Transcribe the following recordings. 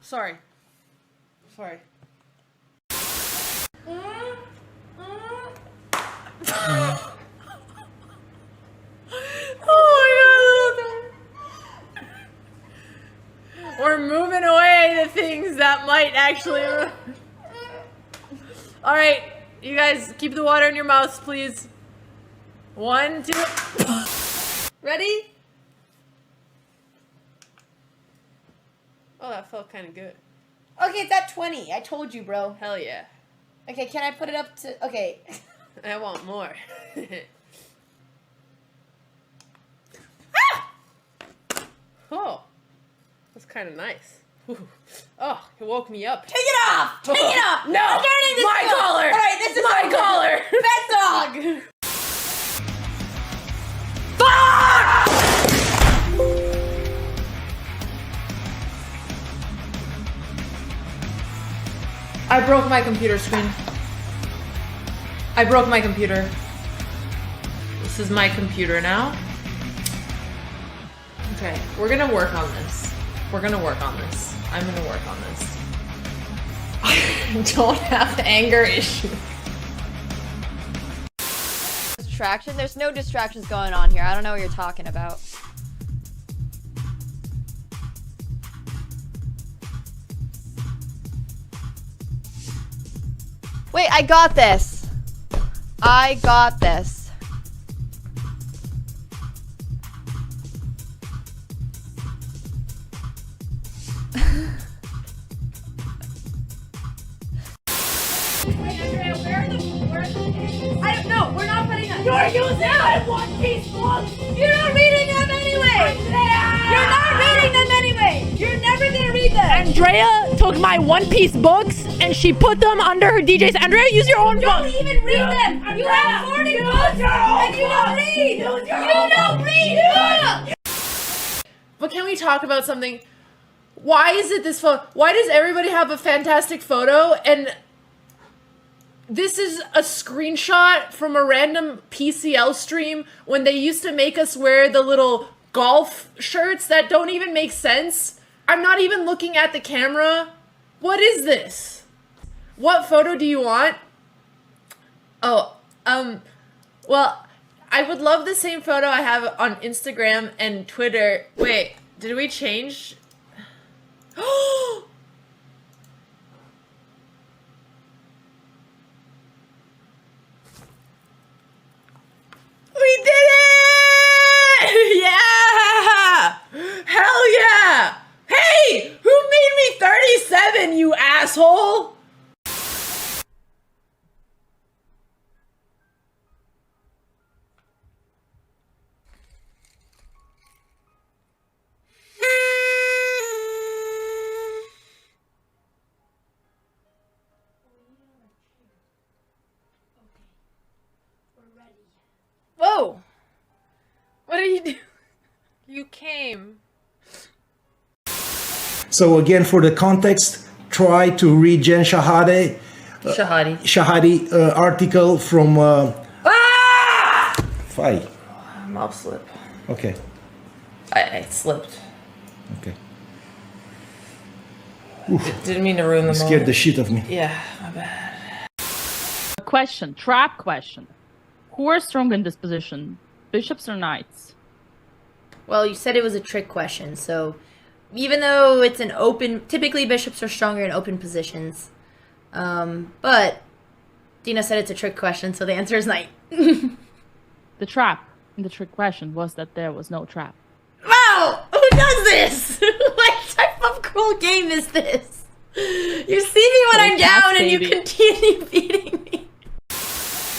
Sorry. Sorry. Oh my god. We're moving away to things that might actually... Alright, you guys keep the water in your mouths, please. 1, 2... Ready? Oh, that felt kind of good. Okay, it's at 20. I told you, bro. Hell yeah. Okay, can I put it up to... Okay. I want more. Ah! Oh, that's kind of nice. Ooh. Oh, it woke me up. Take it off! Take it off! No! I'm turning this My film. collar! Alright, this is my collar! Pet dog! Fuck! I broke my computer screen. I broke my computer. This is my computer now. Okay, we're gonna work on this. We're gonna work on this. I'm gonna work on this. I don't have anger issues. Distraction? There's no distractions going on here. I don't know what you're talking about. Wait, I got this. I got this. I don't know. We're not putting them. You're using my One Piece books. You're not reading them anyway. You're not reading them anyway. You're never gonna read them. Andrea took my One Piece books and she put them under her DJs. Andrea, use your own You don't book. even read them. You have 40 books and you don't read. You don't read. But can we talk about something? Why is it this photo? Why does everybody have a fantastic photo and this is a screenshot from a random PCL stream when they used to make us wear the little golf shirts that don't even make sense? I'm not even looking at the camera. What is this? What photo do you want? Oh, well, I would love the same photo I have on Instagram and Twitter. Wait, did we change? We did it! Yeah! Hell yeah! Hey! Who made me 37, you asshole? Whoa! What are you doing? You came. So again, for the context, try to read Jen Shahade. Shahadi article from... Fight. Mob slip. Okay. I slipped. Okay. Didn't mean to ruin the moment. Scared the shit of me. Yeah, my bad. Question, trap question. Who are strong in this position? Bishops or knights? Well, you said it was a trick question, so even though it's an open, typically bishops are stronger in open positions. But Dina said it's a trick question, so the answer is knight. The trap in the trick question was that there was no trap. Wow! Who does this? What type of cruel game is this? You see me when I'm down and you continue beating me.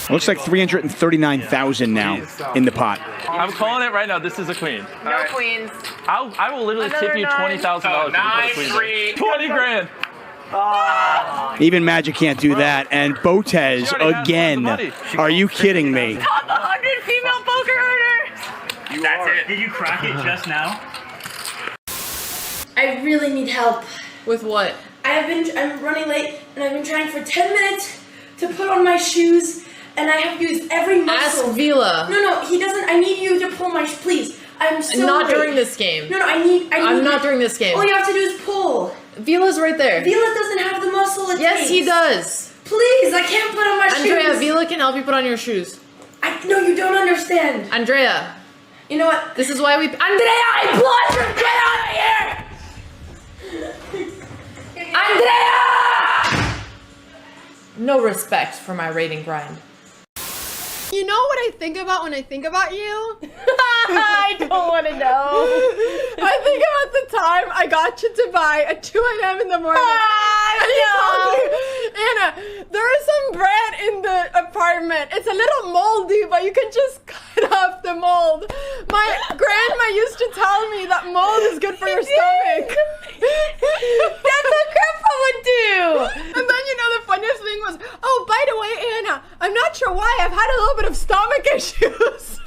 Looks like 339,000 now in the pot. I'm calling it right now. This is a queen. No queens. I will literally tip you $20,000 if you put a queen there. 20 grand. Even Magic can't do that. And Botez again. Are you kidding me? Top 100 female poker owners. That's it. Did you crack it just now? I really need help. With what? I'm running late and I've been trying for 10 minutes to put on my shoes and I have used every muscle. Ask Vila. No, he doesn't. I need you to pull my, please. I'm so Not late. during this game. No, I need I'm not during this game. All you have to do is pull. Vila's right there. Vila doesn't have the muscle it Yes, takes. he does. Please, I can't put on my Andrea, shoes. Vila can help you put on your shoes. No, you don't understand. Andrea, You know what? this is why we. Andrea, I implore you, get out of here! Andrea! No respect for my rating grind. You know what I think about when I think about you? I don't want to know. I think about the time I got you to buy at 2 a.m. in the morning. And you told me, Anna, there is some bread in the apartment. It's a little moldy, but you can just cut off the mold. My grandma used to tell me that mold is good for your stomach. That's what grandpa would do. And then, you know, the funniest thing was, oh, by the way, Anna, I'm not sure why, I've had a little bit of stomach issues.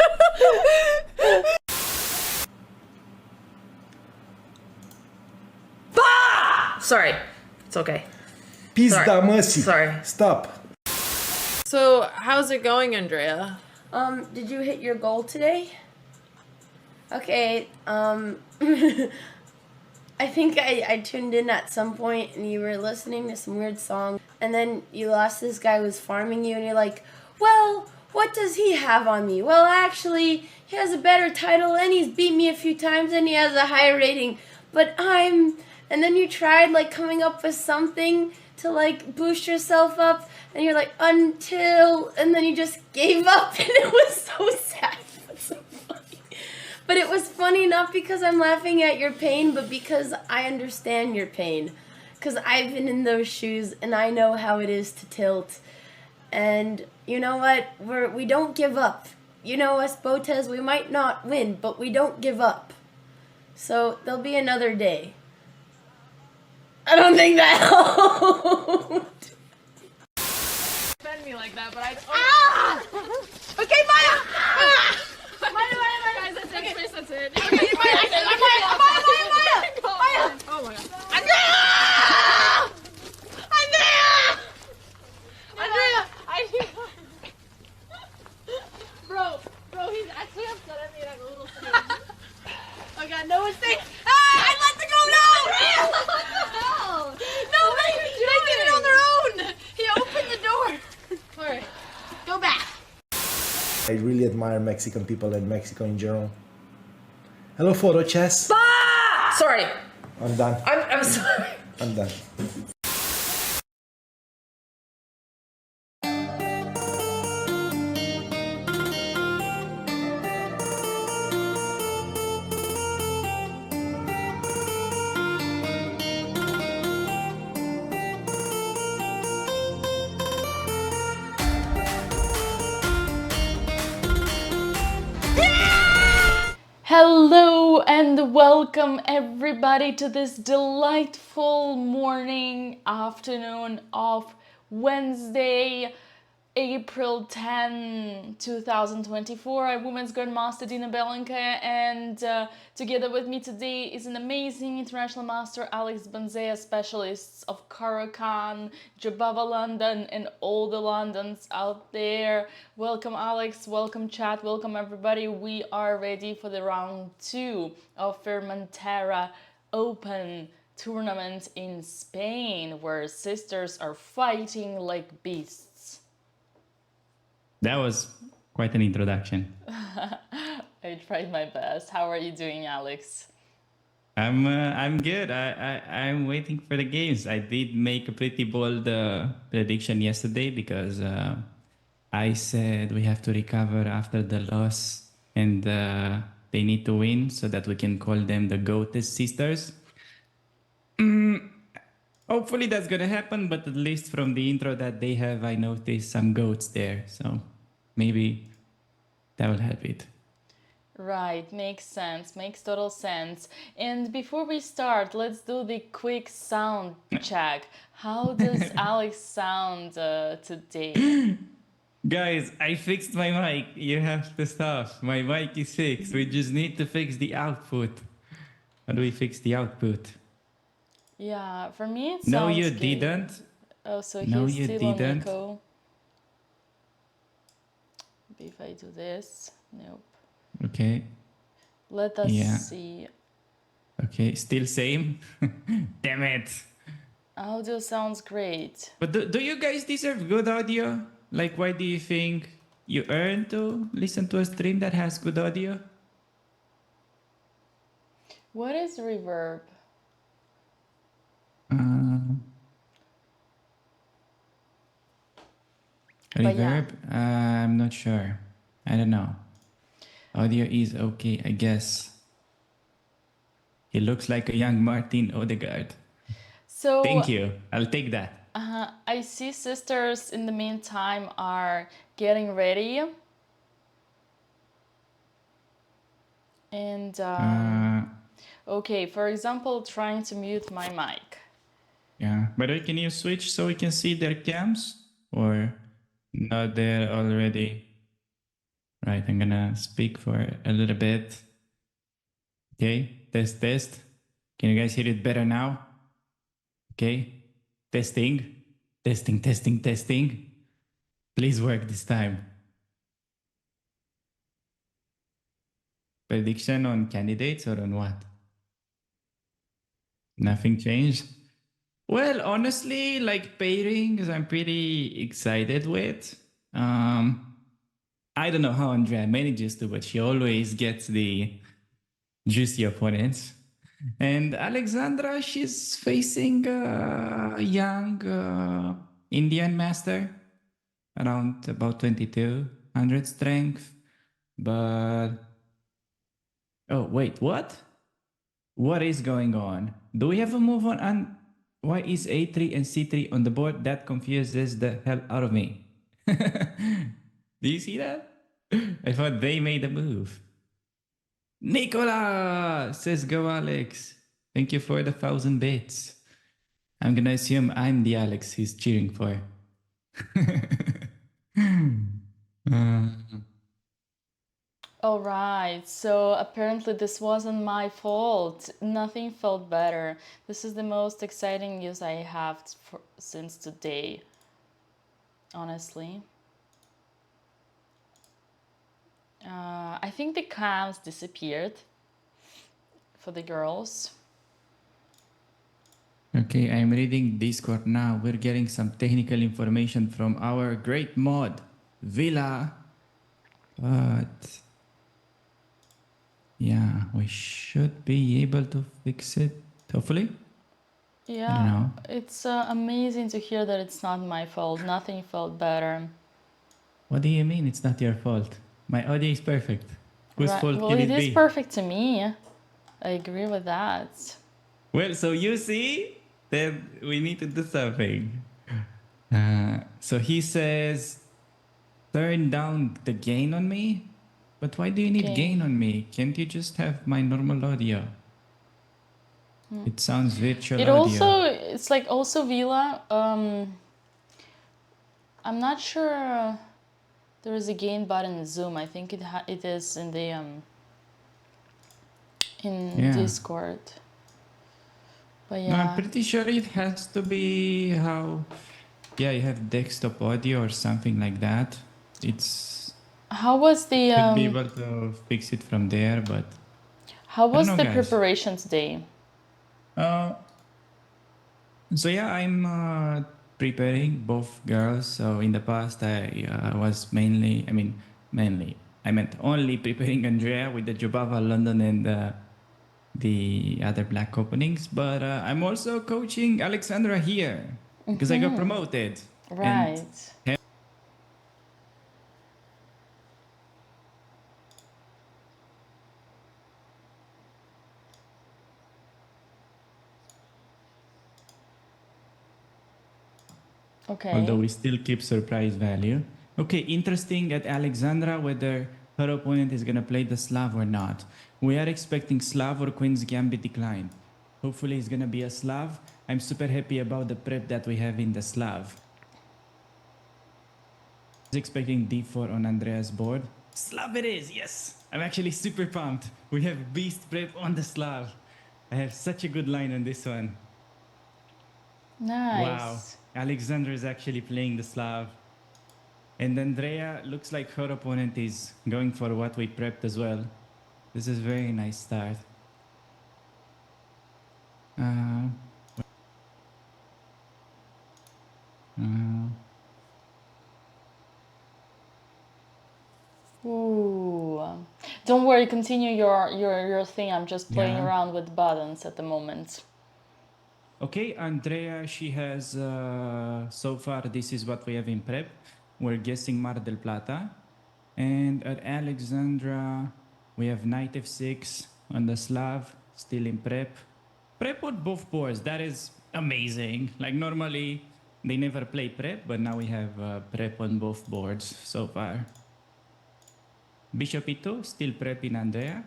Sorry. It's okay. Pizda măsii. Sorry. Stop. So, how's it going, Andrea? Did you hit your goal today? Okay, I think I tuned in at some point and you were listening to some weird song and then you lost this guy who was farming you and you're like, well, what does he have on me? Well, actually, he has a better title and he's beat me a few times and he has a higher rating, but and then you tried like coming up with something to like boost yourself up and you're like, until, and then you just gave up and it was so sad. But it was funny not because I'm laughing at your pain, but because I understand your pain. Because I've been in those shoes and I know how it is to tilt. And you know what? We don't give up. You know us, Botez, we might not win, but we don't give up. So there'll be another day. I don't think that helped. Defend me like that, but I. Ah! Okay, Maya! Ah! Maya, guys, that's it. Please, that's it. Okay, Maya! Oh my god. Andrea! Bro, he's actually upset at me like a little scared. Oh god, no one's safe! Ah! I let the go! No! No, they did it on their own! He opened the door! Alright, go back. I really admire Mexican people and Mexico in general. Hello, photo chess. Sorry. I'm done. I'm sorry. I'm done. Hello and welcome everybody to this delightful morning, afternoon of Wednesday, April 10, 2024. I'm Women's Grandmaster Dina Belenka, and together with me today is an amazing international master, Alex Banzea, specialists of Karakan, Jabava London, and all the Londons out there. Welcome Alex, welcome chat, welcome everybody. We are ready for the round 2 of Formentera Open tournament in Spain, where sisters are fighting like beasts. That was quite an introduction. I tried my best. How are you doing, Alex? I'm good. I'm waiting for the games. I did make a pretty bold prediction yesterday because I said we have to recover after the loss and they need to win so that we can call them the GOATed sisters. Hopefully that's gonna happen, but at least from the intro that they have, I noticed some goats there, so maybe that will help it. Right, makes sense, makes total sense. And before we start, let's do the quick sound check. How does Alex sound today? Guys, I fixed my mic. You have to stop. My mic is fixed. We just need to fix the output. How do we fix the output? Yeah, for me it sounds No, you good. didn't. Oh, so No, he's you still didn't. on Nico. Maybe if I do this, nope. Okay. Let us Yeah. see. Okay, still same. Damn damn it. Audio sounds great. But do you guys deserve good audio? Like, why do you think you earn to listen to a stream that has good audio? What is reverb? But yeah. Reverb? I'm not sure. I don't know. Audio is okay, I guess. He looks like a young Martin Odegaard. So Thank you. I'll take that. I see sisters in the meantime are getting ready. And okay, for example, trying to mute my mic. Yeah. By the way, can you switch so we can see their cams? Or not there already? Right, I'm gonna speak for a little bit. Okay, test. Can you guys hear it better now? Okay, testing. Please work this time. Prediction on candidates or on what? Nothing changed? Well, honestly, like pairings, I'm pretty excited with. I don't know how Andrea manages to, but she always gets the juicy opponents. And Alexandra, she's facing a young Indian master, around about 2200 strength. But, oh, wait, what? What is going on? Do we have a move on? And why is A3 and C3 on the board? That confuses the hell out of me. Do you see that? I thought they made a move. Nicola says go Alex. Thank you for the 1,000 bits. I'm gonna assume I'm the Alex he's cheering for. All right, so apparently this wasn't my fault. Nothing felt better. This is the most exciting news I have since today, honestly. I think the cams disappeared for the girls. Okay, I'm reading Discord now. We're getting some technical information from our great mod, Villa. But yeah, we should be able to fix it, hopefully. Yeah, I don't know. it's amazing to hear that it's not my fault. Nothing felt better. What do you mean it's not your fault? My audio is perfect. Whose fault Well, can it it is be? perfect to me. I agree with that. Well, so you see that we need to do something. So he says, turn down the gain on me? But why do you need gain on me? Can't you just have my normal audio? It sounds virtual audio. Also, it's like also Vila. I'm not sure there is a gain button in Zoom. I think it is in the Discord. But yeah. No, I'm pretty sure it has to be how, yeah, you have desktop audio or something like that. It's. How was the? Should be able to fix it from there, but. How was the preparation today? So yeah, I'm preparing both girls. So in the past, I was mainly, I meant only preparing Andrea with the Jubava London and the other black openings. But I'm also coaching Alexandra here because I got promoted. Right. Okay. Although we still keep surprise value. Okay, interesting at Alexandra whether her opponent is going to play the Slav or not. We are expecting Slav or Queen's Gambit decline. Hopefully it's going to be a Slav. I'm super happy about the prep that we have in the Slav. I was expecting D4 on Andrea's board. Slav it is, yes! I'm actually super pumped. We have Beast prep on the Slav. I have such a good line on this one. Nice. Wow. Alexander is actually playing the Slav. And Andrea looks like her opponent is going for what we prepped as well. This is a very nice start. worry, continue your thing. I'm just playing Yeah. around with buttons at the moment. Okay, Andrea, she has, so far, this is what we have in prep. We're guessing Mar del Plata. And at Alexandra, we have knight f6 on the Slav, still in prep. Prep on both boards, that is amazing. Like normally, they never play prep, but now we have prep on both boards so far. Bishop e2, still prep in Andrea.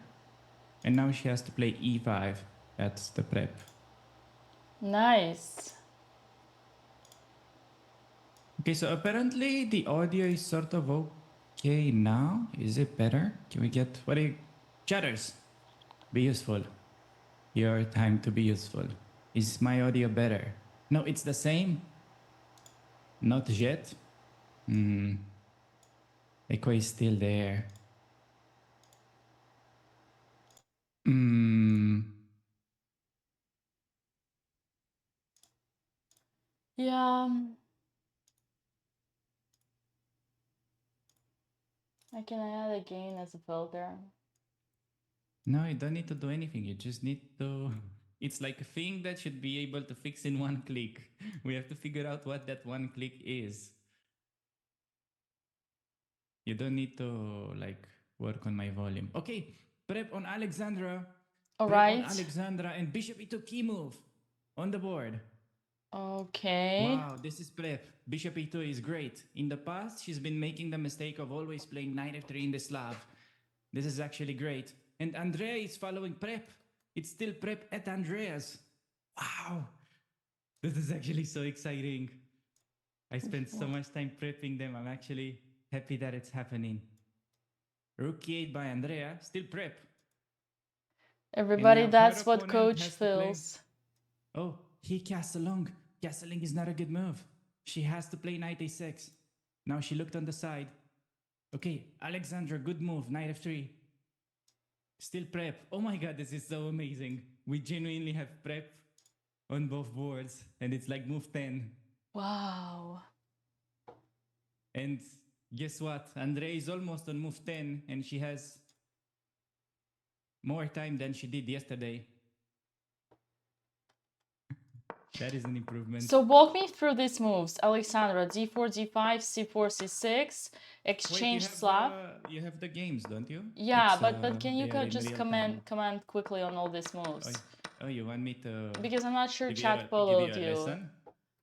And now she has to play e5, that's the prep. Nice. Okay, so apparently the audio is sort of okay now. Is it better? Can we get, what do you, chatters, be useful. Your time to be useful. Is my audio better? No, it's the same. Not yet. Echo is still there. Yeah. Can I add a gain as a filter? No, you don't need to do anything. You just need to. It's like a thing that should be able to fix in one click. We have to figure out what that one click is. You don't need to like work on my volume. Okay, prep on Alexandra. All Prep right. on Alexandra and bishop e2 key move on the board. Okay. Wow, this is prep. Bishop e2 is great. In the past, she's been making the mistake of always playing knight f3 in the Slav. This is actually great. And Andrea is following prep. It's still prep at Andrea's. Wow. This is actually so exciting. I spent so much time prepping them. I'm actually happy that it's happening. Rook e8 by Andrea, still prep. Everybody, that's what opponent coach has to play- feels. Oh, he castling. Castling is not a good move. She has to play knight a6. Now she looked on the side. Okay, Alexandra, good move, knight f3. Still prep. Oh my god, this is so amazing. We genuinely have prep on both boards, and it's like move 10. Wow. And guess what? Andrea is almost on move 10, and she has more time than she did yesterday. That is an improvement. So walk me through these moves. Alexandra, d4, d5, c4, c6, exchange Slav. You have the games, don't you? Yeah, It's, but can you they are in just real comment time. quickly on all these moves? Oh, you want me to? Because I'm not sure give chat give followed you a you. lesson?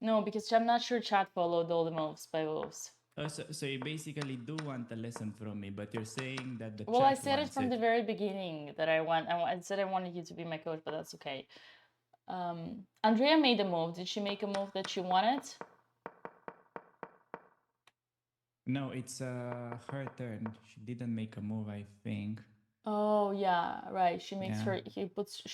No, because I'm not sure chat followed all the moves by moves. Oh, so you basically do want a lesson from me, but you're saying that the Well, chat I said it wants from the very beginning that I said I wanted you to be my coach, but that's okay. Andrea made a move. Did she make a move that she wanted? No, it's her turn. She didn't make a move, I think. Oh yeah, right. She makes Yeah. she puts her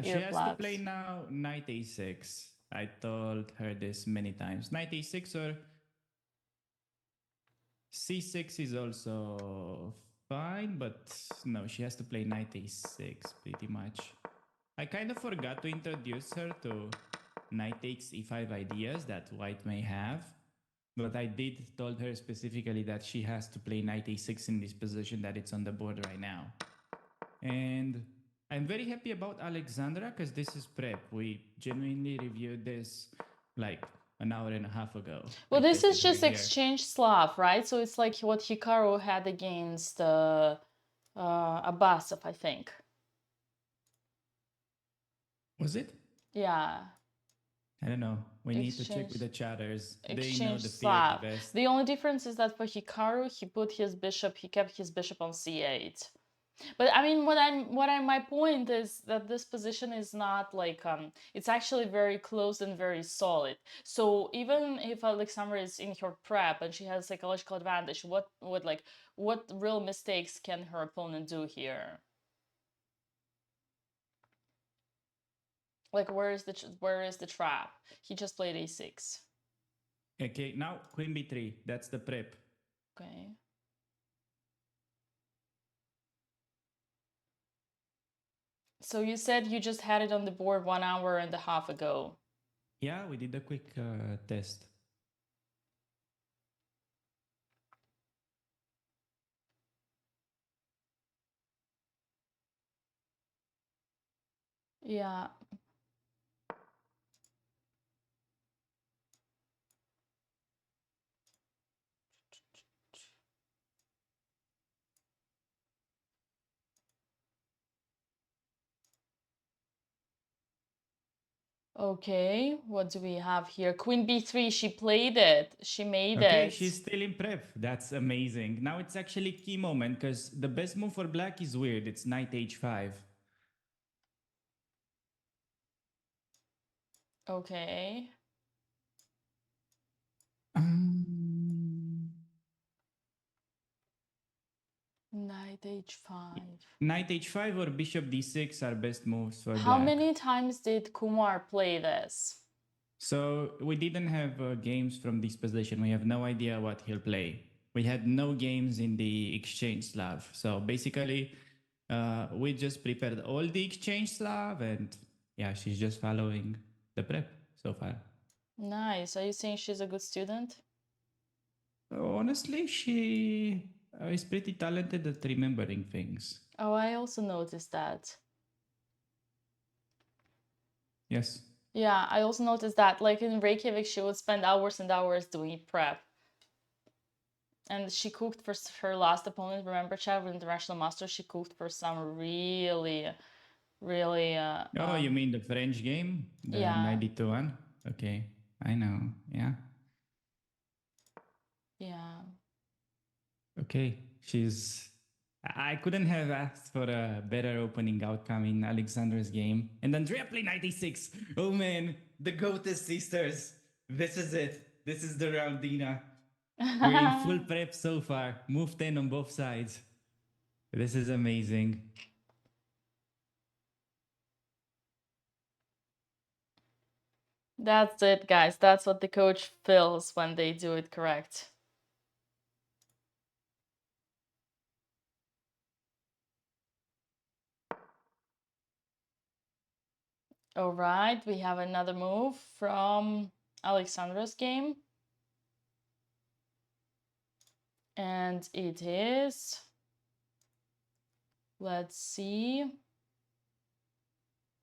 She ear has flaps. to play now knight a6. I told her this many times. Knight a6 or c6 is also fine, but no, she has to play knight a6 pretty much. I kind of forgot to introduce her to knight takes e5 ideas that white may have, but I did told her specifically that she has to play knight a6 in this position that it's on the board right now. And I'm very happy about Alexandra because this is prep. We genuinely reviewed this like an hour and a half ago. Well, this is tested her just here. exchange Slav, right? So it's like what Hikaru had against Abbasov, I think. Was it? Yeah. I don't know. We need to check with the chatters. They know Exchange the field Slav. best. The only difference is that for Hikaru, he kept his bishop on c8. But I mean, my point is that this position is not like it's actually very close and very solid. So even if Alexandra is in her prep and she has psychological advantage, what real mistakes can her opponent do here? Like where is the trap? He just played a6. Okay, now queen b3. That's the prep. Okay. So you said you just had it on the board 1 hour and a half ago. Yeah, we did a quick test. Yeah. Okay, what do we have here? Queen b3, she played it. She made Okay, it. she's still in prep. That's amazing. Now it's actually key moment because the best move for black is weird. It's knight h5. Okay. Knight h5. Knight h5 or bishop d6 are best moves for How black. many times did Kumar play this? So we didn't have games from this position. We have no idea what he'll play. We had no games in the exchange Slav. So basically, we just prepared all the exchange Slav, and yeah, she's just following the prep so far. Nice. Are you saying she's a good student? Honestly, she is pretty talented at remembering things. Oh, I also noticed that. Yes. Yeah, I also noticed that. Like in Reykjavik, she would spend hours and hours doing prep. And she cooked for her last opponent. Remember, Chad, with International Masters, she cooked for some really, really... oh, you mean the French game? The yeah. 92 one? Okay, I know, yeah. Yeah. Okay, I couldn't have asked for a better opening outcome in Alexandra's game. And Andrea played 96. Oh man, the Goated sisters. This is it. This is the round, Dina. We're in full prep so far. Move 10 on both sides. This is amazing. That's it, guys. That's what the coach feels when they do it correct. All right, we have another move from Alexandra's game. And it is... Let's see.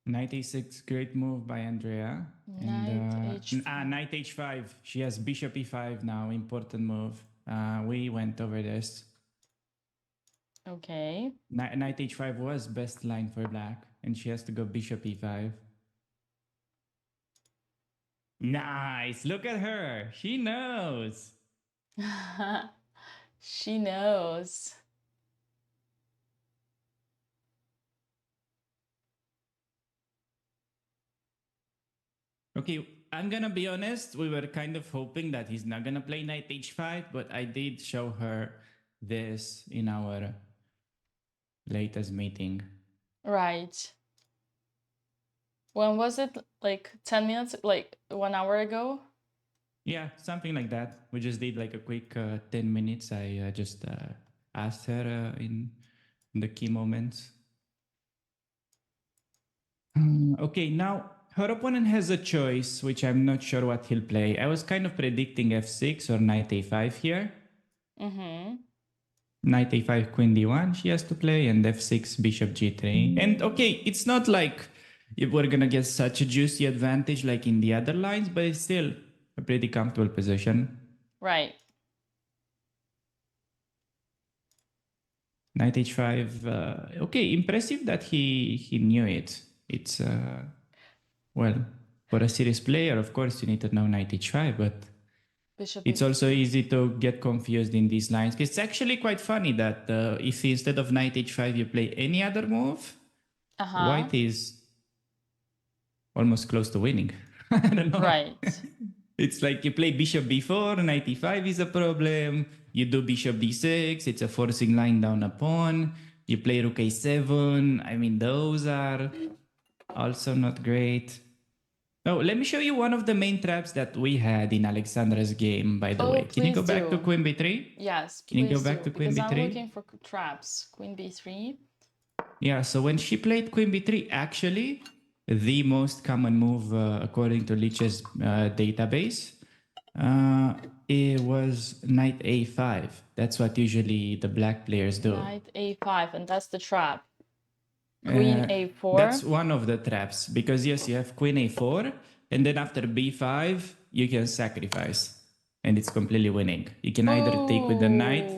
Knight a6, great move by Andrea. Knight h5. Knight h5. She has bishop e5 now, important move. We went over this. Okay. Knight h5 was best line for black, and she has to go bishop e5. Nice! Look at her! She knows! She knows. Okay, I'm gonna be honest, we were kind of hoping that he's not gonna play knight h5, but I did show her this in our latest meeting. Right. When was it? Like 10 minutes? Like 1 hour ago? Yeah, something like that. We just did like a quick 10 minutes. I just asked her in the key moments. Okay, now her opponent has a choice, which I'm not sure what he'll play. I was kind of predicting f6 or knight a5 here. Mm-hmm. Knight a5, queen d1 she has to play, and f6, bishop g3. And okay, it's not like we're gonna get such a juicy advantage like in the other lines, but it's still a pretty comfortable position. Right. Knight h5. Okay, impressive that he knew it. It's well, for a serious player, of course, you need to know knight h5, but Bishop it's also easy to get confused in these lines. It's actually quite funny that if instead of knight h5 you play any other move, white is almost close to winning. I don't know. Right. It's like you play bishop b4, knight e5 is a problem. You do bishop d6, it's a forcing line down a pawn. You play rook a7. I mean, those are also not great. Oh, let me show you one of the main traps that we had in Alexandra's game, by the way. Can you go back to queen b3? Yes, Can you go back to queen because b3? I'm looking for traps. Queen b3. Yeah, so when she played queen b3, actually, the most common move according to Lich's database, it was knight a5. That's what usually the black players do. Knight a5, and that's the trap. Queen A4. That's one of the traps because yes, you have Queen A4, and then after B5 you can sacrifice, and it's completely winning. You can either take with the knight,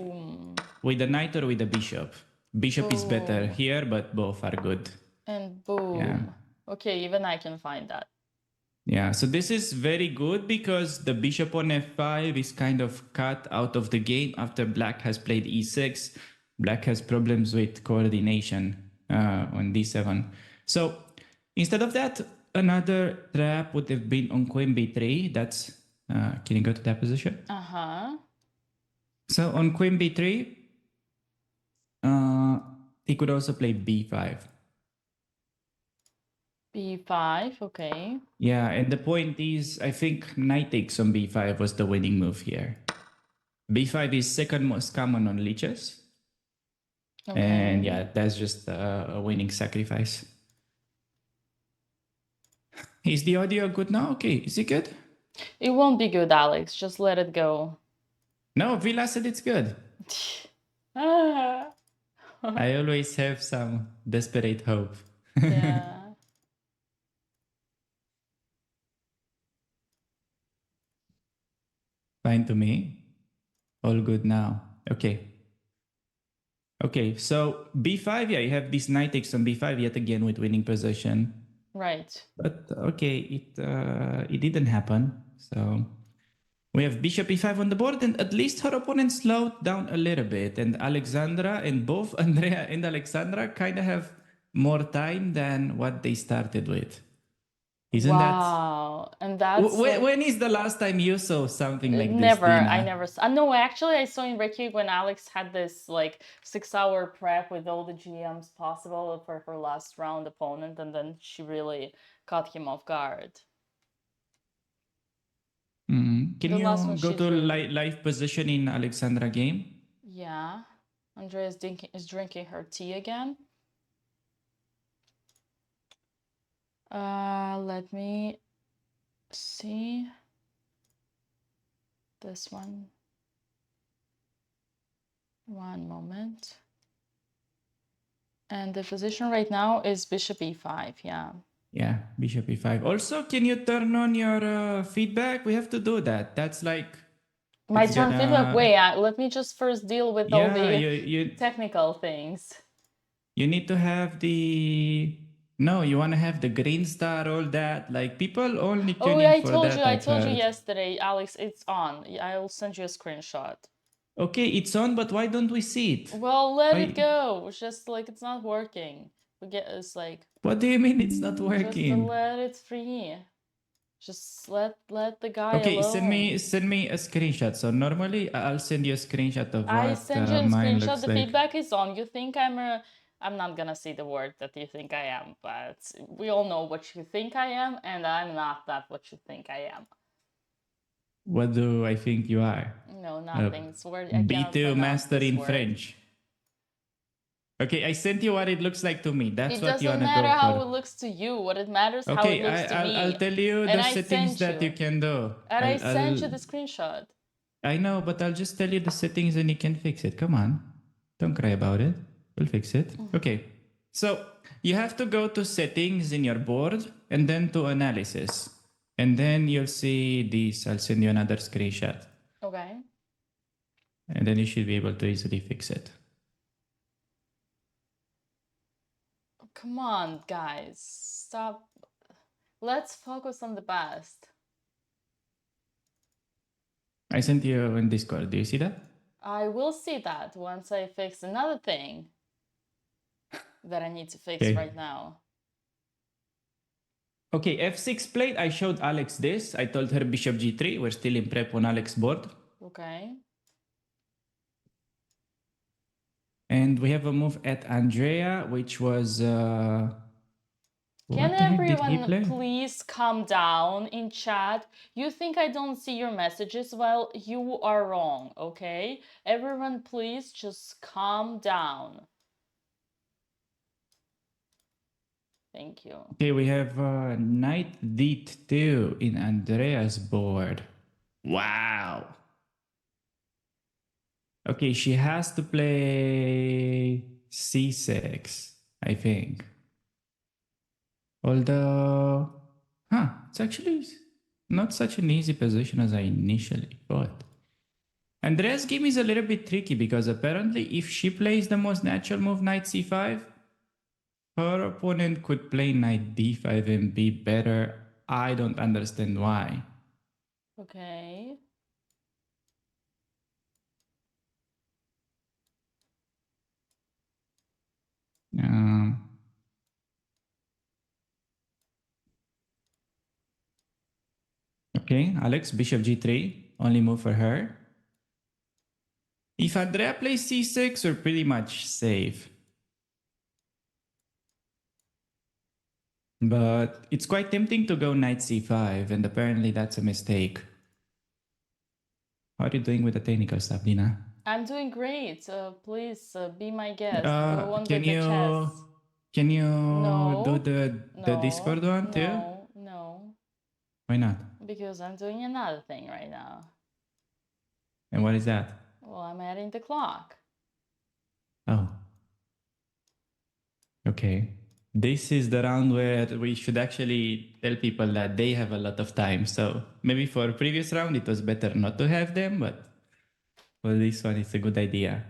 or with the bishop. Bishop is better here, but both are good. And boom. Yeah. Okay, even I can find that. Yeah, so this is very good because the bishop on f5 is kind of cut out of the game after black has played e6. Black has problems with coordination on d7. So instead of that, another trap would have been on queen b3. That's, can you go to that position? Uh-huh. So on queen b3, he could also play b5. B5, okay. Yeah, and the point is, I think knight takes on b5 was the winning move here. b5 is second most common on leeches. Okay. And yeah, that's just a winning sacrifice. Is the audio good now? Okay, is it good? It won't be good, Alex. Just let it go. No, Villa said it's good. I always have some desperate hope. Yeah. Fine to me. All good now. Okay. Okay, so b5, yeah, you have this knight takes on b5 yet again with winning position. Right. But okay, it didn't happen. So we have bishop e5 on the board, and at least her opponent slowed down a little bit. And Alexandra, and both Andrea and Alexandra kind of have more time than what they started with. Isn't that? Wow. And that's when is the last time you saw something like this? Never. Dina? I never saw. No, actually, I saw in Reykjavik when Alex had this like 6-hour prep with all the GMs possible for her last round opponent, and then she really caught him off guard. Mm-hmm. Can you go to live position in Alexandra game? Yeah. Andrea is drinking her tea again. Let me see this one. One moment. And the position right now is bishop e5, yeah. Yeah, bishop e5. Also, can you turn on your feedback? We have to do that. That's like... My turn feedback? Wait, let me just first deal with all the technical things. You need to have the... No, you want to have the green star, all that. Like, people only tune in for that. I told you yesterday, Alex, it's on. I'll send you a screenshot. Okay, it's on, but why don't we see it? Well, let it go. It's just like it's not working. It's like... What do you mean it's not working? Just let it free. Just let the guy alone. Okay, send me a screenshot. So normally I'll send you a screenshot of what I send you a mine screenshot. looks The like. feedback is on. You think I'm not gonna say the word that you think I am, but we all know what you think I am, and I'm not that what you think I am. What do I think you are? No, nothing. It's word. B2 master in French. Okay, I sent you what it looks like to me. That's what you wanna go for. It doesn't matter how it looks to you. What it matters how it looks to me. I'll tell you the settings that you can do. And I sent you the screenshot. I know, but I'll just tell you the settings and you can fix it. Come on. Don't cry about it. We'll fix it. Okay. So you have to go to settings in your board and then to analysis. And then you'll see this. I'll send you another screenshot. Okay. And then you should be able to easily fix it. Come on, guys. Stop. Let's focus on the past. I sent you in Discord. Do you see that? I will see that once I fix another thing that I need to fix right now. Okay, f6 played. I showed Alex this. I told her bishop g3. We're still in prep on Alex's board. Okay. And we have a move at Andrea, which was... Can everyone please calm down in chat? You think I don't see your messages? Well, you are wrong, okay? Everyone please just calm down. Thank you. Okay, we have knight d2 in Andrea's board. Wow. Okay, she has to play c6, I think. Although, it's actually not such an easy position as I initially thought. Andrea's game is a little bit tricky because apparently if she plays the most natural move, knight c5, her opponent could play knight d5 and be better. I don't understand why. Okay. Okay, Alex, bishop g3, only move for her. If Andrea plays c6, we're pretty much safe. But it's quite tempting to go knight c5, and apparently that's a mistake. How are you doing with the technical stuff, Dina? I'm doing great. Please be my guest. Go on Can with the chess. Can you do No. the Discord one too? No. Why not? Because I'm doing another thing right now. And what is that? Well, I'm adding the clock. Oh. Okay. This is the round where we should actually tell people that they have a lot of time. So maybe for a previous round, it was better not to have them, but for this one, it's a good idea.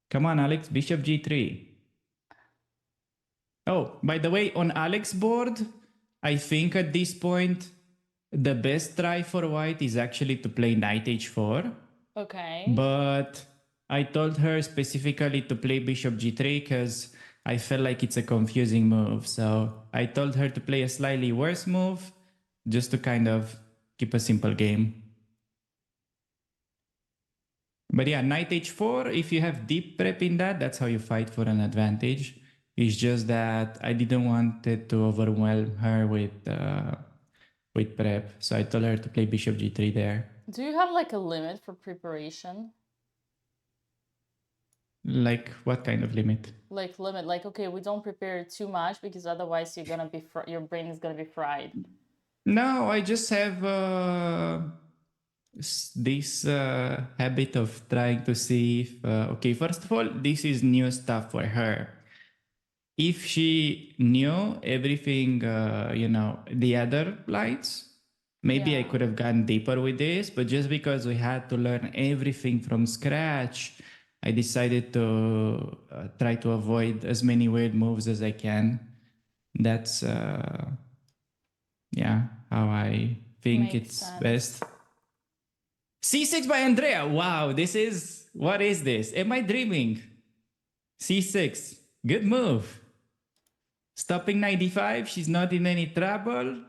Come on, Alex, bishop g3. Oh, by the way, on Alex's board, I think at this point, the best try for white is actually to play knight h4. Okay. But I told her specifically to play bishop g3 because I felt like it's a confusing move. So I told her to play a slightly worse move just to kind of keep a simple game. But yeah, knight h4, if you have deep prep in that, that's how you fight for an advantage. It's just that I didn't want it to overwhelm her with prep. So I told her to play bishop g3 there. Do you have like a limit for preparation? Like what kind of limit? Like limit, like okay, we don't prepare too much because otherwise you're gonna be your brain is gonna be fried. No, I just have this habit of trying to see if okay, first of all, this is new stuff for her. If she knew everything, the other lights, maybe I could have gone deeper with this, but just because we had to learn everything from scratch, I decided to try to avoid as many weird moves as I can. That's how I think Makes it's sense. best. C6 by Andrea. Wow, what is this? Am I dreaming? C6, good move. Stopping 95, she's not in any trouble.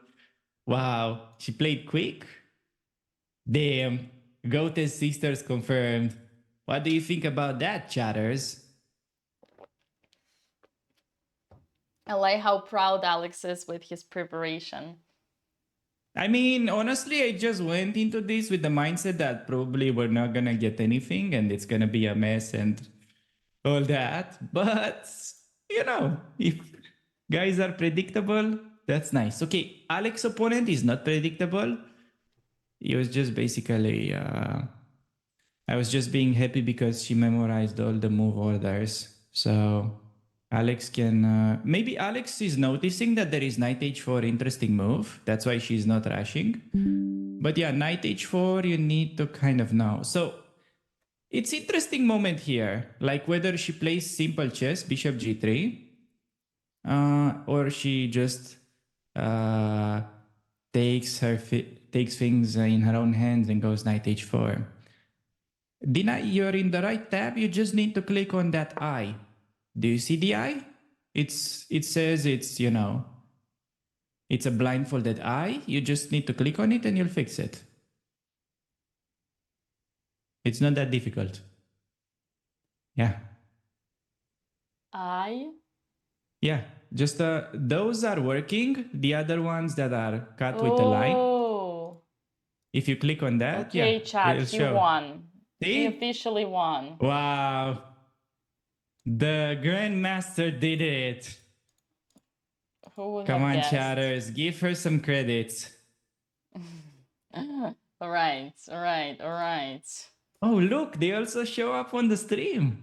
Wow, she played quick. Damn, Goated sisters confirmed. What do you think about that, chatters? I like how proud Alex is with his preparation. I mean, honestly, I just went into this with the mindset that probably we're not gonna get anything and it's gonna be a mess and all that. But, if guys are predictable, that's nice. Okay, Alex's opponent is not predictable. He was just basically, I was just being happy because she memorized all the move orders. So Alex can, maybe Alex is noticing that there is knight h4 interesting move. That's why she's not rushing. But yeah, knight h4, you need to kind of know. So it's interesting moment here, like whether she plays simple chess, bishop g3, or she just takes things in her own hands and goes knight h4. Dina, you're in the right tab. You just need to click on that eye. Do you see the eye? It says it's a blindfolded eye. You just need to click on it and you'll fix it. It's not that difficult. Yeah. Eye? Yeah, just those are working. The other ones that are cut with a line. Oh. If you click on that, okay, yeah, chat, it'll he show. won. See? He officially won. Wow. The Grandmaster did it. Who would Come have on, guessed? chatters, give her some credits. all right. Oh, look, they also show up on the stream.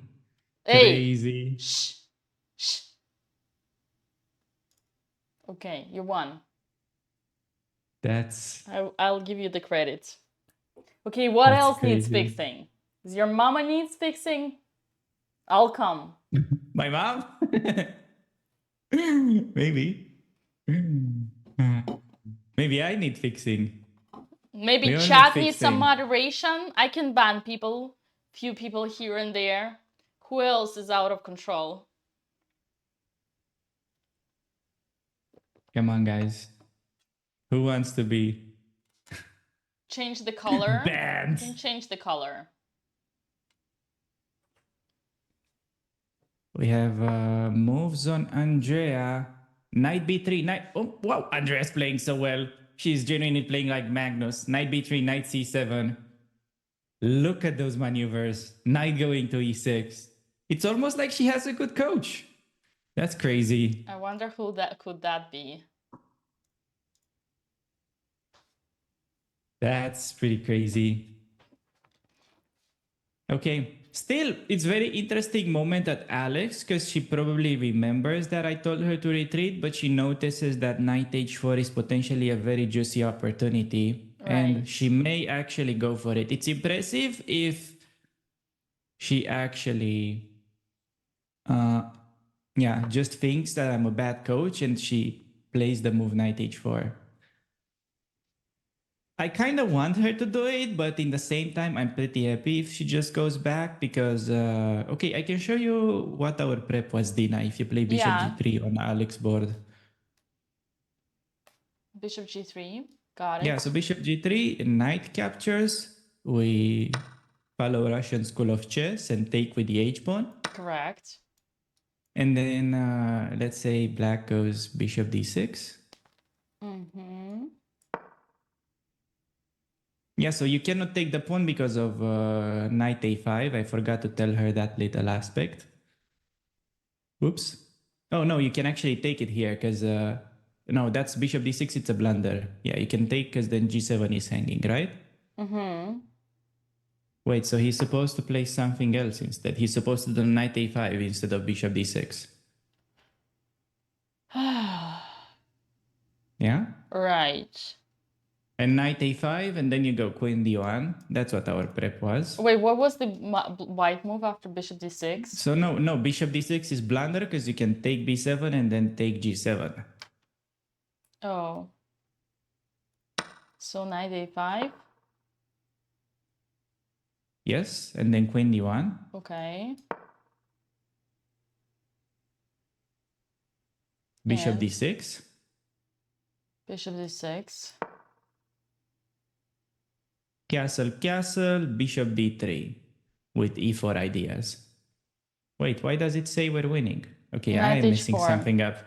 Hey. Crazy. Shh. Okay, you won. That's... I'll give you the credit. Okay, what That's else needs crazy. fixing? Does your mama needs fixing? I'll come. My mom? Maybe. Maybe I need fixing. Maybe We all need chat needs some fixing. moderation. I can ban people, few people here and there. Who else is out of control? Come on, guys. Who wants to be Change the color. banned? You can change the color. We have moves on Andrea. Knight b3, knight... Oh, wow, Andrea's playing so well. She's genuinely playing like Magnus. Knight b3, knight c7. Look at those maneuvers. Knight going to e6. It's almost like she has a good coach. That's crazy. I wonder who that could be. That's pretty crazy. Okay. Still, it's very interesting moment at Alex because she probably remembers that I told her to retreat, but she notices that knight h4 is potentially a very juicy opportunity. Right. And she may actually go for it. It's impressive if she actually just thinks that I'm a bad coach and she plays the move knight h4. I kind of want her to do it, but in the same time, I'm pretty happy if she just goes back because, okay, I can show you what our prep was, Dina, if you play bishop g3 on Alex's board. Bishop g3, got it. Yeah, so bishop g3, knight captures. We follow Russian school of chess and take with the h-pawn. Correct. And then let's say black goes bishop d6. Mm-hmm. Yeah, so you cannot take the pawn because of knight a5. I forgot to tell her that little aspect. Oops. Oh, no, you can actually take it here because... no, that's bishop d6. It's a blunder. Yeah, you can take because then g7 is hanging, right? Mm-hmm. Wait, so he's supposed to play something else instead. He's supposed to do knight a5 instead of bishop d6. Yeah? Right. And knight a5, and then you go queen d1. That's what our prep was. Wait, what was the white move after bishop d6? So no, bishop d6 is blunder because you can take b7 and then take g7. Oh. So knight a5? Yes, and then queen d1. Okay. Bishop And d6. bishop d6. Castle, castle, bishop d3 with e4 ideas. Wait, why does it say we're winning? Okay, Knight I am messing h4. something up.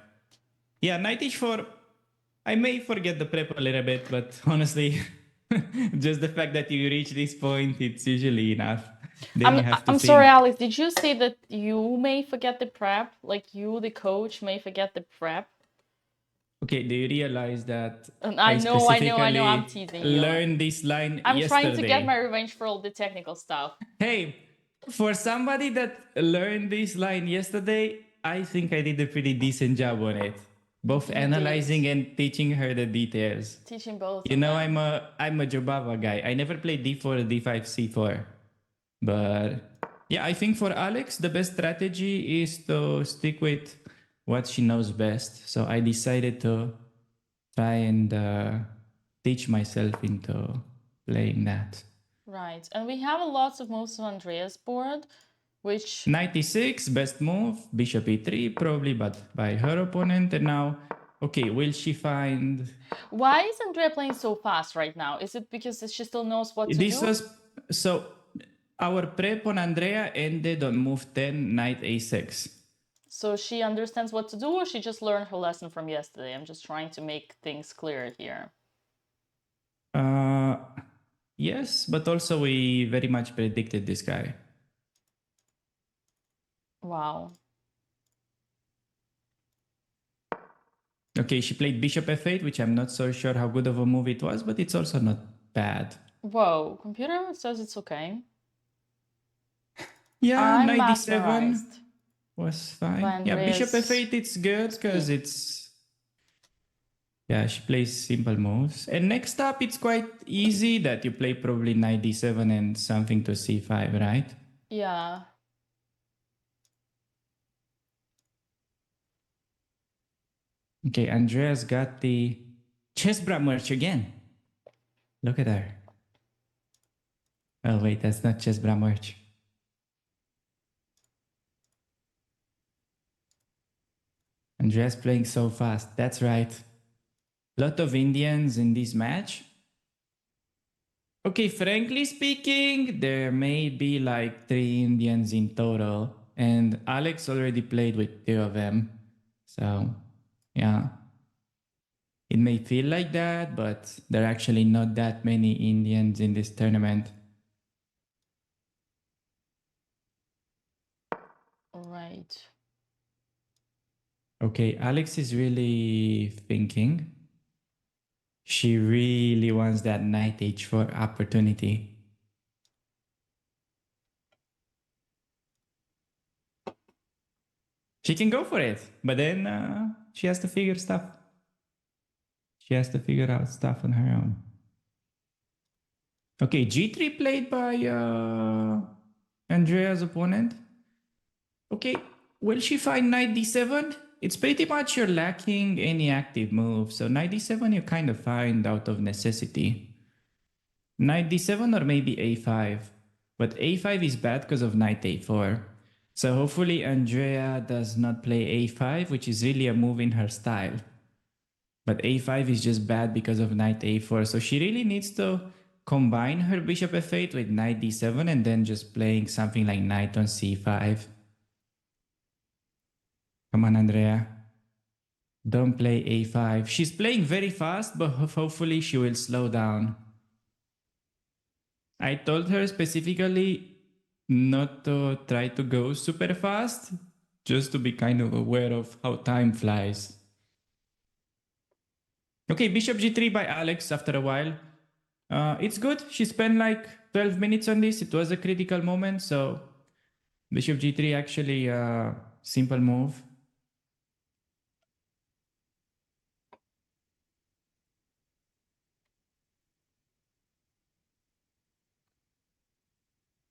Yeah, knight h4. I may forget the prep a little bit, but honestly, just the fact that you reach this point, it's usually enough. Then you have to I'm think. sorry, Alex. Did you say that you may forget the prep? Like you, the coach, may forget the prep? Okay, do you realize that I know, I'm teasing you. Learned this line I'm yesterday? trying to get my revenge for all the technical stuff. Hey, for somebody that learned this line yesterday, I think I did a pretty decent job on it. Both You analyzing did. and teaching her the details. Teaching both. You know, I'm a Jobava guy. I never played d4, d5, c4. But yeah, I think for Alex, the best strategy is to stick with what she knows best. So I decided to try and teach myself into playing that. Right, and we have lots of moves on Andrea's board, which... 96, best move, bishop e3, probably, but by her opponent. And now, okay, will she find... Why is Andrea playing so fast right now? Is it because she still knows what to do? So our prep on Andrea ended on move 10, knight a6. So she understands what to do, or she just learned her lesson from yesterday? I'm just trying to make things clear here. Yes, but also we very much predicted this guy. Wow. Okay, she played bishop f8, which I'm not so sure how good of a move it was, but it's also not bad. Whoa, computer says it's okay. Yeah, knight d7 was fine. Yeah, Andrea's bishop f8, it's good because it's Yeah, she plays simple moves. And next up, it's quite easy that you play probably knight d7 and something to c5, right? Yeah. Okay, Andrea's got the chess bra merch again. Look at her. Oh, wait, that's not chess bra merch. Andrea's playing so fast. That's right. Lot of Indians in this match. Okay, frankly speaking, there may be like 3 Indians in total. And Alex already played with 2 of them. So, yeah. It may feel like that, but there are actually not that many Indians in this tournament. Right. Okay, Alex is really thinking. She really wants that knight h4 opportunity. She can go for it, but then she has to figure stuff. She has to figure out stuff on her own. Okay, g3 played by Andrea's opponent. Okay, will she find knight d7? It's pretty much you're lacking any active move, so knight d7 you kind of find out of necessity. Knight d7 or maybe a5, but a5 is bad because of knight a4. So hopefully Andrea does not play a5, which is really a move in her style. But a5 is just bad because of knight a4, so she really needs to combine her bishop f8 with knight d7 and then just playing something like knight on c5. Come on, Andrea. Don't play a5. She's playing very fast, but hopefully she will slow down. I told her specifically not to try to go super fast, just to be kind of aware of how time flies. Okay, bishop g3 by Alex after a while. It's good. She spent like 12 minutes on this. It was a critical moment, so bishop g3 actually simple move.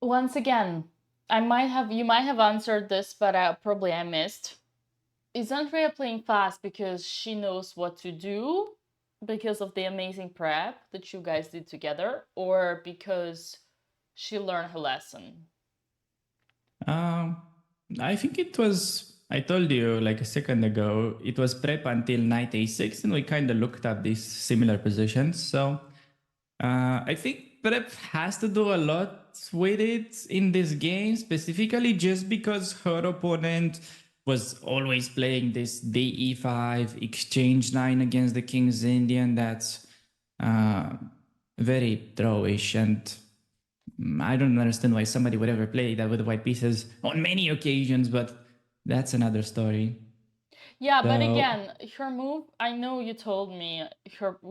Once again, you might have answered this, but probably I missed. Is Andrea playing fast because she knows what to do because of the amazing prep that you guys did together, or because she learned her lesson? I think it was, I told you like a second ago, it was prep until knight a6 and we kind of looked up these similar positions. So I think prep has to do a lot with it in this game, specifically just because her opponent was always playing this DE5 exchange 9 against the King's Indian. That's very throwish, and I don't understand why somebody would ever play that with white pieces on many occasions, but that's another story. Yeah, but again, her move, I know you told me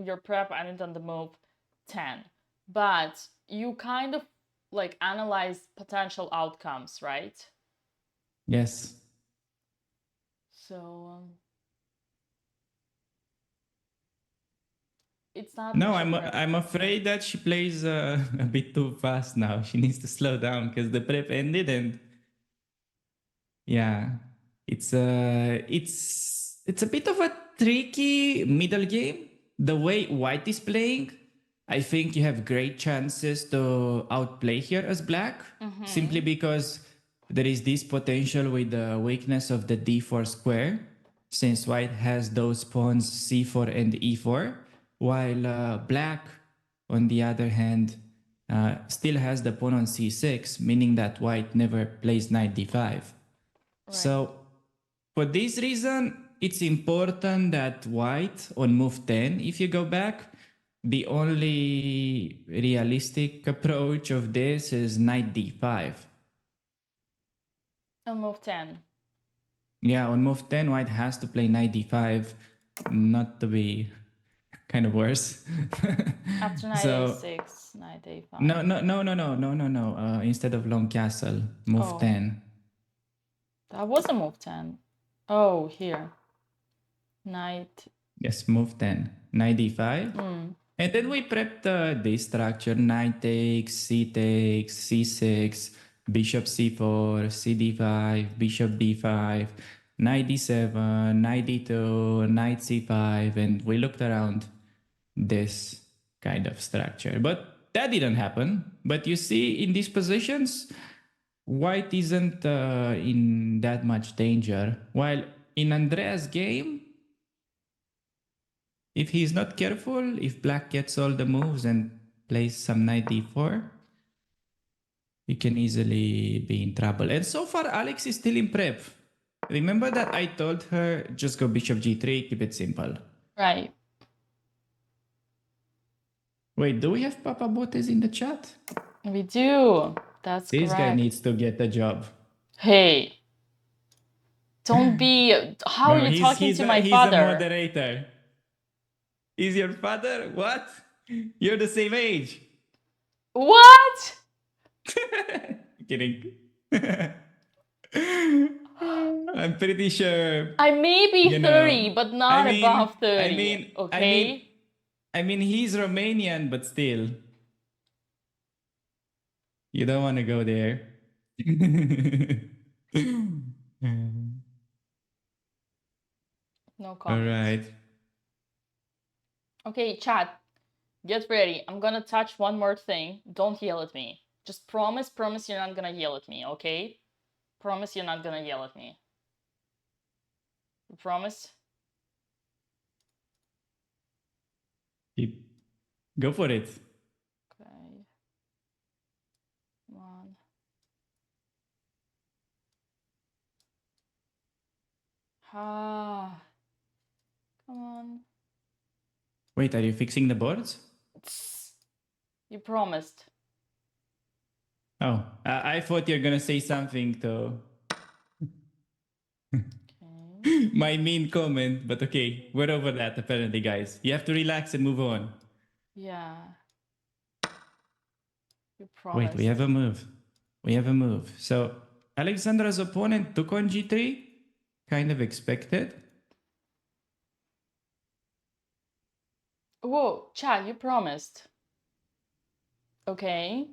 your prep ended on the move 10, but you kind of like analyze potential outcomes, right? Yes. So it's not. No, I'm afraid that she plays a bit too fast now. She needs to slow down because the prep ended, and yeah, it's a bit of a tricky middle game. The way white is playing, I think you have great chances to outplay here as black, simply because there is this potential with the weakness of the d4 square, since white has those pawns c4 and e4, while black, on the other hand, still has the pawn on c6, meaning that white never plays knight d5. Right. So for this reason, it's important that white on move 10, if you go back, the only realistic approach of this is knight d5. On move 10. Yeah, on move 10, white has to play knight d5, not to be kind of worse. After knight a6, knight a5. No. Instead of long castle, move 10. That was a move 10. Oh, here. Knight Yes, move 10. Knight d5. And then we prepped this structure. Knight takes, c takes, c6, bishop c4, cd5, bishop d5, knight d7, knight d2, knight c5. And we looked around this kind of structure. But that didn't happen. But you see, in these positions, white isn't in that much danger. While in Andrea's game, if he's not careful, if black gets all the moves and plays some knight d4, he can easily be in trouble. And so far, Alex is still in prep. Remember that I told her, just go bishop g3, keep it simple. Right. Wait, do we have Papa Botes in the chat? We do. That's This correct. guy needs to get a job. Hey. Don't be... How are you talking to my father? He's a moderator. Is your father? What? You're the same age. What? Kidding. I'm pretty sure. I may be 30, but not above 30. I mean, he's Romanian, but still. You don't want to go there. No comment. All right. Okay, chat. Get ready. I'm gonna touch one more thing. Don't yell at me. Just promise you're not gonna yell at me, okay? Promise you're not gonna yell at me. You promise? Go for it. Okay. Come on. Ah. Come on. Wait, are you fixing the boards? You promised. Oh, I thought you're gonna say something to my mean comment, but okay, we're over that apparently, guys. You have to relax and move on. Yeah. You promised. Wait, we have a move. We have a move. So Alexandra's opponent took on g3, kind of expected. Whoa, chat, you promised. Okay.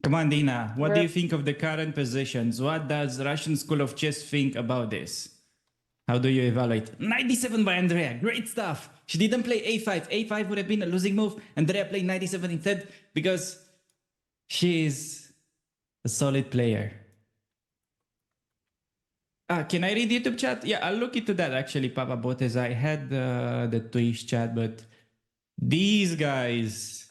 Come on, Dina. What do you think of the current positions? What does Russian School of Chess think about this? How do you evaluate? 97 by Andrea. Great stuff. She didn't play a5. a5 would have been a losing move. Andrea played 97 instead because she is a solid player. Can I read YouTube chat? Yeah, I'll look into that actually, Papa Botes. I had the Twitch chat, but these guys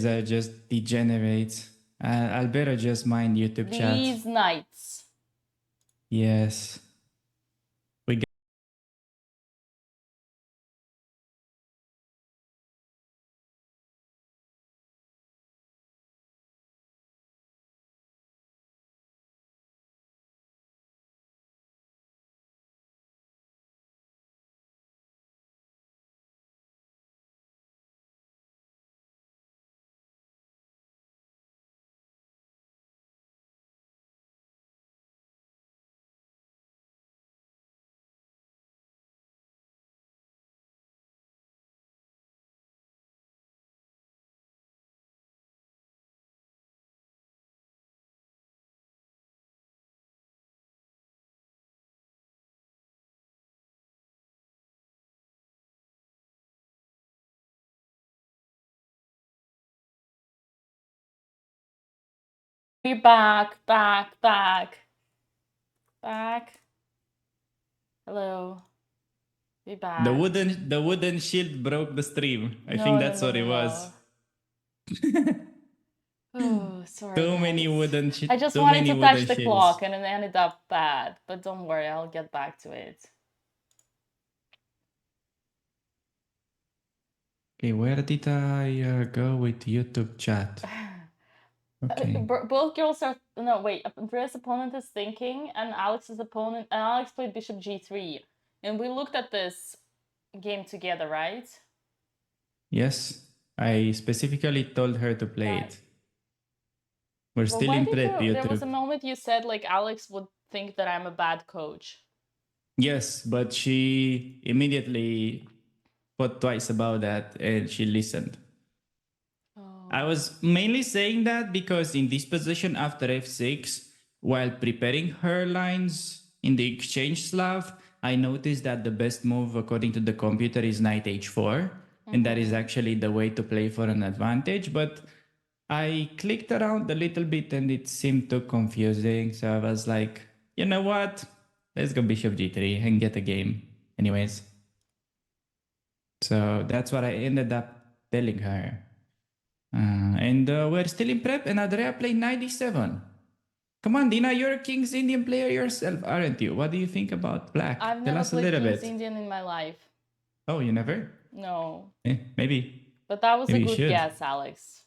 are just degenerates. I'll better just mind YouTube chat. These knights. Yes. We got We're back. Hello. Be back. the wooden shield broke the stream. I think that's what it was. Oh, sorry. Too many wooden shields. I just wanted to touch the clock and it ended up bad. But don't worry, I'll get back to it. Okay, where did I go with YouTube chat? Okay. Both girls are... No, wait. Andrea's opponent is thinking and Alex's opponent... And Alex played bishop g3. And we looked at this game together, right? Yes, I specifically told her to play it. We're still in prep, YouTube. There was a moment you said, like, Alex would think that I'm a bad coach. Yes, but she immediately thought twice about that and she listened. I was mainly saying that because in this position after f6, while preparing her lines in the exchange Slav, I noticed that the best move according to the computer is knight h4, and that is actually the way to play for an advantage. But I clicked around a little bit and it seemed too confusing, so I was like, you know what? Let's go bishop g3 and get a game. Anyways. So that's what I ended up telling her. And we're still in prep, and Andrea played 97. Come on, Dina, you're a King's Indian player yourself, aren't you? What do you think about black? I've Tell never us a played little King's bit. Indian in my life. Oh, you never? No. Maybe. But that was Maybe a you good should. guess, Alex.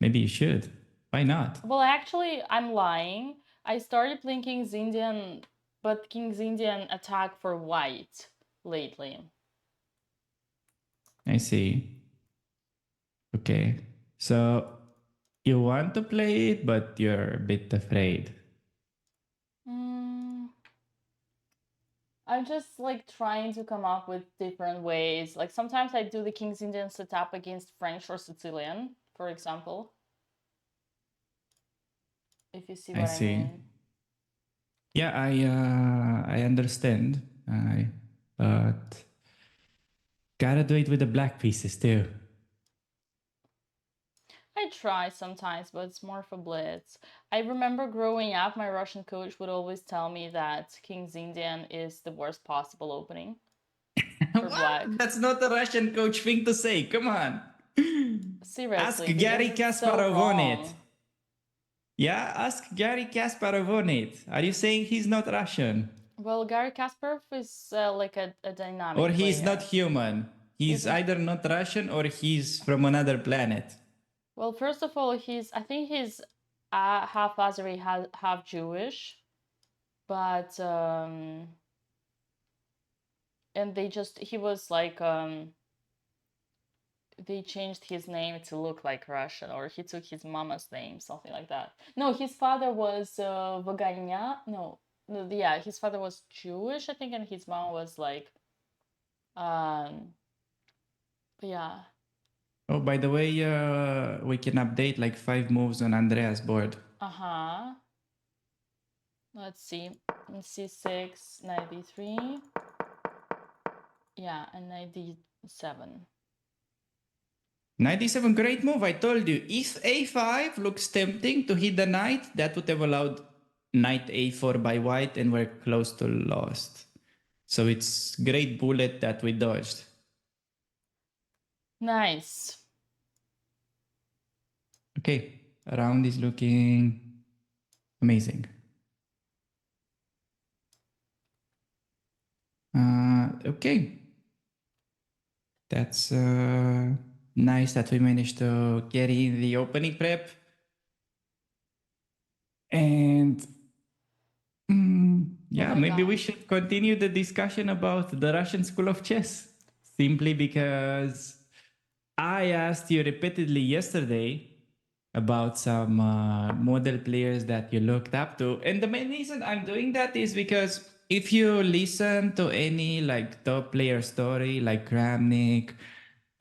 Maybe you should. Why not? Well, actually, I'm lying. I started playing King's Indian, but King's Indian attack for white lately. I see. Okay. So you want to play it, but you're a bit afraid. I'm just like trying to come up with different ways. Like sometimes I do the King's Indian setup against French or Sicilian, for example. If you see what I mean. Yeah, I understand. But gotta do it with the black pieces too. I try sometimes, but it's more for blitz. I remember growing up, my Russian coach would always tell me that King's Indian is the worst possible opening for black. That's not a Russian coach thing to say. Come on. Seriously, ask Gary Kasparov on it. wrong. Yeah, ask Gary Kasparov on it. Are you saying he's not Russian? Well, Gary Kasparov is like a dynamic Or he's player. not human. He's either not Russian or he's from another planet. Well, first of all, I think he's half Azeri, half Jewish, but and he was like they changed his name to look like Russian, or he took his mama's name, something like that. No, his father was Vaganya. No, yeah, his father was Jewish, I think, and his mom was like, yeah. Oh, by the way, we can update like 5 moves on Andrea's board. Let's see. C6, 93. Yeah, and 97. 97, great move. I told you. If a5 looks tempting to hit the knight, that would have allowed knight a4 by white, and we're close to lost. So it's great bullet that we dodged. Nice. Okay, round is looking amazing. Okay. That's nice that we managed to carry the opening prep. And yeah, maybe we should continue the discussion about the Russian School of Chess. Simply because I asked you repeatedly yesterday about some model players that you looked up to. And the main reason I'm doing that is because if you listen to any like top player story like Kramnik,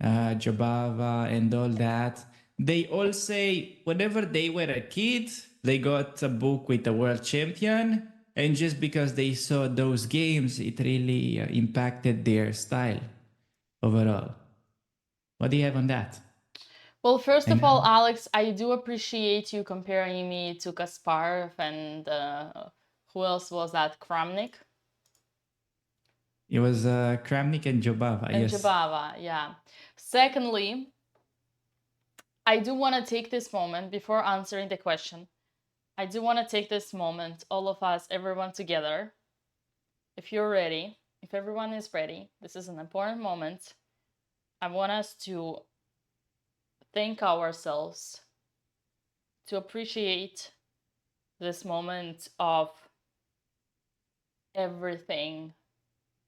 Jabava and all that, they all say whenever they were a kid, they got a book with a world champion. And just because they saw those games, it really impacted their style overall. What do you have on that? Well, first of all, Alex, I do appreciate you comparing me to Kasparov and who else was that? Kramnik? It was Kramnik and Jobava, yes. And Jobava, yeah. Secondly, I do want to take this moment before answering the question. I do want to take this moment, all of us, everyone together. If you're ready, if everyone is ready, this is an important moment. I want us to thank ourselves, to appreciate this moment of everything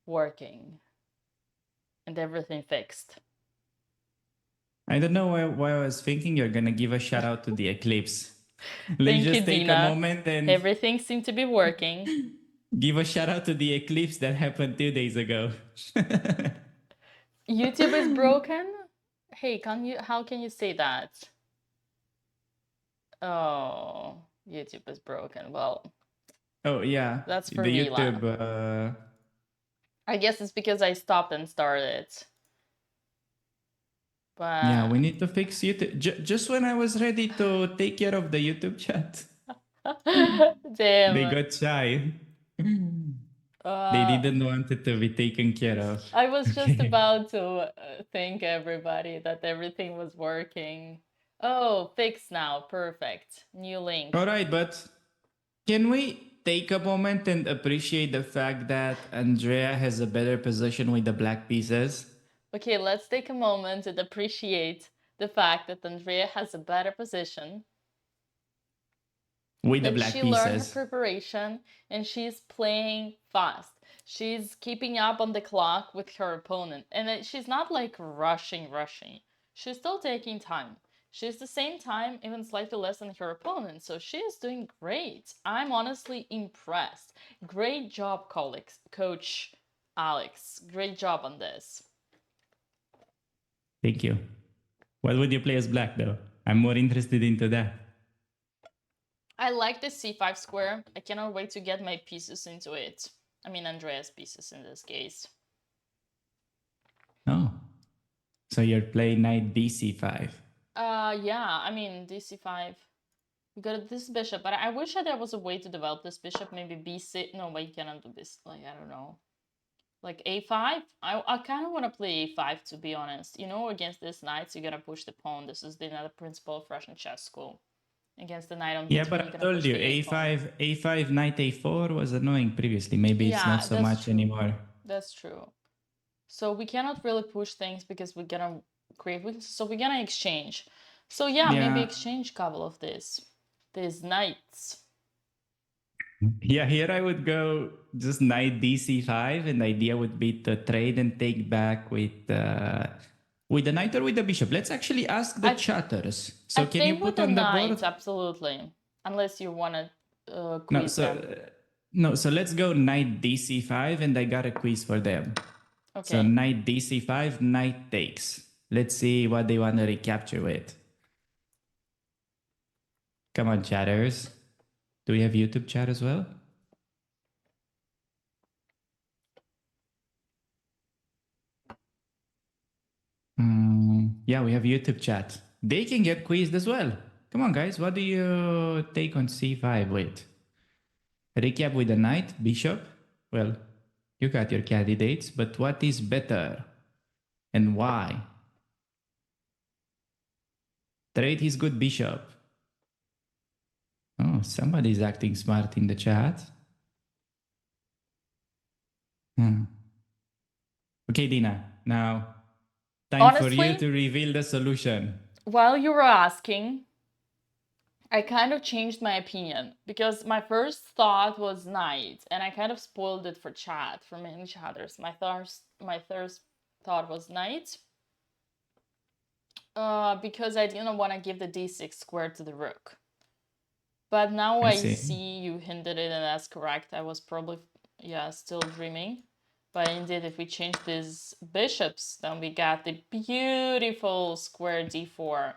working and everything fixed. I don't know why I was thinking you're going to give a shout out to the eclipse. Let's Thank just you, take Dina. a moment and everything seemed to be working. Give a shout out to the eclipse that happened 2 days ago. YouTube is broken? Hey, how can you say that? Oh, YouTube is broken. Well, Oh yeah. that's for the me, YouTube. I guess it's because I stopped and started. But Yeah, we need to fix YouTube. Just when I was ready to take care of the YouTube chat, damn. they got shy. They didn't want it to be taken care of. I was just about to thank everybody that everything was working. Oh, fixed now. Perfect. New link. All right, but can we take a moment and appreciate the fact that Andrea has a better position with the black pieces? Okay, let's take a moment and appreciate the fact that Andrea has a better position. With the That black she pieces. learned her preparation and she's playing fast. She's keeping up on the clock with her opponent. And she's not like rushing. She's still taking time. She's the same time, even slightly less than her opponent. So she is doing great. I'm honestly impressed. Great job, colleagues, Coach Alex. Great job on this. Thank you. What would you play as black though? I'm more interested into that. I like the c5 square. I cannot wait to get my pieces into it. I mean, Andrea's pieces in this case. Oh. So you're playing knight dc5. Yeah, I mean, dc5. We got this bishop, but I wish there was a way to develop this bishop. Maybe b6. No, but you cannot do this. Like, I don't know. Like a5? I kind of want to play a5, to be honest. You know, against these knights, you gotta push the pawn. This is the another principle of Russian chess school. Against the knight on b3, Yeah, but I told you, a5, knight a4 was annoying previously. Maybe it's not so much anymore. That's true. So we cannot really push things because we're gonna create weaknesses. So we're gonna exchange. So yeah, maybe exchange couple of these knights. Yeah, here I would go just knight dc5, and the idea would be to trade and take back with the knight or with the bishop. Let's actually ask the chatters. So I can think you put with the on the knight, board? Absolutely. Unless you want to quiz them. No, so let's go knight dc5, and I got a quiz for them. Okay. So knight dc5, knight takes. Let's see what they want to recapture with. Come on, chatters. Do we have YouTube chat as well? Yeah, we have YouTube chat. They can get quizzed as well. Come on, guys. What do you take on c5 with? Recap with the knight, bishop? Well, you got your candidates, but what is better? And why? Trade his good bishop. Oh, somebody's acting smart in the chat. Okay, Dina. Now, time for you to reveal the solution. While you were asking, I kind of changed my opinion because my first thought was knight, and I kind of spoiled it for chat, for many chatters. My first thought was knight, because I didn't want to give the d6 square to the rook. But now I see you hinted it, and that's correct. I was probably, still dreaming. But indeed, if we change these bishops, then we got the beautiful square d4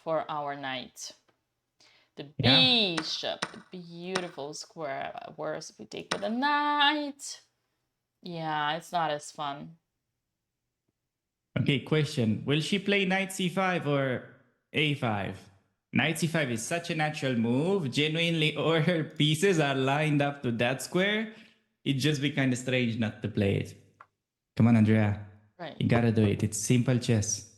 for our knight. The bishop, the beautiful square. Whereas if we take with a knight, yeah, it's not as fun. Okay, question. Will she play knight c5 or a5? Knight c5 is such a natural move. Genuinely, all her pieces are lined up to that square. It'd just be kind of strange not to play it. Come on, Andrea. Right. You gotta do it. It's simple chess.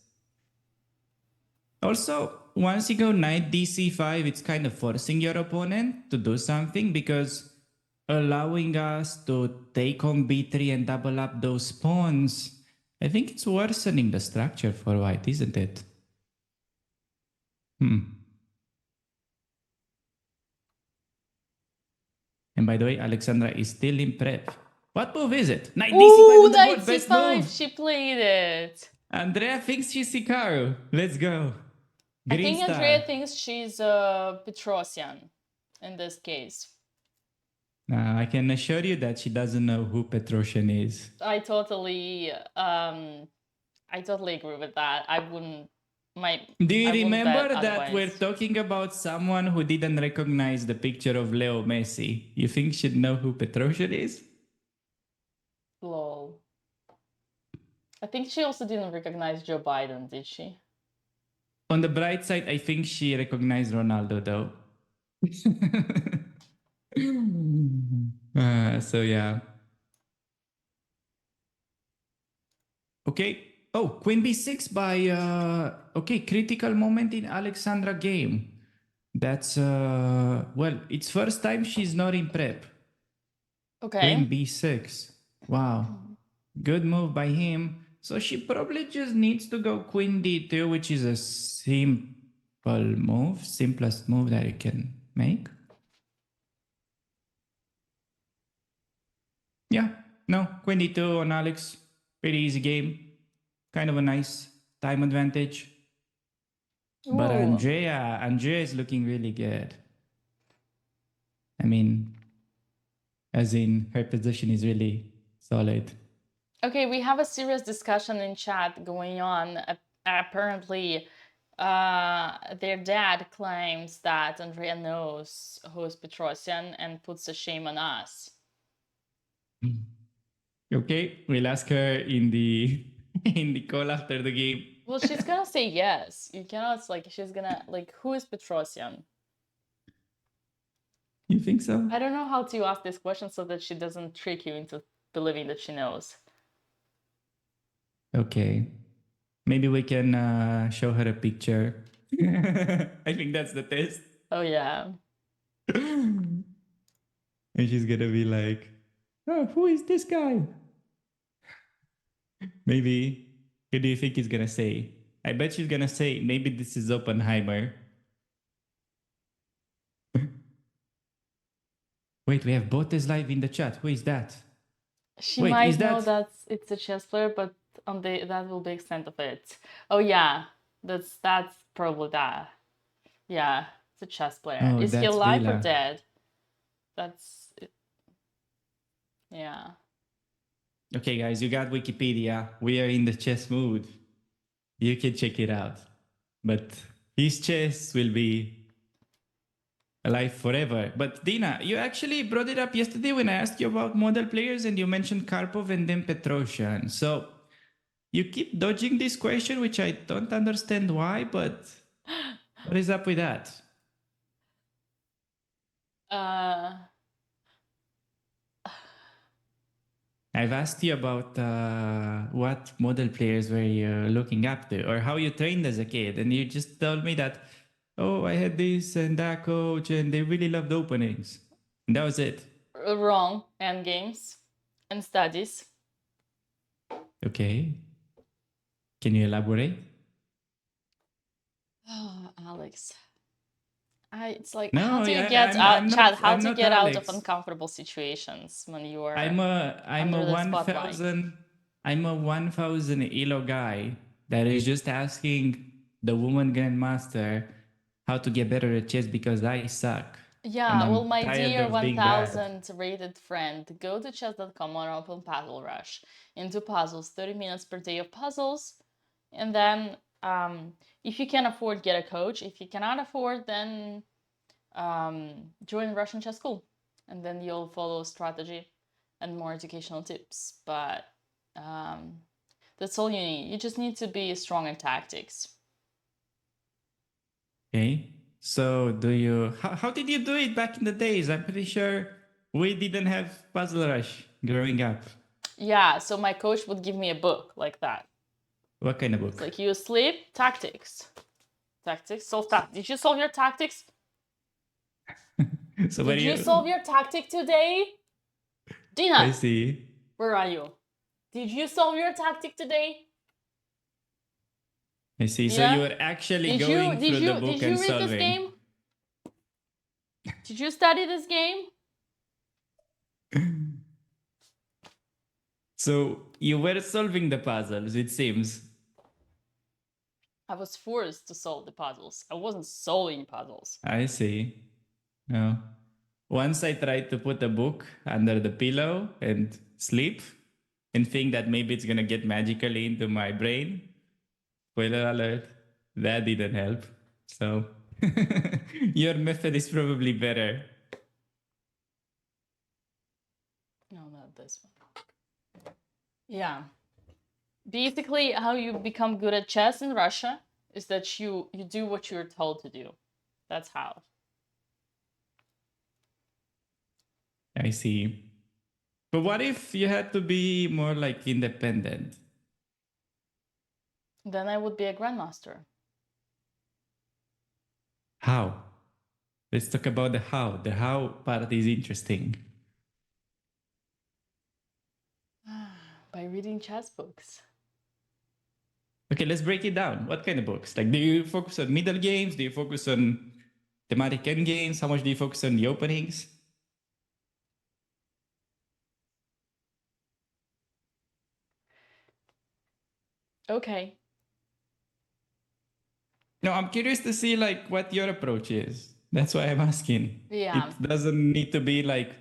Also, once you go knight dc5, it's kind of forcing your opponent to do something, because allowing us to take on b3 and double up those pawns, I think it's worsening the structure for white, isn't it? And by the way, Alexandra is still in prep. What move is it? Knight d5 on the board, best move. She played it. Andrea thinks she's Hikaru. Let's go. I think Andrea thinks she's Petrosian in this case. I can assure you that she doesn't know who Petrosian is. I totally agree with that. I wouldn't. Do you I wouldn't remember bet that we're otherwise. talking about someone who didn't recognize the picture of Leo Messi? You think she'd know who Petrosian is? Lol. I think she also didn't recognize Joe Biden, did she? On the bright side, I think she recognized Ronaldo though. So yeah. Okay. Oh, Queen B6 by okay, critical moment in Alexandra game. That's well, it's first time she's not in prep. Okay. Queen B6. Wow. Good move by him. So she probably just needs to go Queen D2, which is a simple move, simplest move that you can make. Yeah, no, Queen D2 on Alex. Pretty easy game. Kind of a nice time advantage. But Andrea is looking really good. I mean, as in her position is really solid. Okay, we have a serious discussion in chat going on. Apparently, their dad claims that Andrea knows who's Petrosian and puts the shame on us. Okay, we'll ask her in the in the call after the game. Well, she's gonna say yes. You cannot she's gonna who is Petrosian? You think so? I don't know how to ask this question so that she doesn't trick you into believing that she knows. Okay. Maybe we can show her a picture. I think that's the test. Oh, yeah. And she's gonna be like, oh, who is this guy? Maybe. Who do you think he's gonna say? I bet she's gonna say, maybe this is Oppenheimer. Wait, we have BotezLive in the chat. Who is that? She might know that it's a chess player, but that will be the extent of it. Oh yeah, that's probably that. Yeah, it's a chess player. Oh, is he alive Vila. or dead? That's it. Yeah. Okay, guys, you got Wikipedia. We are in the chess mood. You can check it out. But his chess will be alive forever. But Dina, you actually brought it up yesterday when I asked you about model players and you mentioned Karpov and then Petrosian. So you keep dodging this question, which I don't understand why, but what is up with that? I've asked you about what model players were you looking up to or how you trained as a kid. And you just told me that, oh, I had this and that coach and they really loved openings. And that was it. Wrong. Endgames and studies. Okay. Can you elaborate? Oh, Alex. It's like, No, how do you yeah, get I'm out, Chad, how I'm to not get out of Alex. uncomfortable situations when you are I'm a under the spotlight? 1,000 elo guy that is just asking the woman grandmaster how to get better at chess because I suck. Yeah, well, my tired dear of being bad. 1000 rated friend, go to chess.com or open Puzzle Rush into puzzles, 30 minutes per day of puzzles, and then if you can afford, get a coach. If you cannot afford, then join Russian Chess School, and then you'll follow strategy and more educational tips. But that's all you need. You just need to be strong in tactics. Okay. So how did you do it back in the days? I'm pretty sure we didn't have Puzzle Rush growing up. Yeah, so my coach would give me a book like that. What kind of book? It's like, you sleep, tactics. Tactics, solve tactics. Did you solve your tactics? So Did you solve your tactic today? Dina! I see. Where are you? Did you solve your tactic today? I see. Dina? So you were actually going through the book and solving. Did you read this game? Did you study this game? So you were solving the puzzles, it seems. I was forced to solve the puzzles. I wasn't solving puzzles. I see. No. Once I tried to put a book under the pillow and sleep and think that maybe it's gonna get magically into my brain. Spoiler alert, that didn't help. So your method is probably better. No, not this one. Yeah. Basically, how you become good at chess in Russia is that you do what you're told to do. That's how. I see. But what if you had to be more like independent? Then I would be a grandmaster. How? Let's talk about the how. The how part is interesting. By reading chess books. Okay, let's break it down. What kind of books? Like, do you focus on middle games? Do you focus on thematic end games? How much do you focus on the openings? Okay. No, I'm curious to see like what your approach is. That's why I'm asking. Yeah. It doesn't need to be like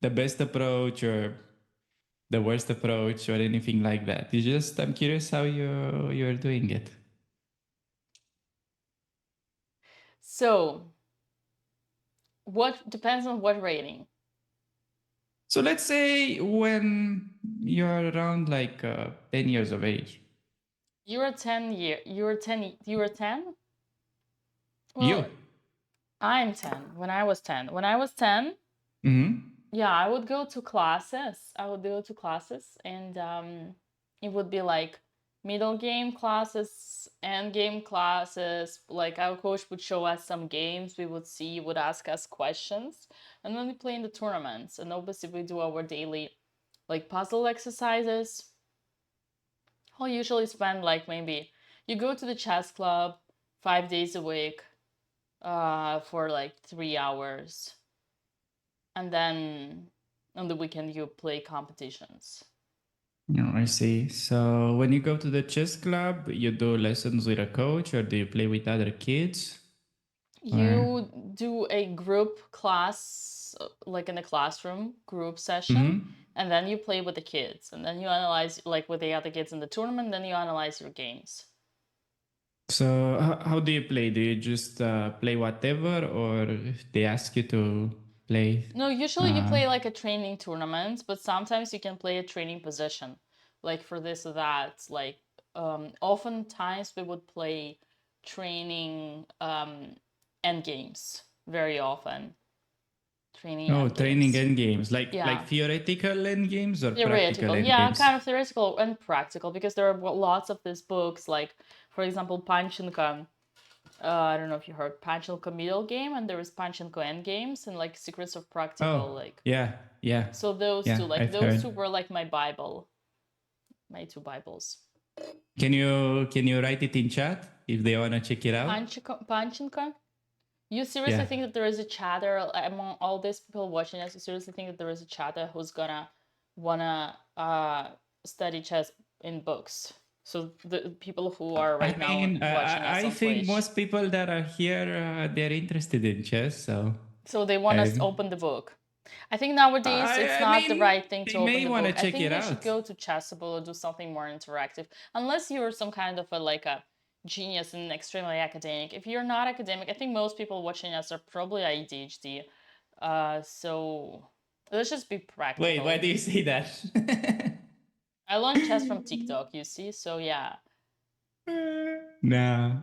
the best approach or the worst approach or anything like that. It's just I'm curious how you're doing it. So, what depends on what rating? So let's say when you're around like 10 years of age. You're 10. You were 10? You. I'm 10. When I was 10. When I was 10, yeah, I would go to classes. And it would be like middle game classes, end game classes. Like our coach would show us some games we would see, would ask us questions, and then we play in the tournaments. And obviously we do our daily like puzzle exercises. I'll usually spend like maybe you go to the chess club 5 days a week for like 3 hours. And then on the weekend you play competitions. Oh, I see. So when you go to the chess club, you do lessons with a coach or do you play with other kids? You do a group class, like in a classroom group session, and then you play with the kids. And then you analyze, like with the other kids in the tournament, then you analyze your games. So how do you play? Do you just play whatever or they ask you to play? No, usually you play like a training tournament, but sometimes you can play a training position, like for this or that. Like oftentimes we would play training end games very often. Training end games, like theoretical end games or practical end games? Kind of theoretical and practical, because there are lots of these books, like for example Panchenko. I don't know if you heard Panchenko middle game, and there is Panchenko end games, and like Secrets of Practical. Yeah. So those two, like I've those heard. two were like my Bible, my two Bibles. Can you write it in chat if they wanna check it out? Panchenko. You seriously think that there is a chatter among all these people watching us? You seriously think that there is a chatter who's gonna wanna study chess in books? So the people who are right now watching us I on think Twitch. most people that are here, they're interested in chess, So they want us to open the book. I think nowadays it's not the right thing to open the book. I think you should go to Chessable or do something more interactive. Unless you're some kind of a genius and extremely academic. If you're not academic, I think most people watching us are probably ADHD. So let's just be practical. Wait, why do you say that? I learned chess from TikTok, you see, so yeah. No.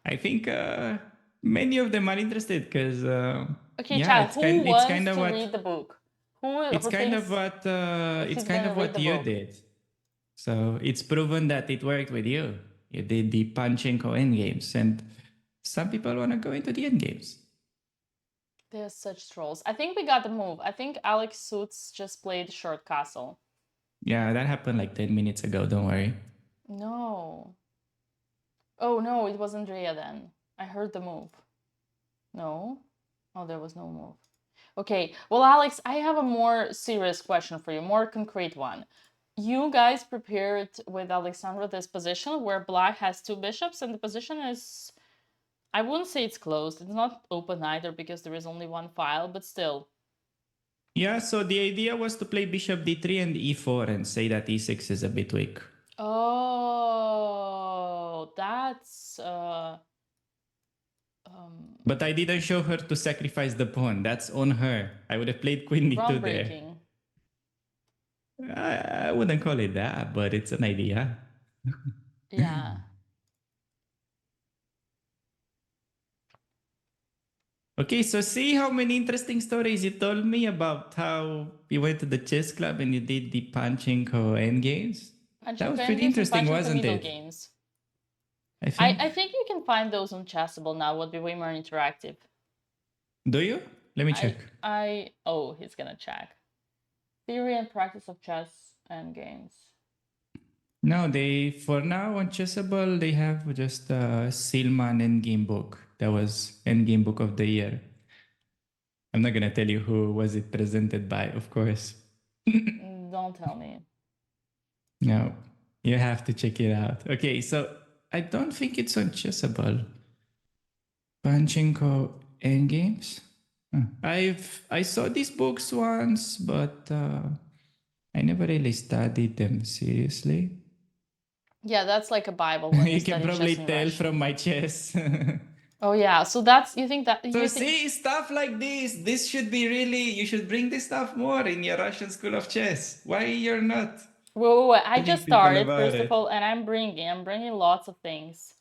I think many of them are interested because okay, chat, who wants to read the book? It's kind of what you did. So it's proven that it worked with you. You did the Panchenko end games, and some people want to go into the end games. They're such trolls. I think we got the move. I think Alex Suits just played Short Castle. Yeah, that happened like 10 minutes ago. Don't worry. No. Oh, no, it was Andrea then. I heard the move. No? Oh, there was no move. Okay, well, Alex, I have a more serious question for you, more concrete one. You guys prepared with Alexandra this position where black has 2 bishops and the position is I wouldn't say it's closed. It's not open either because there is only one file, but still. Yeah, so the idea was to play bishop d3 and e4 and say that e6 is a bit weak. Oh, that's But I didn't show her to sacrifice the pawn. That's on her. I would have played queen d2 there. groundbreaking. I wouldn't call it that, but it's an idea. Yeah. Okay, so see how many interesting stories you told me about how you went to the chess club and you did the pachinko endgames? That was pretty interesting, wasn't it? Games. I I think you can find those on Chessable now. Would be way more interactive. Do you? Let me check. Oh, he's gonna check. Theory and practice of chess and games. No, for now on Chessable, they have just a Silman Endgame book. That was Endgame book of the year. I'm not gonna tell you who was it presented by, of course. Don't tell me. No, you have to check it out. Okay, so I don't think it's on Chessable. Pachinko Endgames. I saw these books once, but I never really studied them seriously. Yeah, that's like a Bible. When You can probably tell Russian. from my chess. Oh yeah, so that's you think that. So see, stuff like this. This should be really. You should bring this stuff more in your Russian school of chess. Why you're not? Wait. I just started first of all, and I'm bringing lots of things.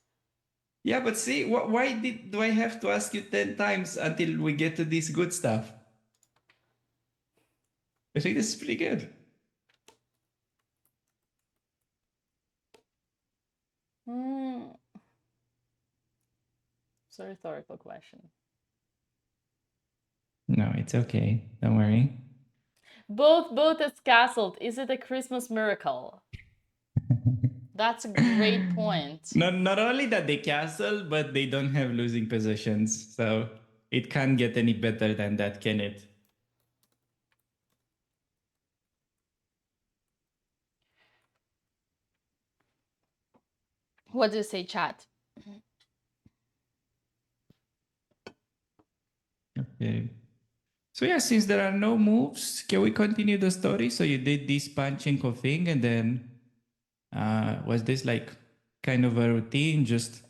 Yeah, but see, why do I have to ask you 10 times until we get to this good stuff? I think this is pretty good. It's a rhetorical question. No, it's okay. Don't worry. Both as castled. Is it a Christmas miracle? That's a great point. Not only that they castle, but they don't have losing positions. So it can't get any better than that, can it? What do you say, chat? Okay. So yeah, since there are no moves, can we continue the story? So you did this pachinko thing, and then was this like kind of a routine, just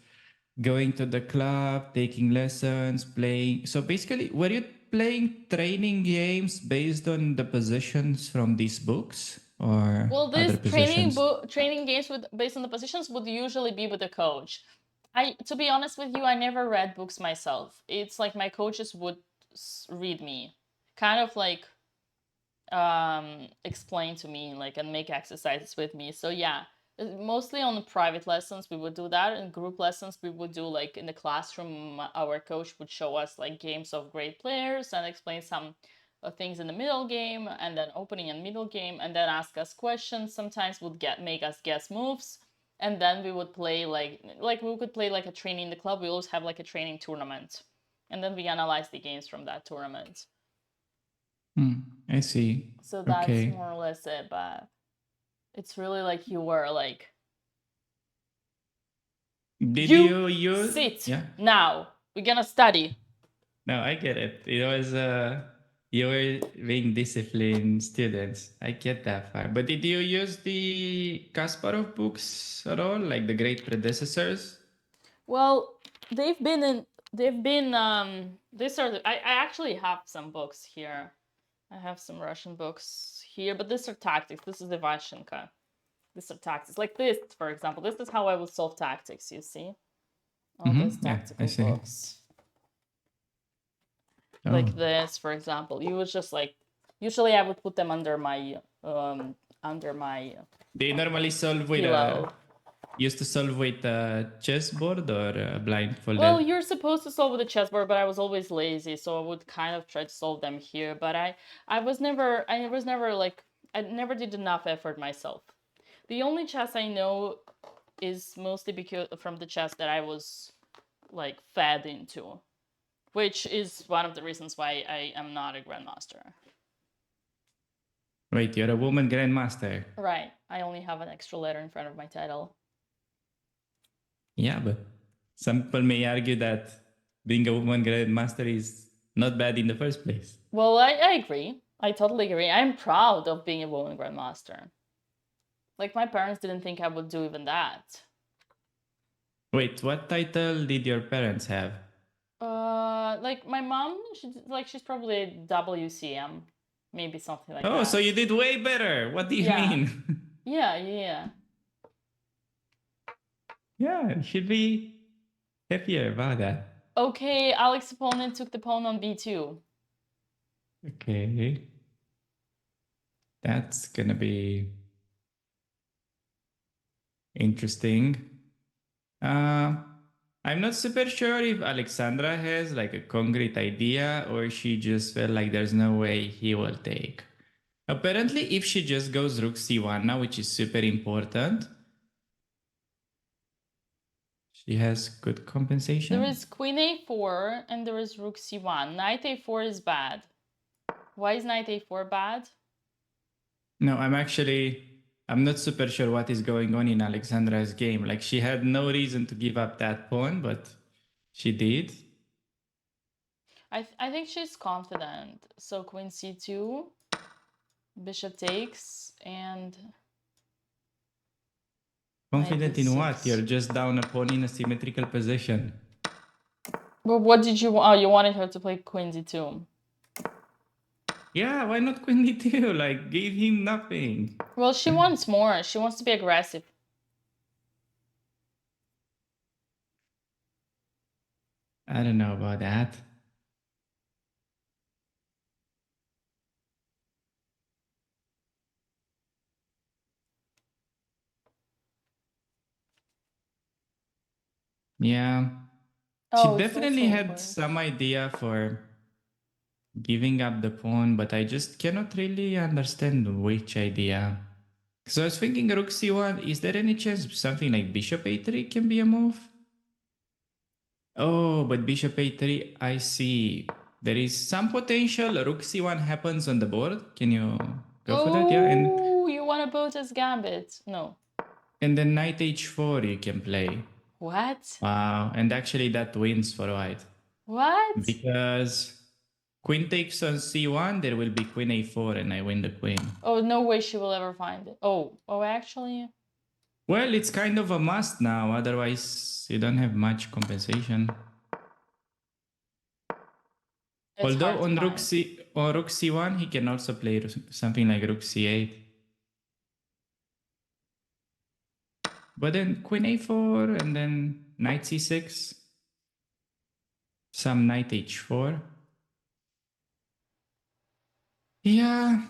going to the club, taking lessons, playing? So basically, were you playing training games based on the positions from these books, or well, this other positions? training games based on the positions would usually be with the coach. To be honest with you, I never read books myself. It's like my coaches would read me, kind of like explain to me, like, and make exercises with me. So yeah, mostly on the private lessons we would do that. In group lessons we would do, like, in the classroom our coach would show us like games of great players and explain some things in the middle game, and then opening and middle game, and then ask us questions. Sometimes would make us guess moves, and then we would play like we could play like a training in the club. We always have like a training tournament, and then we analyze the games from that tournament. I see. So that's more or less it, but it's really like you were like, did you use sit now, we're gonna study. No, I get it. It was you were being disciplined students. I get that part. But did you use the Kasparov books at all, like the great predecessors? Well, these are I actually have some books here. I have some Russian books here, but these are tactics. This is Ivashenko. These are tactics. Like this, for example. This is how I would solve tactics, you see? All these tactical books. Oh. Like this, for example. You would just like, usually I would put them under my They normally solve with pillow. Used to solve with a chessboard or a blindfolded? Well, you're supposed to solve with a chessboard, but I was always lazy, so I would kind of try to solve them here. But I was never like, I never did enough effort myself. The only chess I know is mostly because from the chess that I was like fed into, which is one of the reasons why I am not a grandmaster. Wait, you're a woman grandmaster? Right. I only have an extra letter in front of my title. Yeah, but some people may argue that being a woman grandmaster is not bad in the first place. Well, I agree. I totally agree. I'm proud of being a woman grandmaster. Like, my parents didn't think I would do even that. Wait, what title did your parents have? Like, my mom, she's probably a WCM. Maybe something like that. Oh, so you did way better. What do you mean? Yeah. Yeah, you should be happier about that. Okay, Alex's opponent took the pawn on b2. Okay. That's gonna be interesting. I'm not super sure if Alexandra has like a concrete idea or she just felt like there's no way he will take. Apparently, if she just goes rook c1 now, which is super important, she has good compensation. There is queen a4 and there is rook c1. Knight a4 is bad. Why is knight a4 bad? No, I'm not super sure what is going on in Alexandra's game. Like, she had no reason to give up that pawn, but she did. I think she's confident. So queen c2, bishop takes, and... Confident in what? You're just down a pawn in a symmetrical position. But what did you want? Oh, you wanted her to play queen d2. Yeah, why not queen d2? Like, gave him nothing. Well, she wants more. She wants to be aggressive. I don't know about that. Yeah. She definitely had some idea for giving up the pawn, but I just cannot really understand which idea. So I was thinking rook c1, is there any chance something like bishop a3 can be a move? Oh, but bishop a3, I see. There is some potential rook c1 happens on the board. Can you go for that? Yeah. And you want to Botez gambit? No. And then knight h4 you can play. What? Wow. And actually that wins for white. What? Because queen takes on c1, there will be queen a4 and I win the queen. Oh, no way she will ever find it. Oh, actually... Well, it's kind of a must now, otherwise you don't have much compensation. Although on rook c1, he can also play something like rook c8. But then queen a4 and then knight c6. Some knight h4. Yeah,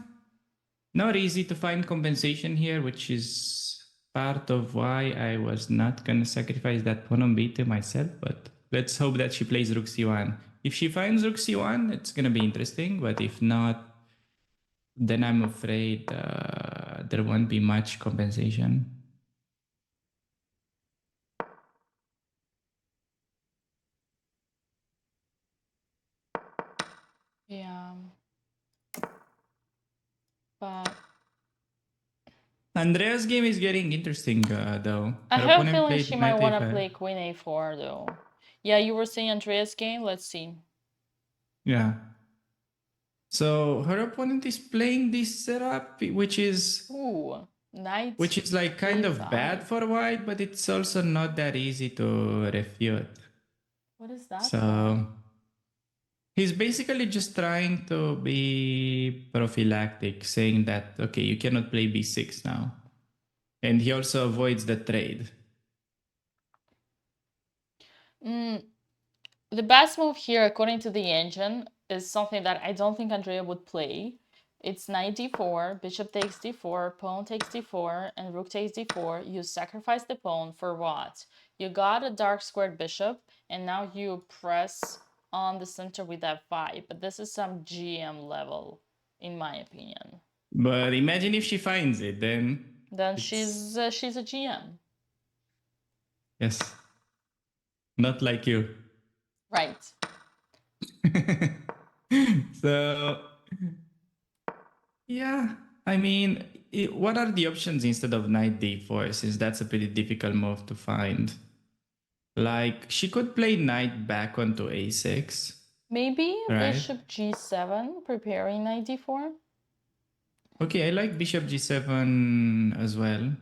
not easy to find compensation here, which is part of why I was not going to sacrifice that pawn on b2 myself, but let's hope that she plays rook c1. If she finds rook c1, it's going to be interesting, but if not, then I'm afraid there won't be much compensation. Yeah. But... Andrea's game is getting interesting, though. I have a feeling she might want to play queen a4, though. Yeah, you were saying Andrea's game? Let's see. Yeah. So her opponent is playing this setup, which is... Ooh, knight. Which is like kind of bad for white, but it's also not that easy to refute. What is that? So he's basically just trying to be prophylactic, saying that, okay, you cannot play b6 now. And he also avoids the trade. The best move here, according to the engine, is something that I don't think Andrea would play. It's knight d4, bishop takes d4, pawn takes d4, and rook takes d4. You sacrifice the pawn for what? You got a dark squared bishop, and now you press on the center with f5. But this is some GM level, in my opinion. But imagine if she finds it, then... Then she's a GM. Yes. Not like you. Right. So... Yeah, I mean, what are the options instead of knight d4, since that's a pretty difficult move to find? Like, she could play knight back onto a6. Maybe Right. bishop g7, preparing knight d4. Okay, I like bishop g7 as well.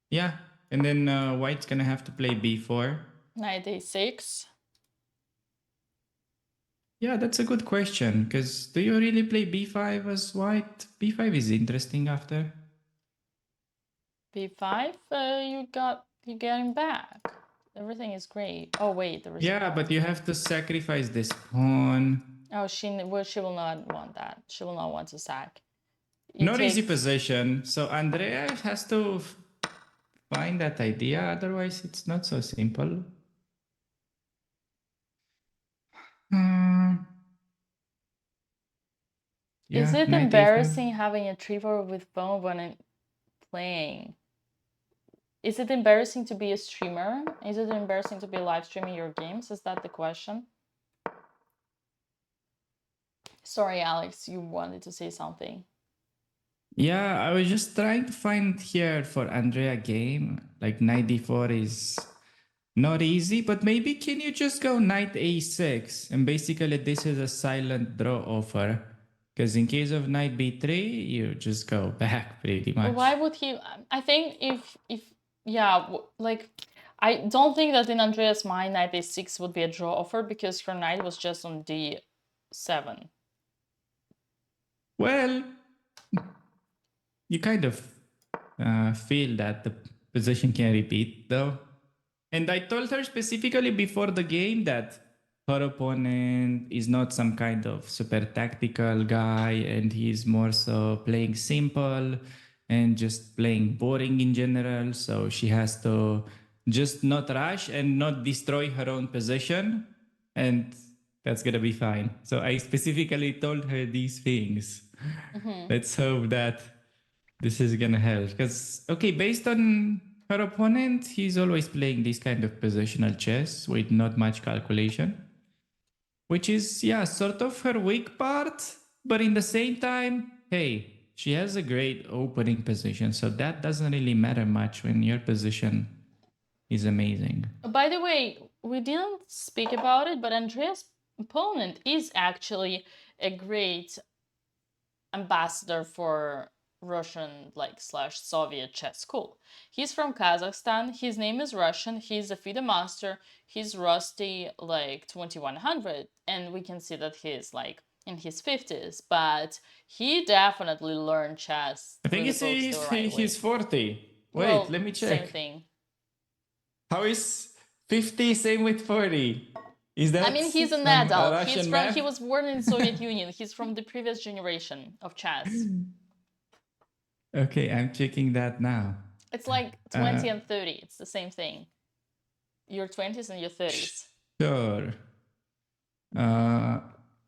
Yeah, and then white's gonna have to play b4. Knight a6. Yeah, that's a good question, because do you really play b5 as white? b5 is interesting after. b5, you're getting back. Everything is great. Oh wait, there is Yeah, but you have to sacrifice this pawn. Oh, she will not want that. She will not want to sack. Not easy position. So Andrea has to find that idea. Otherwise, it's not so simple. Is it knight embarrassing having a 3-4 with pawn when I'm playing? Is it embarrassing to be a streamer? Is it embarrassing to be live streaming your games? Is that the question? Sorry, Alex, you wanted to say something. Yeah, I was just trying to find here for Andrea game. Like knight d4 is not easy, but maybe can you just go knight a6? And basically this is a silent draw offer. Because in case of knight b3, you just go back pretty much. Why would he? I think if yeah, like I don't think that in Andrea's mind knight a6 would be a draw offer because her knight was just on d7. Well, you kind of feel that the position can repeat though. And I told her specifically before the game that her opponent is not some kind of super tactical guy and he's more so playing simple and just playing boring in general. So she has to just not rush and not destroy her own position. And that's gonna be fine. So I specifically told her these things. Let's hope that this is gonna help. Because, okay, based on her opponent, he's always playing this kind of positional chess with not much calculation. Which is, yeah, sort of her weak part. But in the same time, hey, she has a great opening position. So that doesn't really matter much when your position is amazing. By the way, we didn't speak about it, but Andrea's opponent is actually a great ambassador for Russian slash Soviet chess school. He's from Kazakhstan. His name is Russian. He's a FIDE master. He's rusty 2100, and we can see that he's in his 50s, but he definitely learned chess. I think he's 40. Wait, well, let me check. Same thing. How is 50 same with 40? Is that? I mean, he's an adult. He was born in Soviet Union. He's from the previous generation of chess. Okay, I'm checking that now. It's like 20 and 30. It's the same thing. Your 20s and your 30s. Sure.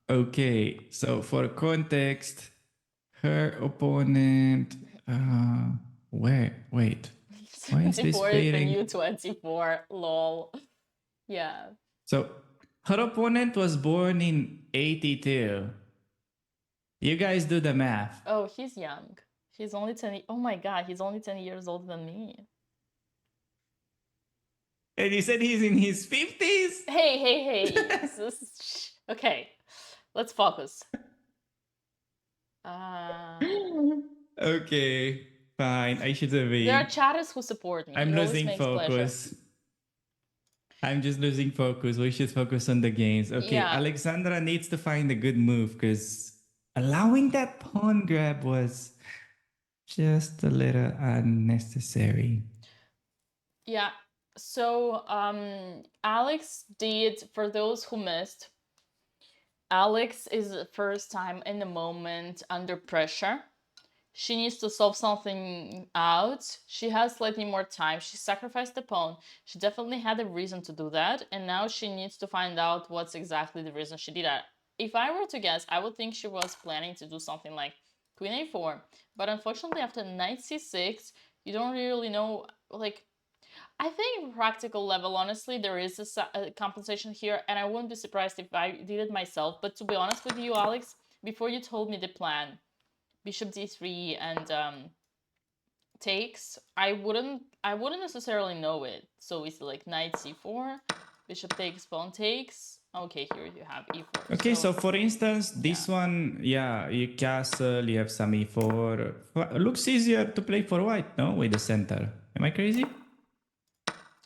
Okay, so for context, her opponent. Wait. Why is this 24 is the fading? new 24. Lol. Yeah. So her opponent was born in 82. You guys do the math. Oh, he's young. He's only 10. Oh my god, he's only 10 years older than me. And you said he's in his 50s? Hey. Okay, let's focus. Okay, fine. I should have been. There are chatters who support me. I'm losing focus. I'm just losing focus. We should focus on the games. Okay, yeah. Alexandra needs to find a good move because allowing that pawn grab was just a little unnecessary. Yeah. So Alex did, for those who missed, Alex is the first time in the moment under pressure. She needs to solve something out. She has slightly more time. She sacrificed the pawn. She definitely had a reason to do that. And now she needs to find out what's exactly the reason she did that. If I were to guess, I would think she was planning to do something like Queen A4. But unfortunately, after Knight C6, you don't really know, I think practical level, honestly, there is a compensation here, and I wouldn't be surprised if I did it myself. But to be honest with you, Alex, before you told me the plan, Bishop D3 and takes, I wouldn't I wouldn't necessarily know it. So is it like knight c4, bishop takes, pawn takes? Okay, here you have e4. Okay, so for instance, this one, yeah, you castle, you have some e4. Looks easier to play for white, no? With the center. Am I crazy?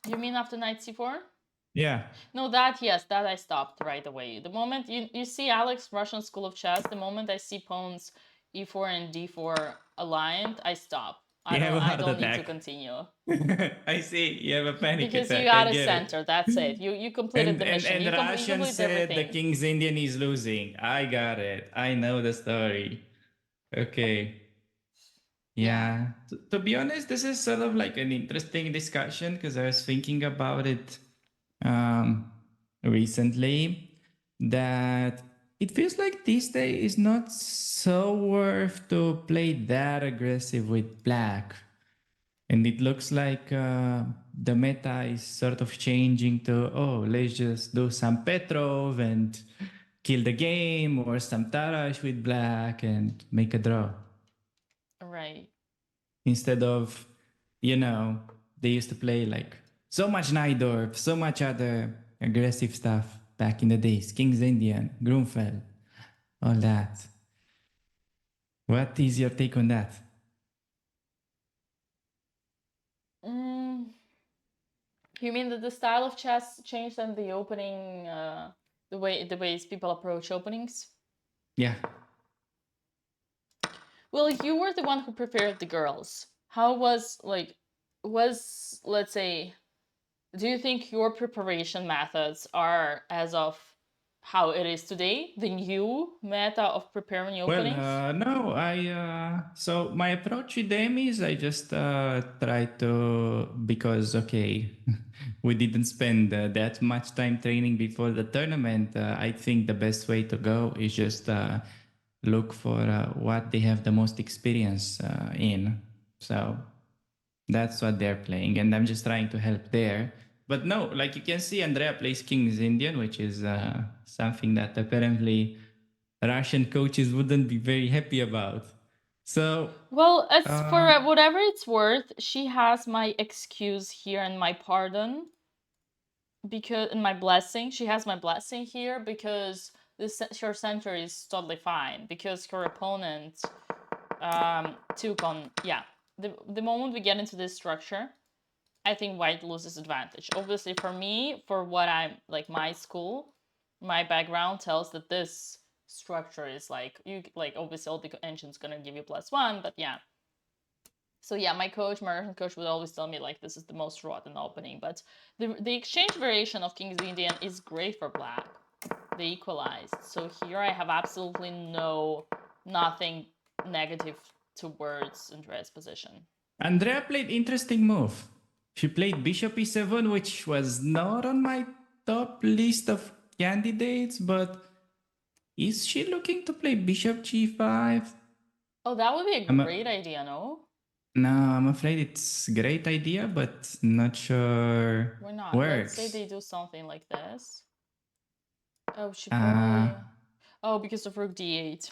You mean after knight c4? Yeah. No, yes, that I stopped right away. The moment you see Alex Russian School of Chess, the moment I see pawns e4 and d4 aligned, I stop. I don't need to continue. I see. You have a panic because attack. you got a I get center. it. That's it. You completed the mission. And You Russian completed said everything. the King's Indian is losing. I got it. I know the story. Okay. Yeah. To be honest, this is sort of like an interesting discussion because I was thinking about it recently that it feels like this day is not so worth to play that aggressive with black. And it looks like the meta is sort of changing to, oh, let's just do some Petrov and kill the game, or some Tarash with black and make a draw. Right. Instead of, they used to play like so much Najdorf, so much other aggressive stuff back in the days. King's Indian, Grunfeld, all that. What is your take on that? You mean that the style of chess changed and the opening, the ways people approach openings? Yeah. Well, you were the one who prepared the girls. How was let's say, do you think your preparation methods are as of how it is today, the new meta of preparing openings? Well, no, so my approach with them is I just try to, because, okay, we didn't spend that much time training before the tournament. I think the best way to go is just look for what they have the most experience in. So that's what they're playing, and I'm just trying to help there. But no, like you can see, Andrea plays King's Indian, which is something that apparently Russian coaches wouldn't be very happy about. So, well, as for whatever it's worth, she has my excuse here and my pardon, because and my blessing. She has my blessing here because her center is totally fine, because her opponent took on the moment we get into this structure, I think white loses advantage. Obviously, for me, for what I'm like, my school, my background tells that this structure is like obviously all the engine's gonna give you +1, but yeah. So yeah, my Russian coach would always tell me like this is the most rotten opening, but the exchange variation of King's Indian is great for black. They equalized. So here I have absolutely nothing negative towards Andrea's position. Andrea played interesting move. She played bishop e7, which was not on my top list of candidates, but is she looking to play bishop g5? Oh, that would be a great idea, no? No, I'm afraid it's a great idea, but not sure. Why not? Works. Let's say they do something like this. Oh, she probably... oh, because of rook d8.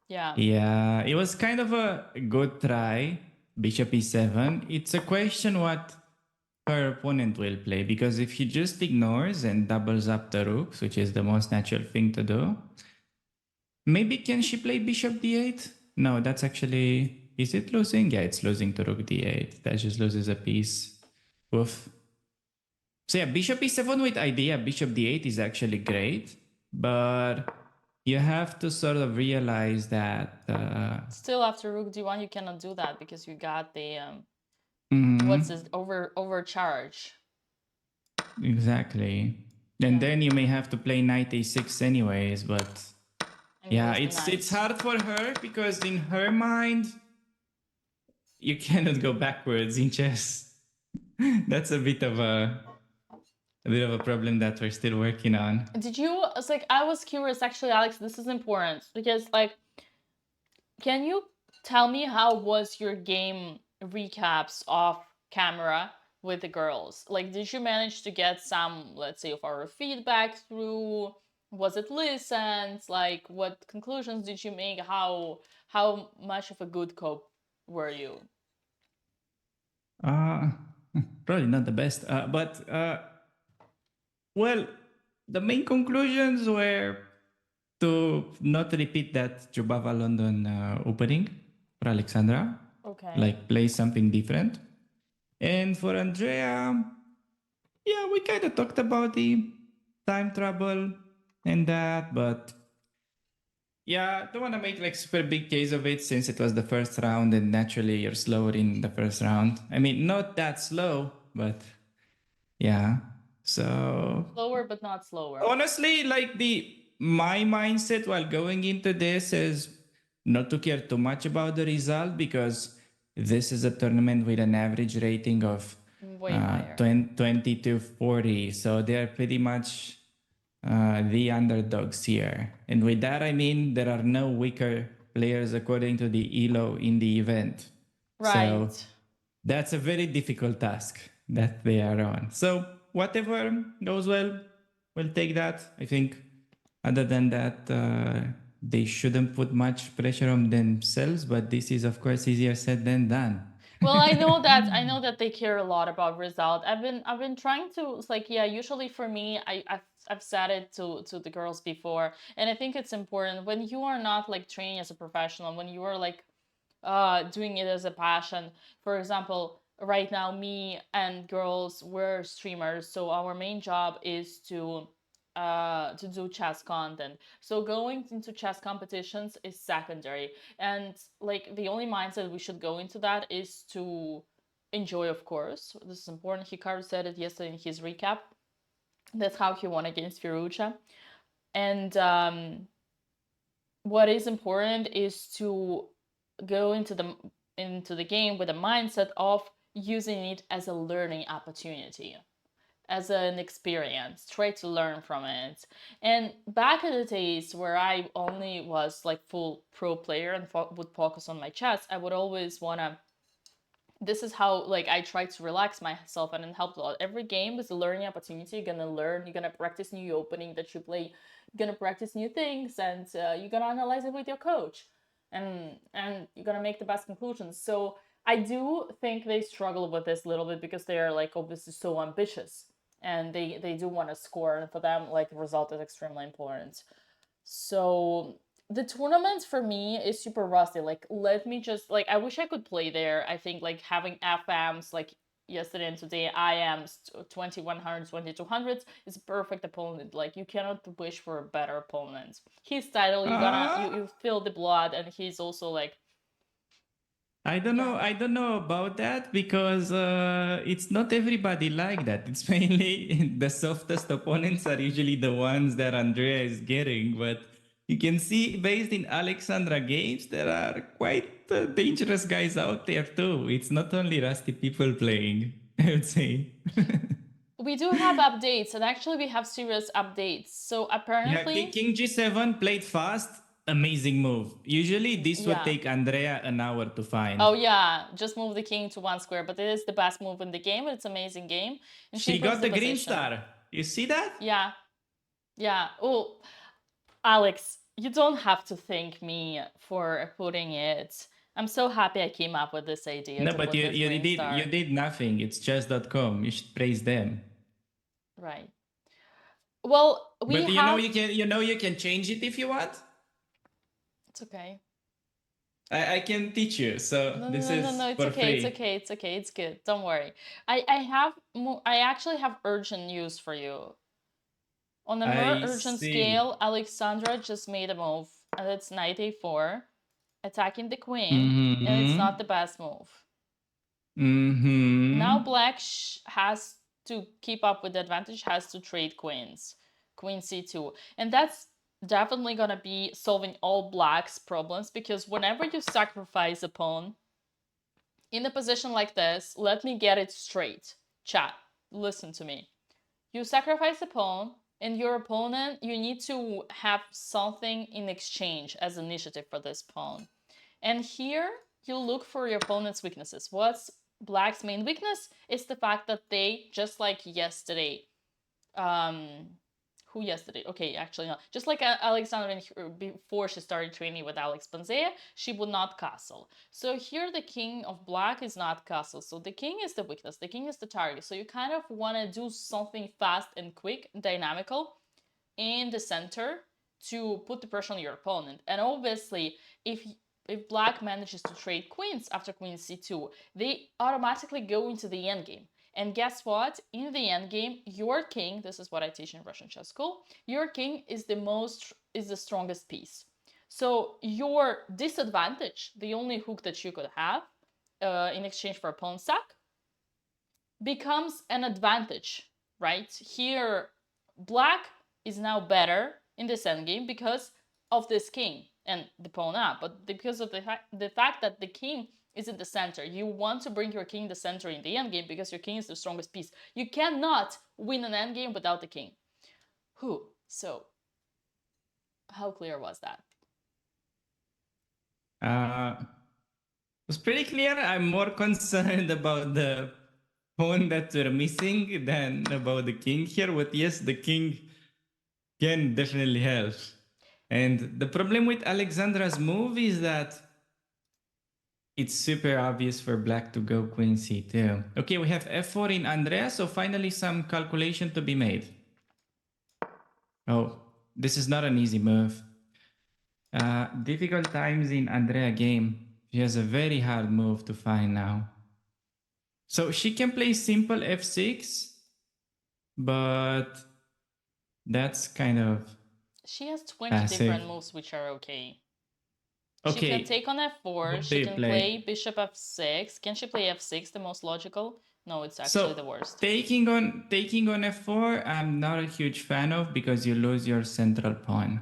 Yeah. Yeah, it was kind of a good try, bishop e7. It's a question what her opponent will play, because if he just ignores and doubles up the rooks, which is the most natural thing to do, maybe can she play bishop d8? No, that's actually... Is it losing? Yeah, it's losing to rook d8. That just loses a piece. Woof. So yeah, bishop e7 with idea, bishop d8 is actually great, but you have to sort of realize that... still, after rook d1, you cannot do that because you got the... what's this? Overcharge. Exactly. And then you may have to play knight a6 anyways, but... yeah, it's hard for her because in her mind, you cannot go backwards in chess. That's a bit of a problem that we're still working on. Did you... It's like, I was curious, actually, Alex, this is important, because, like, can you tell me how was your game recaps off camera with the girls? Like, did you manage to get some, let's say, of our feedback through? Was it listened? Like, what conclusions did you make? How much of a good cope were you? probably not the best. But well, the main conclusions were to not repeat that Jubava London opening for Alexandra. Okay. Like play something different. And for Andrea, yeah, we kind of talked about the time trouble and that, but yeah, don't want to make like super big case of it since it was the first round and naturally you're slower in the first round. I mean, not that slow, but yeah. So Slower, but not slower. honestly, like my mindset while going into this is not to care too much about the result because this is a tournament with an average rating of Way higher. 20 to 40. So they're pretty much the underdogs here. And with that, I mean there are no weaker players according to the ELO in the event. Right. So that's a very difficult task that they are on. So whatever goes well, we'll take that. I think other than that, they shouldn't put much pressure on themselves, but this is of course easier said than done. Well, I know that they care a lot about result. I've been trying to, it's like, yeah, usually for me, I've said it to the girls before, and I think it's important when you are not like training as a professional, when you are like doing it as a passion. For example, right now me and girls, we're streamers, so our main job is to do chess content. So going into chess competitions is secondary, and like the only mindset we should go into that is to enjoy, of course. This is important. Hikaru said it yesterday in his recap. That's how he won against Firucha. And what is important is to go into the game with a mindset of using it as a learning opportunity, as an experience. Try to learn from it. And back in the days where I only was like full pro player and would focus on my chess, I would always wanna. This is how like I try to relax myself, and it helped a lot. Every game is a learning opportunity. You're gonna learn. You're gonna practice new opening that you play. You're gonna practice new things, and you're gonna analyze it with your coach, and you're gonna make the best conclusions. So I do think they struggle with this a little bit because they are like obviously so ambitious, and they do want to score, and for them like the result is extremely important. So the tournament for me is super rusty. Like, let me just like, I wish I could play there. I think like having FMs like yesterday and today, IMs 2100s, 2200s is a perfect opponent. Like, you cannot wish for a better opponent. His title, you feel the blood, and he's also like, I don't know about that because it's not everybody like that. It's mainly the softest opponents are usually the ones that Andrea is getting. But you can see based in Alexandra games, there are quite dangerous guys out there too. It's not only rusty people playing, I would say. we do have updates, and actually we have serious updates. So apparently, yeah, King G7 played fast. Amazing move. Usually this would take Andrea an hour to find. Oh yeah, just move the king to one square, but it is the best move in the game. It's an amazing game. And she got the green star. You see that? Yeah. Yeah. Oh, Alex, you don't have to thank me for putting it. I'm so happy I came up with this idea. No, but you did nothing. It's chess.com. You should praise them. Right. Well, but you can change it if you want. It's okay. I can teach you. So no, it's okay. free. It's okay. It's okay. It's good. Don't worry. I actually have urgent news for you. On a more urgent scale, Alexandra just made a move, and it's knight a4, attacking the queen, and it's not the best move. Now black has to keep up with the advantage, has to trade queens. Queen c2. And that's definitely gonna be solving all black's problems, because whenever you sacrifice a pawn in a position like this, let me get it straight. Chat, listen to me. You sacrifice a pawn, and your opponent, you need to have something in exchange as initiative for this pawn. And here, you look for your opponent's weaknesses. What's black's main weakness? Is the fact that they, just like yesterday, who yesterday? Okay, actually no. Just like Alexandra before she started training with Alex Panzea, she would not castle. So here the king of black is not castle. So the king is the weakness. The king is the target. So you kind of want to do something fast and quick, dynamical in the center to put the pressure on your opponent. And obviously, if black manages to trade queens after queen c2, they automatically go into the endgame. And guess what? In the endgame, your king, this is what I teach in Russian chess school, your king is the strongest piece. So your disadvantage, the only hook that you could have in exchange for a pawn sack, becomes an advantage, right? Here, black is now better in this endgame because of this king and the pawn up, but because of the fact that the king is in the center. You want to bring your king in the center in the endgame because your king is the strongest piece. You cannot win an endgame without the king. So, how clear was that? It was pretty clear. I'm more concerned about the pawn that we're missing than about the king here. But yes, the king can definitely help. And the problem with Alexandra's move is that it's super obvious for black to go queen c2. Okay, we have f4 in Andrea, so finally some calculation to be made. Oh, this is not an easy move. Difficult times in Andrea game. She has a very hard move to find now. So she can play simple f6, but that's kind of she has 20 passive. Different moves which are okay. She can take on f4, What she can play bishop f6. Can she play f6, the most logical? No, it's actually the worst. Taking on f4, I'm not a huge fan of because you lose your central pawn.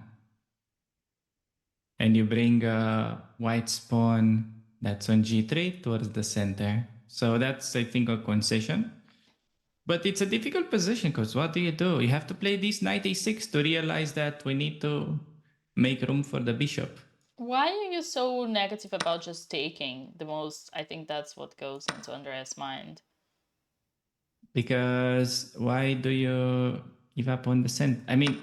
And you bring a white pawn that's on g3 towards the center. So that's, I think, a concession. But it's a difficult position because what do? You have to play this knight a6 to realize that we need to make room for the bishop. Why are you so negative about just taking the most? I think that's what goes into Andrea's mind. Because why do you give up on the center? I mean,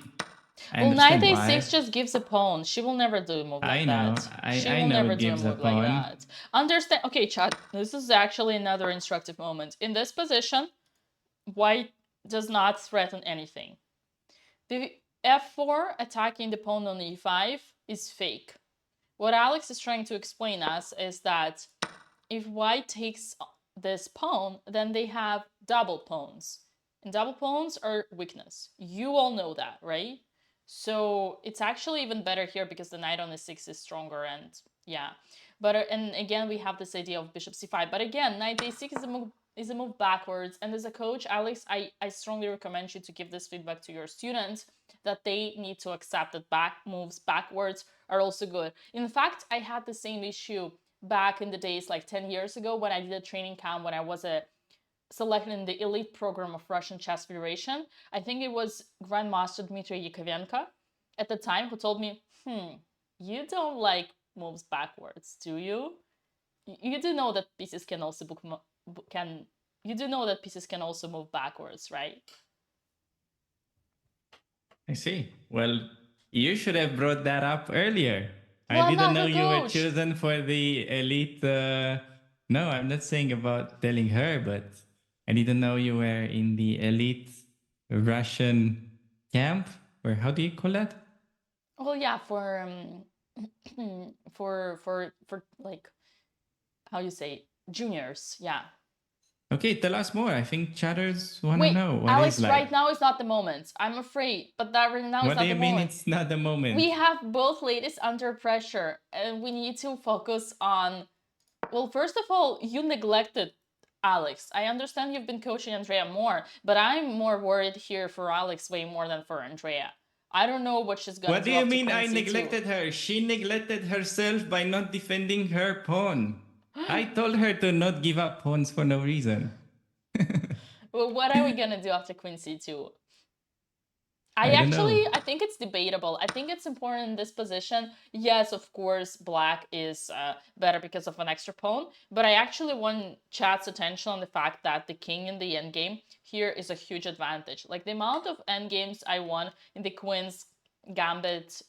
well, knight a6 just gives a pawn. She will never do a move like that. She will never do a move like that. Understand? Okay, chat. This is actually another instructive moment. In this position, white does not threaten anything. The f4 attacking the pawn on e5 is fake. What Alex is trying to explain us is that if white takes this pawn, then they have double pawns. And double pawns are weakness. You all know that, right? So it's actually even better here because the knight on e6 is stronger and yeah. But and again, we have this idea of bishop c5. But again, knight a6 is a move backwards. And as a coach, Alex, I strongly recommend you to give this feedback to your students that they need to accept that moves backwards are also good. In fact, I had the same issue back in the days like 10 years ago when I did a training camp when I was selected in the elite program of Russian Chess Federation. I think it was Grandmaster Dmitry Yakovenko at the time who told me, you don't like moves backwards, do you? You do know that pieces can also you do know that pieces can also move backwards, right? I see. Well, you should have brought that up earlier. Well, I didn't know you were chosen for the elite. No, I'm not saying about telling her, but I didn't know you were in the elite Russian camp. Or how do you call that? Well, yeah, for like, how you say, juniors, yeah. Okay, tell us more. I think chatters want to know what Alex, is like. right now is not the moment. I'm afraid, but that right now is not the moment. What do you mean it's not the moment? We have both ladies under pressure, and we need to focus on... Well, first of all, you neglected Alex. I understand you've been coaching Andrea more, but I'm more worried here for Alex way more than for Andrea. I don't know what she's going to do. What do you mean I neglected her? She neglected herself by not defending her pawn. I told her to not give up pawns for no reason. Well, what are we going to do after queen c2? don't know. I think it's debatable. I think it's important in this position. Yes, of course, black is better because of an extra pawn, but I actually want chat's attention on the fact that the king in the endgame here is a huge advantage. Like the amount of endgames I won in the queen's gambit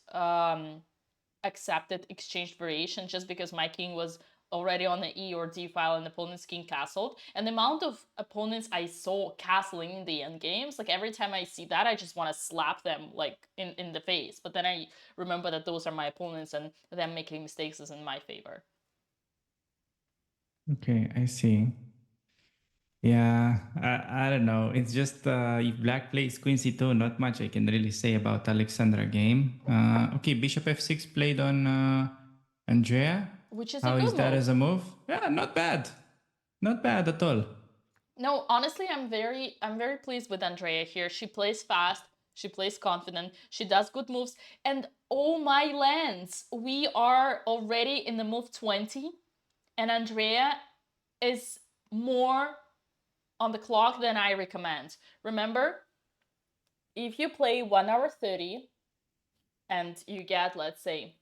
accepted exchanged variation just because my king was already on the E or D file and the opponent's king castled. And the amount of opponents I saw castling in the end games, like every time I see that, I just want to slap them like in the face. But then I remember that those are my opponents and them making mistakes is in my favor. Okay, I see. Yeah, I don't know. It's just if black plays queen c2, not much I can really say about Alexandra game. Okay, bishop f6 played on Andrea. Which is How a good is that move. as a move? Yeah, not bad. Not bad at all. No, honestly, I'm very pleased with Andrea here. She plays fast, she plays confident, she does good moves, and oh my lands, we are already in the move 20, and Andrea is more on the clock than I recommend. Remember, if you play 1 hour 30 and you get, let's say,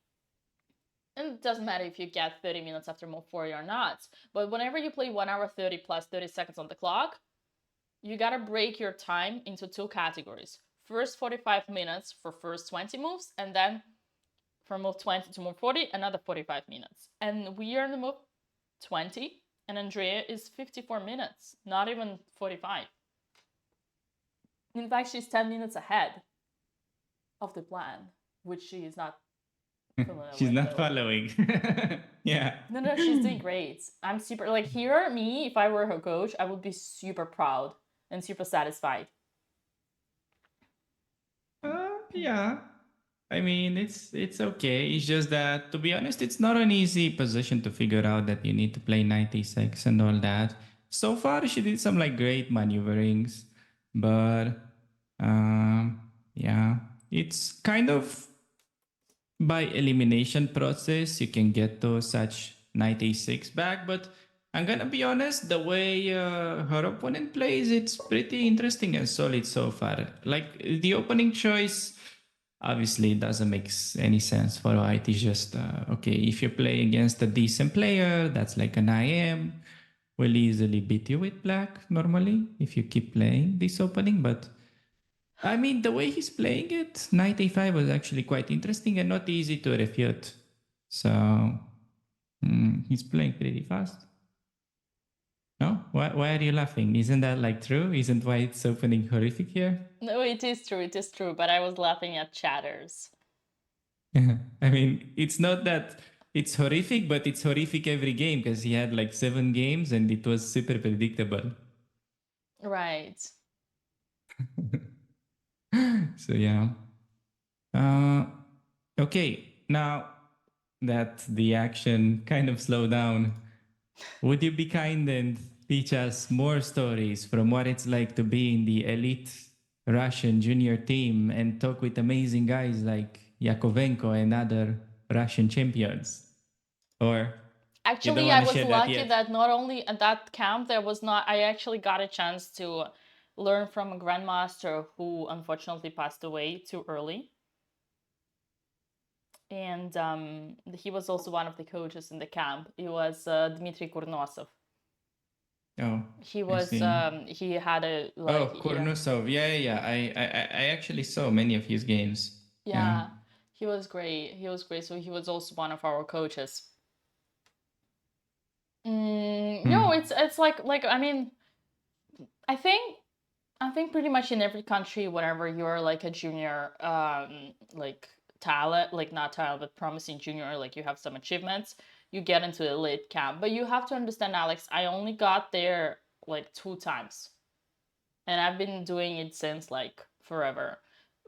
and it doesn't matter if you get 30 minutes after move 40 or not, but whenever you play 1 hour 30 plus 30 seconds on the clock, you gotta break your time into two categories. First 45 minutes for first 20 moves, and then from move 20 to move 40, another 45 minutes. And we are in the move 20, and Andrea is 54 minutes, not even 45. In fact, she's 10 minutes ahead of the plan, which she is not familiar She's with, not though. following. Yeah. No, she's doing great. I'm super, like, here, me, if I were her coach, I would be super proud and super satisfied. Yeah. I mean, it's okay. It's just that, to be honest, it's not an easy position to figure out that you need to play 96 and all that. So far, she did some like great maneuverings, but yeah, it's kind of by elimination process you can get to such 96 back. But I'm gonna be honest, the way her opponent plays, it's pretty interesting and solid so far. Like the opening choice obviously it doesn't make any sense for white. It's just okay, if you play against a decent player that's like an IM, will easily beat you with black normally if you keep playing this opening. But I mean, the way he's playing it, knight a5 was actually quite interesting and not easy to refute. So he's playing pretty fast. No? Why are you laughing? Isn't that like true? Isn't white's opening horrific here? No, it is true, but I was laughing at chatters. I mean, it's not that it's horrific, but it's horrific every game because he had like 7 games and it was super predictable. Right. So yeah. Okay, now that the action kind of slowed down, would you be kind and teach us more stories from what it's like to be in the elite Russian junior team and talk with amazing guys like Yakovenko and other Russian champions? Or actually, I was lucky that not only at that camp there was not. I actually got a chance to learn from a grandmaster who unfortunately passed away too early, and he was also one of the coaches in the camp. He was Dmitry Kurnosov. Oh, he was he had a like. Oh, Kurnusov. Yeah. I actually saw many of his games. Yeah, he was great. So he was also one of our coaches. No, it's like I mean, I think pretty much in every country, whenever you're like a junior, like talent, like not talent, but promising junior, like you have some achievements, you get into the elite camp. But you have to understand, Alex, I only got there like 2 times, and I've been doing it since like forever.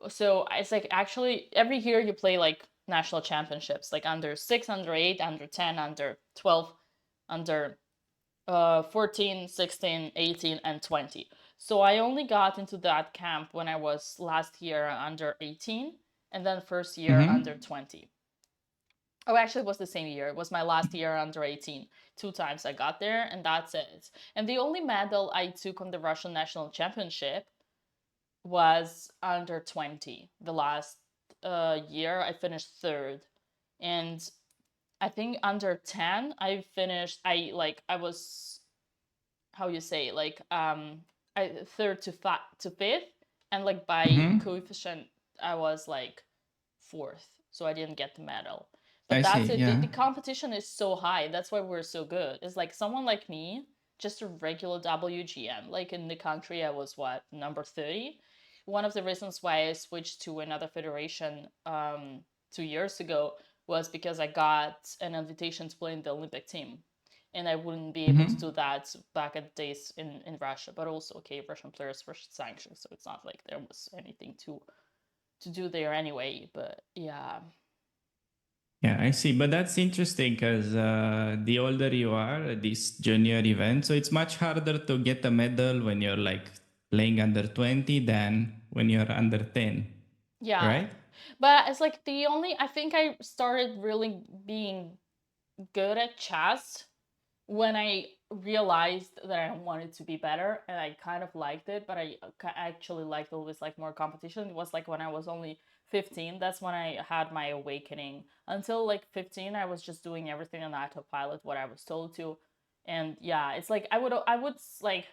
So it's like actually every year you play like national championships, like under 6, under 8, under 10, under 12, under 14, 16, 18, and 20. So I only got into that camp when I was last year under 18, and then first year under 20. Oh, actually, it was the same year. It was my last year under 18. 2 times I got there, and that's it. And the only medal I took on the Russian National Championship was under 20. The last year I finished third, and I think under 10 I finished. I was, how you say, like I third to fifth, and like by coefficient I was like fourth, so I didn't get the medal. But I that's see, it. yeah. The competition is so high. That's why we're so good. It's like someone like me, just a regular WGM. Like in the country, I was what, number 30. One of the reasons why I switched to another federation 2 years ago was because I got an invitation to play in the Olympic team. And I wouldn't be able to do that back at days in Russia. But also, okay, Russian players were sanctioned, so it's not like there was anything to do there anyway. But yeah. Yeah, I see. But that's interesting because the older you are, this junior event, so it's much harder to get a medal when you're like playing under 20 than when you're under 10. Yeah. Right? But it's like I think I started really being good at chess when I realized that I wanted to be better, and I kind of liked it, but I actually liked always like more competition. It was like when I was only 15, that's when I had my awakening. Until like 15, I was just doing everything on autopilot, what I was told to. And yeah, it's like I would like,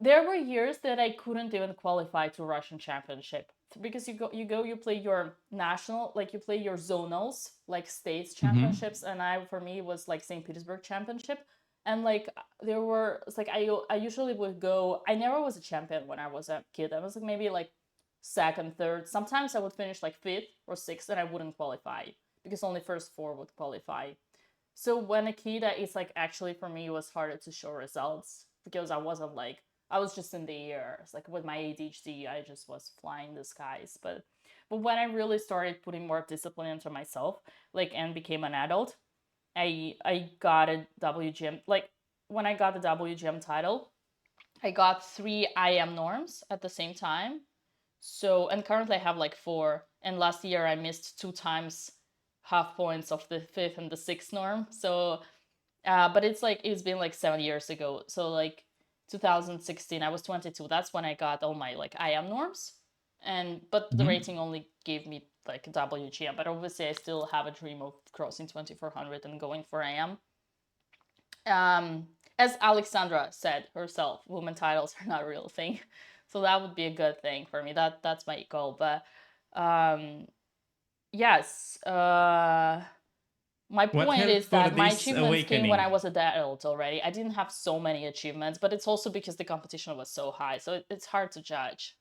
there were years that I couldn't even qualify to Russian championship because you play your national, like you play your zonals, like states championships, and for me it was like St. Petersburg championship, and like there were, it's like I usually would go. I never was a champion when I was a kid. I was like maybe like second, third. Sometimes I would finish like fifth or sixth, and I wouldn't qualify because only first four would qualify. So when a kid, it's like actually for me it was harder to show results because I wasn't like, I was just in the air. It's like with my ADHD, I just was flying the skies. But when I really started putting more discipline into myself, like, and became an adult, I got a WGM. Like when I got the WGM title, I got 3 IM norms at the same time. So, and currently I have like 4. And last year I missed 2 times half points of the 5th and the 6th norm. So, but it's been like 7 years ago. So like 2016, I was 22. That's when I got all my like IM norms. But the rating only gave me like a WGM. But obviously I still have a dream of crossing 2400 and going for IM. As Alexandra said herself, women titles are not a real thing. So that would be a good thing for me. That's my goal. But yes, my point is that my achievements came when I was an adult already. I didn't have so many achievements, but it's also because the competition was so high. So it's hard to judge.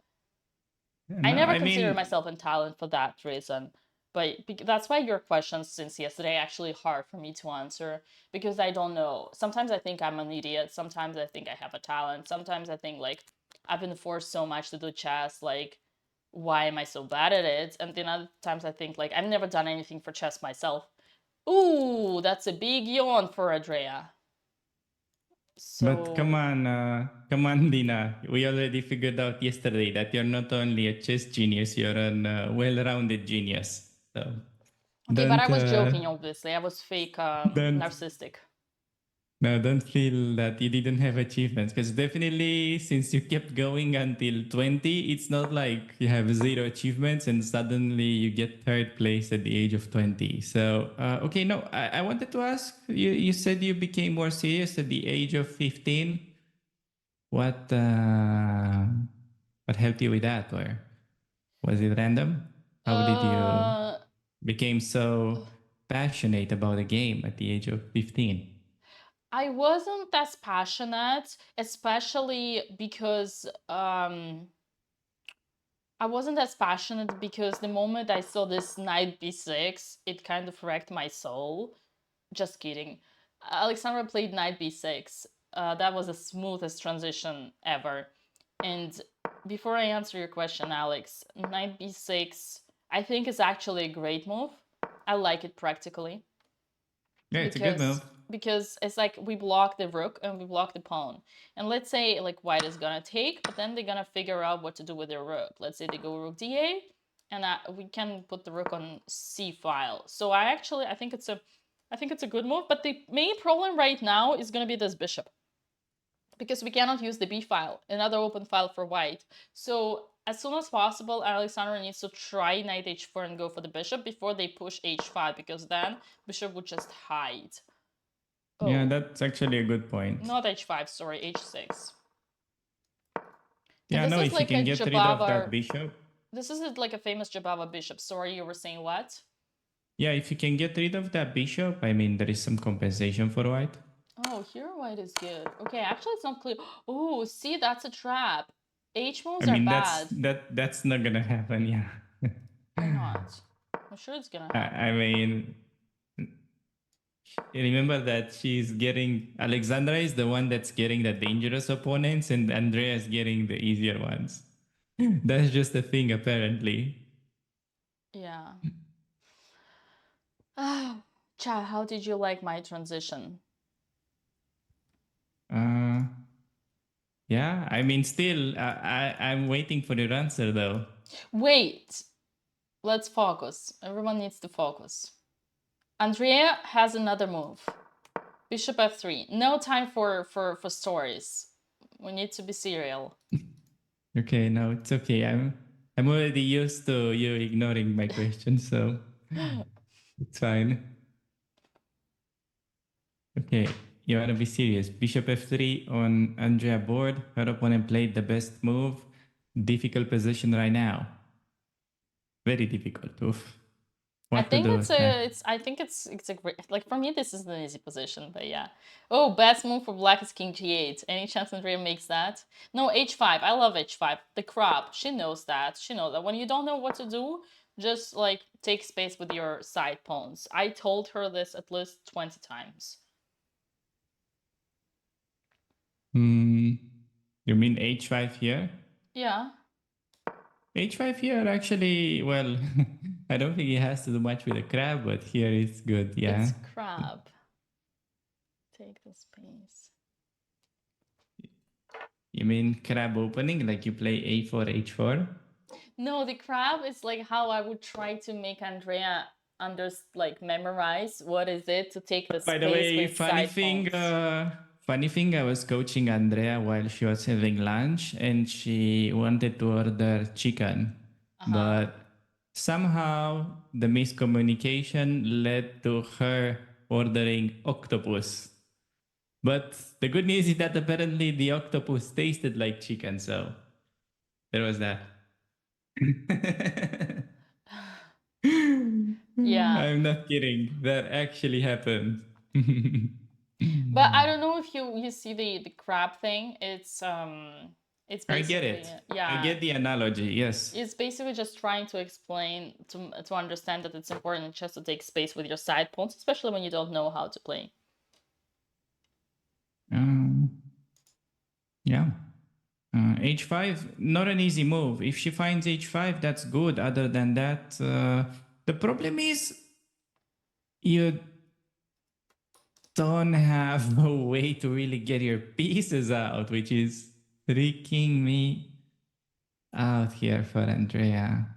I never considered myself a talent for that reason. But that's why your questions since yesterday are actually hard for me to answer, because I don't know. Sometimes I think I'm an idiot. Sometimes I think I have a talent. Sometimes I think like I've been forced so much to do chess, like why am I so bad at it? And then other times I think like I've never done anything for chess myself. Ooh, that's a big yawn for Andrea. So, but come on, Dina. We already figured out yesterday that you're not only a chess genius, you're a well-rounded genius. So, okay, but I was joking, obviously. I was fake narcissistic. No, don't feel that you didn't have achievements, because definitely since you kept going until 20, it's not like you have 0 achievements and suddenly you get 3rd place at the age of 20. So, okay, no, I wanted to ask, you said you became more serious at the age of 15. What helped you with that? Or was it random? How did you became so passionate about a game at the age of 15? I wasn't as passionate, especially because I wasn't as passionate because the moment I saw this knight b6, it kind of wrecked my soul. Just kidding. Alexandra played knight b6. That was the smoothest transition ever. And before I answer your question, Alex, knight b6, I think is actually a great move. I like it practically. Yeah, it's a good move. Because it's like we block the rook and we block the pawn. And let's say like white is gonna take, but then they're gonna figure out what to do with their rook. Let's say they go rook da, and we can put the rook on c file. So I think it's a good move. But the main problem right now is gonna be this bishop, because we cannot use the b file, another open file for white. So as soon as possible, Alexandra needs to try knight h4 and go for the bishop before they push h5, because then bishop would just hide. Yeah, that's actually a good point. Not h5, sorry, h6. Yeah, no, if you can get rid of that bishop. This is like a famous Jabava bishop. Sorry, you were saying what? Yeah, if you can get rid of that bishop, I mean, there is some compensation for white. Oh, here white is good. Okay, actually it's not clear. Oh, see, that's a trap. H moves are bad. That's not gonna happen, yeah. Why not? I'm sure it's gonna happen. I mean, remember that she's getting, Alexandra is the one that's getting the dangerous opponents and Andrea is getting the easier ones. That's just a thing, apparently. Yeah. Cha, how did you like my transition? Yeah, I mean, still, I'm waiting for your answer, though. Wait, let's focus. Everyone needs to focus. Andrea has another move. Bishop f3. No time for stories. We need to be serial. Okay, no, it's okay. I'm already used to you ignoring my question, so it's fine. Okay, you want to be serious. Bishop f3 on Andrea board. Her opponent played the best move. Difficult position right now. Very difficult. Oof. I think it's a great, like, for me this is an easy position, but yeah. Oh, best move for black is king g8. Any chance Andrea makes that? No, h5. I love h5. The crab, she knows that. She knows that when you don't know what to do, just like take space with your side pawns. I told her this at least 20 times. You mean h5 here? Yeah. h5 here, actually, well, I don't think it has to do much with the crab, but here it's good, yeah. It's crab. Take the space. You mean crab opening, like you play a4, h4? No, the crab is like how I would try to make Andrea memorize what is it to take the space. By the way, funny thing, I was coaching Andrea while she was having lunch and she wanted to order chicken. But somehow the miscommunication led to her ordering octopus. But the good news is that apparently the octopus tasted like chicken, so there was that. Yeah. I'm not kidding. That actually happened. But I don't know if you see the crab thing. It's basically, I get it. Yeah. I get the analogy, yes. It's basically just trying to explain to understand that it's important just to take space with your side pawns, especially when you don't know how to play. Yeah. h5, not an easy move. If she finds h5, that's good. Other than that, the problem is you don't have a way to really get your pieces out, which is freaking me out here for Andrea.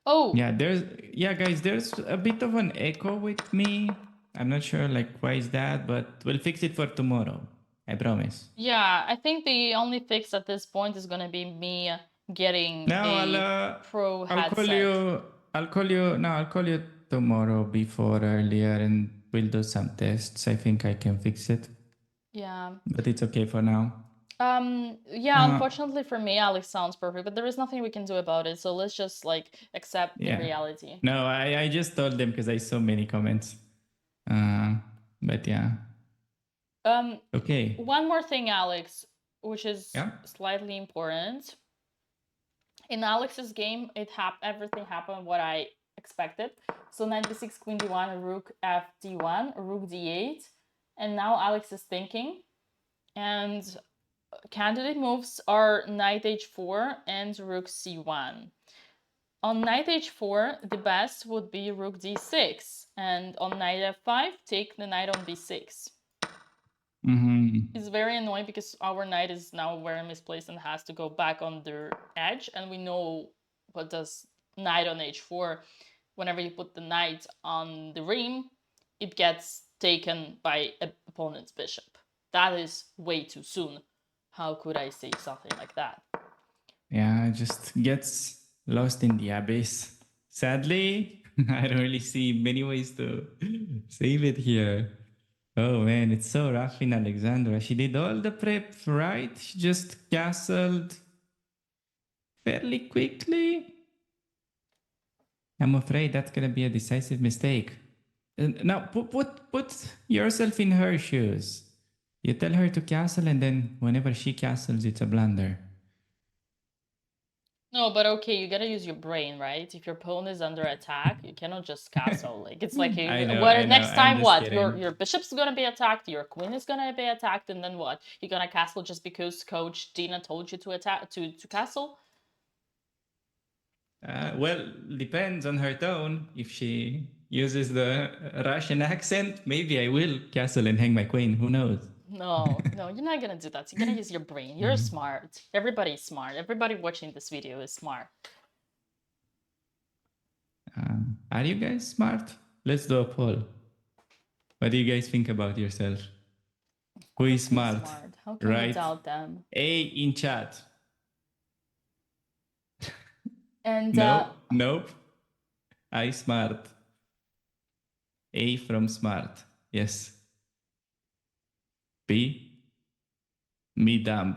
Oh. Yeah, guys, there's a bit of an echo with me. I'm not sure why is that, but we'll fix it for tomorrow. I promise. Yeah, I think the only fix at this point is gonna be me getting a pro headset. I'll call you tomorrow before earlier and we'll do some tests. I think I can fix it. Yeah. But it's okay for now. Yeah, unfortunately for me, Alex sounds perfect, but there is nothing we can do about it. So let's just accept the reality. No, I just told them because I saw many comments. But yeah. Okay. One more thing, Alex, which is slightly important. In Alex's game, everything happened what I expected. So knight b6, queen d1, rook f d1, rook d8, and now Alex is thinking, and candidate moves are knight h4 and rook c1. On knight h4, the best would be rook d6, and on knight f5, take the knight on b6. It's very annoying because our knight is now very misplaced and has to go back on the edge, and we know what does knight on h4. Whenever you put the knight on the rim, it gets taken by an opponent's bishop. That is way too soon. how could I say something like that? Yeah, it just gets lost in the abyss. Sadly, I don't really see many ways to save it here. Oh man, it's so rough in Alexandra. She did all the prep right. She just castled fairly quickly. I'm afraid that's gonna be a decisive mistake. Now, put yourself in her shoes. You tell her to castle, and then whenever she castles, it's a blunder. No, but okay, you gotta use your brain, right? If your pawn is under attack, you cannot just castle. Like it's like I know, what I know, next I'm time just what? kidding. Your bishop's gonna be attacked, your queen is gonna be attacked, and then what? You're gonna castle just because Coach Dina told you to attack to castle? Well, depends on her tone. If she uses the Russian accent, maybe I will castle and hang my queen. Who knows? No, no, you're not gonna do that. You're gonna use your brain. You're smart. Everybody's smart. Everybody watching this video is smart. Are you guys smart? Let's do a poll. What do you guys think about yourself? Who is smart? How can you Right? doubt them? A in chat. And Nope. I smart. A from smart. Yes. B. Me dumb.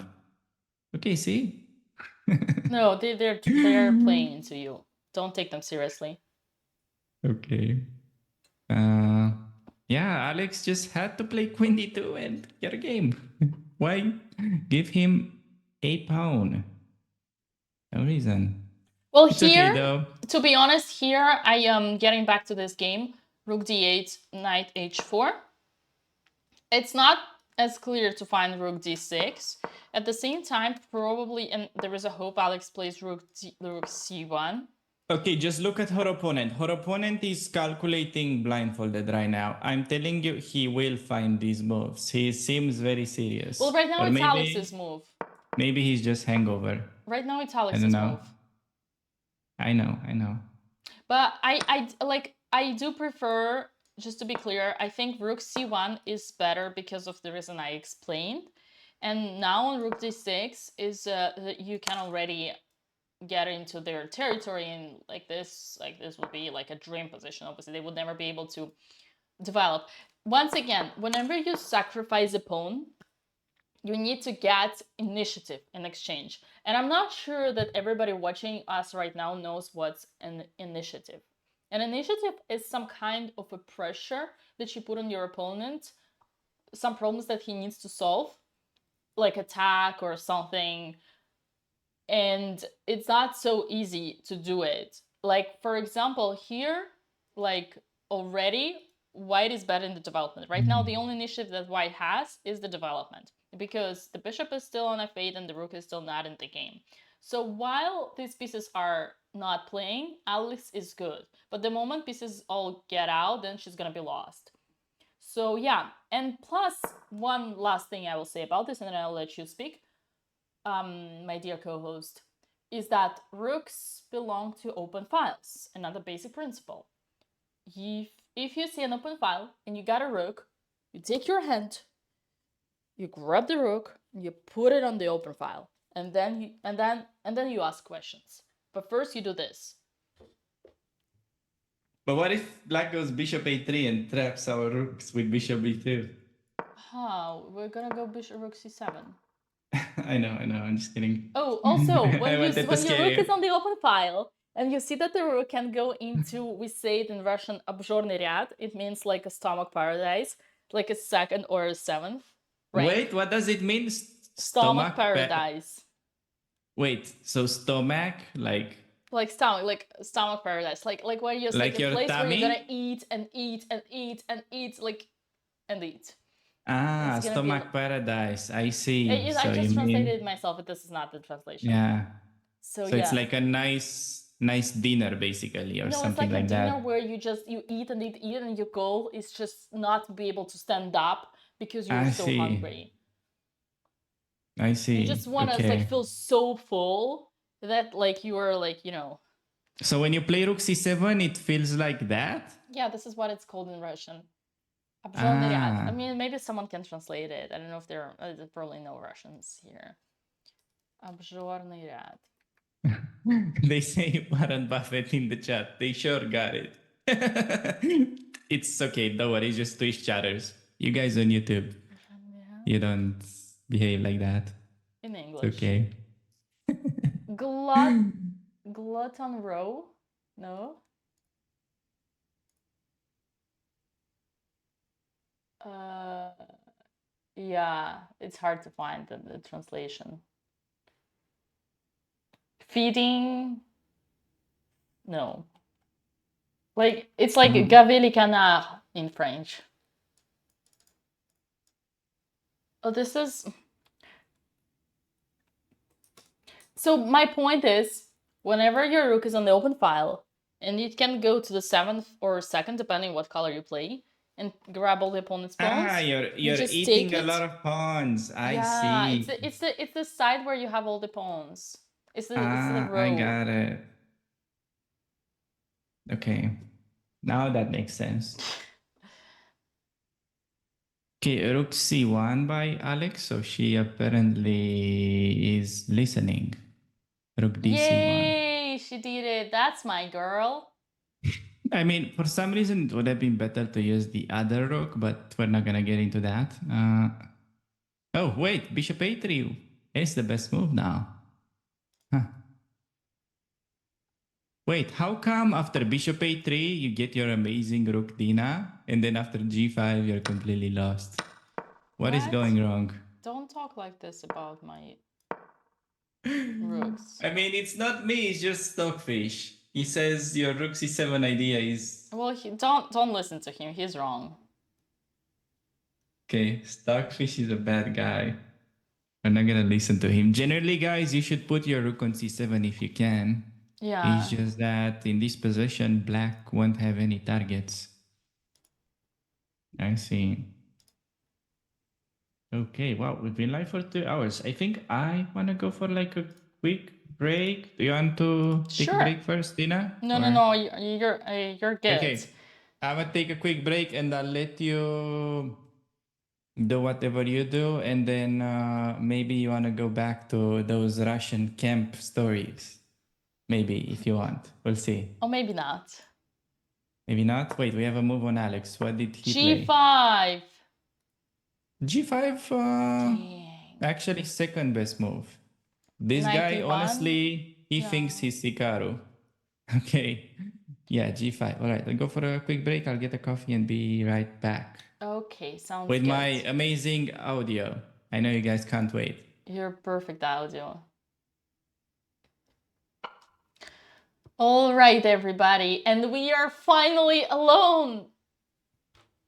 Okay, see? no, they're playing into you. Don't take them seriously. Okay. Yeah, Alex just had to play Queen D2 and get a game. Why give him a pawn? No reason. Well, It's here, okay, though. to be honest, here I am getting back to this game. Rook d8, knight h4. It's not as clear to find rook d6. At the same time, probably, and there is a hope Alex plays rook c1. Okay, just look at her opponent. Her opponent is calculating blindfolded right now. I'm telling you, he will find these moves. He seems very serious. Well, right now Or it's maybe, Alex's move. Maybe he's just hangover. Right now it's I Alex's don't know. move. I know. But I do prefer, just to be clear, I think rook c1 is better because of the reason I explained. And now on rook d6 is you can already get into their territory, and like this would be like a dream position. Obviously they would never be able to develop. Once again, whenever you sacrifice a pawn, you need to get initiative in exchange. And I'm not sure that everybody watching us right now knows what's an initiative. An initiative is some kind of a pressure that you put on your opponent, some problems that he needs to solve, like attack or something. And it's not so easy to do it. Like, for example, here, like already, white is better in the development. Right now, the only initiative that white has is the development, because the bishop is still on f8 and the rook is still not in the game. So while these pieces are not playing, Alex is good. But the moment pieces all get out, then she's gonna be lost. So yeah, and plus, one last thing I will say about this, and then I'll let you speak, my dear co-host, is that rooks belong to open files. Another basic principle. If you see an open file and you got a rook, you take your hand, you grab the rook, and you put it on the open file, and then you ask questions. But first you do this. But what if black goes bishop a3 and traps our rooks with bishop b2? We're gonna go bishop rook c7. I know, I'm just kidding. Oh, also, when your scare rook is on the open file, and you see that the rook can go into, we say it in Russian, обжорный ряд, it means like a stomach paradise, like a second or a seventh rank. Wait, what does it mean? Stomach paradise. Wait, so stomach, like stomach paradise, like where you're like a place tummy? where you're gonna eat and eat and eat and eat, and eat. Ah, stomach paradise. I see. I just translated it myself, but this is not the translation. Yeah. So it's like a nice dinner, basically, or something like that. No, it's like a dinner where you eat and eat, and your goal is just not to be able to stand up because you're so hungry. I see. You just want to feel so full that you are So when you play rook c7, it feels like that? Yeah, this is what it's called in Russian. I mean, maybe someone can translate it. I don't know if there's probably no Russians here. Обжорный ряд. They say Warren Buffett in the chat. They sure got it. It's okay. Don't worry. It's just Twitch chatters. You guys on YouTube, you don't behave like that. In English. It's okay. Glutton row? No. Yeah, it's hard to find the translation. Feeding? No. Like, it's like gaver les canards in French. Oh, this is... So my point is, whenever your rook is on the open file, and it can go to the 7th or 2nd, depending what color you play, and grab all the opponent's pawns. You're just eating take a it. lot of pawns. I see. It's the side where you have all the pawns. It's the row. I got it. Okay, now that makes sense. Okay, Rook C1 by Alex. So she apparently is listening. Rook D1. Yay! She did it. That's my girl. I mean, for some reason, it would have been better to use the other rook, but we're not gonna get into that. Oh, wait, Bishop A3 is the best move now. Huh. Wait, how come after Bishop A3 you get your amazing Rook Dina, and then after G5 you're completely lost? What is going wrong? Don't talk like this about my rooks. I mean, it's not me, it's just Stockfish. He says your Rook C7 idea is... Well, don't listen to him. He's wrong. Okay, Stockfish is a bad guy. I'm not gonna listen to him. Generally, guys, you should put your Rook on C7 if you can. Yeah. It's just that in this position, Black won't have any targets. I see. Okay, wow, we've been live for 2 hours. I think I want to go for like a quick break. Do you want to take a break first, Dina? No, you're good. Okay, I'm gonna take a quick break and I'll let you do whatever you do, and then maybe you want to go back to those Russian camp stories. Maybe, if you want. We'll see. Or maybe not. Maybe not? Wait, we have a move on Alex. What did he play? G5. G5, actually second best move. This guy, honestly, he thinks he's Hikaru. Okay. Yeah, G5. All right, I'll go for a quick break. I'll get a coffee and be right back. Okay, sounds with good. My amazing audio. I know you guys can't wait. Your perfect audio. All right, everybody, and we are finally alone.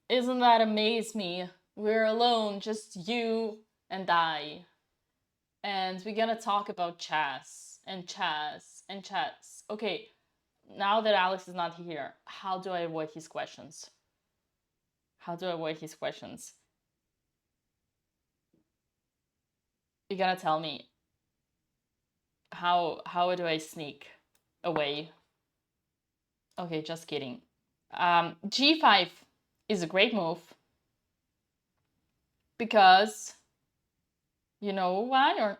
Isn't that amaze me? We're alone, just you and I. And we're gonna talk about chess and chess and chess. Okay, now that Alex is not here, how do I avoid his questions? How do I avoid his questions? You gotta tell me. How do I sneak away? Okay, just kidding. G5 is a great move. Because, you know why? Or,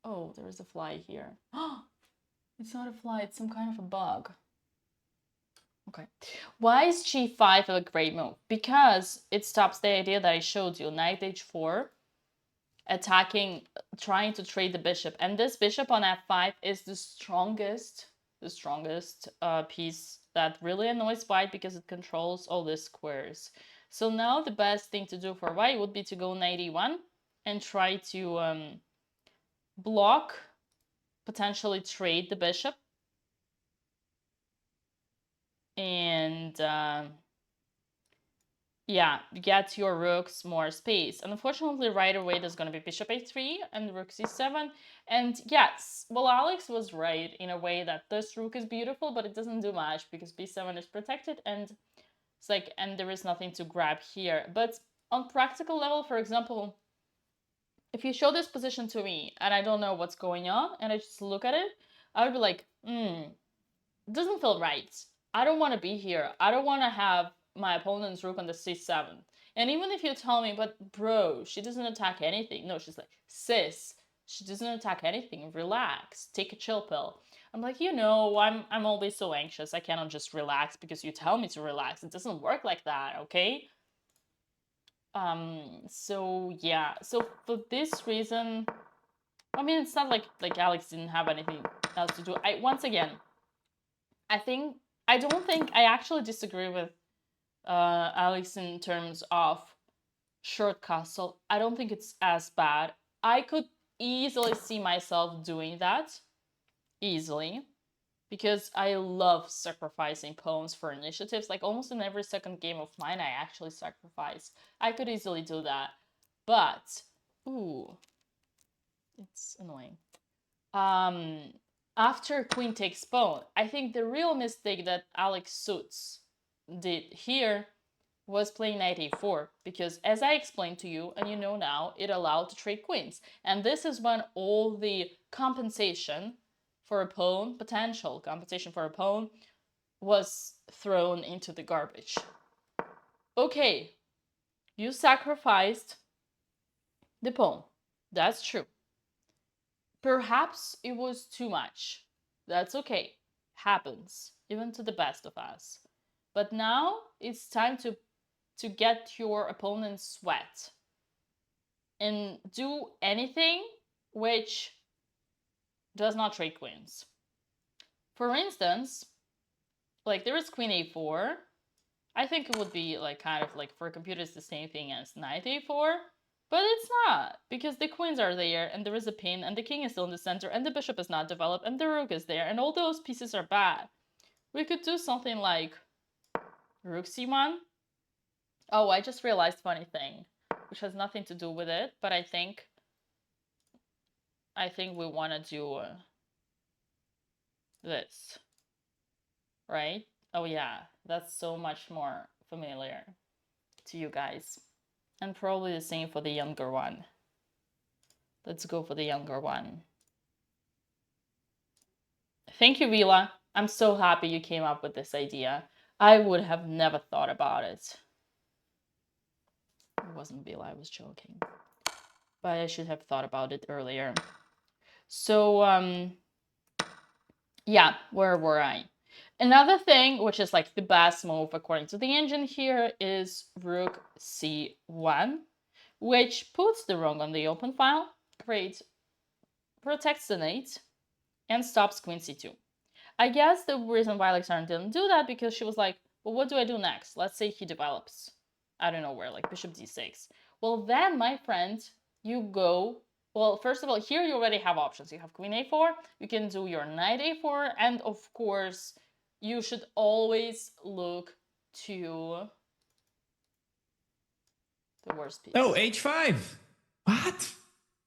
oh, there's a fly here. It's not a fly, it's some kind of a bug. Okay. Why is G5 a great move? Because it stops the idea that I showed you, knight H4, attacking, trying to trade the bishop. And this bishop on F5 is the strongest piece that really annoys white because it controls all the squares. So now the best thing to do for white would be to go knight E1 and try to block, potentially trade the bishop. And yeah, get your rooks more space. And unfortunately, right away, there's going to be bishop A3 and rook C7. And yes, well, Alex was right in a way that this rook is beautiful, but it doesn't do much because B7 is protected and it's like, and there is nothing to grab here. But on practical level, for example, if you show this position to me and I don't know what's going on and I just look at it, I would be like, it doesn't feel right. I don't want to be here. I don't want to have my opponent's rook on the C7. And even if you tell me, but bro, she doesn't attack anything. No, she's like, sis, she doesn't attack anything. Relax, take a chill pill. I'm like, you know, I'm always so anxious. I cannot just relax because you tell me to relax. It doesn't work like that, okay? So yeah. So for this reason, I mean, it's not like Alex didn't have anything else to do. Once again, I don't think I actually disagree with Alex in terms of short castle. I don't think it's as bad. I could easily see myself doing that. Easily. Because I love sacrificing pawns for initiatives. Like almost in every second game of mine, I actually sacrifice. I could easily do that. But, ooh, it's annoying. After queen takes pawn, I think the real mistake that Alex Suits did here was playing knight a4, because as I explained to you, and you know now, it allowed to trade queens. And this is when all the compensation for a pawn, potential compensation for a pawn, was thrown into the garbage. Okay, you sacrificed the pawn. That's true. Perhaps it was too much. That's okay. Happens, even to the best of us. But now it's time to get your opponent's sweat and do anything which does not trade queens. For instance, like there is queen a4. I think it would be like kind of like for computers the same thing as knight a4, but it's not, because the queens are there and there is a pin and the king is still in the center and the bishop is not developed and the rook is there and all those pieces are bad. We could do something like rook c1. Oh, I just realized funny thing, which has nothing to do with it, but I think we want to do this, right? Oh yeah, that's so much more familiar to you guys. And probably the same for the younger one. Let's go for the younger one. Thank you, Vila. I'm so happy you came up with this idea. I would have never thought about it. It wasn't Vila, I was joking. But I should have thought about it earlier. So, yeah, where were I? Another thing, which is like the best move according to the engine here, is rook c1, which puts the rook on the open file, protects the knight, and stops queen c2. I guess the reason why Alexandra didn't do that, because she was like, well, what do I do next? Let's say he develops, I don't know where, like bishop d6. Well, then, my friend, you go, well, first of all, here you already have options. You have queen a4, you can do your knight a4, and of course, you should always look to the worst piece. Oh, h5. What?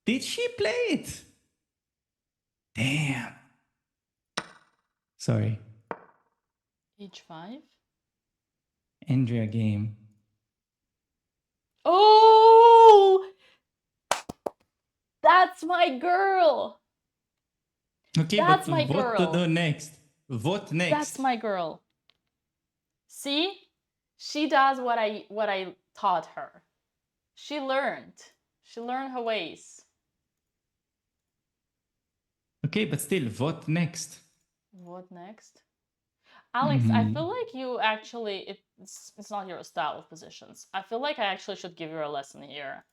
Did she play it? Damn. Sorry. h5? Andrea game. Oh! That's my girl! Okay, that's but my what girl. to do next? What next? That's my girl. See? She does what I taught her. She learned. She learned her ways. Okay, but still, what next? What next? Alex, I feel like you actually, it's not your style of positions. I feel like I actually should give you a lesson here.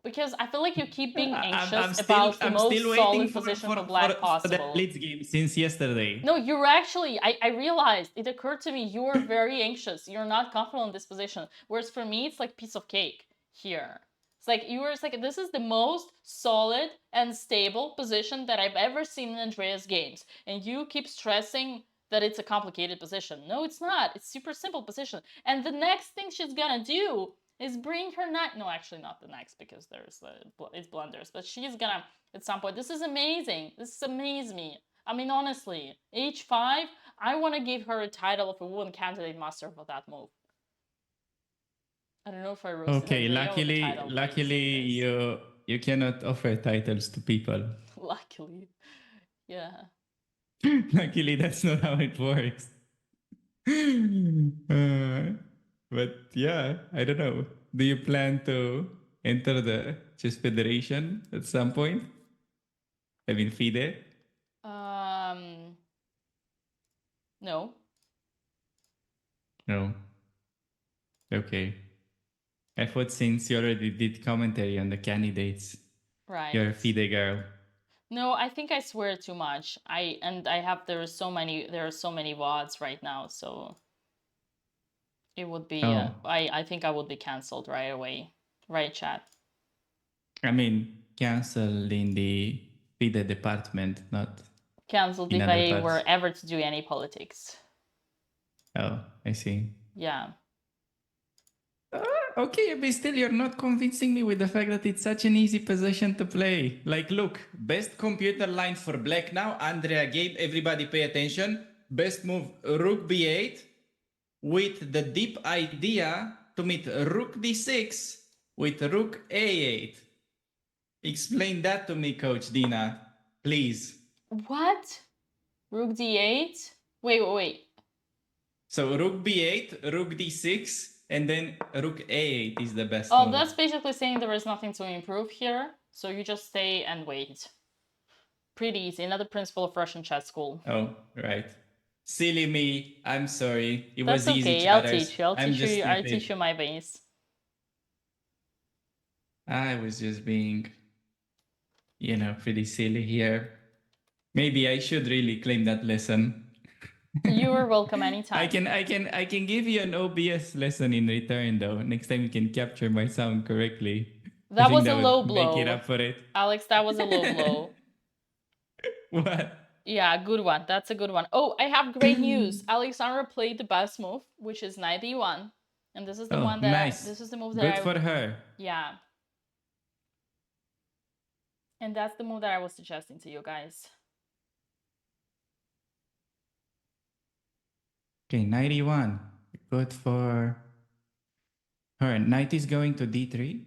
Because I feel like you keep being anxious about the most solid position for black possible. For the blitz game since yesterday. No, you're actually, I realized, it occurred to me, you're very anxious. You're not comfortable in this position. Whereas for me, it's like piece of cake here. It's like, it's like, this is the most solid and stable position that I've ever seen in Andrea's games. And you keep stressing that it's a complicated position. No, it's not. It's super simple position. And the next thing she's gonna do is bring her knight. No, actually not the next, because there's it's blunders. But she's gonna, at some point, this is amazing. This amazes me. I mean, honestly, h5, I want to give her a title of a woman candidate master for that move. I don't know if I wrote it. Okay, luckily you cannot offer titles to people. Luckily, yeah. Luckily, that's not how it works. But yeah, I don't know. do you plan to enter the chess federation at some point? I mean, FIDE? No. No. Okay. I thought since you already did commentary on the candidates, Right. you're a FIDE girl. No, I think I swear too much. There are so many VODs right now, so it would be I think I would be cancelled right away. Right, chat? I mean, cancelled in the FIDE department, not cancelled in if other I parts. were ever to do any politics. Oh, I see. Yeah. Okay, but still you're not convincing me with the fact that it's such an easy position to play. Like, look, best computer line for black now, Andrea Gabe, everybody pay attention. Best move, rook b8, with the deep idea to meet rook d6 with rook a8. Explain that to me, Coach Dina, please. What? Rook d8? Wait. So rook b8, rook d6, and then rook a8 is the best Oh, move. that's basically saying there is nothing to improve here, so you just stay and wait. Pretty easy. Another principle of Russian chess school. Oh, right. Silly me. I'm sorry. It That's was easy, okay. I'll chatters. teach you. I'll teach you my base. I was just being, pretty silly here. Maybe I should really claim that lesson. You are welcome anytime. I can give you an OBS lesson in return though. Next time you can capture my sound correctly. That was a low blow. Make it up for it. Alex, that was a low blow. What? Yeah, good one. That's a good one. Oh, I have great news. Alexandra played the best move, which is knight e1. And this is the one that nice. this is the move that Good for her. Yeah. And that's the move that I was suggesting to you guys. Okay, 91. Good for her. Knight is going to d3.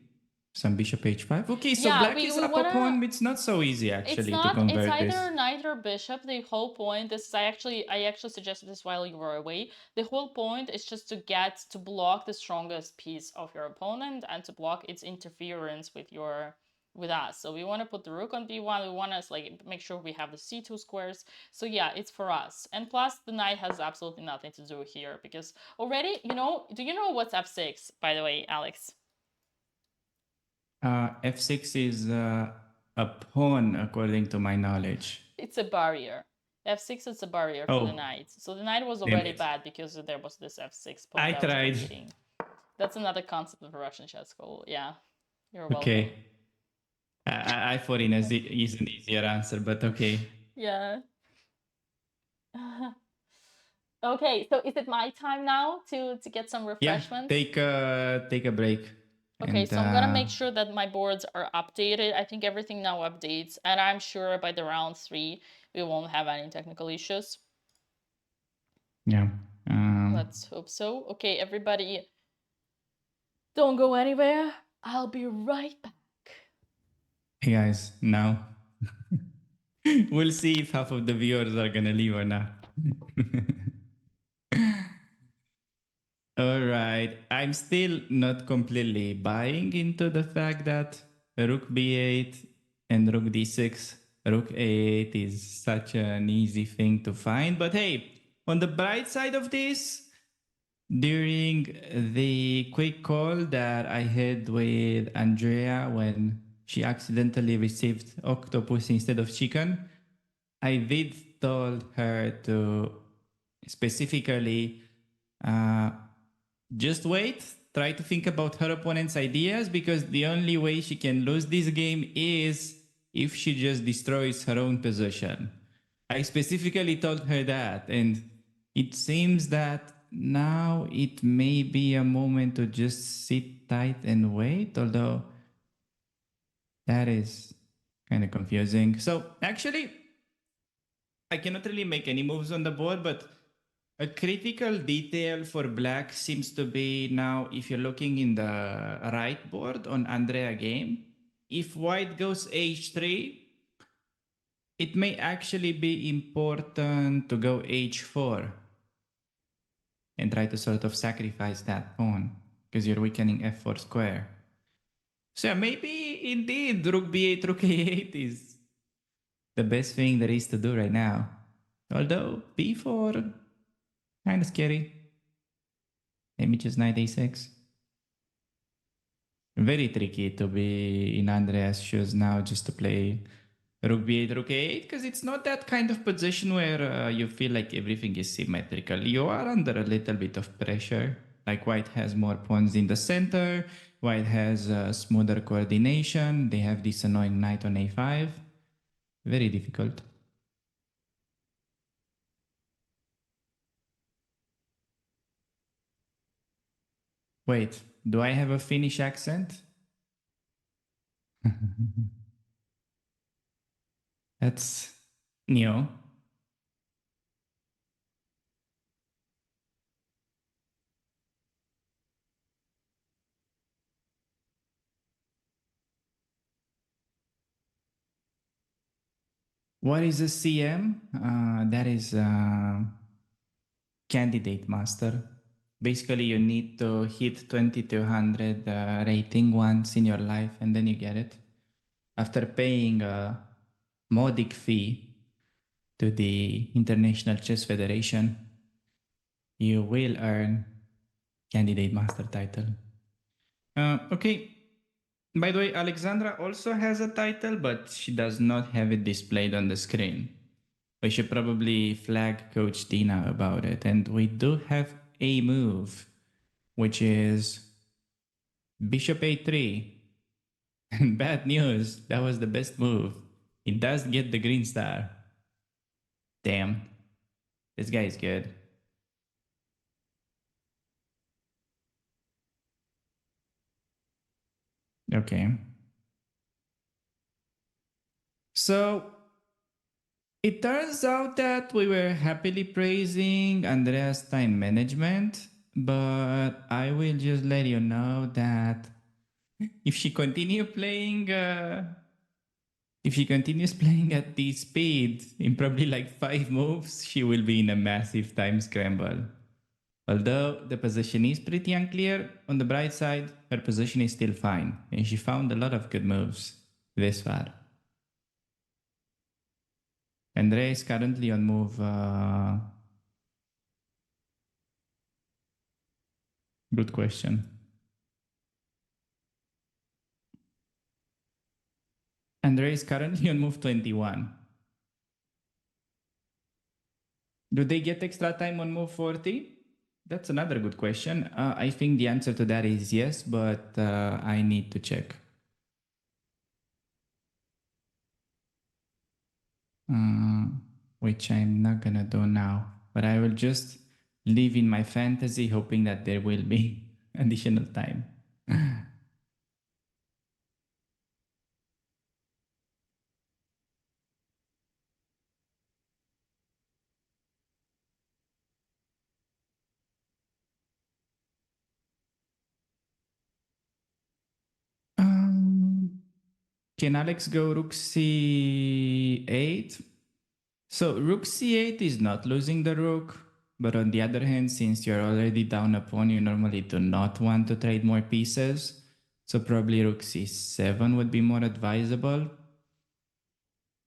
Some bishop h5. Okay, so Yeah, black is up a pawn. It's not so easy actually to convert It's this. either knight or bishop. The whole point is I actually suggested this while you were away. The whole point is just to block the strongest piece of your opponent and to block its interference with us. So we want to put the rook on d1. We want to make sure we have the c2 squares. So yeah, it's for us. And plus the knight has absolutely nothing to do here because already, do you know what's f6, by the way, Alex? F6 is a pawn, according to my knowledge. It's a barrier. F6 is a barrier for the knight. So the knight was already bad because there was this F6 pawn I tried. That's another concept of Russian chess school. Yeah, you're welcome. Okay. I thought it is an easier answer, but okay. Yeah. Okay, so is it my time now to get some refreshments? Yeah, take a break. Okay, so I'm gonna make sure that my boards are updated. I think everything now updates, and I'm sure by the round 3 we won't have any technical issues. Yeah. Let's hope so. Okay, everybody, don't go anywhere. I'll be right back. Hey guys, now we'll see if half of the viewers are gonna leave or not. All right, I'm still not completely buying into the fact that rook b8 and rook d6, rook a8 is such an easy thing to find. But hey, on the bright side of this, during the quick call that I had with Andrea when she accidentally received octopus instead of chicken, I did told her to specifically just wait, try to think about her opponent's ideas, because the only way she can lose this game is if she just destroys her own position. I specifically told her that, and it seems that now it may be a moment to just sit tight and wait, although that is kind of confusing. So actually, I cannot really make any moves on the board, but a critical detail for black seems to be now, if you're looking in the right board on Andrea game, if white goes h3, it may actually be important to go h4 and try to sort of sacrifice that pawn. because you're weakening f4 square. So yeah, maybe indeed rook b8, rook a8 is the best thing there is to do right now. Although b4, kind of scary. Maybe just knight a6. Very tricky to be in Andreas' shoes now just to play rook b8, rook a8, because it's not that kind of position where you feel like everything is symmetrical. You are under a little bit of pressure. Like white has more pawns in the center, white has smoother coordination, they have this annoying knight on a5. Very difficult. Wait, do I have a Finnish accent? That's new. What is a CM? That is candidate master. Basically, you need to hit 2200 rating once in your life, and then you get it. After paying a modic fee to the International Chess Federation, you will earn candidate master title. Okay. By the way, Alexandra also has a title, but she does not have it displayed on the screen. We should probably flag Coach Dina about it. And we do have a move, which is Bishop a3. And bad news, that was the best move. It does get the green star. Damn. This guy is good. Okay. So it turns out that we were happily praising Andrea's time management, but I will just let you know that if she continues playing at this speed, in probably like 5 moves, she will be in a massive time scramble. Although the position is pretty unclear, on the bright side, her position is still fine, and she found a lot of good moves this far. Andrea is currently on move... Good question. Andrea is currently on move 21. Do they get extra time on move 40? That's another good question. I think the answer to that is yes, but I need to check. Which I'm not gonna do now, but I will just live in my fantasy hoping that there will be additional time. Can Alex go rook c8? So rook c8 is not losing the rook, but on the other hand, since you're already down a pawn, you normally do not want to trade more pieces. So probably rook c7 would be more advisable.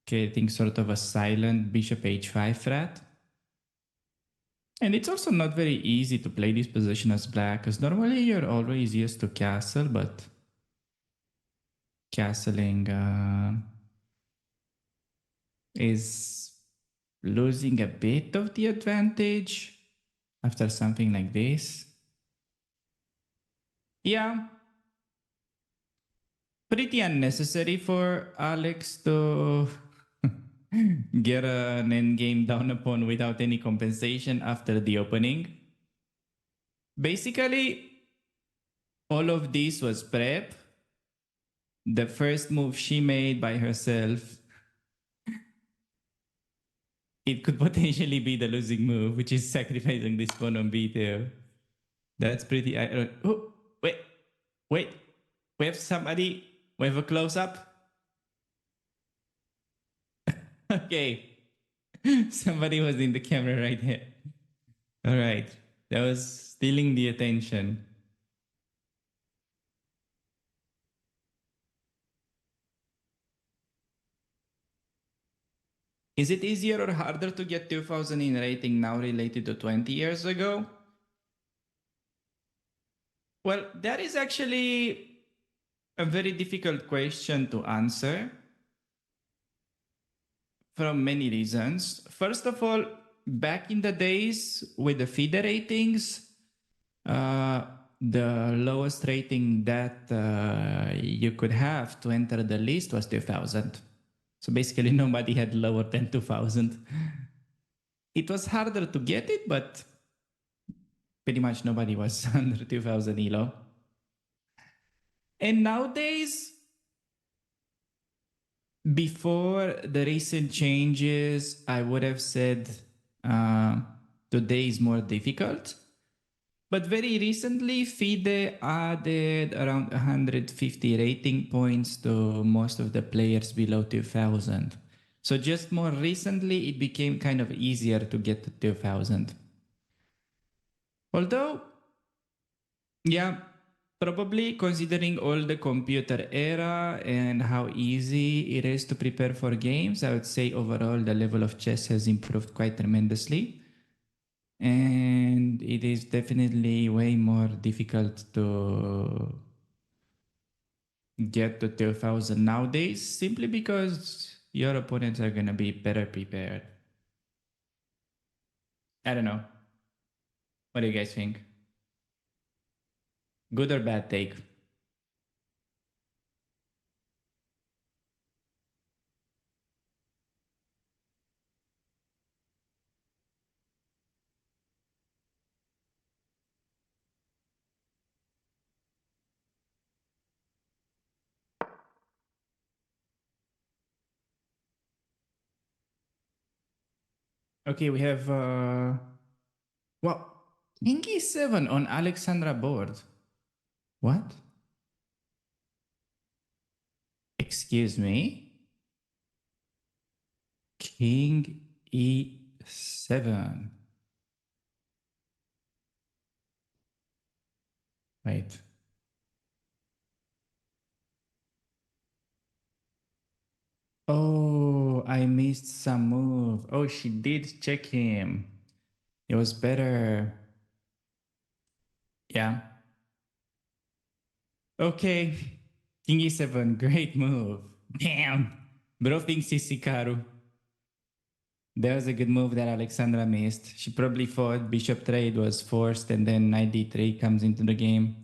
Creating sort of a silent bishop h5 threat. And it's also not very easy to play this position as black, because normally you're always used to castle, but castling is losing a bit of the advantage after something like this. Yeah. Pretty unnecessary for Alex to get an endgame down a pawn without any compensation after the opening. Basically, all of this was prep. The first move she made by herself, it could potentially be the losing move, which is sacrificing this pawn on b2. That's pretty... Oh, wait. We have somebody... We have a close-up. Okay. Somebody was in the camera right here. All right. That was stealing the attention. Is it easier or harder to get 2000 in rating now related to 20 years ago? Well, that is actually a very difficult question to answer from many reasons. First of all, back in the days with the feeder ratings, the lowest rating that you could have to enter the list was 2000. So basically nobody had lower than 2000. It was harder to get it, but pretty much nobody was under 2000 elo. And nowadays, before the recent changes, I would have said today is more difficult. But very recently, FIDE added around 150 rating points to most of the players below 2000. So just more recently, it became kind of easier to get to 2000. Although, yeah, probably considering all the computer era and how easy it is to prepare for games, I would say overall the level of chess has improved quite tremendously. And it is definitely way more difficult to get to 2000 nowadays simply because your opponents are going to be better prepared. I don't know. What do you guys think? Good or bad take? Okay, we have well, King E7 on Alexandra board. What? Excuse me? King E7. Wait. Oh, I missed some move. Oh, she did check him. It was better. Yeah. Okay. King E7, great move. Damn. Bro thinks he's Hikaru. That was a good move that Alexandra missed. She probably thought bishop trade was forced and then knight d3 comes into the game.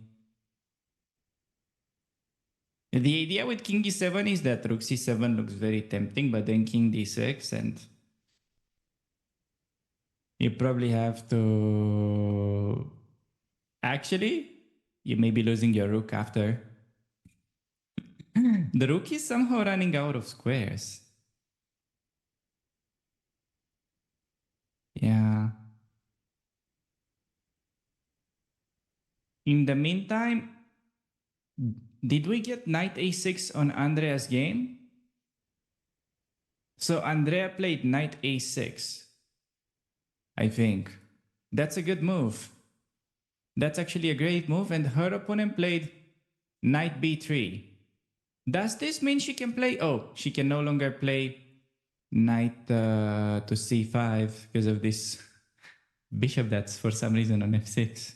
The idea with King E7 is that Rook C7 looks very tempting, but then King D6 and you probably have to... Actually, you may be losing your rook after. The rook is somehow running out of squares. Yeah. In the meantime, did we get knight a6 on Andrea's game? So Andrea played knight a6. I think. That's a good move. That's actually a great move, and her opponent played knight b3. Does this mean she can play? Oh, she can no longer play knight to c5 because of this bishop that's for some reason on f6.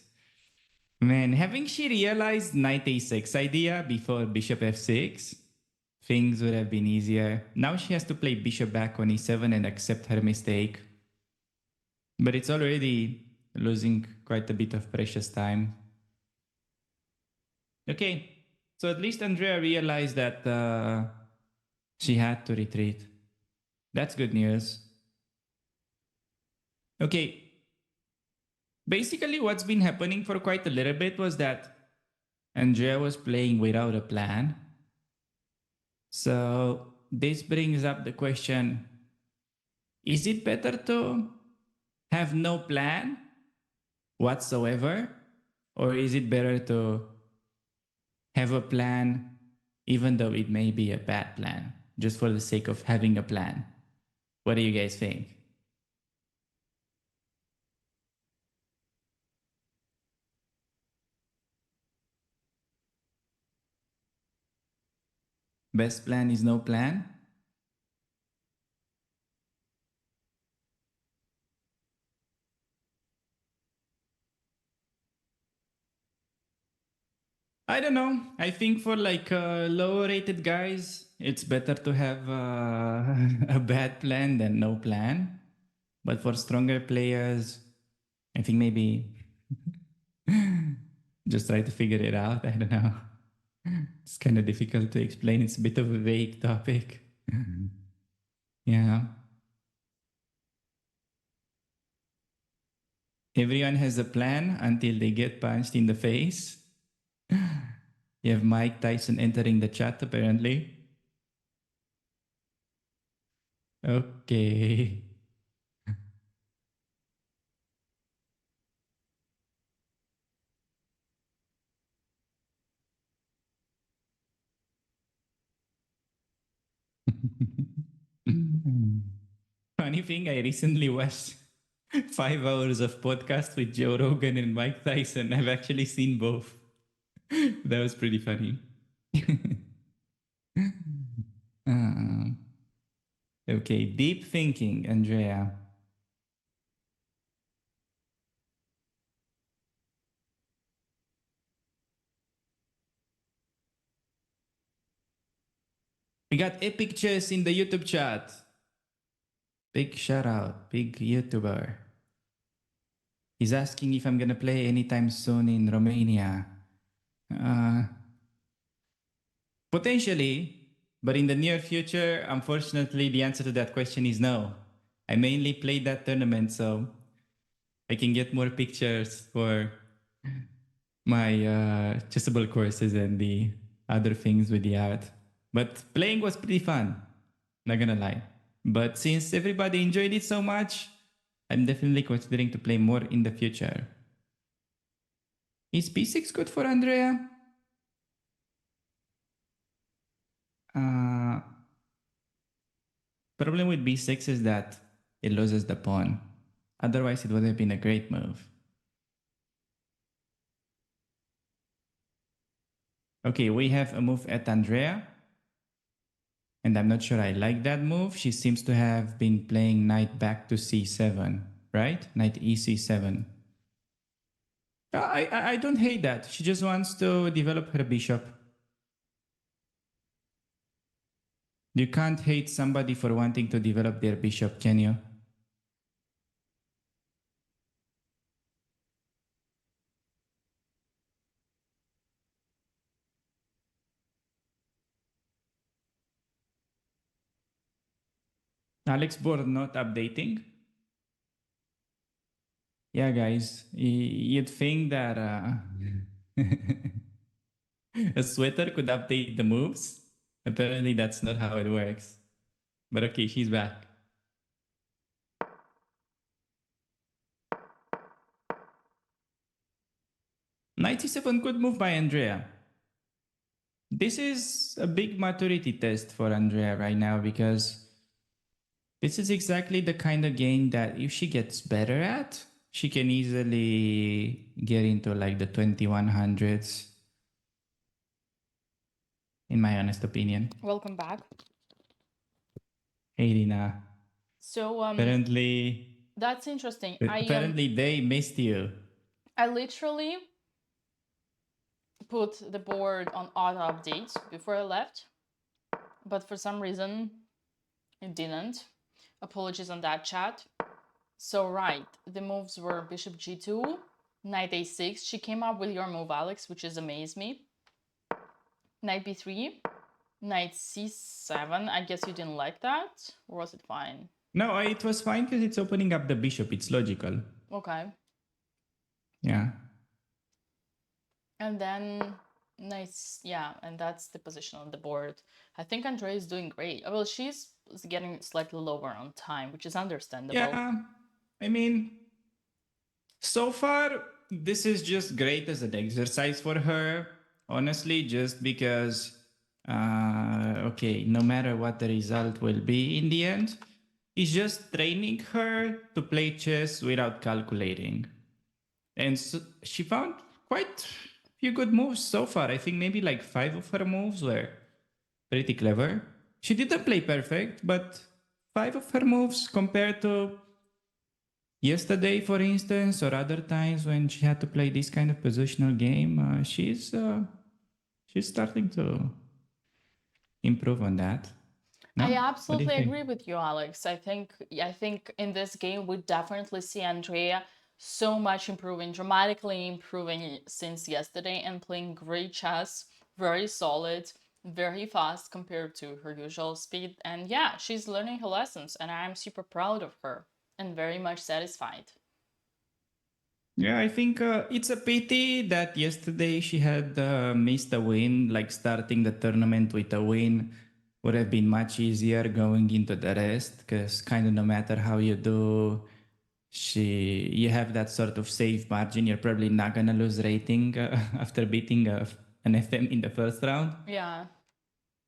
Man, having she realized knight a6 idea before bishop f6, things would have been easier. Now she has to play bishop back on e7 and accept her mistake. But it's already losing quite a bit of precious time. Okay, so at least Andrea realized that she had to retreat. That's good news. Okay, basically what's been happening for quite a little bit was that Andrea was playing without a plan. So this brings up the question, is it better to have no plan whatsoever? Or is it better to have a plan even though it may be a bad plan, just for the sake of having a plan? What do you guys think? Best plan is no plan? I don't know. I think for like lower rated guys, it's better to have a bad plan than no plan. But for stronger players, I think maybe just try to figure it out. I don't know. It's kind of difficult to explain. It's a bit of a vague topic. Yeah. Everyone has a plan until they get punched in the face. You have Mike Tyson entering the chat, apparently. Okay. Funny thing, I recently watched 5 hours of podcast with Joe Rogan and Mike Tyson. I've actually seen both. That was pretty funny. Okay, deep thinking, Andrea. We got Epic Chess in the YouTube chat. Big shout out, big YouTuber. He's asking if I'm gonna play anytime soon in Romania. Potentially, but in the near future, unfortunately, the answer to that question is no. I mainly played that tournament so I can get more pictures for my chessable courses and the other things with the art. But playing was pretty fun, not gonna lie. But since everybody enjoyed it so much, I'm definitely considering to play more in the future. Is P6 good for Andrea? Problem with B6 is that it loses the pawn. Otherwise, it would have been a great move. Okay, we have a move at Andrea. And I'm not sure I like that move. She seems to have been playing knight back to C7, right? Knight EC7. I don't hate that. She just wants to develop her bishop. You can't hate somebody for wanting to develop their bishop, can you? Alex board not updating. Yeah, guys, you'd think that a sweater could update the moves. Apparently, that's not how it works. But okay, she's back. Knight c7, good move by Andrea. This is a big maturity test for Andrea right now because this is exactly the kind of game that if she gets better at, she can easily get into like the 2100s. In my honest opinion. Welcome back. Hey, Dina. So apparently that's interesting. Apparently they missed you. I literally put the board on auto update before I left, but for some reason it didn't. Apologies on that, chat. So right, the moves were bishop g2, knight a6. She came up with your move, Alex, which has amazed me. Knight b3, knight c7. I guess you didn't like that, or was it fine? No, it was fine because it's opening up the bishop. It's logical. Okay. Yeah. And then nice, yeah, and that's the position on the board. I think Andrea is doing great. Well, she's getting slightly lower on time, which is understandable. Yeah, I mean, so far, this is just great as an exercise for her. Honestly, just because, okay, no matter what the result will be in the end, it's just training her to play chess without calculating. And so she found quite a few good moves so far. I think maybe like 5 of her moves were pretty clever. She didn't play perfect, but 5 of her moves compared to yesterday, for instance, or other times when she had to play this kind of positional game, she's she's starting to improve on that. No? I What do you absolutely think? agree with you, Alex. I think in this game we definitely see Andrea so much improving, dramatically improving since yesterday and playing great chess, very solid, very fast compared to her usual speed. And yeah, she's learning her lessons and I'm super proud of her and very much satisfied. Yeah, I think it's a pity that yesterday she had missed a win. Like starting the tournament with a win would have been much easier going into the rest, because kind of no matter how you do, you have that sort of safe margin. You're probably not gonna lose rating after beating an FM in the first round. Yeah.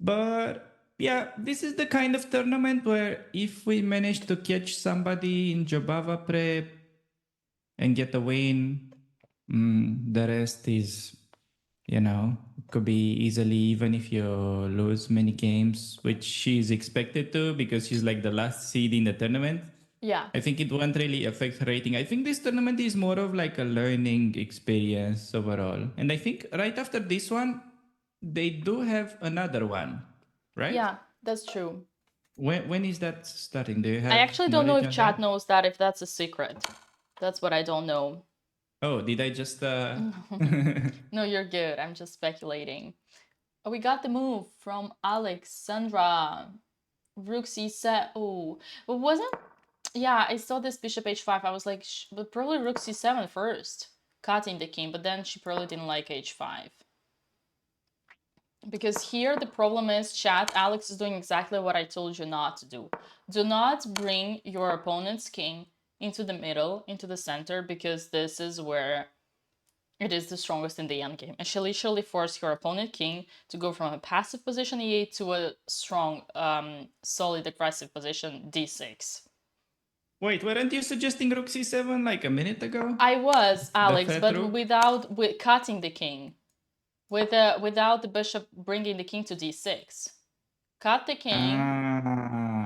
But yeah, this is the kind of tournament where if we manage to catch somebody in Jobava prep and get a win, the rest is, could be easily, even if you lose many games, which she's expected to because she's like the last seed in the tournament. Yeah. I think it won't really affect her rating. I think this tournament is more of like a learning experience overall. And I think right after this one, they do have another one, right? Yeah, that's true. When is that starting? Do you have I actually don't know if knowledge on chat that? knows that, if that's a secret. That's what I don't know. Oh, did I just... No, you're good. I'm just speculating. Oh, we got the move from Alexandra. Rook c7. Oh, but wasn't... Yeah, I saw this bishop h5. I was like, but probably rook c7 first, cutting the king, but then she probably didn't like h5. Because here the problem is, chat, Alex is doing exactly what I told you not to do. Do not bring your opponent's king into the middle, into the center, because this is where it is the strongest in the endgame. And she literally forced your opponent king to go from a passive position e8 to a strong, solid, aggressive position d6. Wait, weren't you suggesting rook c7 like a minute ago? I was, Alex, but rook? without cutting the king. Without the bishop bringing the king to d6. Cut the king.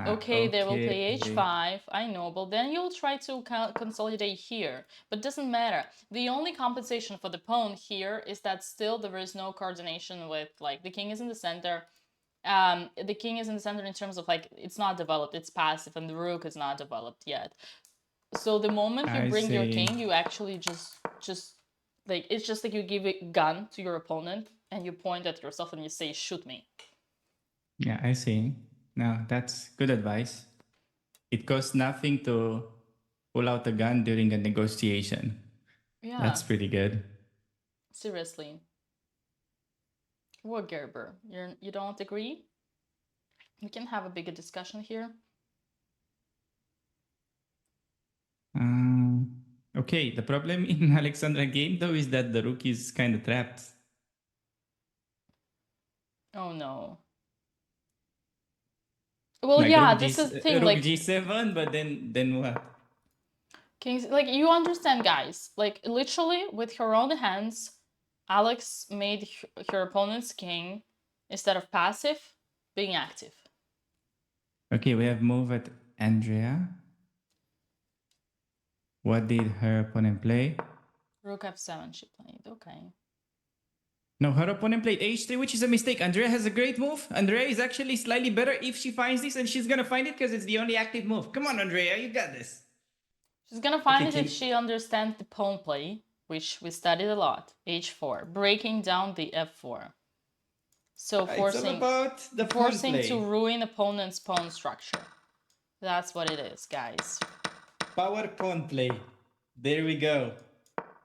Okay, they will play h5. I know, but then you'll try to consolidate here. But doesn't matter. The only compensation for the pawn here is that still there is no coordination with, like, the king is in the center. The king is in the center in terms of, like, it's not developed, it's passive, and the rook is not developed yet. So the moment you bring your king, you actually just like, it's just like you give a gun to your opponent and you point at yourself and you say, shoot me. Yeah, I see. No, that's good advice. It costs nothing to pull out a gun during a negotiation. Yeah. That's pretty good. Seriously. What, Gerber? You don't agree? We can have a bigger discussion here. Okay, the problem in Alexandra game though is that the rook is kind of trapped. Oh no. Well, like yeah, this is the thing. Rook like g7, but then what? Kings, like, you understand, guys. Like, literally, with her own hands, Alex made her opponent's king, instead of passive, being active. Okay, we have move at Andrea. What did her opponent play? Rook f7 she played, okay. No, her opponent played h3, which is a mistake. Andrea has a great move. Andrea is actually slightly better if she finds this, and she's gonna find it because it's the only active move. Come on, Andrea, you got this. She's gonna find it if she understands the pawn play, which we studied a lot. h4, breaking down the f4. So forcing to ruin opponent's pawn structure. That's what it is, guys. Power pawn play. There we go.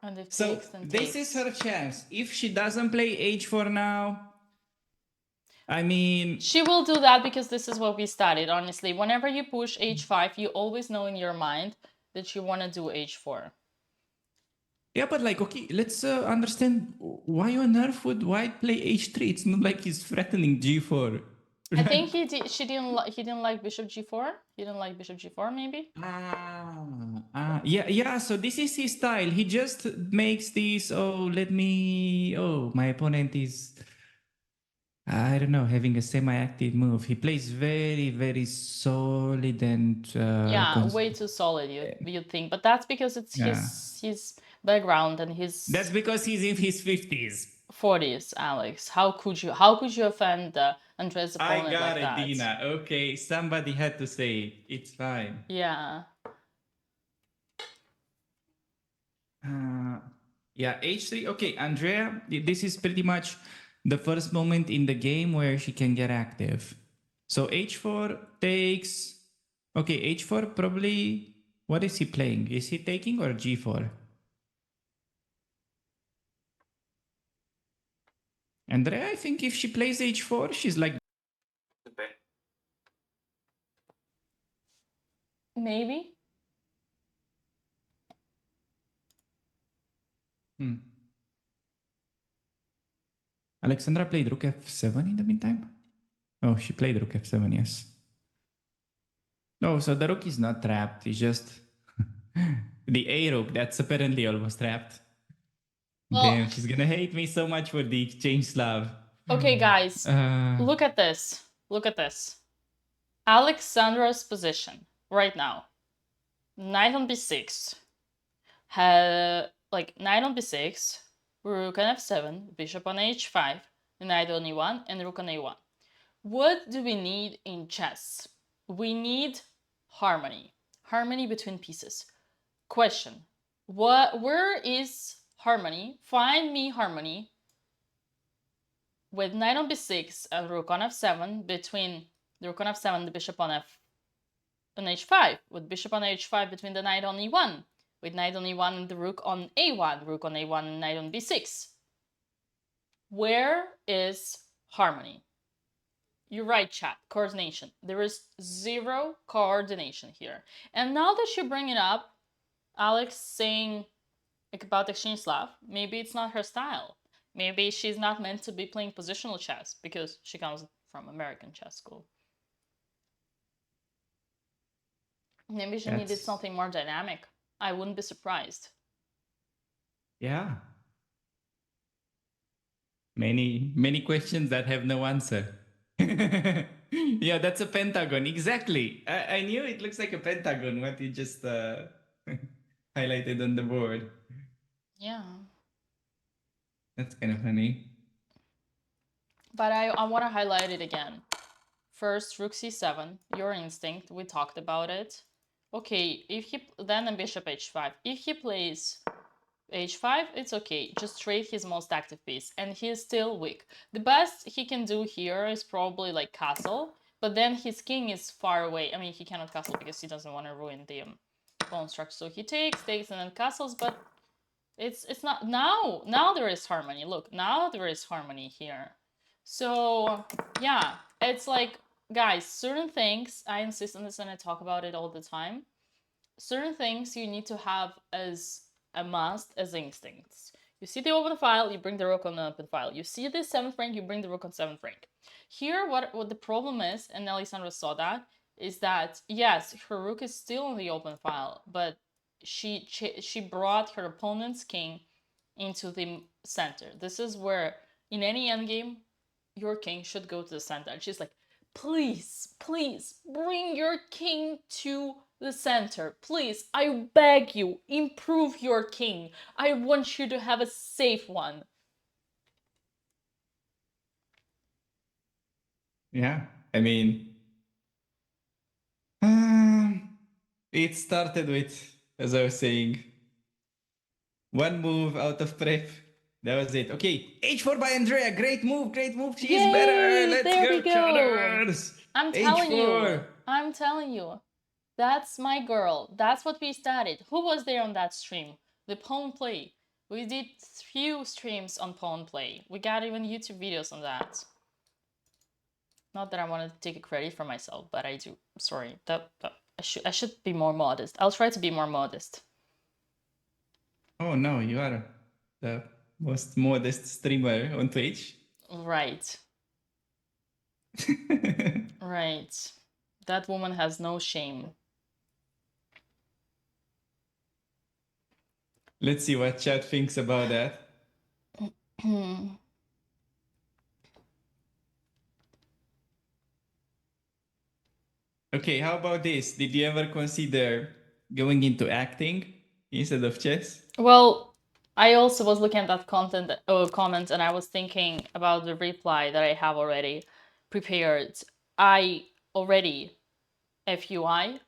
And if So this is her chance. If she doesn't play h4 now, I mean... She will do that because this is what we studied, honestly. Whenever you push h5, you always know in your mind that you want to do h4. Yeah, but like, okay, let's understand why on earth would white play h3? It's not like he's threatening g4. Right? I think he didn't like bishop g4. He didn't like bishop g4, maybe. Yeah. So this is his style. He just makes this. My opponent is, I don't know, having a semi-active move. He plays very, very solid and way too solid. You think, but that's because it's his background and his. That's because he's in his 50s. for this, Alex? How could you offend Andrea's opponent I got like it, that? Dina. Okay, somebody had to say it. It's fine. Yeah. Yeah, H3. Okay, Andrea, this is pretty much the first moment in the game where she can get active. So H4 takes... Okay, H4 probably... What is he playing? Is he taking or G4? Andrea, I think if she plays H4, she's like... Maybe. Alexandra played Rook F7 in the meantime? Oh, she played Rook F7, yes. No, so the Rook is not trapped. It's just... the A Rook, that's apparently almost trapped. Well, Damn, she's gonna hate me so much for the exchange Slav. okay, guys, look at this. Look at this. Alexandra's position right now. Knight on b6. Knight on b6, rook on f7, bishop on h5, knight on e1, and rook on a1. What do we need in chess? We need harmony. Harmony between pieces. Question. Where is harmony? Find me harmony with knight on b6 and rook on f7 between the rook on f7 and the bishop on h5, with bishop on h5 between the knight on e1, with knight on e1 and the rook on a1, rook on a1 and knight on b6. Where is harmony? You're right, chat. Coordination. There is zero coordination here. And now that you bring it up, Alex saying about exchange Slav, maybe it's not her style. Maybe she's not meant to be playing positional chess because she comes from American chess school. Maybe she needed something more dynamic. I wouldn't be surprised. Yeah. Many questions that have no answer. Yeah, that's a pentagon. Exactly. I knew it looks like a pentagon, what you just highlighted on the board. Yeah. That's kind of funny. But I want to highlight it again. First, rook c7, your instinct, we talked about it. Okay, then bishop h5. If he plays h5, it's okay. Just trade his most active piece, and he is still weak. The best he can do here is probably like castle, but then his king is far away. I mean, he cannot castle because he doesn't want to ruin the pawn structure. So he takes, and then castles, but it's not now. Now there is harmony. Look, now there is harmony here. So yeah, it's like, guys, certain things, I insist on this and I talk about it all the time. Certain things you need to have as a must as instincts. You see the open file, you bring the rook on the open file. You see the 7th rank, you bring the rook on 7th rank. Here, what the problem is, and Alessandra saw that, is that, yes, her rook is still on the open file, but she brought her opponent's king into the center. This is where, in any endgame, your king should go to the center. And she's like, please, please, bring your king to the center. Please, I beg you, improve your king. I want you to have a safe one. Yeah, I mean, it started with, as I was saying, one move out of prep. That was it. Okay, h4 by Andrea. Great move, great move. She is better. Let's go, Chatters. I'm telling you. I'm telling you. That's my girl. That's what we started. Who was there on that stream? The pawn play. We did few streams on pawn play. We got even YouTube videos on that. Not that I want to take a credit for myself, but I do. Sorry. I should be more modest. I'll try to be more modest. Oh no, you are the most modest streamer on Twitch. Right. Right. That woman has no shame. Let's see what chat thinks about that. Okay, how about this? Did you ever consider going into acting instead of chess? Well, I also was looking at that comment, and I was thinking about the reply that I have already prepared. I already, FYA,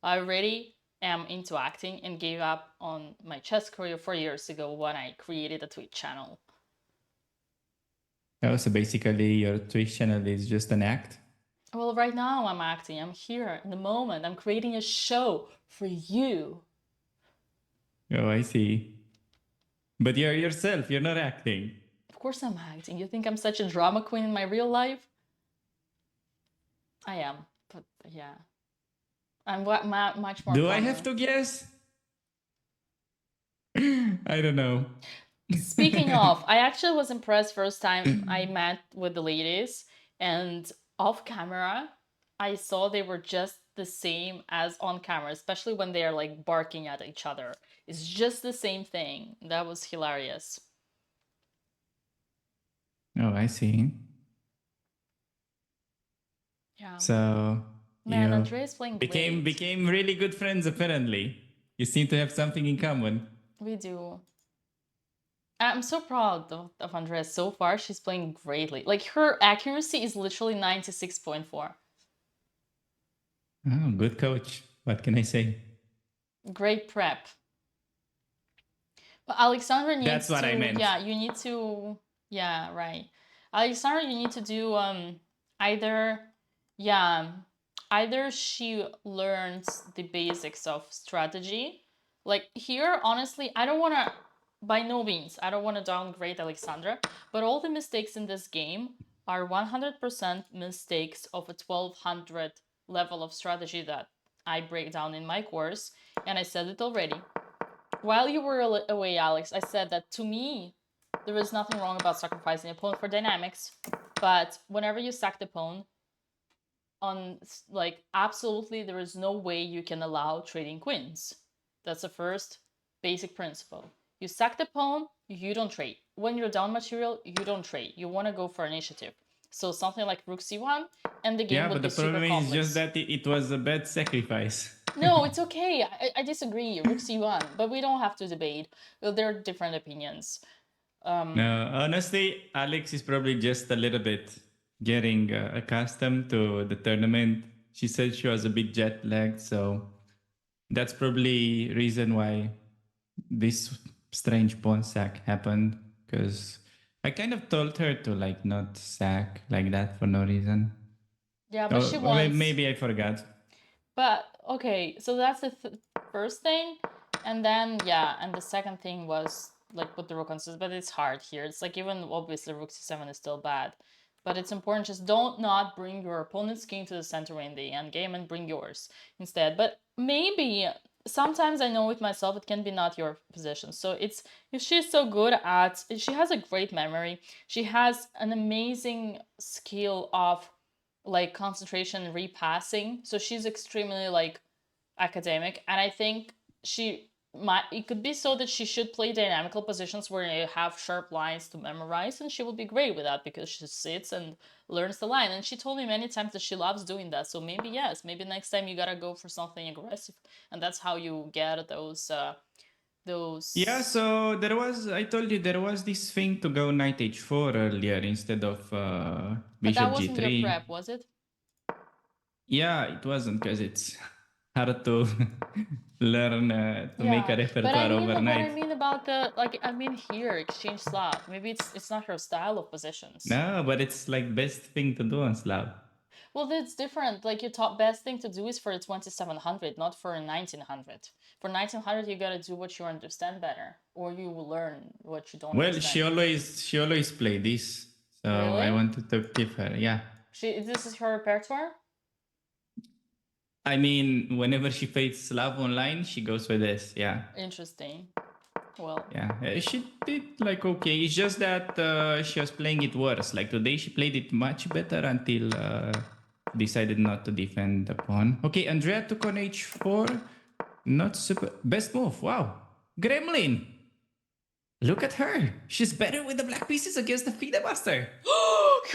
I already am into acting and gave up on my chess career 4 years ago when I created a Twitch channel. Oh, so basically your Twitch channel is just an act? Well, right now I'm acting. I'm here in the moment. I'm creating a show for you. Oh, I see. But you're yourself, you're not acting. Of course I'm acting. You think I'm such a drama queen in my real life? I am, but yeah. I'm much more Do common. I have to guess? I don't know. Speaking of, I actually was impressed first time I met with the ladies, and off camera, I saw they were just the same as on camera, especially when they are like barking at each other. It's just the same thing. That was hilarious. Oh, I see. Yeah. So Man, you Andrea's playing great. became really good friends apparently. You seem to have something in common. We do. I'm so proud of Andrea so far. She's playing greatly. Like, her accuracy is literally 96.4. Oh, good coach. What can I say? Great prep. But Alexandra needs That's what to, I meant. yeah, you need to, yeah, right. Alexandra, you need to do either, yeah, either she learns the basics of strategy. Like here, honestly, I don't want to, by no means, I don't want to downgrade Alexandra, but all the mistakes in this game are 100% mistakes of a 1200 level of strategy that I break down in my course, and I said it already. While you were away, Alex, I said that to me, there is nothing wrong about sacrificing a pawn for dynamics, but whenever you sack the pawn, on like absolutely there is no way you can allow trading queens. That's the first basic principle. You sack the pawn, you don't trade. When you're down material, you don't trade. You want to go for initiative. So something like rook c1, and the game would be super complex. Yeah, but the problem is just that it was a bad sacrifice. No, it's okay. I disagree. Rook c1, but we don't have to debate. There are different opinions. No, honestly, Alex is probably just a little bit getting accustomed to the tournament. She said she was a bit jet lagged, so that's probably reason why this strange pawn sack happened. Because I kind of told her to like not sack like that for no reason. Yeah, but she wants. Maybe I forgot. But okay, so that's the first thing, and then yeah, and the second thing was like with the rook on but it's hard here. It's like even obviously rook c7 is still bad, but it's important just don't not bring your opponent's king to the center in the end game and bring yours instead. But maybe sometimes I know with myself it can be not your position. So it's if she's so good at, she has a great memory. She has an amazing skill of like concentration and repassing, so she's extremely like academic, and I think it could be so that she should play dynamical positions where you have sharp lines to memorize, and she will be great with that because she sits and learns the line. And she told me many times that she loves doing that, so maybe yes, maybe next time you gotta go for something aggressive, and that's how you get those Yeah, so I told you there was this thing to go knight h4 earlier instead of bishop that wasn't g3. your prep, was it? Yeah, it wasn't, because it's hard to learn to make a repertoire overnight. What I mean about the, like, I mean here, exchange Slav. Maybe it's not her style of positions. No, but it's like best thing to do on Slav. Well, that's different. Like your top best thing to do is for a 2700, not for a 1900. For 1900, you gotta do what you understand better, or you will learn what you don't. Well, understand. she always play this, so really? I wanted to give her. Yeah. This is her repertoire. I mean, whenever she plays Slav online, she goes with this. Yeah. Interesting. Well. Yeah, she did like okay. It's just that she was playing it worse. Like today, she played it much better until decided not to defend the pawn. Okay, Andrea took on h4. Not super. Best move. Wow. Gremlin. Look at her. She's better with the black pieces against the FIDE master.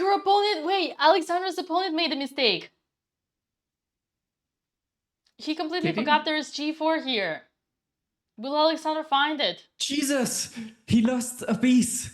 Your opponent. Wait, Alexandra's opponent made a mistake. He completely forgot there is g4 here. Will Alexander find it? Jesus, he lost a piece.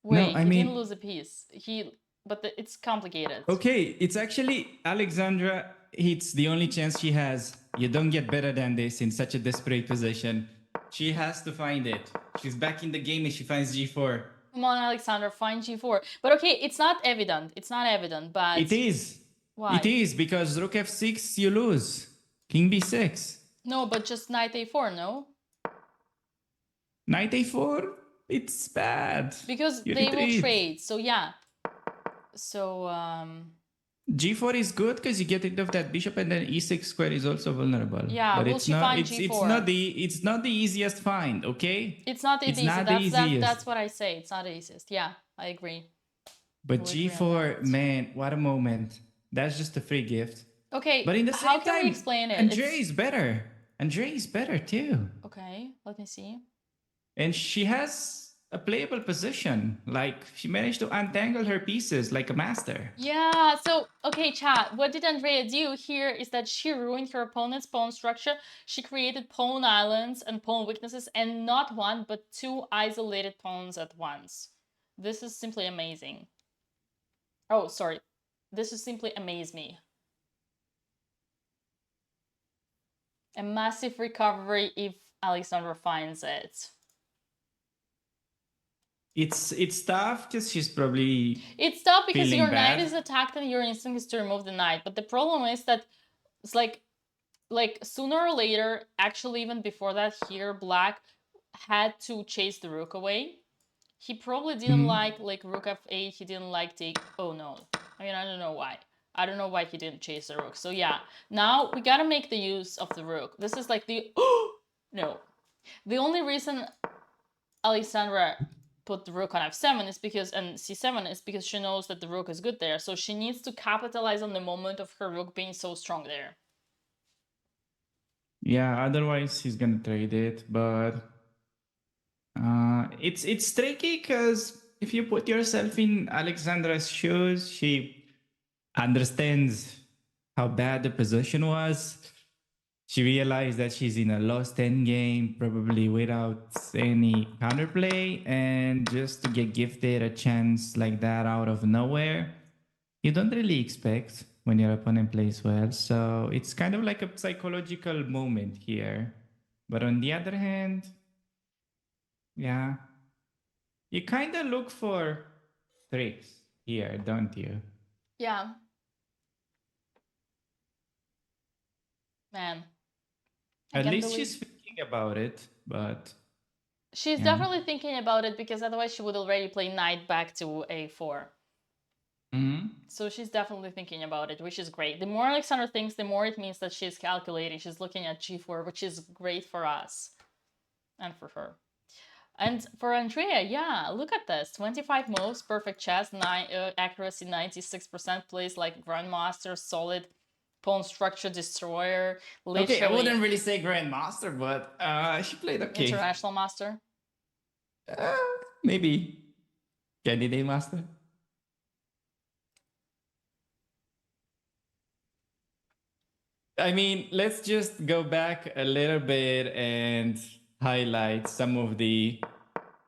Wait, no, I he mean, didn't lose a piece. It's complicated. Okay, it's actually Alexandra. It's the only chance she has. You don't get better than this in such a desperate position. She has to find it. She's back in the game and she finds G4. Come on, Alexander, find G4. But okay, it's not evident. It's not evident, but... It is. Why? It is, because Rook F6, you lose. King B6. No, but just Knight A4, no? Knight A4, it's bad. Because You they will retreat. trade, so yeah. So, G4 is good because you get rid of that bishop, and then E6 square is also vulnerable. Yeah, but will it's she not. find It's G4? it's not the easiest find. Okay. It's not the It's easiest. not the easiest. That's what I say. It's not the easiest. Yeah, I agree. But We'll agree on G4, that. man, what a moment. That's just a free gift. Okay, But in the how same can we time, explain it? Andre It's- is better. Andre is better too. Okay, let me see. And she has a playable position. Like, she managed to untangle her pieces like a master. Yeah, so, okay, chat, what did Andrea do here is that she ruined her opponent's pawn structure. She created pawn islands and pawn weaknesses, and not one, but two isolated pawns at once. This is simply amazing. Oh, sorry. This is simply amaze me. A massive recovery if Alexandra finds it. It's tough because she's probably It's tough because feeling your bad. knight is attacked and your instinct is to remove the knight. But the problem is that it's like sooner or later, actually even before that here, Black had to chase the rook away. He probably didn't like rook f8, he didn't like take... Oh no. I mean, I don't know why. I don't know why he didn't chase the rook. So yeah, now we gotta make the use of the rook. This is like the... No. The only reason Alexandra put the rook on f7 is because, and c7 is because she knows that the rook is good there. So she needs to capitalize on the moment of her rook being so strong there. Yeah, otherwise he's gonna trade it, but it's tricky because if you put yourself in Alexandra's shoes, she understands how bad the position was. She realized that she's in a lost endgame, probably without any counterplay, and just to get gifted a chance like that out of nowhere, you don't really expect when your opponent plays well. So it's kind of like a psychological moment here. But on the other hand, yeah, you kind of look for tricks here, don't you? Yeah. Man. I At can't least believe- she's thinking about it, but She's definitely thinking about it because otherwise she would already play knight back to a4. So she's definitely thinking about it, which is great. The more Alexandra thinks, the more it means that she's calculating. She's looking at g4, which is great for us and for her. And for Andrea, yeah, look at this. 25 moves, perfect chess, accuracy 96%, plays like grandmaster, solid pawn structure destroyer. okay, I wouldn't really say grandmaster, but she played okay. International master. Maybe candidate master. I mean, let's just go back a little bit and highlight some of the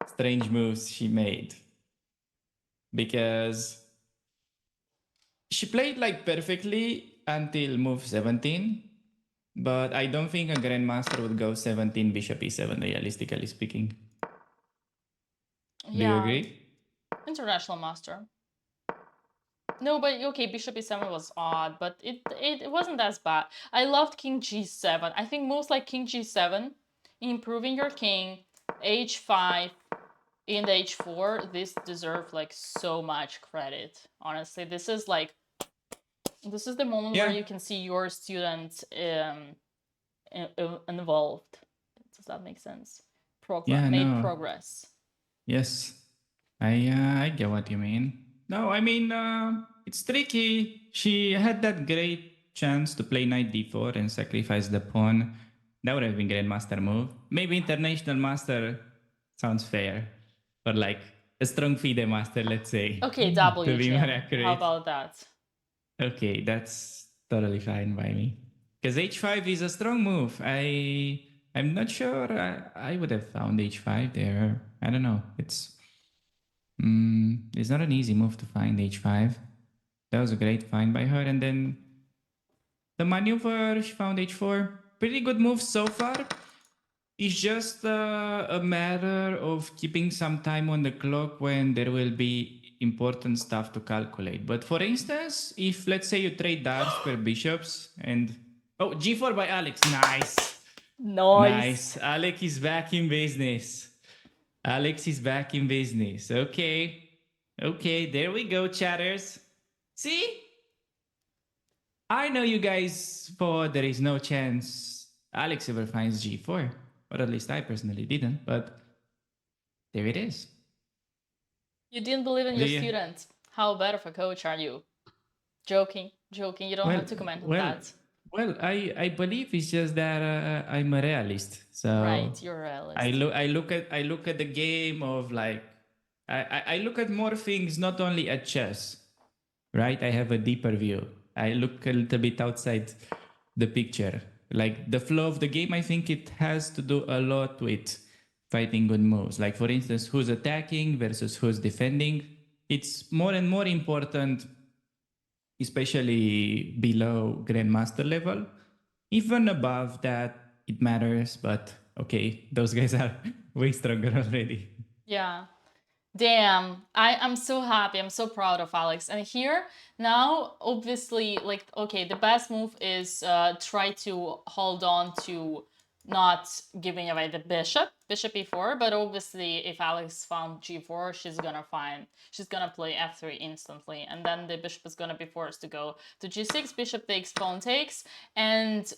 strange moves she made. Because she played like perfectly until move 17. But I don't think a grandmaster would go 17 bishop e7, realistically speaking. Do you agree? International master. No, but okay, bishop e7 was odd, but it wasn't as bad. I loved king g7. I think moves like king g7, improving your king, h5, and h4, this deserve like so much credit. Honestly, this is the moment where you can see your student involved. Does that make sense? Progress. Yes, I get what you mean. No, I mean, it's tricky. She had that great chance to play knight d4 and sacrifice the pawn. That would have been grandmaster move. Maybe international master sounds fair. Or like a strong FIDE master, let's say. Okay, W. To be more accurate. How about that? Okay, that's totally fine by me. Because h5 is a strong move. I I'm not sure I would have found h5 there. I don't know. It's not an easy move to find h5. That was a great find by her. And then the maneuver, she found h4. Pretty good move so far. It's just a matter of keeping some time on the clock when there will be important stuff to calculate. But for instance, if let's say you trade dark square bishops and... Oh, g4 by Alex. Nice. Nice. Alex is back in business. Alex is back in business. Okay. Okay, there we go, chatters. See? I know you guys thought there is no chance Alex ever finds g4. Or at least I personally didn't, but there it is. You didn't believe in your student. How bad of a coach are you? Joking. You don't have to comment on that. Well, I believe it's just that I'm a realist. So right, you're a realist. I look at the game of like I look at more things, not only at chess. Right? I have a deeper view. I look a little bit outside the picture. Like the flow of the game, I think it has to do a lot with fighting good moves. Like for instance, who's attacking versus who's defending. It's more and more important, especially below Grandmaster level. Even above that, it matters. But okay, those guys are way stronger already. Yeah. Damn, I'm so happy. I'm so proud of Alex. And here, now, obviously, like, okay, the best move is try to hold on to not giving away the bishop e4. But obviously, if Alex found g4, she's gonna play f3 instantly. And then the bishop is gonna be forced to go to g6, bishop takes, pawn takes. And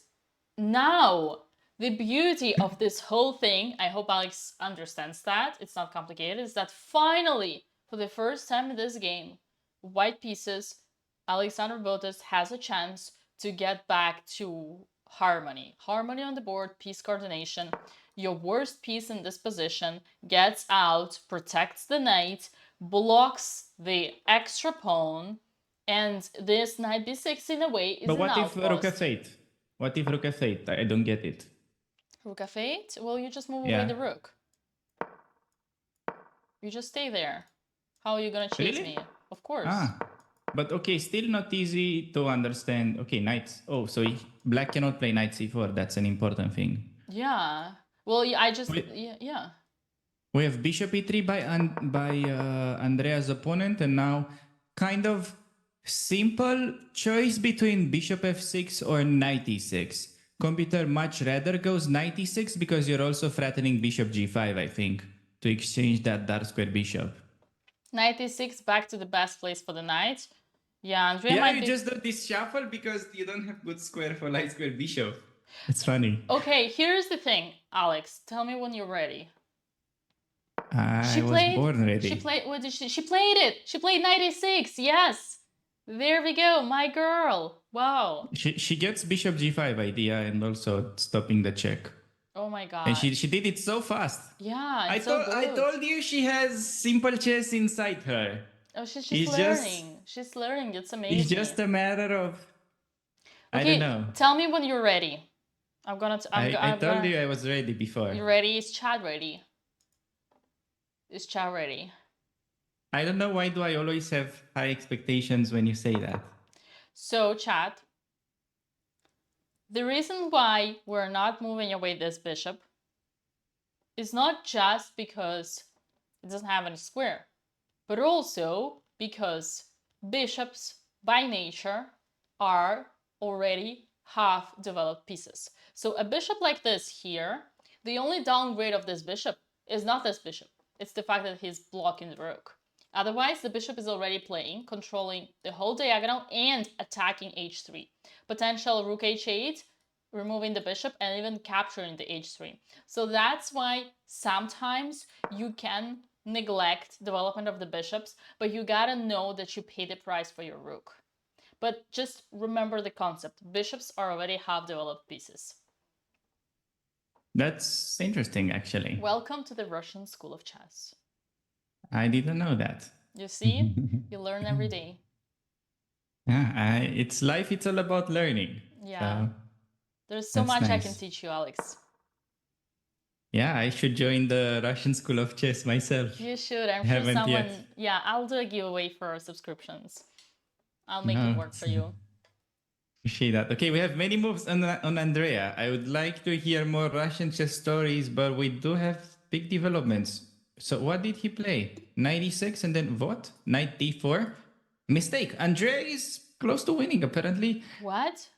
now... the beauty of this whole thing, I hope Alex understands that, it's not complicated, is that finally, for the first time in this game, white pieces, Alexander Botez has a chance to get back to harmony. Harmony on the board, piece coordination. Your worst piece in this position gets out, protects the knight, blocks the extra pawn, and this knight b6 in a way is an outpost. But what if rook f8? What if rook f8? I don't get it. Rook f8? Well, you just move away the rook. You just stay there. How are you gonna chase me? Of course. Ah, but okay, still not easy to understand. Okay, knights. Oh, so black cannot play knight c4. That's an important thing. Yeah. Well, I just... yeah. We have bishop e3 by Andrea's opponent, and now kind of simple choice between bishop f6 or knight e6. Computer much rather goes knight e6 because you're also threatening bishop g5, I think, to exchange that dark square bishop. Knight e6 back to the best place for the knight. Yeah, Andrea might you just do this shuffle because you don't have good square for light square bishop. It's funny. Okay, here's the thing, Alex. Tell me when you're ready. I was born ready. She played it. She played knight e6. Yes. There we go, my girl. Wow. She gets bishop g5 idea and also stopping the check. Oh my god. And she did it so fast. Yeah, I told you she has simple chess inside her. Oh, she's learning. She's learning. It's amazing. It's just a matter of... I don't know. Tell me when you're ready. I told you I was ready before. You ready? Is chat ready? Is chat ready? I don't know why do I always have high expectations when you say that. So, chat, the reason why we're not moving away this bishop is not just because it doesn't have any square, but also because bishops by nature are already half-developed pieces. So a bishop like this here, the only downgrade of this bishop is not this bishop, it's the fact that he's blocking the rook. Otherwise, the bishop is already playing, controlling the whole diagonal and attacking h3. Potential rook h8, removing the bishop, and even capturing the h3. So that's why sometimes you can neglect development of the bishops, but you gotta know that you pay the price for your rook. But just remember the concept. Bishops are already half-developed pieces. That's interesting, actually. Welcome to the Russian School of Chess. I didn't know that. You see? You learn every day. Yeah, it's life. It's all about learning. Yeah. So there's so much nice. I can teach you, Alex. Yeah, I should join the Russian School of Chess myself. You should. I'm I sure haven't someone. yet. Yeah, I'll do a giveaway for subscriptions. I'll make No, it work for you. appreciate that. Okay, we have many moves on Andrea. I would like to hear more Russian chess stories, but we do have big developments. So what did he play? Knight e6 and then what? Knight d4? Mistake. Andrea is close to winning, apparently. What?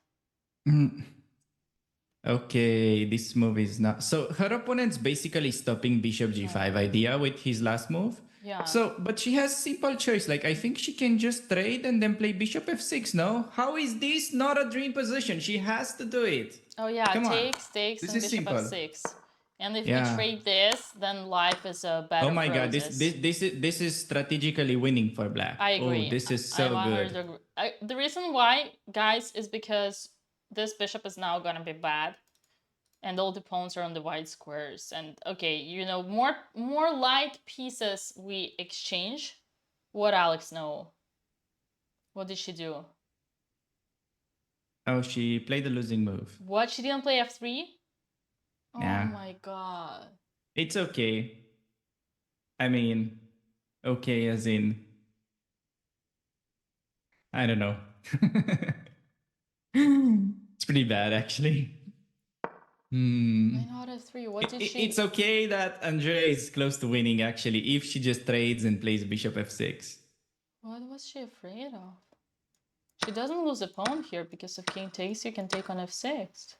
Okay, this move is not... So her opponent's basically stopping bishop g5 idea with his last move. Yeah. So, but she has simple choice. Like, I think she can just trade and then play bishop f6, no? How is this not a dream position? She has to do it. Oh yeah, Come on. takes, This and is bishop simple. f6. And if Yeah. we trade this, then life is a bed Oh of my god, roses. this is strategically winning for black. I agree. Oh, this is so good. The reason why, guys, is because this bishop is now gonna be bad, and all the pawns are on the white squares. And okay, you know, more light pieces we exchange. What Alex know? What did she do? Oh, she played the losing move. What? She didn't play f3? Yeah. Oh my god. It's okay. I mean, okay as in... I don't know. It's pretty bad, actually. Why not f3? What did she... It's okay that Andrea is close to winning, actually, if she just trades and plays bishop f6. What was she afraid of? She doesn't lose a pawn here because if king takes, you can take on f6.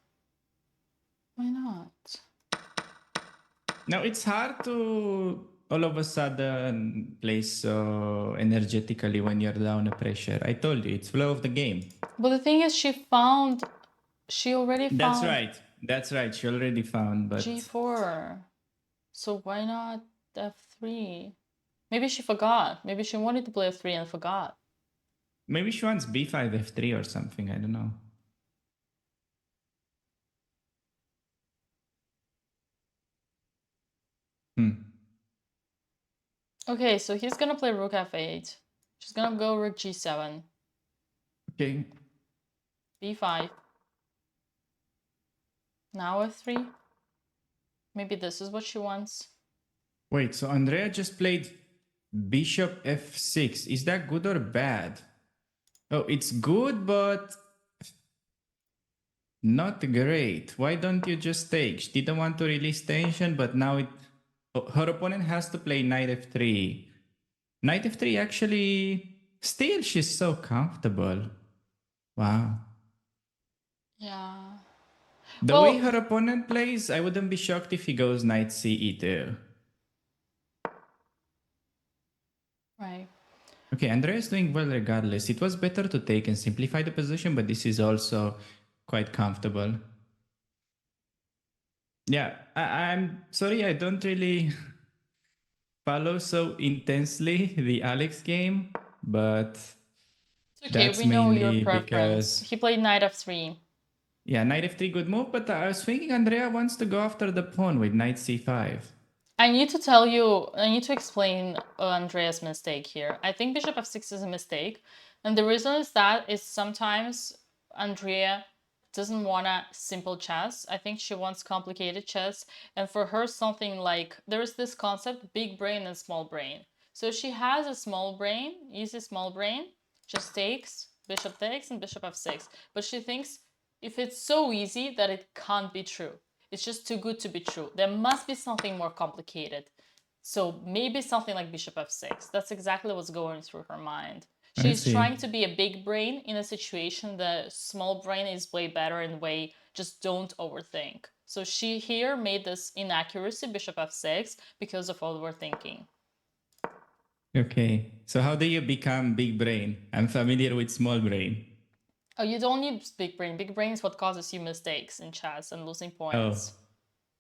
Why not? Now, it's hard to all of a sudden play so energetically when you're down a pressure. I told you, it's flow of the game. But the thing is, she already found... That's right. That's right. She already found, but... g4. So why not f3? Maybe she forgot. Maybe she wanted to play f3 and forgot. Maybe she wants b5, f3 or something. I don't know. Okay, so he's gonna play rook f8. She's gonna go rook g7. Okay. b5. Now f3. Maybe this is what she wants. Wait, so Andrea just played bishop f6. Is that good or bad? Oh, it's good, but not great. Why don't you just take? She didn't want to release tension, but now it... Oh, her opponent has to play knight f3. Knight f3 actually... Still, she's so comfortable. Wow. Yeah. The way her opponent plays, I wouldn't be shocked if he goes knight ce2. Right. Okay, Andrea is doing well regardless. It was better to take and simplify the position, but this is also quite comfortable. Yeah, I'm sorry, I don't really follow so intensely the Alex game, but Okay, that's we know your mainly preference. because... He played knight f3. Yeah, knight f3, good move, but I was thinking Andrea wants to go after the pawn with knight c5. I need to explain Andrea's mistake here. I think bishop f6 is a mistake. And the reason is that is sometimes Andrea doesn't want a simple chess. I think she wants complicated chess. And for her, something like, there's this concept, big brain and small brain. So she has a small brain, easy small brain, just takes, and bishop f6. But she thinks if it's so easy that it can't be true. It's just too good to be true. There must be something more complicated. So maybe something like bishop f6. That's exactly what's going through her mind. She's trying to be a big brain in a situation the small brain is way better and way just don't overthink. So she here made this inaccuracy, bishop f6, because of overthinking. Okay, so how do you become big brain? I'm familiar with small brain. Oh, you don't need big brain. Big brain is what causes you mistakes in chess and losing points. Oh.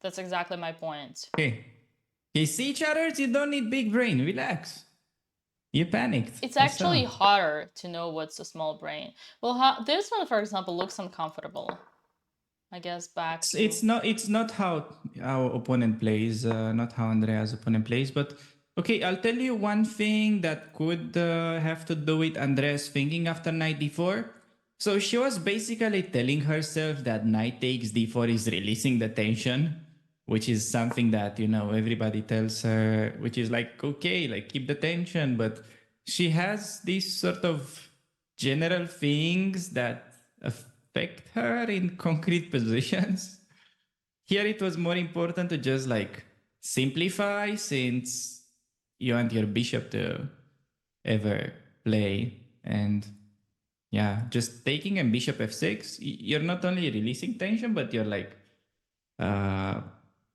That's exactly my point. Okay. Okay, see each other, you don't need big brain. Relax. You panicked. It's actually harder to know what's a small brain. Well, this one, for example, looks uncomfortable. I guess back. It's not how our opponent plays, not how Andrea's opponent plays, but okay, I'll tell you one thing that could have to do with Andrea's thinking after knight d4. So she was basically telling herself that knight takes d4 is releasing the tension, which is something that, you know, everybody tells her, which is like, okay, like keep the tension. But she has these sort of general things that affect her in concrete positions. Here it was more important to just like simplify, since you want your bishop to ever play. And yeah, just taking a bishop f6, you're not only releasing tension, but you're like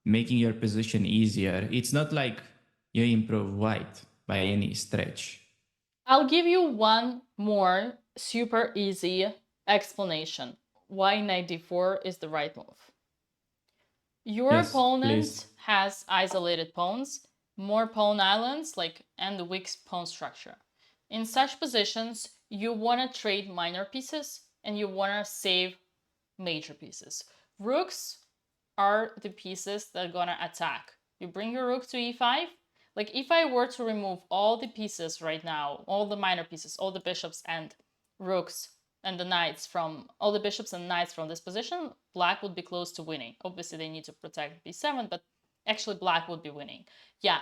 making your position easier. It's not like you improve white by any stretch. I'll give you one more super easy explanation why knight d4 is the right move. Your opponent has isolated pawns, more pawn islands, and the weak pawn structure. In such positions, you want to trade minor pieces and you want to save major pieces. Rooks are the pieces that are gonna attack. You bring your rook to e5. Like if I were to remove all the pieces right now, all the minor pieces, all the bishops and rooks and the knights from, all the bishops and knights from this position, black would be close to winning. Obviously they need to protect b7, but actually black would be winning. Yeah.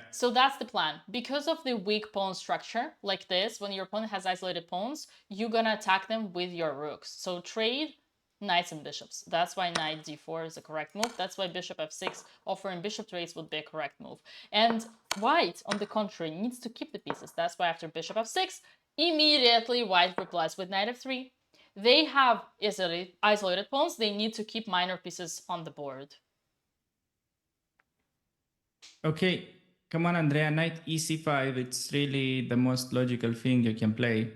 So that's the plan. Because of the weak pawn structure, like this, when your opponent has isolated pawns, you're gonna attack them with your rooks. So trade knights and bishops. That's why knight d4 is a correct move. That's why bishop f6 offering bishop trades would be a correct move. And white, on the contrary, needs to keep the pieces. That's why after bishop f6, immediately white replies with knight f3. They have isolated pawns. They need to keep minor pieces on the board. Okay, come on, Andrea. Knight ec5. It's really the most logical thing you can play.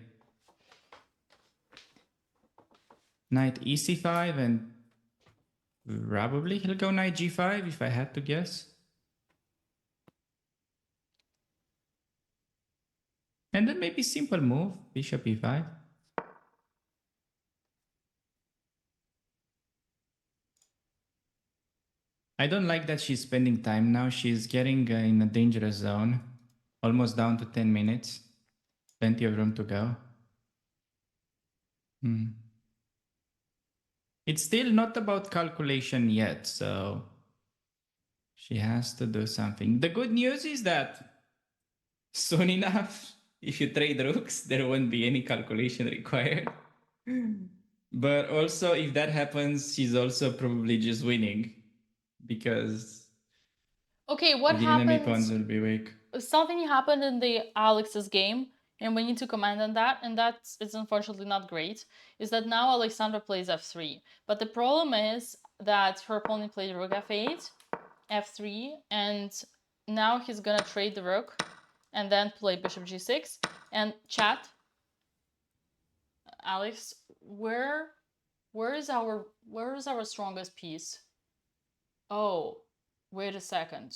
Knight ec5, and probably he'll go knight g5 if I had to guess. And then maybe simple move, bishop e5. I don't like that she's spending time now. She's getting in a dangerous zone. Almost down to 10 minutes. Plenty of room to go. It's still not about calculation yet, so she has to do something. The good news is that soon enough, if you trade rooks, there won't be any calculation required. But also, if that happens, she's also probably just winning, because okay, what the enemy pawns will be weak. Something happened in the Alex's game, and we need to comment on that, and that is unfortunately not great, is that now Alexandra plays f3. But the problem is that her opponent played rook f8, f3, and now he's gonna trade the rook and then play bishop g6. And chat, Alex, where is our strongest piece? Oh, wait a second.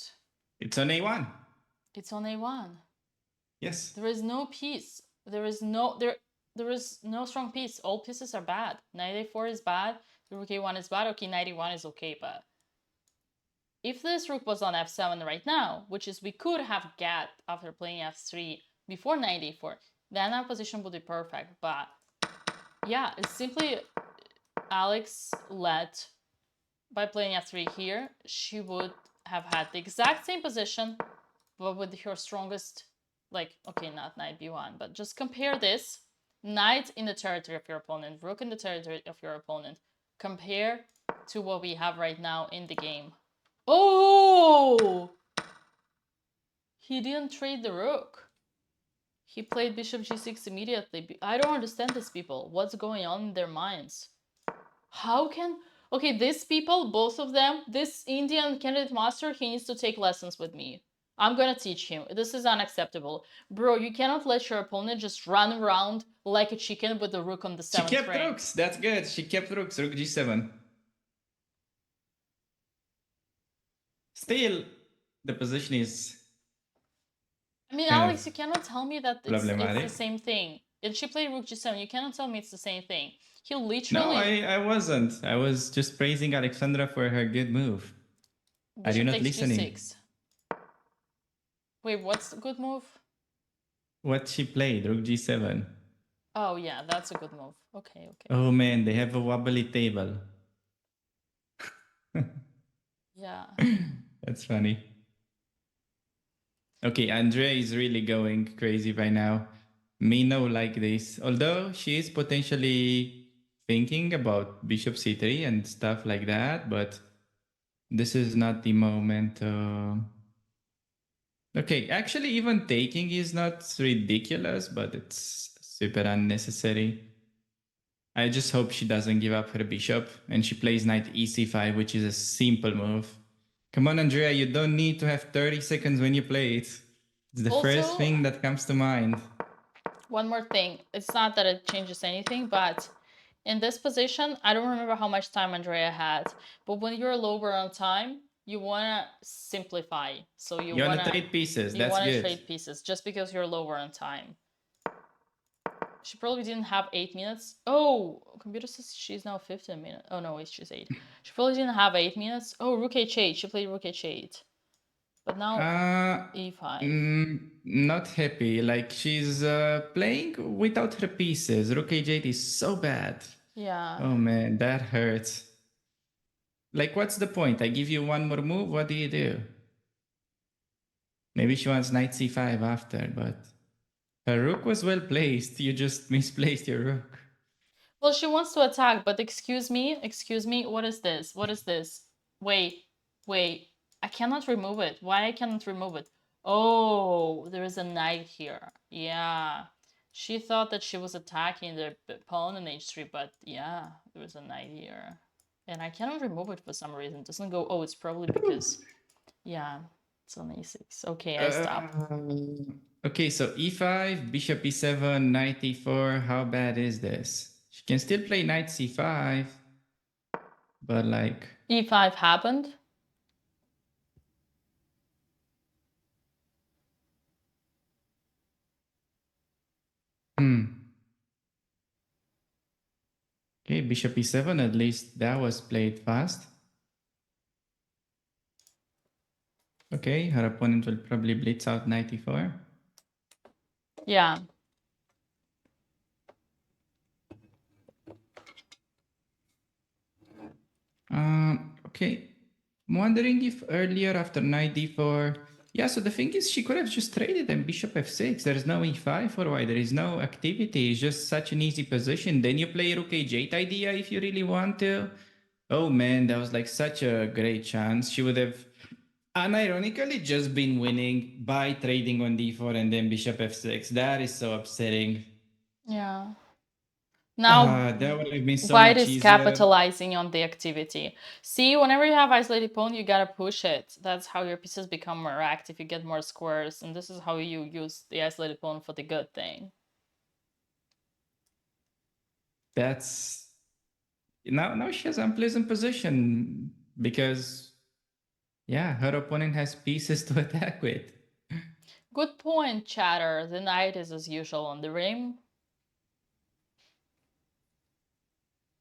It's on a1. It's on a1. Yes. There is no piece. There is no strong piece. All pieces are bad. Knight a4 is bad. The rook a1 is bad. Okay, knight e1 is okay, but if this rook was on f7 right now, which is we could have get after playing f3 before knight a4, then our position would be perfect. But yeah, it's simply Alex let, by playing f3 here, she would have had the exact same position, but with her strongest, okay, not knight b1, but just compare this. Knight in the territory of your opponent, rook in the territory of your opponent. Compare to what we have right now in the game. Oh! He didn't trade the rook. He played bishop g6 immediately. I don't understand these people. What's going on in their minds? How can... Okay, these people, both of them, this Indian candidate master, he needs to take lessons with me. I'm gonna teach him. This is unacceptable. Bro, you cannot let your opponent just run around like a chicken with the rook on the 7th rank. She kept rooks. That's good. She kept rooks. Rook g7. Still, the position is... I mean, Alex, you cannot tell me that it's the same thing. If she played rook g7, you cannot tell me it's the same thing. He literally... No, I wasn't. I was just praising Alexandra for her good move. Are you not listening? G6. Wait, what's the good move? What she played, rook g7. Oh yeah, that's a good move. Okay. Oh man, they have a wobbly table. Yeah. That's funny. Okay, Andrea is really going crazy by now. Me no like this. Although she is potentially thinking about bishop c3 and stuff like that, but this is not the moment. Okay, actually even taking is not ridiculous, but it's super unnecessary. I just hope she doesn't give up her bishop and she plays knight ec5, which is a simple move. Come on, Andrea, you don't need to have 30 seconds when you play it. It's the first thing that comes to mind. One more thing. It's not that it changes anything, but in this position, I don't remember how much time Andrea had, but when you're lower on time, you want to simplify. So you want to trade pieces. That's want to good. trade pieces just because you're lower on time. She probably didn't have 8 minutes. Oh, computer says she's now 15 minutes. Oh no, she's 8. She probably didn't have 8 minutes. Oh, rook h8. She played rook h8. But now e5. Not happy. Like she's playing without her pieces. Rook h8 is so bad. Yeah. Oh man, that hurts. Like, what's the point? I give you one more move. What do you do? Maybe she wants knight c5 after, but her rook was well placed. You just misplaced your rook. Well, she wants to attack, but excuse me, what is this? What is this? Wait, I cannot remove it. Why I cannot remove it? Oh, there is a knight here. Yeah. She thought that she was attacking the pawn in h3, but yeah, there was a knight here. And I cannot remove it for some reason. It doesn't go, oh, it's probably because, yeah, it's on a6. Okay, I stop. Okay, so e5, bishop e7, knight e4. How bad is this? She can still play knight c5, but like... e5 happened. Okay, bishop e7, at least that was played fast. Okay, her opponent will probably blitz out knight e4. Yeah. Okay, I'm wondering if earlier after knight d4... Yeah, so the thing is she could have just traded and bishop f6. There's no e5 for why. There is no activity. It's just such an easy position. Then you play rook h8 idea if you really want to. Oh man, that was like such a great chance. She would have unironically just been winning by trading on d4 and then bishop f6. That is so upsetting. Yeah. Now, that would have been so White much is easier. capitalizing on the activity. See, whenever you have isolated pawn, you gotta push it. That's how your pieces become more active. You get more squares, and this is how you use the isolated pawn for the good thing. That's... Now she has unpleasant position because, yeah, her opponent has pieces to attack with. Good point, chatter. The knight is as usual on the rim.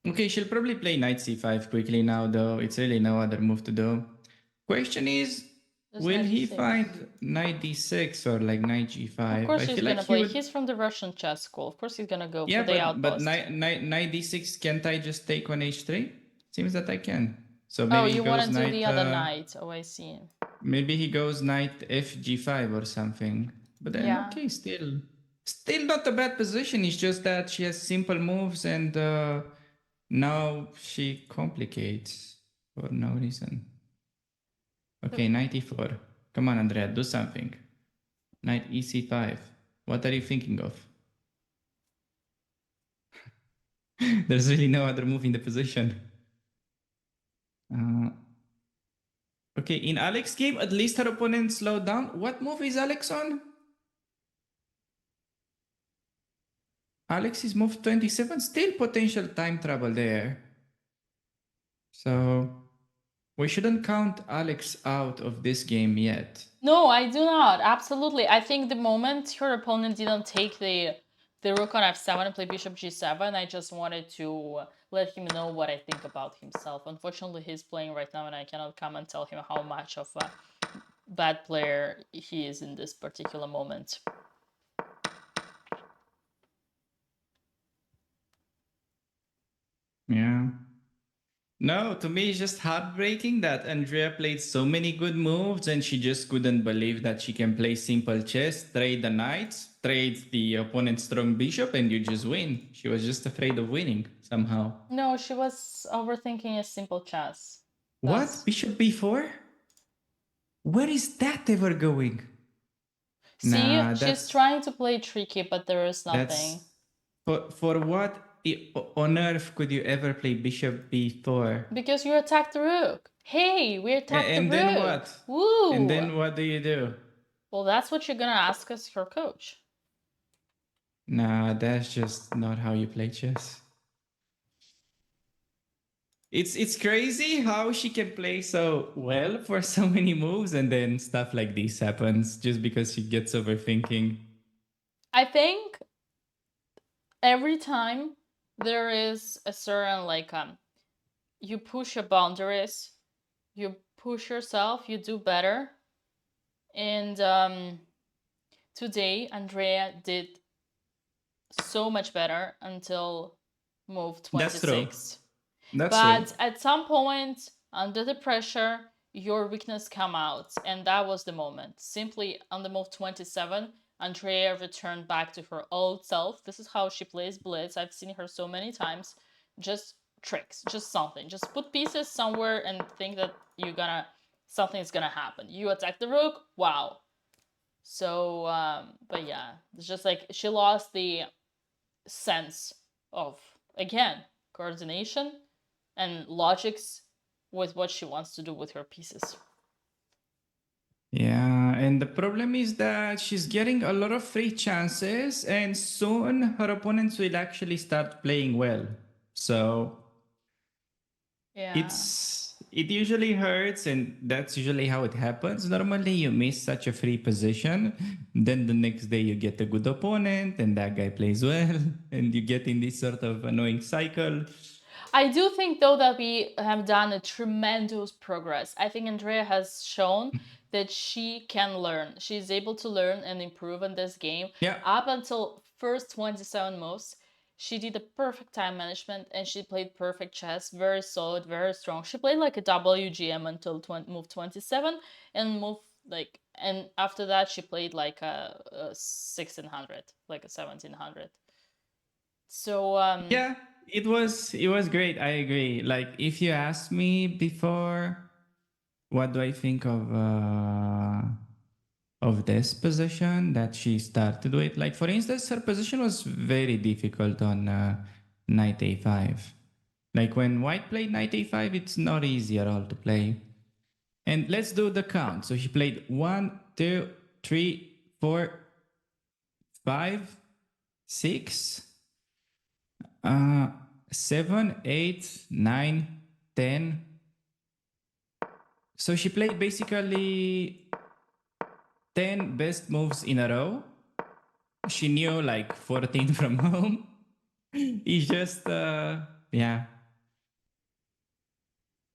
Okay, she'll probably play knight c5 quickly now, though. It's really no other move to do. Question is, will he find knight d6 or like knight g5? Of course he's gonna play. He's from the Russian chess school. Of course he's gonna go for the outpost. But knight d6, can't I just take on h3? Seems that I can. So maybe you want to do the other knight. Oh, I see. Maybe he goes knight fg5 or something. But then, okay, still not a bad position. It's just that she has simple moves and now she complicates for no reason. Okay, knight e4. Come on, Andrea, do something. Knight ec5. What are you thinking of? There's really no other move in the position. Okay, in Alex's game, at least her opponent slowed down. What move is Alex on? Alex is move 27. Still potential time trouble there. So we shouldn't count Alex out of this game yet. No, I do not. Absolutely. I think the moment her opponent didn't take the rook on f7 and play bishop g7, I just wanted to let him know what I think about himself. Unfortunately, he's playing right now and I cannot come and tell him how much of a bad player he is in this particular moment. Yeah. No, to me, it's just heartbreaking that Andrea played so many good moves and she just couldn't believe that she can play simple chess, trade the knights, trade the opponent's strong bishop, and you just win. She was just afraid of winning somehow. No, she was overthinking a simple chess. What? Bishop b4? Where is that ever going? See, Nah, she's trying to play tricky, but there is nothing. For what on earth could you ever play bishop b4? Because you attacked the rook. Hey, we attacked the rook. And then what? Woo! And then what do you do? Well, that's what you're gonna ask us, your coach. Nah, that's just not how you play chess. It's crazy how she can play so well for so many moves and then stuff like this happens just because she gets overthinking. I think every time there is a certain you push your boundaries, you push yourself, you do better. And today Andrea did so much better until move 26. That's true. But at some point, under the pressure, your weakness come out, and that was the moment. Simply on the move 27, Andrea returned back to her old self. This is how she plays blitz. I've seen her so many times. Just tricks, just something. Just put pieces somewhere and think that something's gonna happen. You attack the rook, wow. So, but yeah, it's just like she lost the sense of, again, coordination and logics with what she wants to do with her pieces. Yeah, and the problem is that she's getting a lot of free chances and soon her opponents will actually start playing well. So yeah, it usually hurts, and that's usually how it happens. Normally you miss such a free position, then the next day you get a good opponent and that guy plays well and you get in this sort of annoying cycle. I do think though that we have done a tremendous progress. I think Andrea has shown that she can learn. She's able to learn and improve in this game. Yeah. Up until first 27 moves, she did the perfect time management and she played perfect chess, very solid, very strong. She played like a WGM until move 27 and and after that she played like a 1600, like a 1700. So yeah, it was great. I agree. Like if you asked me before, what do I think of this position that she started with? Like for instance, her position was very difficult on knight a5. Like when white played knight a5, it's not easy at all to play. And let's do the count. So she played 1, 2, 3, 4, 5, 6. 7, 8, 9, 10. So she played basically 10 best moves in a row. She knew like 14 from home. It's just, yeah.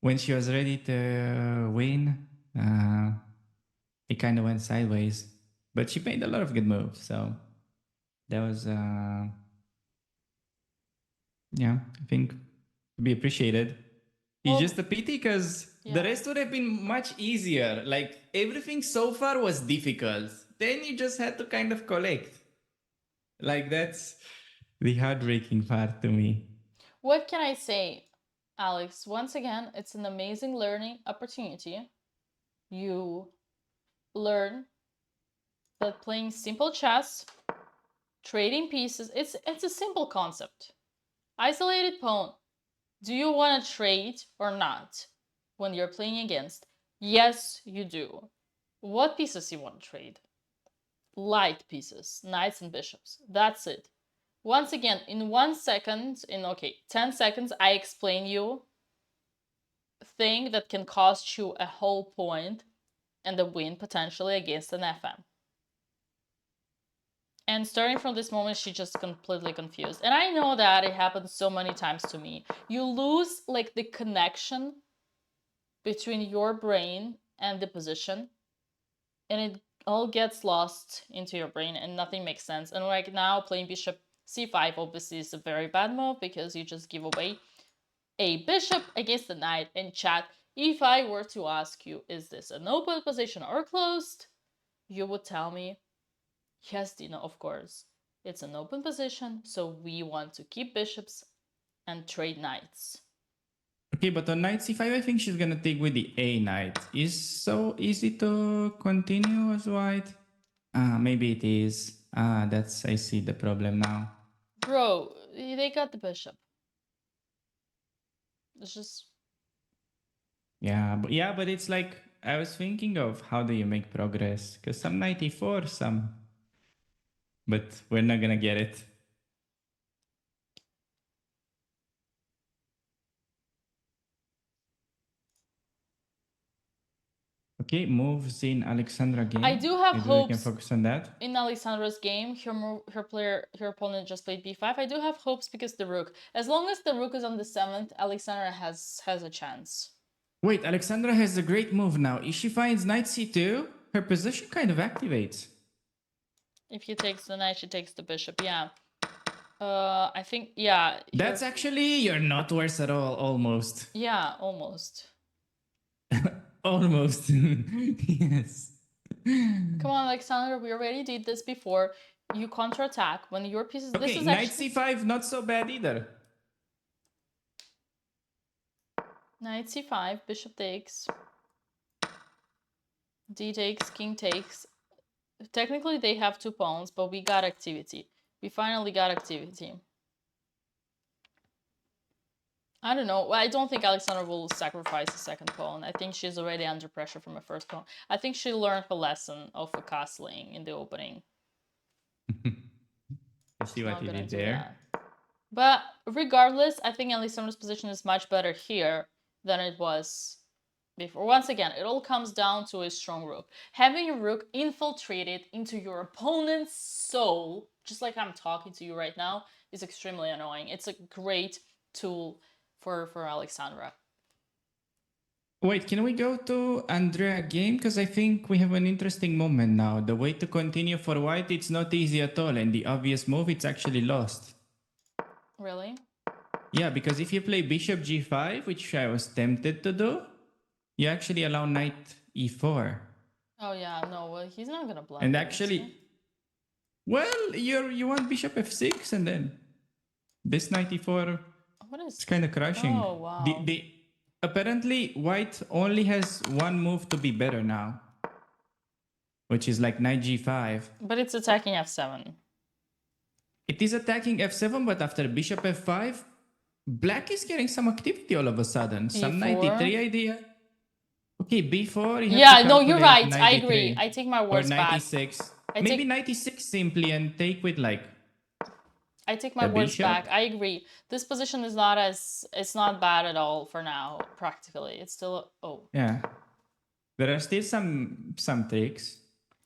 When she was ready to win, it kind of went sideways. But she played a lot of good moves, so that was... yeah, I think to be appreciated. It's just a pity because the rest would have been much easier. Like everything so far was difficult. Then you just had to kind of collect. Like that's the heartbreaking part to me. What can I say, Alex? Once again, it's an amazing learning opportunity. You learn that playing simple chess, trading pieces, it's a simple concept. Isolated pawn. Do you want to trade or not when you're playing against? Yes, you do. What pieces you want to trade? Light pieces, knights and bishops. That's it. Once again, in 1 second, 10 seconds, I explain you a thing that can cost you a whole point and a win potentially against an FM. And starting from this moment, she's just completely confused. And I know that it happens so many times to me. You lose like the connection between your brain and the position. And it all gets lost into your brain and nothing makes sense. And right now, playing bishop c5 obviously is a very bad move because you just give away a bishop against the knight. In chat, if I were to ask you, is this an open position or closed? You would tell me, yes, Dina, of course. It's an open position, so we want to keep bishops and trade knights. Okay, but on knight c5, I think she's gonna take with the a knight. Is so easy to continue as white? Maybe it is. That's, I see the problem now. Bro, they got the bishop. It's just... Yeah, but it's like, I was thinking of how do you make progress? Because some 94, some... But we're not gonna get it. Okay, moves in Alexandra game. I do have Maybe hopes we can focus on that. in Alexandra's game. Her opponent just played b5. I do have hopes because the rook. As long as the rook is on the 7th, Alexandra has a chance. Wait, Alexandra has a great move now. If she finds knight c2, her position kind of activates. If he takes the knight, she takes the bishop. Yeah. I think, yeah. That's actually, you're not worse at all, almost. Yeah, almost. Almost. Yes. Come on, Alexandra, we already did this before. You counterattack when your pieces... Okay, this is knight actually... c5, not so bad either. Knight c5, bishop takes. D takes, king takes. Technically, they have 2 pawns, but we got activity. We finally got activity. I don't know. I don't think Alexandra will sacrifice a second pawn. I think she's already under pressure from a first pawn. I think she learned her lesson of a castling in the opening. I see what you did there. But regardless, I think Alexandra's position is much better here than it was before. Once again, it all comes down to a strong rook. Having a rook infiltrated into your opponent's soul, just like I'm talking to you right now, is extremely annoying. It's a great tool for Alexandra. Wait, can we go to Andrea game? Because I think we have an interesting moment now. The way to continue for white, it's not easy at all. And the obvious move, it's actually lost. Really? Yeah, because if you play bishop g5, which I was tempted to do, you actually allow knight e4. Oh yeah, no, well, he's not gonna blunder. And actually, well, you want bishop f6 and then this knight e4 is kind of crushing. Oh wow. Apparently, white only has one move to be better now, which is like knight g5. But it's attacking f7. It is attacking f7, but after bishop f5, black is getting some activity all of a sudden. B4. Some knight e3 idea. Okay, b4. Yeah, no, you're right. I agree. I take my words back. Or knight e6. Maybe knight e6 simply and take with like... I take my words back. I agree. This position is not it's not bad at all for now, practically. It's still, oh. Yeah. There are still some tricks.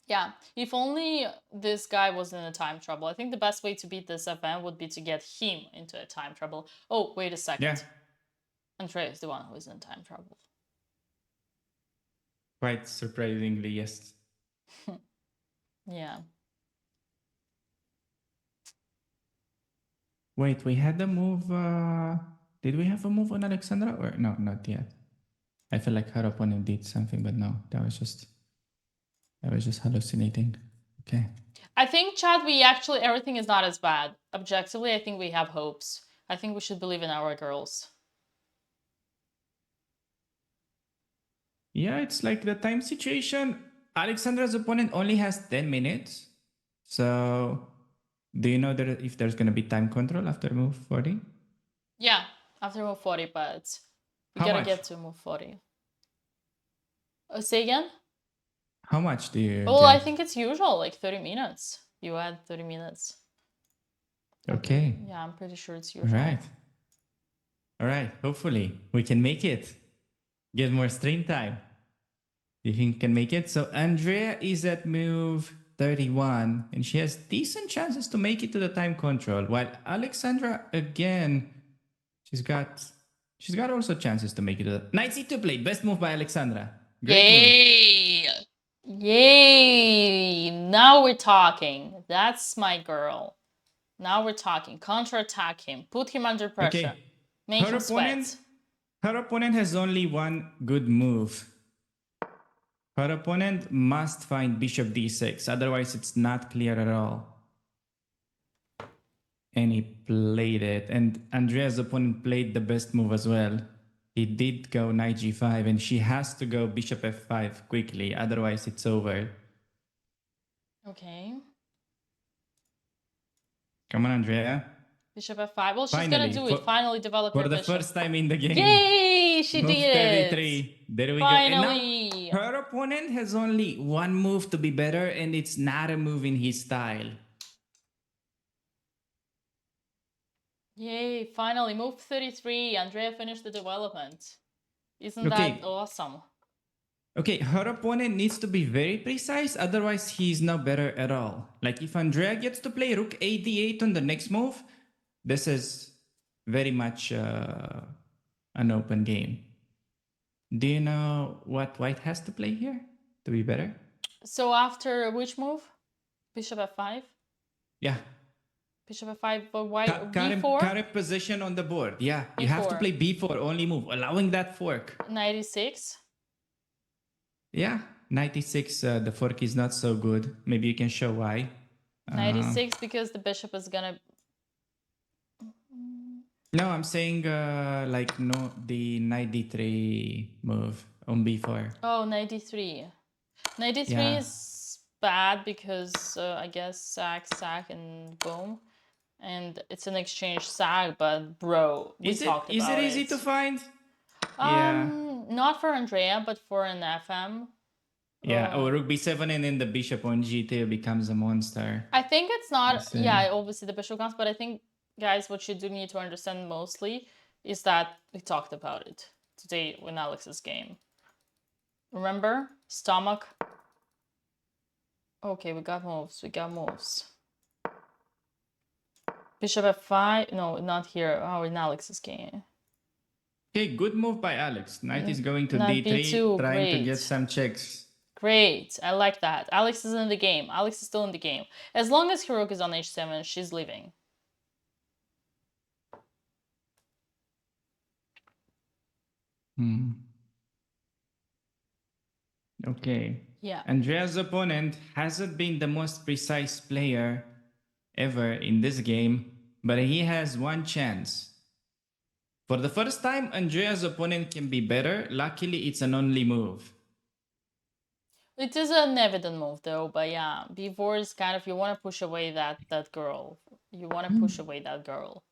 Yeah, if only this guy was in a time trouble. I think the best way to beat this event would be to get him into a time trouble. Oh, wait a second. Yeah. Andrea is the one who is in time trouble. Quite surprisingly, yes. Yeah. Wait, we had a move. Did we have a move on Alexandra? Or no, not yet. I feel like her opponent did something, but no, that was just hallucinating. Okay. I think, Chad, everything is not as bad. Objectively, I think we have hopes. I think we should believe in our girls. Yeah, it's like the time situation. Alexandra's opponent only has 10 minutes. So, do you know if there's going to be time control after move 40? Yeah, after move 40, but we gotta get to move 40. Say again? How much do you Well, I think it's usual, like 30 minutes. You add 30 minutes. Okay. Yeah, I'm pretty sure it's usual. All right. Hopefully, we can make it. Get more stream time. Do you think we can make it? So, Andrea is at move 31, and she has decent chances to make it to the time control. While Alexandra, again, she's got also chances to make it to the... Knight c2 played. Best move by Alexandra. Great move. Yay! Now we're talking. That's my girl. Now we're talking. Counterattack him. Put him under pressure. Okay. Make him sweat. Her opponent has only one good move. Her opponent must find bishop d6, otherwise it's not clear at all. And he played it, and Andrea's opponent played the best move as well. He did go knight g5, and she has to go bishop f5 quickly, otherwise it's over. Okay. Come on, Andrea. Bishop f5. Well, she's gonna do it. Finally develop her for the bishop. first time in the game. Yay! She Move did 33. it. There we Finally. go. And now her opponent has only one move to be better, and it's not a move in his style. Yay! Finally, move 33. Andrea finished the development. Isn't that awesome? Okay, her opponent needs to be very precise, otherwise he's not better at all. Like if Andrea gets to play rook a8 on the next move, this is very much an open game. Do you know what white has to play here to be better? So after which move? Bishop f5? Yeah. Bishop f5, but white b4? Current position on the board. Yeah, you B4. have to play b4 only move, allowing that fork. 96? Yeah, 96, the fork is not so good. Maybe you can show why. 96 because the bishop is gonna... No, I'm saying the knight d3 move on b4. Oh, 93. 93 is bad because I guess sag, and boom. And it's an exchange sag, but bro, we talked about it. Is it easy to find? Not for Andrea, but for an FM. Yeah, rook b7 and then the bishop on g2 becomes a monster. I think it's not, obviously the bishop comes, but I think, guys, what you do need to understand mostly is that we talked about it today in Alex's game. Remember? Stomach. Okay, we got moves. Bishop f5. No, not here. Oh, in Alex's game. Okay, good move by Alex. Knight is going to d3, trying to get some checks. Great, I like that. Alex is in the game. Alex is still in the game. As long as her rook is on h7, she's leaving. Okay. Yeah. Andrea's opponent hasn't been the most precise player ever in this game, but he has one chance. For the first time, Andrea's opponent can be better. Luckily, it's an only move. It is an evident move though, but yeah, b4 is kind of, you want to push away that girl. You want to push away that girl.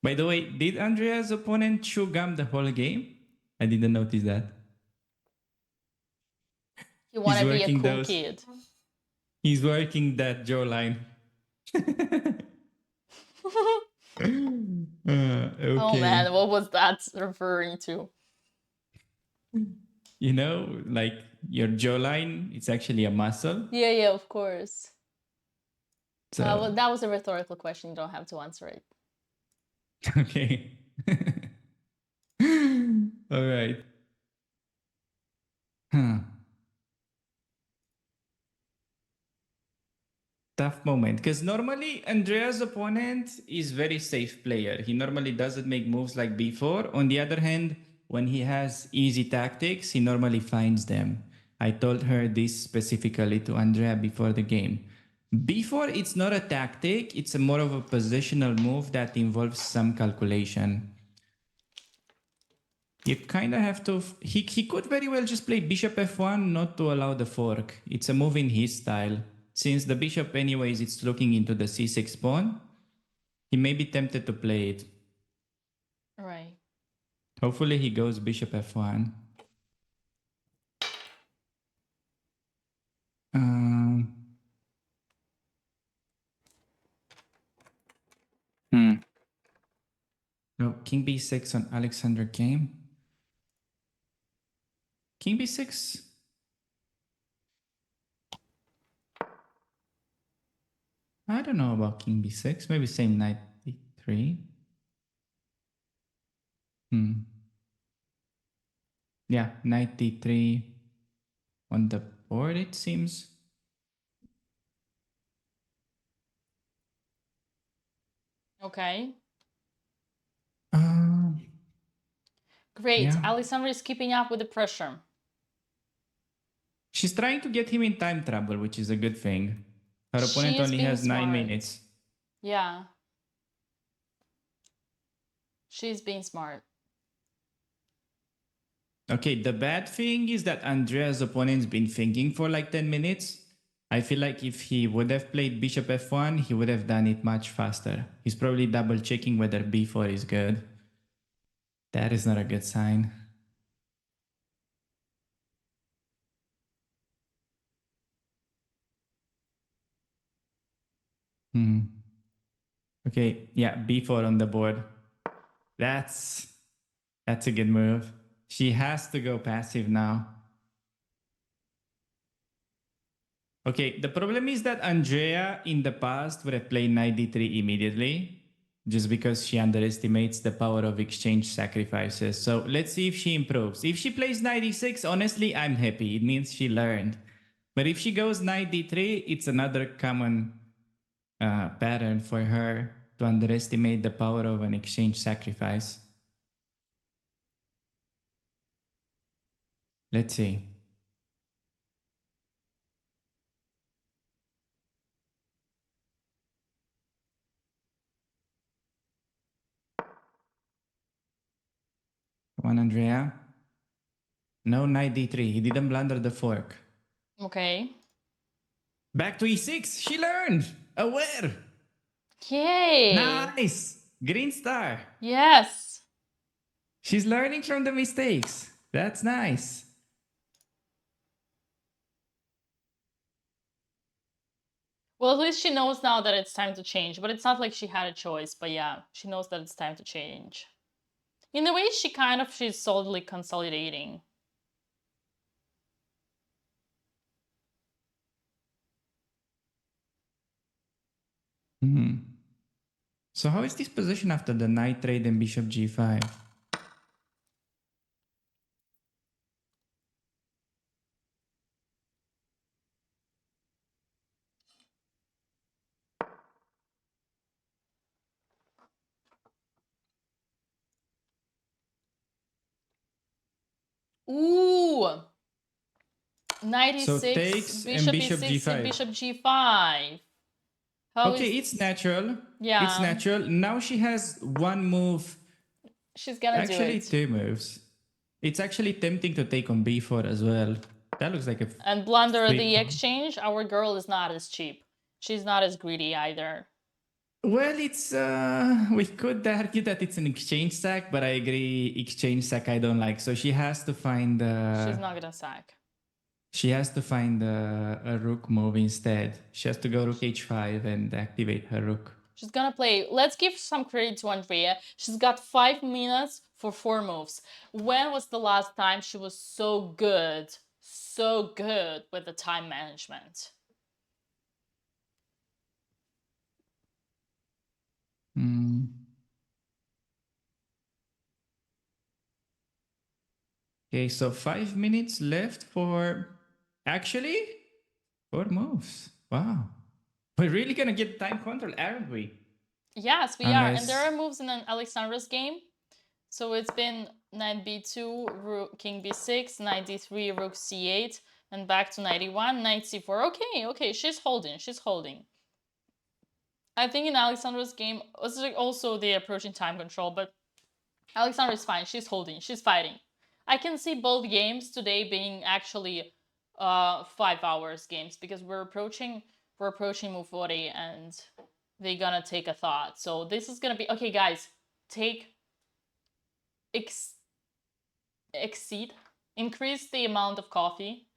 By the way, did Andrea's opponent chew gum the whole game? I didn't notice that. You want to be a cool kid. He's working that jawline. Okay. Oh man, what was that referring to? You know, like your jawline, it's actually a muscle. Yeah, of course. So... well, that was a rhetorical question. You don't have to answer it. Okay. All right. Tough moment, because normally Andrea's opponent is very safe player. He normally doesn't make moves like b4. On the other hand, when he has easy tactics, he normally finds them. I told her this specifically to Andrea before the game. b4, it's not a tactic, it's more of a positional move that involves some calculation. You kind of have to... He could very well just play bishop f1, not to allow the fork. It's a move in his style. Since the bishop anyways, it's looking into the c6 pawn, he may be tempted to play it. Right. Hopefully he goes bishop f1. No, king b6 on Alexander game. King b6. I don't know about king b6. Maybe same knight d3. Yeah, knight d3 on the board, it seems. Okay. Great. Yeah. Alexandra is keeping up with the pressure. She's trying to get him in time trouble, which is a good thing. Her opponent only has 9 minutes. Yeah. She's being smart. Okay, the bad thing is that Andrea's opponent's been thinking for like 10 minutes. I feel like if he would have played bishop f1, he would have done it much faster. He's probably double checking whether b4 is good. That is not a good sign. Okay, yeah, b4 on the board. That's a good move. She has to go passive now. Okay, the problem is that Andrea in the past would have played knight d3 immediately, just because she underestimates the power of exchange sacrifices. So let's see if she improves. If she plays knight d6, honestly, I'm happy. It means she learned. But if she goes knight d3, it's another common pattern for her to underestimate the power of an exchange sacrifice. Let's see. Come on, Andrea. No knight d3. He didn't blunder the fork. Okay. Back to e6. She learned. Aware. Yay. Nice. Green star. Yes. She's learning from the mistakes. That's nice. Well, at least she knows now that it's time to change, but it's not like she had a choice. But yeah, she knows that it's time to change. In a way, she's solidly consolidating. So how is this position after the knight trade and bishop g5? Ooh. Knight e6, So takes and bishop e6, g5. and bishop g5. It's natural. Yeah. It's natural. Now she has one move. She's gonna do it. Actually, 2 moves. It's actually tempting to take on b4 as well. That looks like a... And blunder the exchange. Our girl is not as cheap. She's not as greedy either. Well, it's... we could argue that it's an exchange sack, but I agree, exchange sack I don't like. So she has to find... She's not gonna sack. She has to find a rook move instead. She has to go rook h5 and activate her rook. She's gonna play. Let's give some credit to Andrea. She's got 5 minutes for 4 moves. When was the last time she was so good with the time management? Okay, so 5 minutes left for... Actually, 4 moves. Wow. We're really gonna get time control, aren't we? Yes, we are. And there are moves in an Alexandra's game. So it's been knight b2, rook, king b6, knight d3, rook c8, and back to knight e1, knight c4. Okay, she's holding. I think in Alexandra's game, also the approaching time control, but Alexandra's fine. She's holding, she's fighting. I can see both games today being actually 5 hours games because we're approaching move 40 and they're gonna take a thought. So this is gonna be okay, guys. Increase the amount of coffee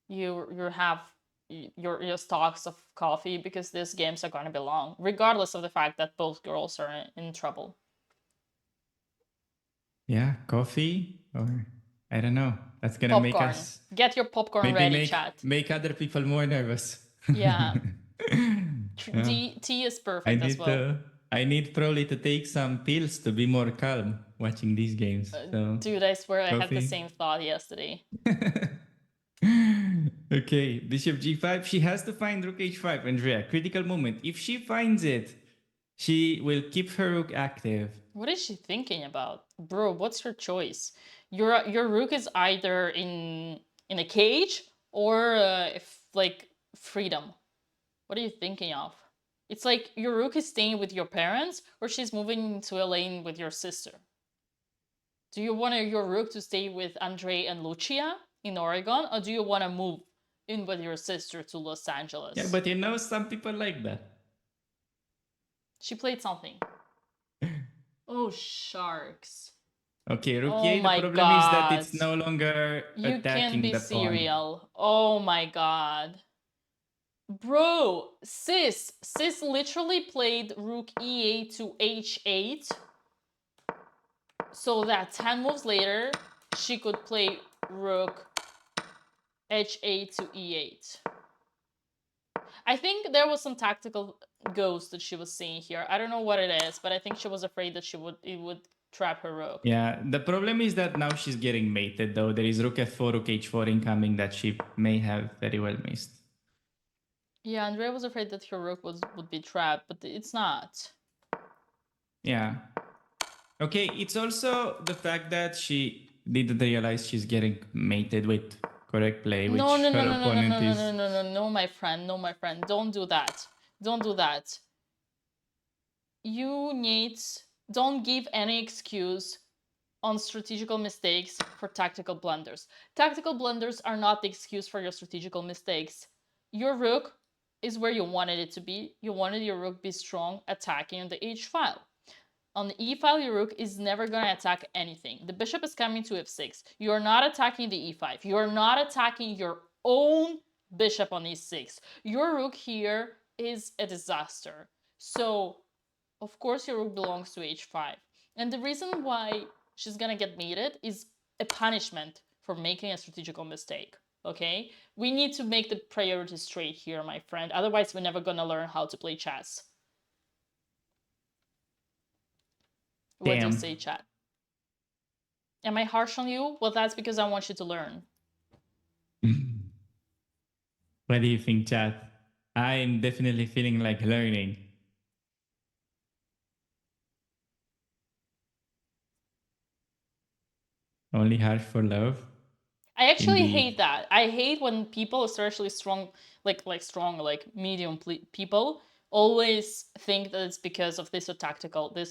you have your stocks of coffee because these games are gonna be long, regardless of the fact that both girls are in trouble. Yeah, coffee or I don't know. That's gonna make us get your popcorn ready, chat. Make other people more nervous. Yeah. Tea is perfect as well. I need probably to take some pills to be more calm watching these games. So, dude, I swear I had the same thought yesterday. Okay, bishop g5. She has to find rook h5, Andrea. Critical moment. If she finds it, she will keep her rook active. What is she thinking about? bro, what's your choice? Your rook is either in a cage or if like freedom. What are you thinking of? It's like your rook is staying with your parents or she's moving to a lane with your sister. Do you want your rook to stay with Andre and Lucia in Oregon, or do you want to move in with your sister to Los Angeles? Yeah, but you know, some people like that. She played something. Oh, sharks. Okay, Rook Oh E8, my the problem is that God. it's no longer You attacking can be the pawn. serial. Oh my God. Bro, sis literally played Rook E8 to H8. So that 10 moves later, she could play Rook H8 to E8. I think there was some tactical ghost that she was seeing here. I don't know what it is, but I think she was afraid that it would trap her rook. Yeah, the problem is that now she's getting mated though. There is Rook F4, Rook H4 incoming that she may have very well missed. Yeah, Andrea was afraid that her rook would be trapped, but it's not. Yeah. Okay, it's also the fact that she didn't realize she's getting mated with correct play, which No, her opponent is... no, my friend, don't do that. Don't do that. Don't give any excuse on strategical mistakes for tactical blunders. Tactical blunders are not the excuse for your strategical mistakes. Your rook is where you wanted it to be. You wanted your rook to be strong, attacking on the H file. On the E file, your rook is never going to attack anything. The bishop is coming to F6. You're not attacking the E5. You're not attacking your own bishop on E6. Your rook here is a disaster. So, of course, your rook belongs to H5. And the reason why she's going to get mated is a punishment for making a strategical mistake. Okay? We need to make the priorities straight here, my friend. Otherwise, we're never going to learn how to play chess. What do you say, chat? Am I harsh on you? Well, that's because I want you to learn. What do you think, chat? I'm definitely feeling like learning. Only harsh for love? I actually Indeed. hate that. I hate when people, especially strong, like medium people, always think that it's because of this or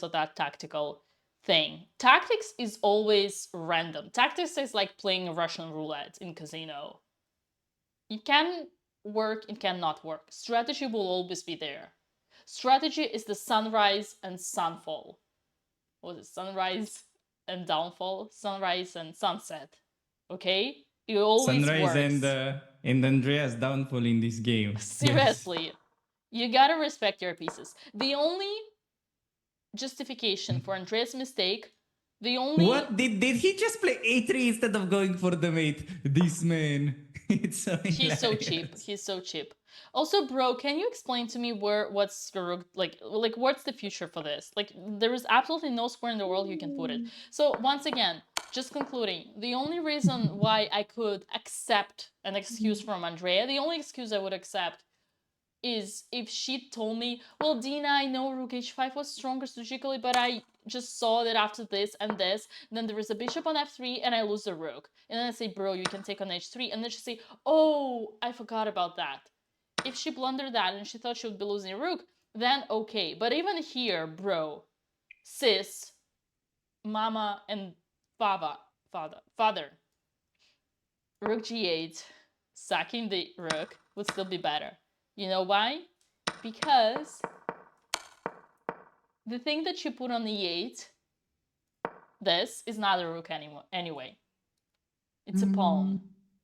that tactical thing. Tactics is always random. Tactics is like playing Russian roulette in casino. It can work, it cannot work. Strategy will always be there. Strategy is the sunrise and sunfall. What is it? Sunrise and downfall? Sunrise and sunset. Okay? It always Sunrise works. and Andrea's downfall in this game. Seriously. Yes. You gotta respect your pieces. The only justification for Andrea's mistake, What? Did he just play A3 instead of going for the mate? This man. It's so hilarious. He's so cheap. He's so cheap. Also, bro, can you explain to me what's your like what's the future for this? Like, there is absolutely no square in the world you can put it. So once again, just concluding, the only reason why I could accept an excuse from Andrea, the only excuse I would accept is if she told me, well, Dina, I know Rook H5 was stronger strategically, but I just saw that after this and this, then there is a bishop on F3 and I lose the rook. And then I say, bro, you can take on H3. And then she say, oh, I forgot about that. If she blundered that and she thought she would be losing a rook, then okay. But even here, bro, sis, mama, and father, Rook G8, sacking the rook would still be better. You know why? Because the thing that you put on E8, this is not a rook anyway. It's a pawn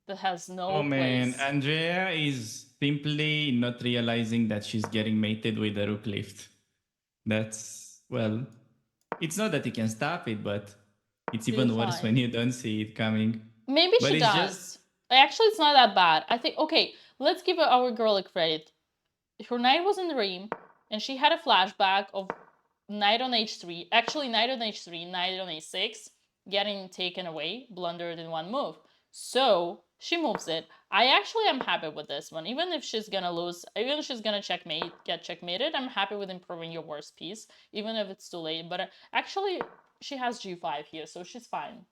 that has no place. Oh man, Andrea is simply not realizing that she's getting mated with a rook lift. That's, well, it's not that you can stop it, but it's even worse when you don't see it coming. Maybe she does. Actually, it's not that bad. I think, okay, let's give our girl a credit. Her knight was in the rim, and she had a flashback of knight on h3. Actually, knight on h3, knight on a6, getting taken away, blundered in one move. So she moves it. I actually am happy with this one. Even if she's gonna lose, even if she's gonna get checkmated, I'm happy with improving your worst piece, even if it's too late. But actually, she has g5 here, so she's fine.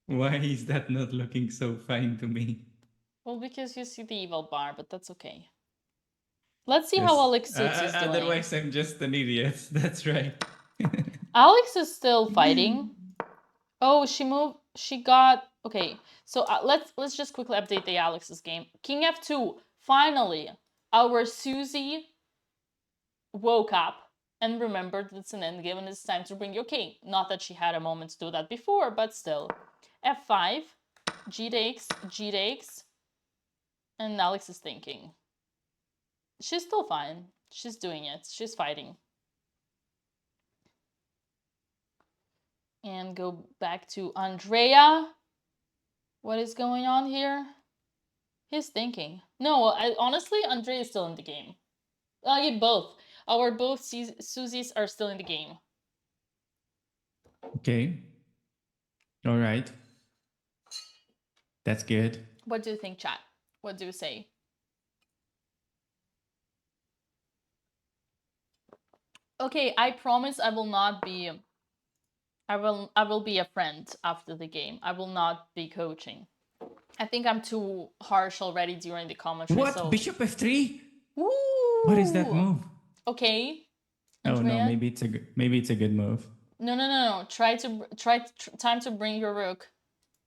Why is that not looking so fine to me? Well, because you see the evil bar, but that's okay. Let's see how Alex Suits is doing. Otherwise, I'm just an idiot. That's right. Alex is still fighting. Oh, she moved. She got okay. So let's just quickly update the Alex's game. King f2. Finally, our Susie woke up and remembered that it's an endgame and it's time to bring your king. Not that she had a moment to do that before, but still. f5, g takes, g takes, and Alex is thinking. She's still fine. She's doing it. She's fighting. And go back to Andrea. What is going on here? He's thinking. No, honestly, Andrea is still in the game. Both. Our both Susies are still in the game. Okay. All right. That's good. What do you think, chat? What do you say? Okay, I promise I will not be... I will be a friend after the game. I will not be coaching. I think I'm too harsh already during the commentary. What? So... Bishop f3? Woo! What is that move? Okay. Andrea? Oh no, maybe it's a good move. No. Time to bring your rook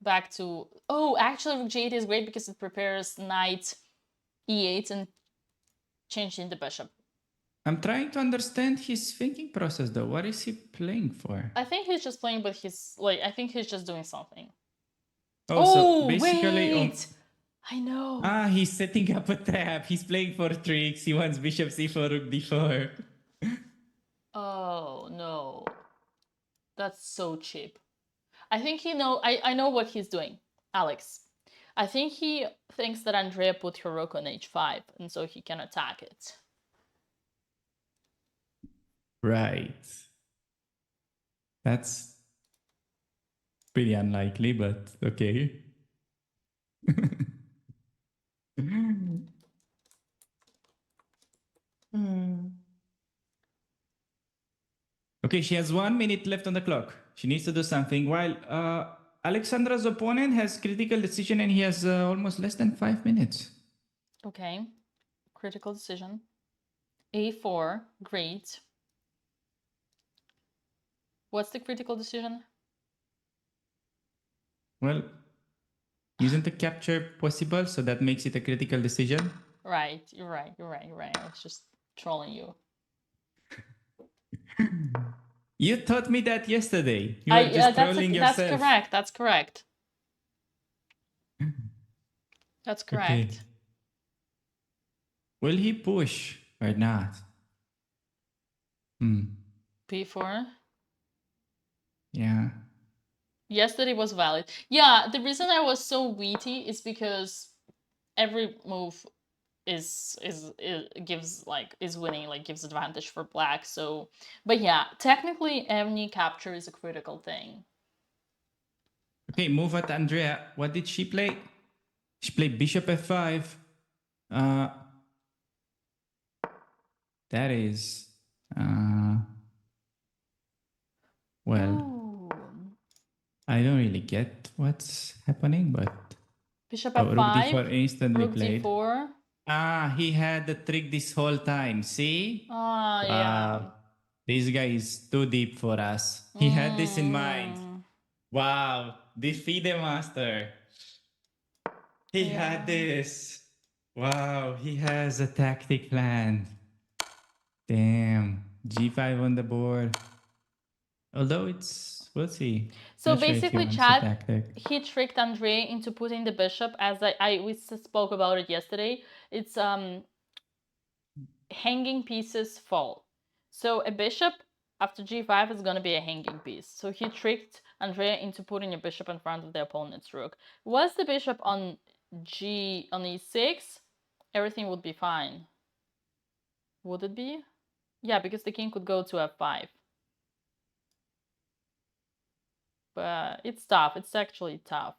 back to... Oh, actually rook g8 is great because it prepares knight e8 and changing the bishop. I'm trying to understand his thinking process though. What is he playing for? I think he's just playing with his... I think he's just doing something. Oh, so basically... wait! I know. He's setting up a trap. He's playing for tricks. He wants bishop c4, rook d4. Oh, no. That's so cheap. I think I know what he's doing, Alex. I think he thinks that Andrea put her rook on h5, and so he can attack it. Right. That's pretty unlikely, but okay. Okay, she has 1 minute left on the clock. She needs to do something. While Alexandra's opponent has critical decision and he has almost less than 5 minutes. Okay, critical decision. a4, great. What's the critical decision? Well, isn't the capture possible? So that makes it a critical decision. Right, you're right. I was just trolling you. You taught me that yesterday. You were just trolling yourself. That's correct. That's correct. Okay. Will he push or not? b4. Yeah. Yesterday was valid. Yeah, the reason I was so witty is because every move is winning, gives advantage for black. So, but yeah, technically any capture is a critical thing. Okay, move at Andrea. What did she play? She played bishop f5. That is well. Ooh. I don't really get what's happening, but bishop f5, rook d4 instantly rook played. d4. He had the trick this whole time. See? Yeah. This guy is too deep for us. He had this in mind. Wow, the FIDE master. He had this. Wow, he has a tactic plan. Damn, g5 on the board. Although we'll see. So basically, chat, he tricked Andrea into putting the bishop, as we spoke about it yesterday. It's hanging pieces fall. So a bishop after g5 is going to be a hanging piece. So he tricked Andrea into putting a bishop in front of the opponent's rook. Was the bishop on e6, everything would be fine. Would it be? Yeah, because the king could go to f5. But it's tough. It's actually tough.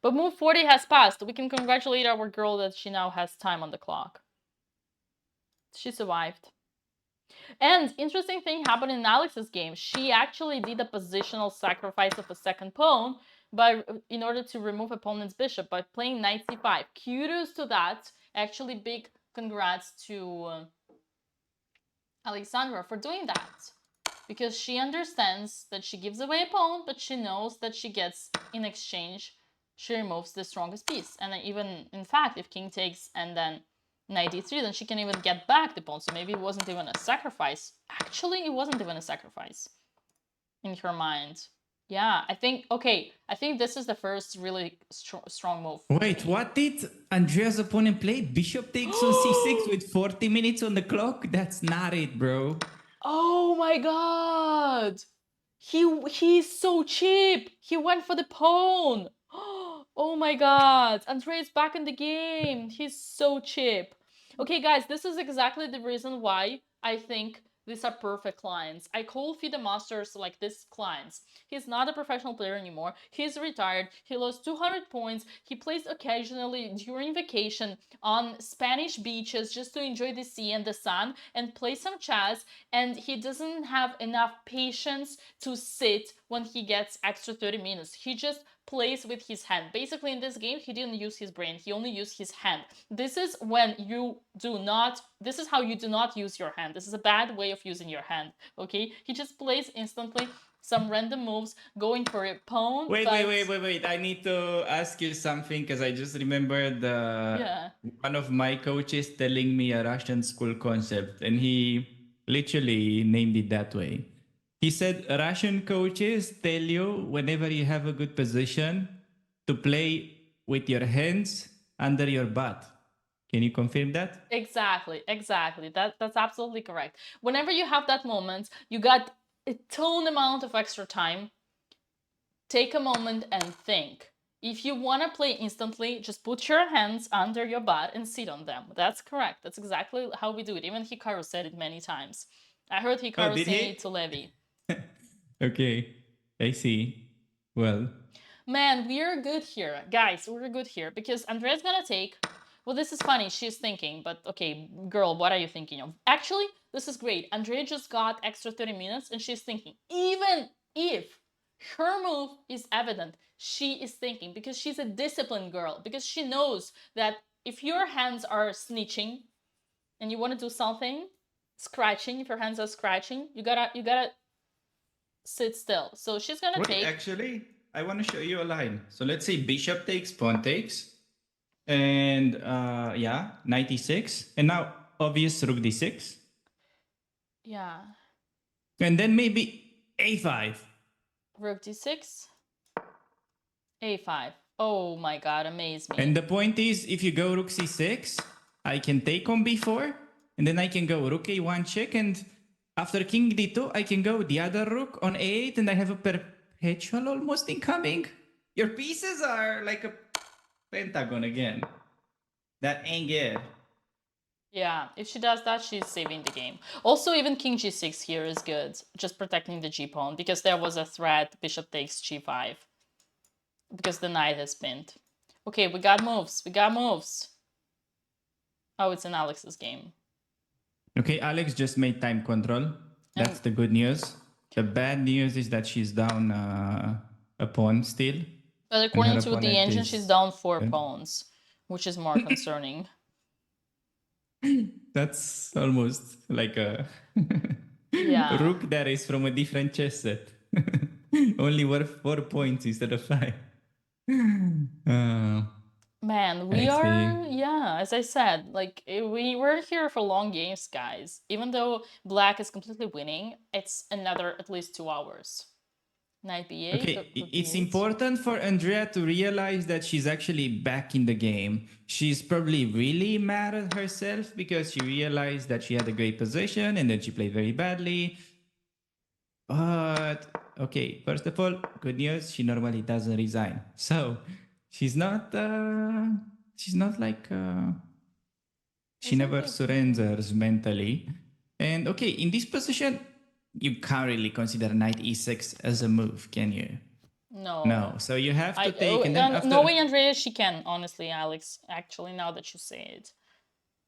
But move 40 has passed. We can congratulate our girl that she now has time on the clock. She survived. And interesting thing happened in Alex's game. She actually did a positional sacrifice of a second pawn in order to remove opponent's bishop by playing knight c5. Kudos to that. Actually, big congrats to Alexandra for doing that. Because she understands that she gives away a pawn, but she knows that she gets, in exchange, she removes the strongest piece. And even, in fact, if king takes and then knight d3, then she can even get back the pawn. So maybe it wasn't even a sacrifice. Actually, it wasn't even a sacrifice in her mind. Yeah, I think this is the first really strong move. Wait, what did Andrea's opponent play? Bishop takes on c6 with 40 minutes on the clock? That's not it, bro. Oh my god! He's so cheap! He went for the pawn! Oh my god! Andrea's back in the game! He's so cheap. Okay guys, this is exactly the reason why I think these are perfect clients. I call FIDE Masters like these clients. He's not a professional player anymore. He's retired. He lost 200 points. He plays occasionally during vacation on Spanish beaches just to enjoy the sea and the sun and play some chess. And he doesn't have enough patience to sit when he gets extra 30 minutes. He just plays with his hand. Basically, in this game, he didn't use his brain. He only used his hand. This is how you do not use your hand. This is a bad way of using your hand, okay? He just plays instantly some random moves, going for a pawn. Wait. I need to ask you something because I just remembered one of my coaches telling me a Russian school concept, and he literally named it that way. He said Russian coaches tell you whenever you have a good position to play with your hands under your butt. Can you confirm that? Exactly. That's absolutely correct. Whenever you have that moment, you got a ton amount of extra time. Take a moment and think. If you want to play instantly, just put your hands under your butt and sit on them. That's correct. That's exactly how we do it. Even Hikaru said it many times. I heard Hikaru saying it to Levi. Okay, I see. Well, man, we're good here. Guys, we're good here because Andrea's gonna take... Well, this is funny. She's thinking, but okay, girl, what are you thinking of? Actually, this is great. Andrea just got extra 30 minutes and she's thinking. Even if her move is evident, she is thinking because she's a disciplined girl. Because she knows that if your hands are snitching and you want to do something, scratching, if your hands are scratching, you gotta sit still. So she's gonna take... Actually, I want to show you a line. So let's say bishop takes, pawn takes, and knight e6, and now obvious rook d6. Yeah. And then maybe a5. Rook d6, a5. Oh my god, amaze me. And the point is, if you go rook c6, I can take on b4, and then I can go rook a1 check, and after king d2, I can go the other rook on a8, and I have a perpetual almost incoming. Your pieces are like a pentagon again. That ain't good. Yeah, if she does that, she's saving the game. Also, even king g6 here is good, just protecting the g-pawn, because there was a threat, bishop takes g5. Because the knight is pinned. Okay, we got moves. Oh, it's in Alex's game. Okay, Alex just made time control. That's the good news. The bad news is that she's down a pawn still. But according to the engine, she's down 4 pawns, which is more concerning. That's almost like a rook that is from a different chess set. Only worth 4 points instead of 5. Man, we are, as I said, like, we were here for long games, guys. Even though black is completely winning, it's another at least 2 hours. Knight b8. Okay, it's important for Andrea to realize that she's actually back in the game. She's probably really mad at herself because she realized that she had a great position and then she played very badly. But, okay, first of all, good news, she normally doesn't resign. So, she's not like, she never surrenders mentally. And, okay, in this position, you can't really consider knight e6 as a move, can you? No. No. So you have to take, and then after. Knowing Andrea, she can, honestly, Alex, actually, now that you say it.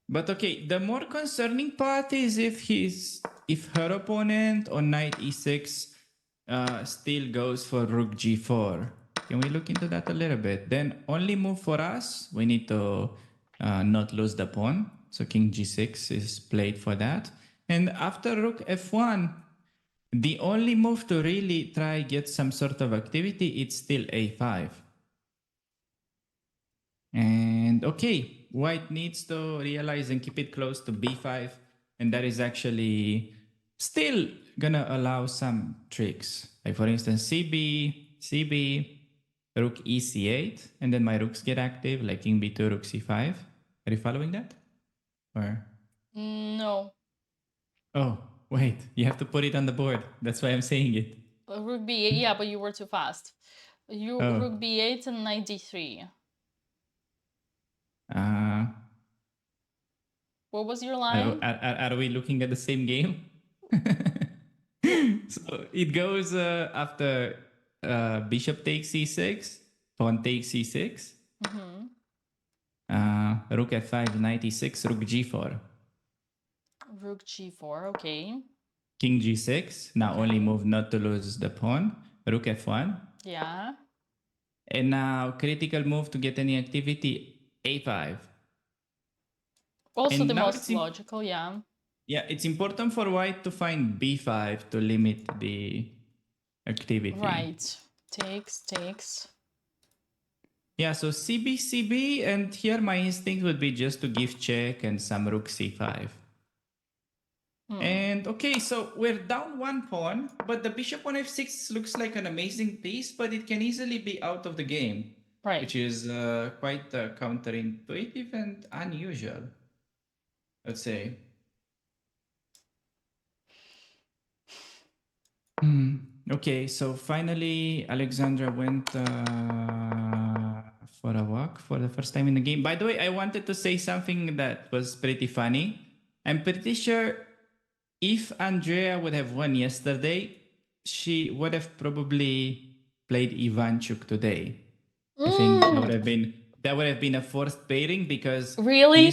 But okay, the more concerning part is if her opponent on knight e6 still goes for rook g4. Can we look into that a little bit? Then only move for us, we need to not lose the pawn. So king g6 is played for that. And after rook f1, the only move to really try get some sort of activity, it's still a5. And okay, white needs to realize and keep it close to b5. And that is actually still gonna allow some tricks. Like for instance, cb, rook e c8, and then my rooks get active, like king b2, rook c5. Are you following that? Or? No. Oh, wait, you have to put it on the board. That's why I'm saying it. Rook b8, yeah, but you were too fast. Rook b8 and knight d3. What was your line? Are we looking at the same game? So it goes after bishop takes c6, pawn takes c6, rook f5, knight e6, rook g4. Rook g4, okay. King g6, now only move not to lose the pawn. Rook f1. Yeah. And now critical move to get any activity, a5. Also and the most logical, yeah. Yeah, it's important for white to find b5 to limit the activity. Right. Takes. Yeah, so cb, and here my instinct would be just to give check and some rook c5. And okay, so we're down one pawn, but the bishop on f6 looks like an amazing piece, but it can easily be out of the game. Right. Which is quite counterintuitive and unusual, let's say. Okay, so finally Alexandra went for a walk for the first time in the game. By the way, I wanted to say something that was pretty funny. I'm pretty sure if Andrea would have won yesterday, she would have probably played Ivanchuk today. I think that would have been a forced pairing because really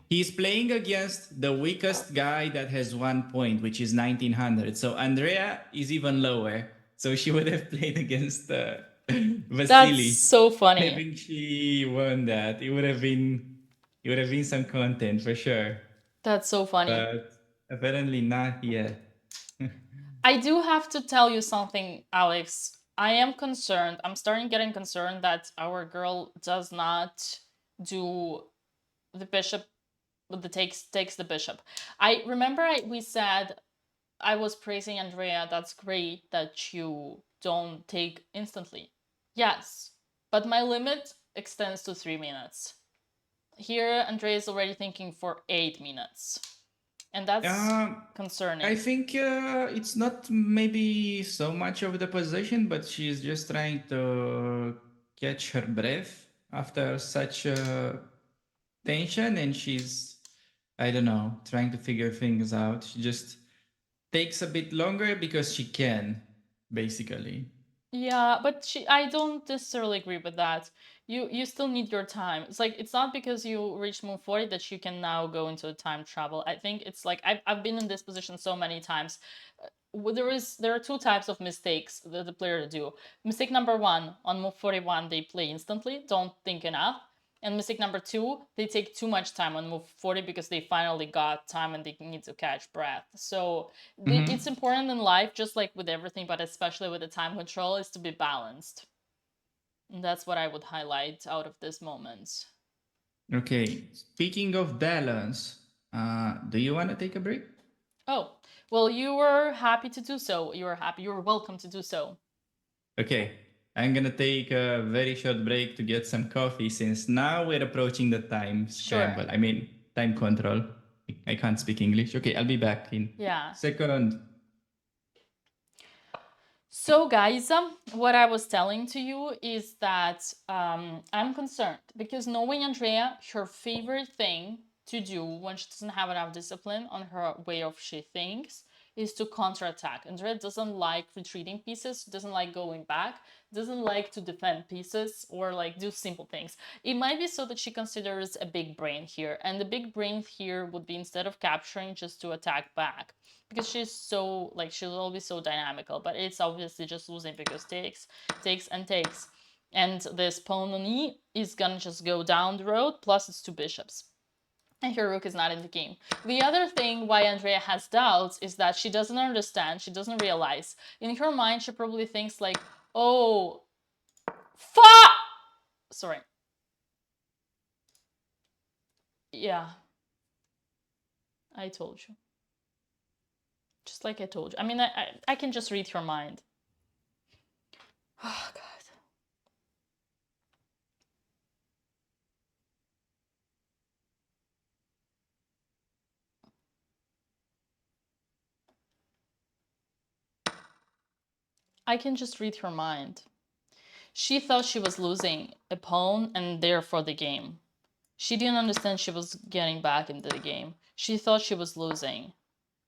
he's playing against the weakest guy that has 1 point, which is 1900. So Andrea is even lower. So she would have played against Vasily. That's so funny. I think she won that. It would have been some content for sure. That's so funny. But apparently not yet. I do have to tell you something, Alex. I am concerned. I'm starting getting concerned that our girl does not do the bishop, the takes the bishop. I remember we said, I was praising Andrea. That's great that you don't take instantly. Yes, but my limit extends to 3 minutes. Here, Andrea is already thinking for 8 minutes. And that's concerning. I think it's not maybe so much of the position, but she's just trying to catch her breath after such tension, and she's, I don't know, trying to figure things out. She just takes a bit longer because she can, basically. Yeah, but I don't necessarily agree with that. You still need your time. It's like, it's not because you reach move 40 that you can now go into time travel. I think it's like, I've been in this position so many times. There are two types of mistakes that the player do. Mistake number 1, on move 41 they play instantly, don't think enough. And mistake number 2, they take too much time on move 40 because they finally got time and they need to catch breath. So it's important in life, just like with everything, but especially with the time control, is to be balanced. And that's what I would highlight out of this moment. Okay, speaking of balance, do you want to take a break? Oh, well, you were happy to do so. You were welcome to do so. Okay, I'm gonna take a very short break to get some coffee since now we're approaching the time scramble. I mean, time control. I can't speak English. Okay, I'll be back in second. So guys, what I was telling to you is that I'm concerned because knowing Andrea, her favorite thing to do when she doesn't have enough discipline on her way of she thinks is to counterattack. Andrea doesn't like retreating pieces, doesn't like going back, doesn't like to defend pieces or like do simple things. It might be so that she considers a big brain here, and the big brain here would be, instead of capturing, just to attack back, because she's so like, she'll always so dynamical, but it's obviously just losing because takes and takes. And this pawn on e is gonna just go down the road, plus it's 2 bishops. And her rook is not in the game. The other thing why Andrea has doubts is that she doesn't understand, she doesn't realize. In her mind, she probably thinks like, oh, sorry. Yeah. I told you. Just like I told you. I mean, I can just read her mind. Oh, God. I can just read her mind. She thought she was losing a pawn and therefore the game. She didn't understand she was getting back into the game. She thought she was losing,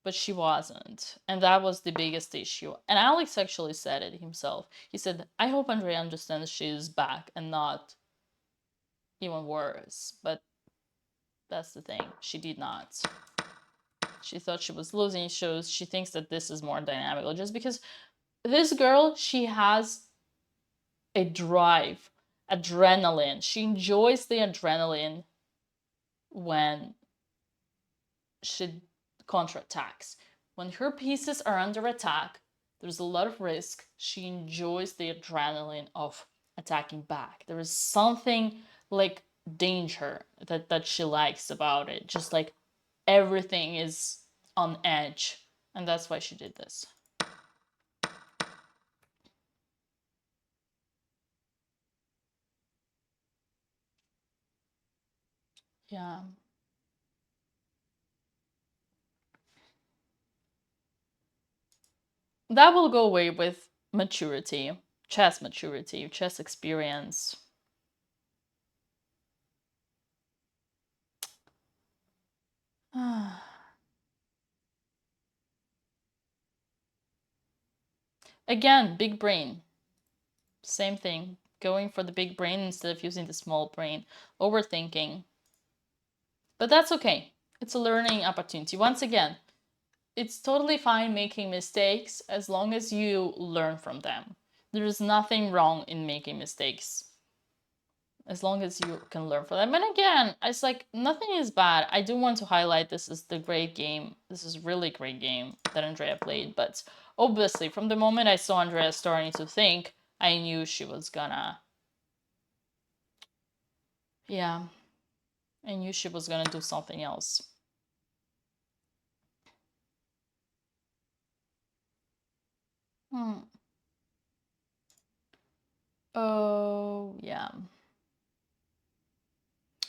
but she wasn't. And that was the biggest issue. And Alex actually said it himself. He said, I hope Andrea understands she's back and not even worse. But that's the thing. She did not. She thought she was losing. She thinks that this is more dynamical. Just because this girl, she has a drive, adrenaline. She enjoys the adrenaline when she counterattacks. When her pieces are under attack, there's a lot of risk. She enjoys the adrenaline of attacking back. There is something like danger that she likes about it. Just like everything is on edge. And that's why she did this. Yeah. That will go away with maturity, chess maturity, chess experience. Again, big brain. Same thing. Going for the big brain instead of using the small brain. Overthinking. But that's okay. It's a learning opportunity. Once again, it's totally fine making mistakes as long as you learn from them. There is nothing wrong in making mistakes, as long as you can learn from them. And again, it's like, nothing is bad. I do want to highlight this is the great game. This is really great game that Andrea played. But obviously, from the moment I saw Andrea starting to think, I knew she was gonna... Yeah. I knew she was gonna do something else. Oh, yeah.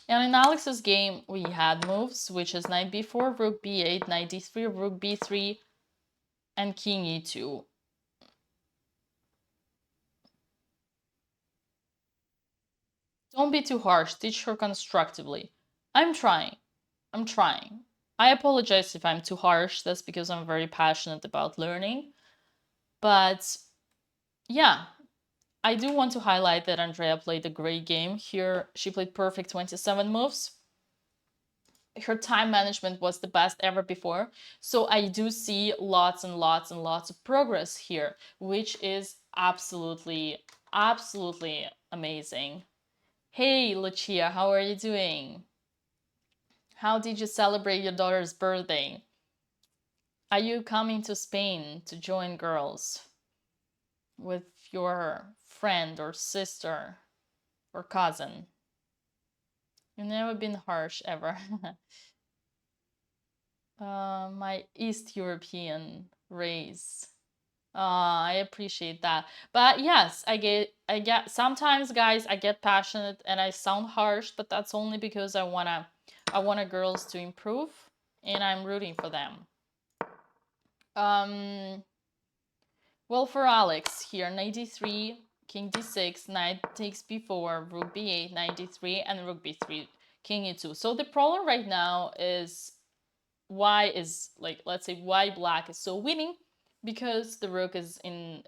And in Alex's game, we had moves, which is knight b4, rook b8, knight d3, rook b3, and king e2. Don't be too harsh. Teach her constructively. I'm trying. I apologize if I'm too harsh. That's because I'm very passionate about learning. But yeah, I do want to highlight that Andrea played a great game here. She played perfect 27 moves. Her time management was the best ever before. So I do see lots and lots and lots of progress here, which is absolutely, absolutely amazing. Hey, Lucia, how are you doing? How did you celebrate your daughter's birthday? Are you coming to Spain to join girls with your friend or sister or cousin? You've never been harsh ever. My East European race. I appreciate that. But yes, I get sometimes, guys, I get passionate and I sound harsh, but that's only because I wanna girls to improve and I'm rooting for them. Well, for Alex here, knight d3, king d6, knight takes b4, rook b8, knight d3, and rook b3, king e2. So the problem right now is why is, like, let's say why black is so winning, because the rook is in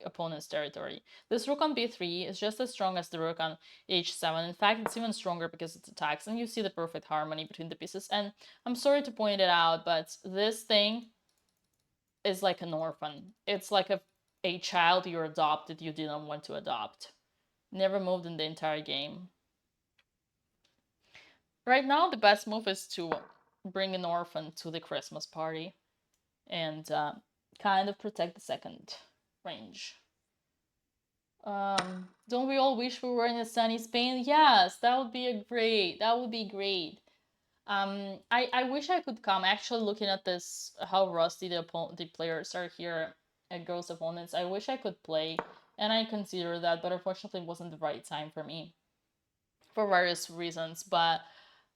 opponent's territory. This rook on b3 is just as strong as the rook on h7. In fact, it's even stronger because it attacks, and you see the perfect harmony between the pieces. And I'm sorry to point it out, but this thing is like an orphan. It's like a child you adopted you didn't want to adopt. Never moved in the entire game. Right now, the best move is to bring an orphan to the Christmas party and kind of protect the second range. Don't we all wish we were in a sunny Spain? Yes, that would be great. That would be great. I wish I could come. Actually, looking at this, how rusty the players are here at girls' opponents, I wish I could play, and I consider that, but unfortunately, it wasn't the right time for me for various reasons. But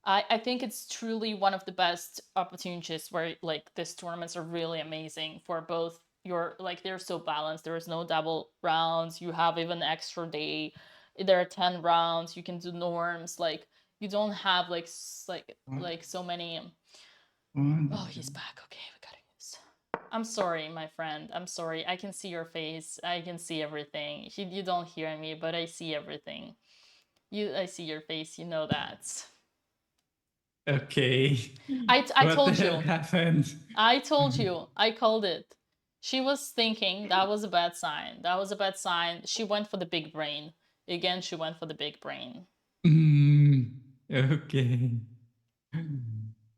I think it's truly one of the best opportunities where, like, these tournaments are really amazing for both your, like, they're so balanced. There is no double rounds. You have even extra day. There are 10 rounds. You can do norms. Like, you don't have like so many. Oh, he's back. Okay, we gotta use. I'm sorry, my friend. I'm sorry. I can see your face. I can see everything. You don't hear me, but I see everything. I see your face. You know that. Okay. I told you. What happened? I told you. I called it. She was thinking that was a bad sign. That was a bad sign. She went for the big brain. Again, she went for the big brain. Okay.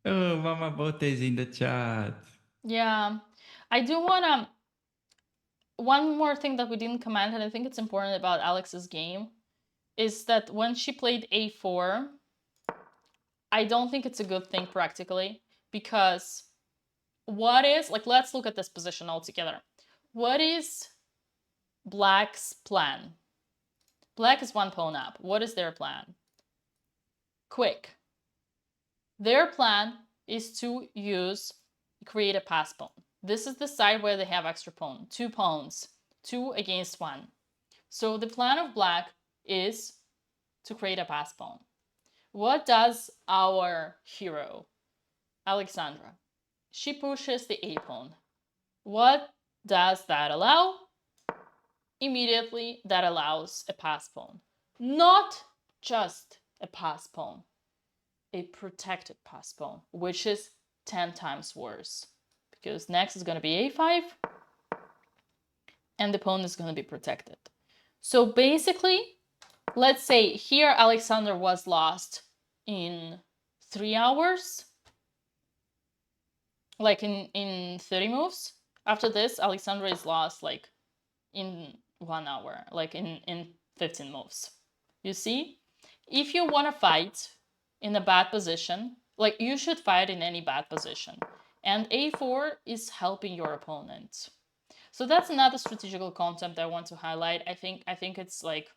Oh, Mama Bote is in the chat. Yeah. I do wanna... One more thing that we didn't comment, and I think it's important about Alex's game, is that when she played a4, I don't think it's a good thing practically, because what is, like, let's look at this position altogether. What is Black's plan? Black is one pawn up. What is their plan? Quick. Their plan is to create a pass pawn. This is the side where they have extra pawn. 2 pawns. 2 against 1. So the plan of Black is to create a pass pawn. What does our hero, Alexandra? She pushes the a pawn. What does that allow? Immediately, that allows a pass pawn. Not just a pass pawn, a protected pass pawn, which is 10 times worse. Because next is going to be a5, and the pawn is going to be protected. So basically, let's say here Alexander was lost in 3 hours, like in 30 moves. After this, Alexandra is lost like in 1 hour, like in 15 moves. You see? If you want to fight in a bad position, like, you should fight in any bad position. And a4 is helping your opponent. So that's another strategical concept I want to highlight. I think it's like,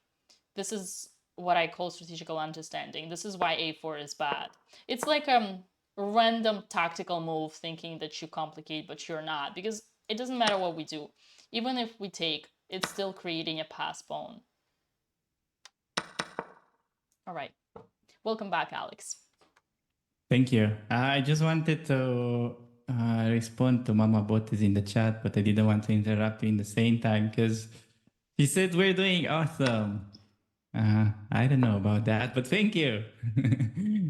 this is what I call strategical understanding. This is why a4 is bad. It's like a random tactical move thinking that you complicate, but you're not, because it doesn't matter what we do. Even if we take, it's still creating a pass pawn. All right. Welcome back, Alex. Thank you. I just wanted to respond to Mama Botes in the chat, but I didn't want to interrupt you in the same time because she said we're doing awesome. I don't know about that, but thank you.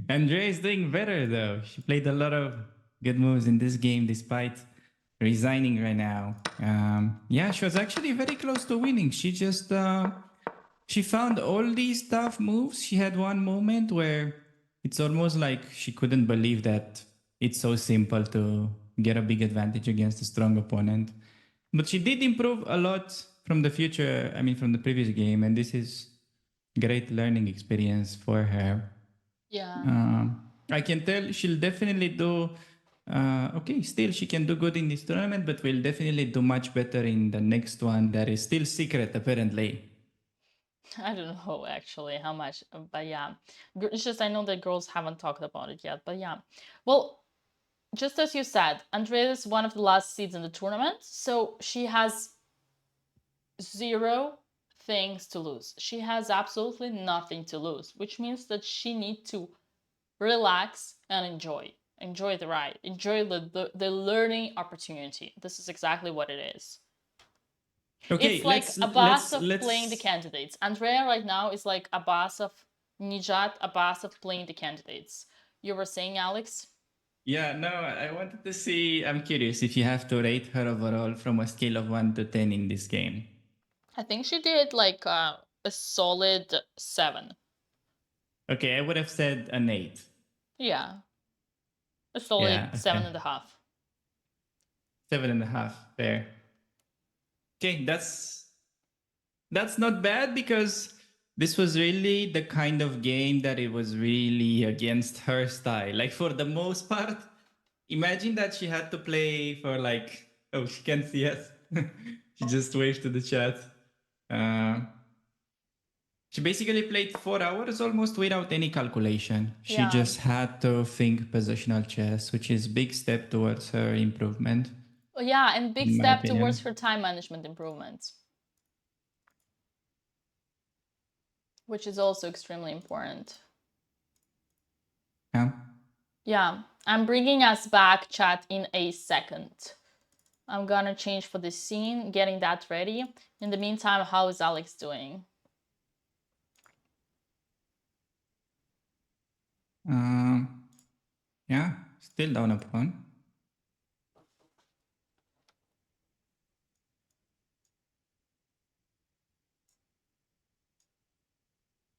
Andrea is doing better though. She played a lot of good moves in this game despite resigning right now. Yeah, she was actually very close to winning. She just she found all these tough moves. She had one moment where it's almost like she couldn't believe that it's so simple to get a big advantage against a strong opponent. But she did improve a lot from the from the previous game, and this is great learning experience for her. Yeah. I can tell she'll definitely do okay, still she can do good in this tournament, but will definitely do much better in the next one that is still secret apparently. I don't know actually how much, but yeah. It's just, I know that girls haven't talked about it yet, but yeah. Well, just as you said, Andrea is one of the last seeds in the tournament, so she has 0 things to lose. She has absolutely nothing to lose, which means that she needs to relax and enjoy Enjoy the ride. Enjoy the learning opportunity. This is exactly what it is. Okay, It's like a boss of playing the candidates. Andrea right now is like a boss of Nijat, a boss of playing the candidates. You were saying, Alex? Yeah, no, I wanted to see, I'm curious if you have to rate her overall from a scale of 1 to 10 in this game. I think she did like a solid 7. Okay, I would have said an 8. Yeah. A solid Yeah, okay. 7.5. 7.5, fair. Okay, that's not bad because this was really the kind of game that it was really against her style. Like for the most part, imagine that she had to play for like, oh, she can't see us. She just waved to the chat. She basically played 4 hours almost without any calculation. She Yeah. just had to think positional chess, which is big step towards her improvement. Oh, yeah, and big in my step opinion. towards her time management improvement. Which is also extremely important. Yeah. Yeah, I'm bringing us back, chat, in a second. I'm gonna change for the scene, getting that ready. In the meantime, how is Alex doing? Yeah, still down a pawn.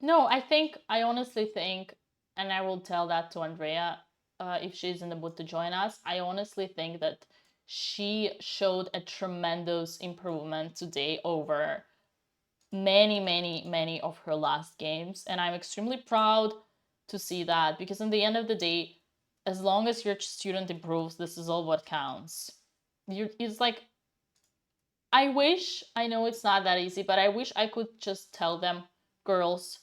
No, I honestly think, and I will tell that to Andrea if she's in the mood to join us, I honestly think that she showed a tremendous improvement today over many of her last games. And I'm extremely proud to see that, because in the end of the day, as long as your student improves, this is all what counts. It's like, I know it's not that easy, but I wish I could just tell them, girls,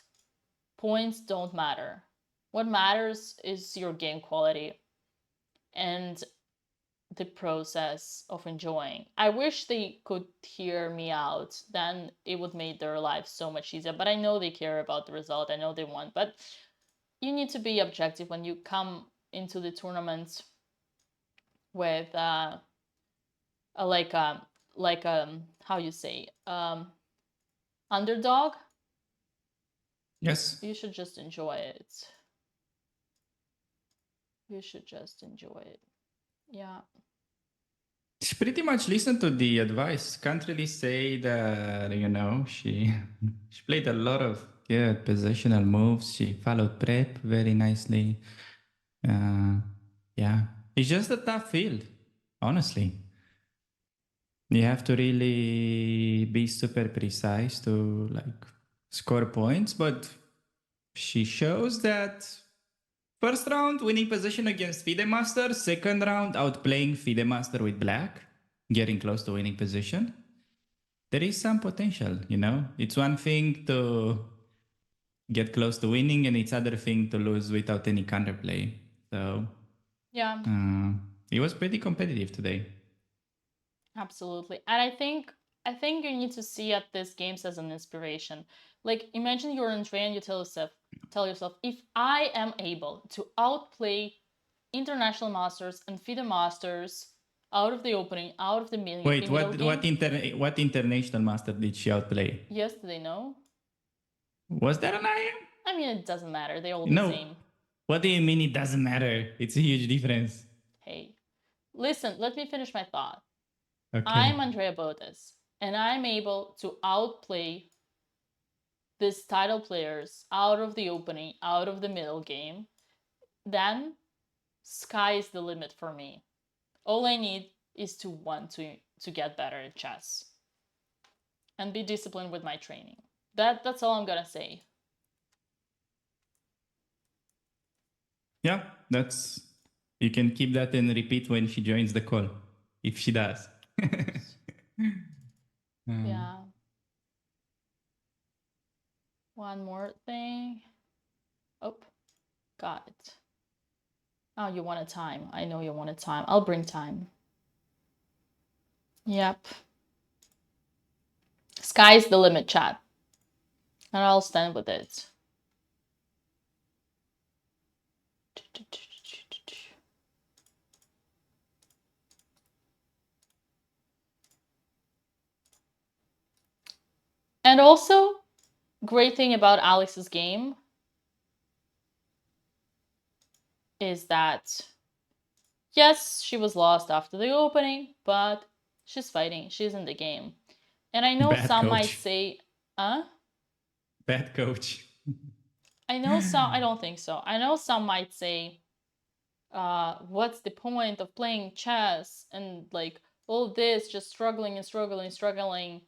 points don't matter. What matters is your game quality and the process of enjoying. I wish they could hear me out, then it would make their lives so much easier. But I know they care about the result, I know they want, but you need to be objective when you come into the tournament with how you say, underdog. Yes. You should just enjoy it. You should just enjoy it. Yeah. She pretty much listened to the advice. Can't really say that, she played a lot of good positional moves. She followed prep very nicely. Yeah, it's just a tough field, honestly. You have to really be super precise to score points, but she shows that first round winning position against FIDE Master, second round outplaying FIDE Master with black, getting close to winning position. There is some potential, It's one thing to get close to winning, and it's other thing to lose without any counterplay. So yeah, it was pretty competitive today. Absolutely. And I think you need to see at these games as an inspiration. Like, imagine you're in train, you tell yourself, if I am able to outplay international masters and FIDE masters out of the opening, out of the middle. Wait, what international master did she outplay? Yesterday, no? Was that an IM? I mean, it doesn't matter. They're all the same. What do you mean it doesn't matter? It's a huge difference. Hey, listen, let me finish my thought. Okay. I'm Andrea Botez, and I'm able to outplay these title players out of the opening, out of the middle game. Then, sky is the limit for me. All I need is to want to get better at chess and be disciplined with my training. That's all I'm gonna say. Yeah, you can keep that and repeat when she joins the call, if she does. Yeah. One more thing. Oh, got it. Oh, you wanted time. I know you wanted time. I'll bring time. Yep. Sky's the limit, chat. And I'll stand with it. And also, great thing about Alex's game is that, yes, she was lost after the opening, but she's fighting. She's in the game. And I know Bad some coach. might say, Bad coach. I know some, I don't think so. I know some might say, what's the point of playing chess and like all this, just struggling and struggling and struggling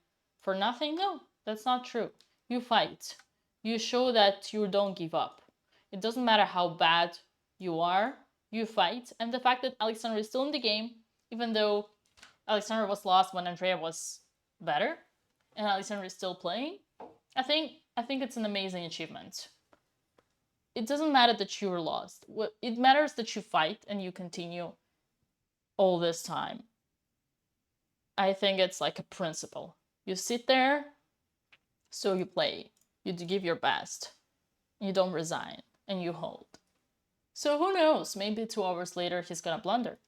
for nothing? No, that's not true. You fight. You show that you don't give up. It doesn't matter how bad you are, you fight. And the fact that Alexandra is still in the game, even though Alexandra was lost when Andrea was better, and Alexandra is still playing, I think it's an amazing achievement. It doesn't matter that you're lost. It matters that you fight and you continue all this time. I think it's like a principle. You sit there, so you play. You give your best. You don't resign, and you hold. So who knows? Maybe 2 hours later he's gonna blunder.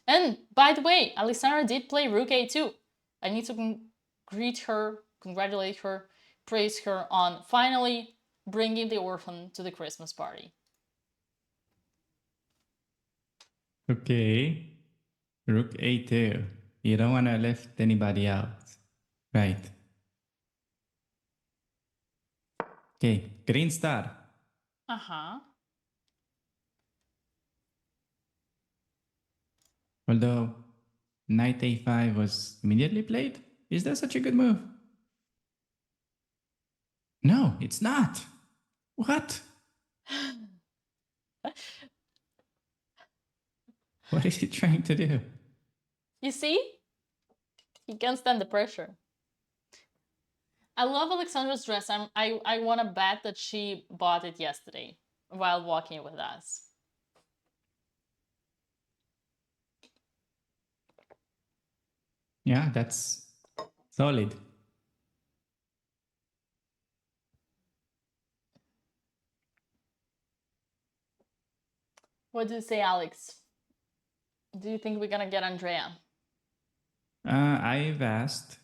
And by the way, Alexandra did play Rook A2. I need to greet her, congratulate her, praise her on finally bringing the orphan to the Christmas party. Okay. Rook A2. You don't want to left anybody out. Right. Okay. Green star. Uh-huh. Although knight A5 was immediately played. Is that such a good move? No, it's not. What? What is he trying to do? You see? He can't stand the pressure. I love Alexandra's dress. I want to bet that she bought it yesterday while walking with us. Yeah, that's solid. What do you say, Alex? Do you think we're gonna get Andrea? I've asked.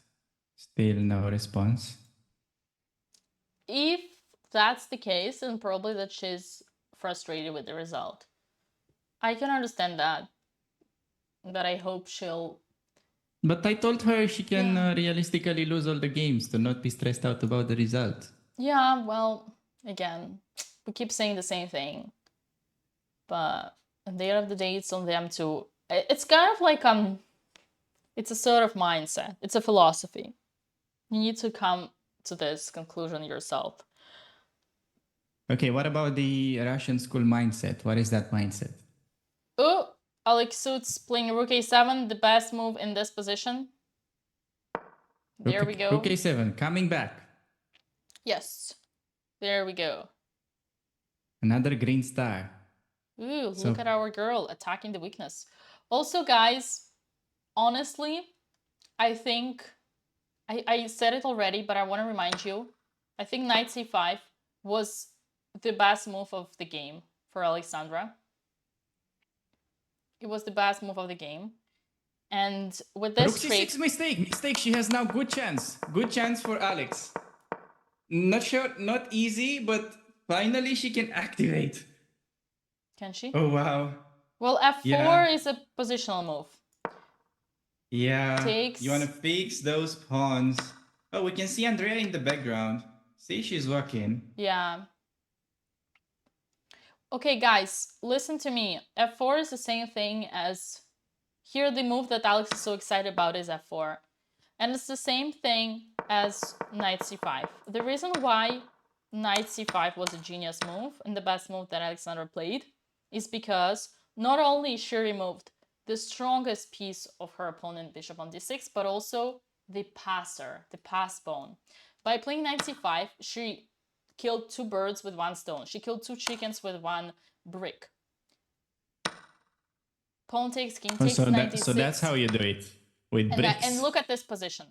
Still no response. If that's the case, then probably that she's frustrated with the result. I can understand that. But I hope she'll... But I told her she can realistically lose all the games to not be stressed out about the result. Yeah, well, again, we keep saying the same thing. But at the end of the day, it's on them to... It's kind of like, it's a sort of mindset. It's a philosophy. You need to come to this conclusion yourself. Okay, what about the Russian school mindset? What is that mindset? Oh, Alex Suits playing Rook A7, the best move in this position. There we go. Rook A7, coming back. Yes, there we go. Another green star. Ooh, look at our girl attacking the weakness. Also, guys, honestly, I think, I said it already, but I want to remind you, I think knight c5 was the best move of the game for Alexandra. It was the best move of the game. And with this Rook C6 mistake. She has now good chance. Good chance for Alex. Not sure, not easy, but finally she can activate. Can she? Oh, wow. Well, f4 is a positional move. Yeah. Takes... You want to fix those pawns. Oh, we can see Andrea in the background. See, she's walking. Yeah. Okay, guys, listen to me. f4 is the same thing as... Here, the move that Alex is so excited about is f4. And it's the same thing as knight c5. The reason why knight c5 was a genius move and the best move that Alexandra played is because not only she removed the strongest piece of her opponent, bishop on d6, but also the passer, the pass pawn. By playing knight c5, she killed 2 birds with 1 stone. She killed 2 chickens with 1 brick. Pawn takes, king takes, knight d6. So that's how you do it, with bricks. And look at this position.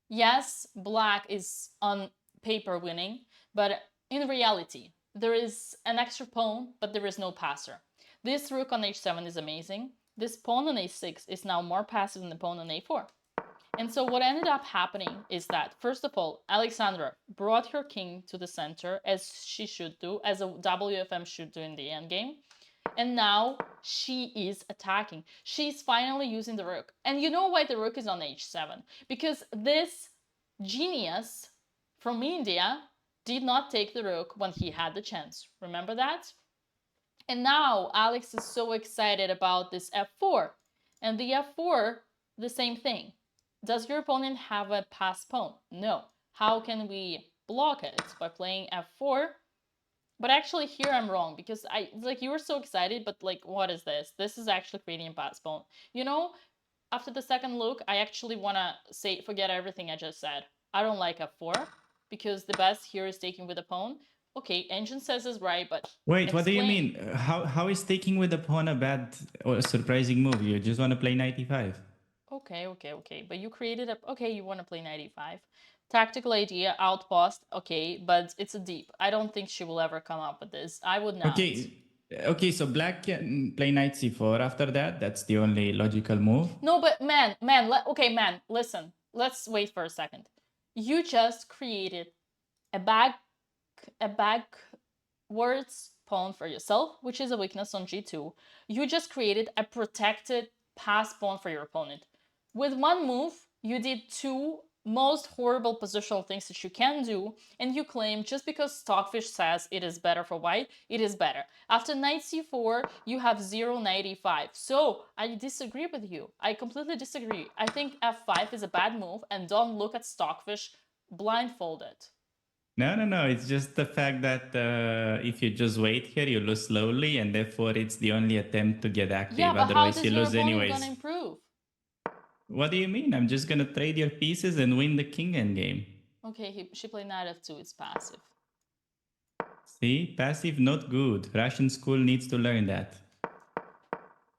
Yes, black is on paper winning, but in reality, there is an extra pawn, but there is no passer. This rook on h7 is amazing. This pawn on a6 is now more passive than the pawn on a4. And so what ended up happening is that, first of all, Alexandra brought her king to the center, as she should do, as a WFM should do in the endgame. And now she is attacking. She's finally using the rook. And you know why the rook is on h7? Because this genius from India did not take the rook when he had the chance. Remember that? And now Alex is so excited about this f4. And the f4, the same thing. Does your opponent have a passed pawn? No. How can we block it? By playing f4. But actually here I'm wrong, because you were so excited, but like, what is this? This is actually creating a passed pawn. You know, after the second look, I actually want to say, forget everything I just said. I don't like f4, because the best here is taking with a pawn. Okay, engine says is right, but Wait, what do you mean? How is taking with a pawn a bad or surprising move? You just want to play knight e5. Okay. But you created a... Okay, you want to play knight e5. Tactical idea, outpost. Okay, but it's a deep. I don't think she will ever come up with this. I would not. Okay, so black can play knight c4 after that. That's the only logical move. No, but man, listen. Let's wait for a second. You just created a backwards pawn for yourself, which is a weakness on g2. You just created a protected pass pawn for your opponent. With one move, you did two most horrible positional things that you can do, and you claim just because Stockfish says it is better for white, it is better. After knight c4, you have 0 knight e5. So I disagree with you. I completely disagree. I think f5 is a bad move, and don't look at Stockfish blindfolded. No. It's just the fact that if you just wait here, you lose slowly, and therefore it's the only attempt to get active. Yeah, but otherwise how you does lose your opponent anyways. gonna improve? What do you mean? I'm just gonna trade your pieces and win the king endgame. Okay, she played knight f2. It's passive. See, passive not good. Russian school needs to learn that.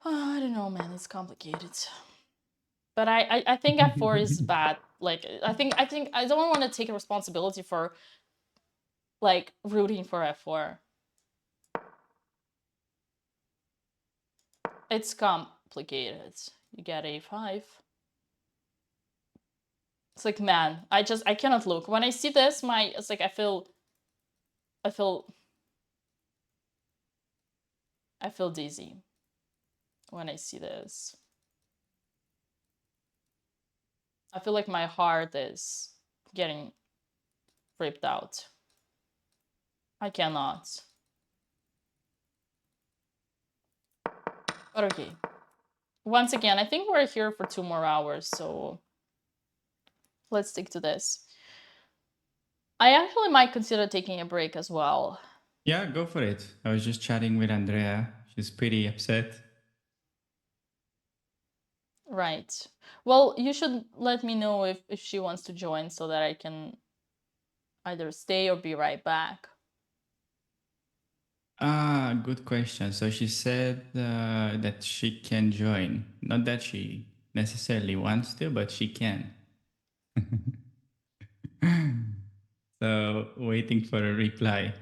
I don't know, man. It's complicated. But I think f4 is bad. Like I think I don't want to take a responsibility for like rooting for f4. It's complicated. You get a5. It's like, man, I cannot look. When I see this, it's like I feel dizzy when I see this. I feel like my heart is getting ripped out. I cannot. But okay. Once again, I think we're here for 2 more hours, so let's stick to this. I actually might consider taking a break as well. Yeah, go for it. I was just chatting with Andrea. She's pretty upset. Right. Well, you should let me know if she wants to join so that I can either stay or be right back. Good question. So she said that she can join. Not that she necessarily wants to, but she can. So waiting for a reply.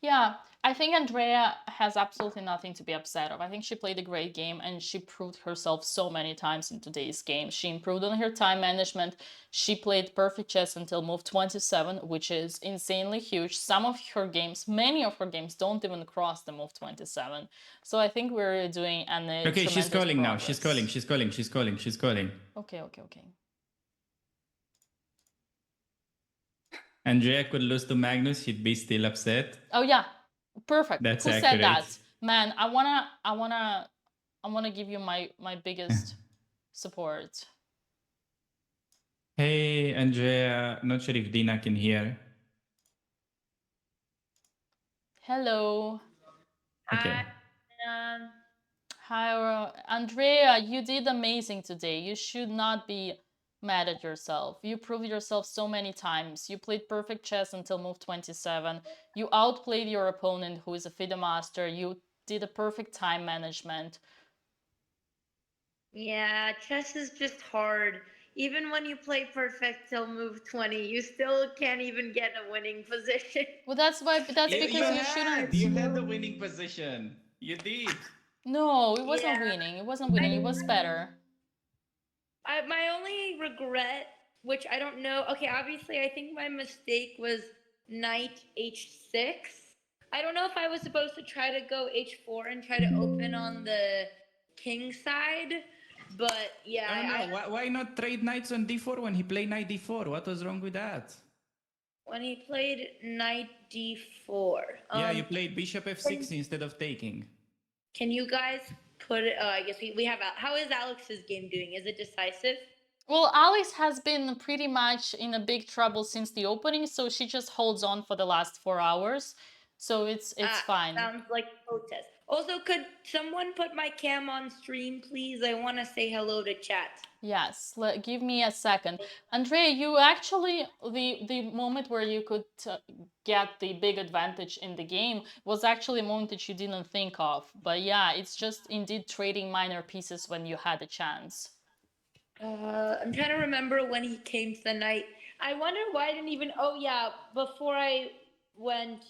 Yeah, I think Andrea has absolutely nothing to be upset of. I think she played a great game and she proved herself so many times in today's game. She improved on her time management. She played perfect chess until move 27, which is insanely huge. Some of her games, many of her games, don't even cross the move 27. So I think we're doing an Okay, she's calling progress. now. She's calling. Okay. Andrea could lose to Magnus, he'd be still upset. Oh yeah, perfect. That's Who accurate. said that? Man, I wanna give you my biggest support. Hey, Andrea. Not sure if Dina can hear. Hello. Okay. Hi, Andrea. You did amazing today. You should not be mad at yourself. You proved yourself so many times. You played perfect chess until move 27. You outplayed your opponent, who is a FIDE master. You did a perfect time management. Yeah, chess is just hard. Even when you play perfect till move 20, you still can't even get a winning position. Well, that's because you shouldn't. You had the winning position. You did. No, it wasn't winning. It wasn't winning. It was better. My only regret, which I don't know. Okay, obviously, I think my mistake was knight h6. I don't know if I was supposed to try to go h4 and try to open on the king side, but yeah. No. Why not trade knights on d4 when he played knight d4? What was wrong with that? When he played knight d4. Yeah, you played bishop f6 instead of taking. Can you guys put it? I guess we have. How is Alex's game doing? Is it decisive? Well, Alex has been pretty much in a big trouble since the opening, so she just holds on for the last 4 hours. So it's fine. Sounds like protest. Also, could someone put my cam on stream, please? I want to say hello to chat. Yes, give me a second. Andrea, you actually, the moment where you could get the big advantage in the game was actually a moment that you didn't think of. But yeah, it's just indeed trading minor pieces when you had a chance. I'm trying to remember when he came to the night. I wonder why I didn't even. Oh yeah, before I went.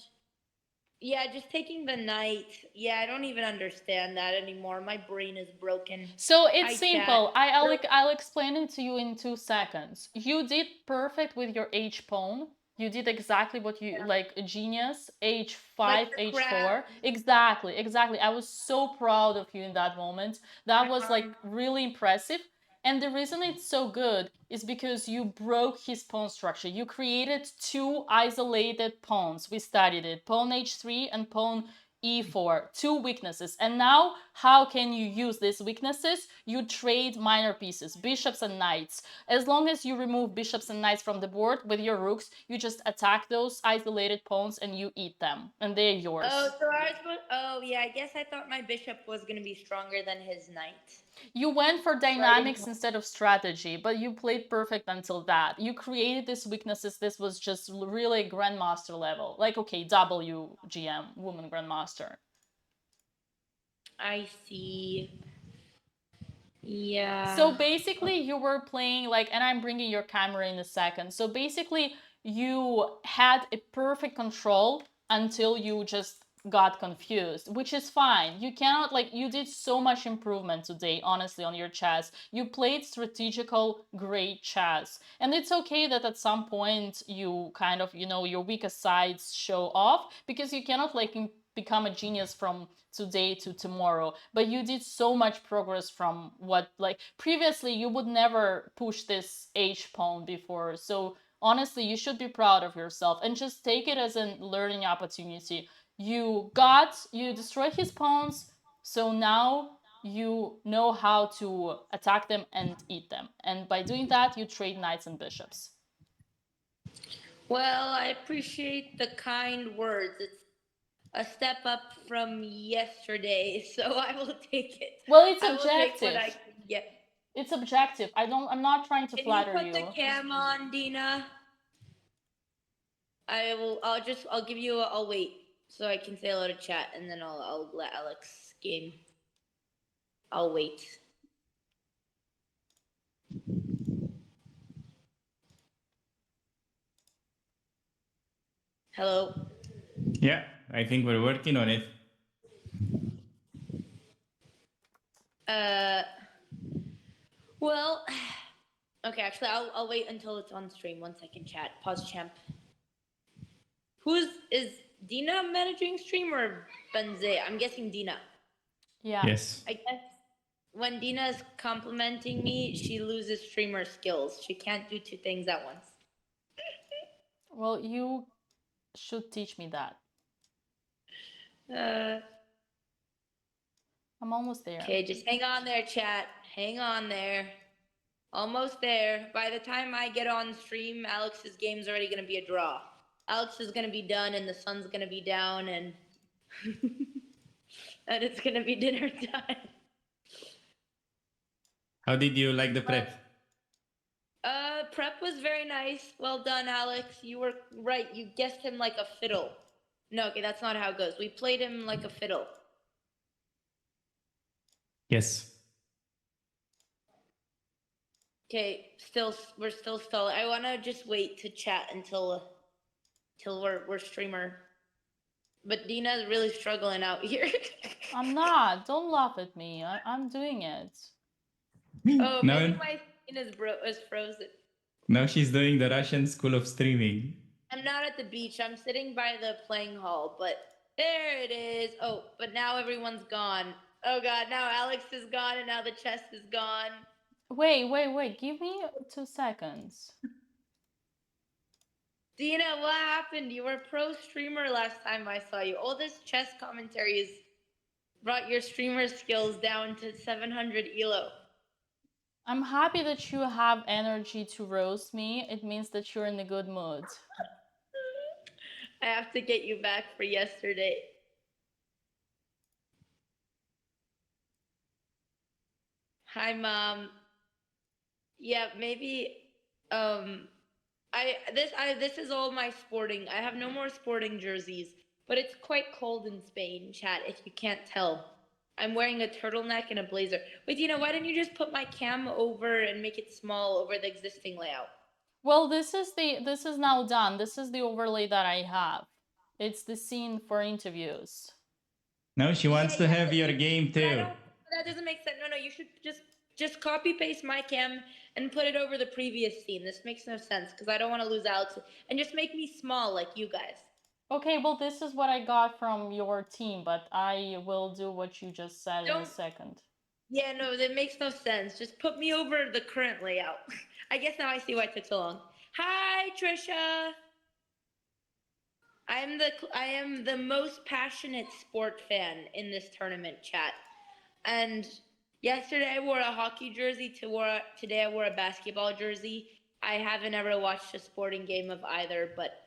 Yeah, just taking the night. Yeah, I don't even understand that anymore. My brain is broken. So it's simple. I'll explain it to you in 2 seconds. You did perfect with your H pawn. You did exactly what you like, a genius. H5, like H4. Exactly. I was so proud of you in that moment. That was like really impressive. And the reason it's so good is because you broke his pawn structure. You created 2 isolated pawns. We studied it. Pawn h3 and pawn e4. 2 weaknesses. And now, how can you use these weaknesses? You trade minor pieces, bishops and knights. As long as you remove bishops and knights from the board with your rooks, you just attack those isolated pawns and you eat them. And they're yours. Oh, so I was yeah, I guess I thought my bishop was going to be stronger than his knight. You went for dynamics instead of strategy, but you played perfect until that. You created these weaknesses. This was just really grandmaster level. Like, okay, WGM, woman grandmaster. I see. Yeah. So basically you were playing like, and I'm bringing your camera in a second. So basically you had a perfect control until you just got confused, which is fine. You cannot, like, you did so much improvement today, honestly, on your chess. You played strategical, great chess. And it's okay that at some point you kind of, you know, your weakest sides show off, because you cannot like become a genius from today to tomorrow. But you did so much progress from what, like, previously you would never push this H pawn before. So honestly, you should be proud of yourself and just take it as a learning opportunity. You destroyed his pawns, so now you know how to attack them and eat them. And by doing that, you trade knights and bishops. Well, I appreciate the kind words. It's a step up from yesterday, so I will take it. Well, it's objective. Yeah. It's objective. I'm not trying to flatter you. Can you put the cam on, Dina? I'll give you I'll wait. So I can say hello to chat, and then I'll let Alex game. I'll wait. Hello. Yeah, I think we're working on it. Well, okay. Actually, I'll wait until it's on stream. 1 second, chat. Pause, champ. Is Dina managing stream or Benze? I'm guessing Dina. Yeah. Yes. I guess when Dina is complimenting me, she loses streamer skills. She can't do 2 things at once. Well, you should teach me that. I'm almost there. Okay, just hang on there, chat. Hang on there. Almost there. By the time I get on stream, Alex's game's already going to be a draw. Alex is going to be done, and the sun's going to be down, and and it's going to be dinner time. How did you like the prep? Prep was very nice. Well done, Alex. You were right. You guessed him like a fiddle. No, okay, that's not how it goes. We played him like a fiddle. Yes. Okay, we're still stalling. I want to just wait to chat until we're streamer. But Dina's really struggling out here. I'm not. Don't laugh at me. I'm doing it. Oh, maybe Is frozen. Now she's doing the Russian School of Streaming. I'm not at the beach. I'm sitting by the playing hall, but there it is. Oh, but now everyone's gone. Oh god, now Alex is gone and now the chest is gone. Wait. Give me 2 seconds. Dina, what happened? You were a pro streamer last time I saw you. All this chess commentary has brought your streamer skills down to 700 elo. I'm happy that you have energy to roast me. It means that you're in a good mood. I have to get you back for yesterday. Hi, Mom. Yeah, maybe. This is all my sporting. I have no more sporting jerseys, but it's quite cold in Spain, chat. If you can't tell, I'm wearing a turtleneck and a blazer. Wait, Dina, why didn't you just put my cam over and make it small over the existing layout? Well, this is now done. This is the overlay that I have. It's the scene for interviews. No, she wants to have your game too. That doesn't make sense. No, you should just copy paste my cam and put it over the previous scene. This makes no sense because I don't want to lose Alex. And just make me small like you guys. Okay, well, this is what I got from your team, but I will do what you just said in a second. Yeah, no, that makes no sense. Just put me over the current layout. I guess now I see why it took so long. Hi, Trisha. I am the most passionate sport fan in this tournament, chat. And yesterday I wore a hockey jersey. Today I wore a basketball jersey. I haven't ever watched a sporting game of either, but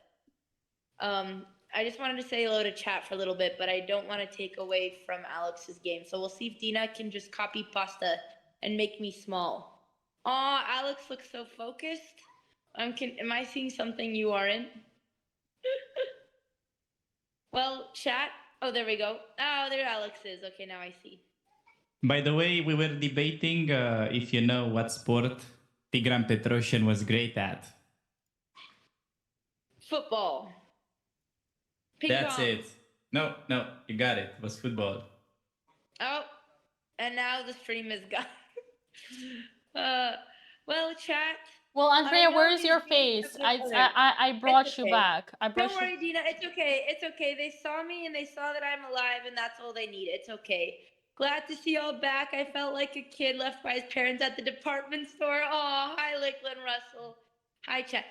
I just wanted to say hello to chat for a little bit, but I don't want to take away from Alex's game. So we'll see if Dina can just copy pasta and make me small. Aw, Alex looks so focused. Am I seeing something you aren't? Well, chat. Oh, there we go. Oh, there Alex is. Okay, now I see. By the way, we were debating if you know what sport Tigran Petrosyan was great at. Football. That's it. No, you got it. It was football. Oh, and now the stream is gone. Well, chat. Well, Andrea, where is your face? I brought you back. Don't worry, Dina. It's okay. It's okay. They saw me and they saw that I'm alive, and that's all they need. It's okay. Glad to see y'all back. I felt like a kid left by his parents at the department store. Oh, hi, Lakeland Russell. Hi, chat.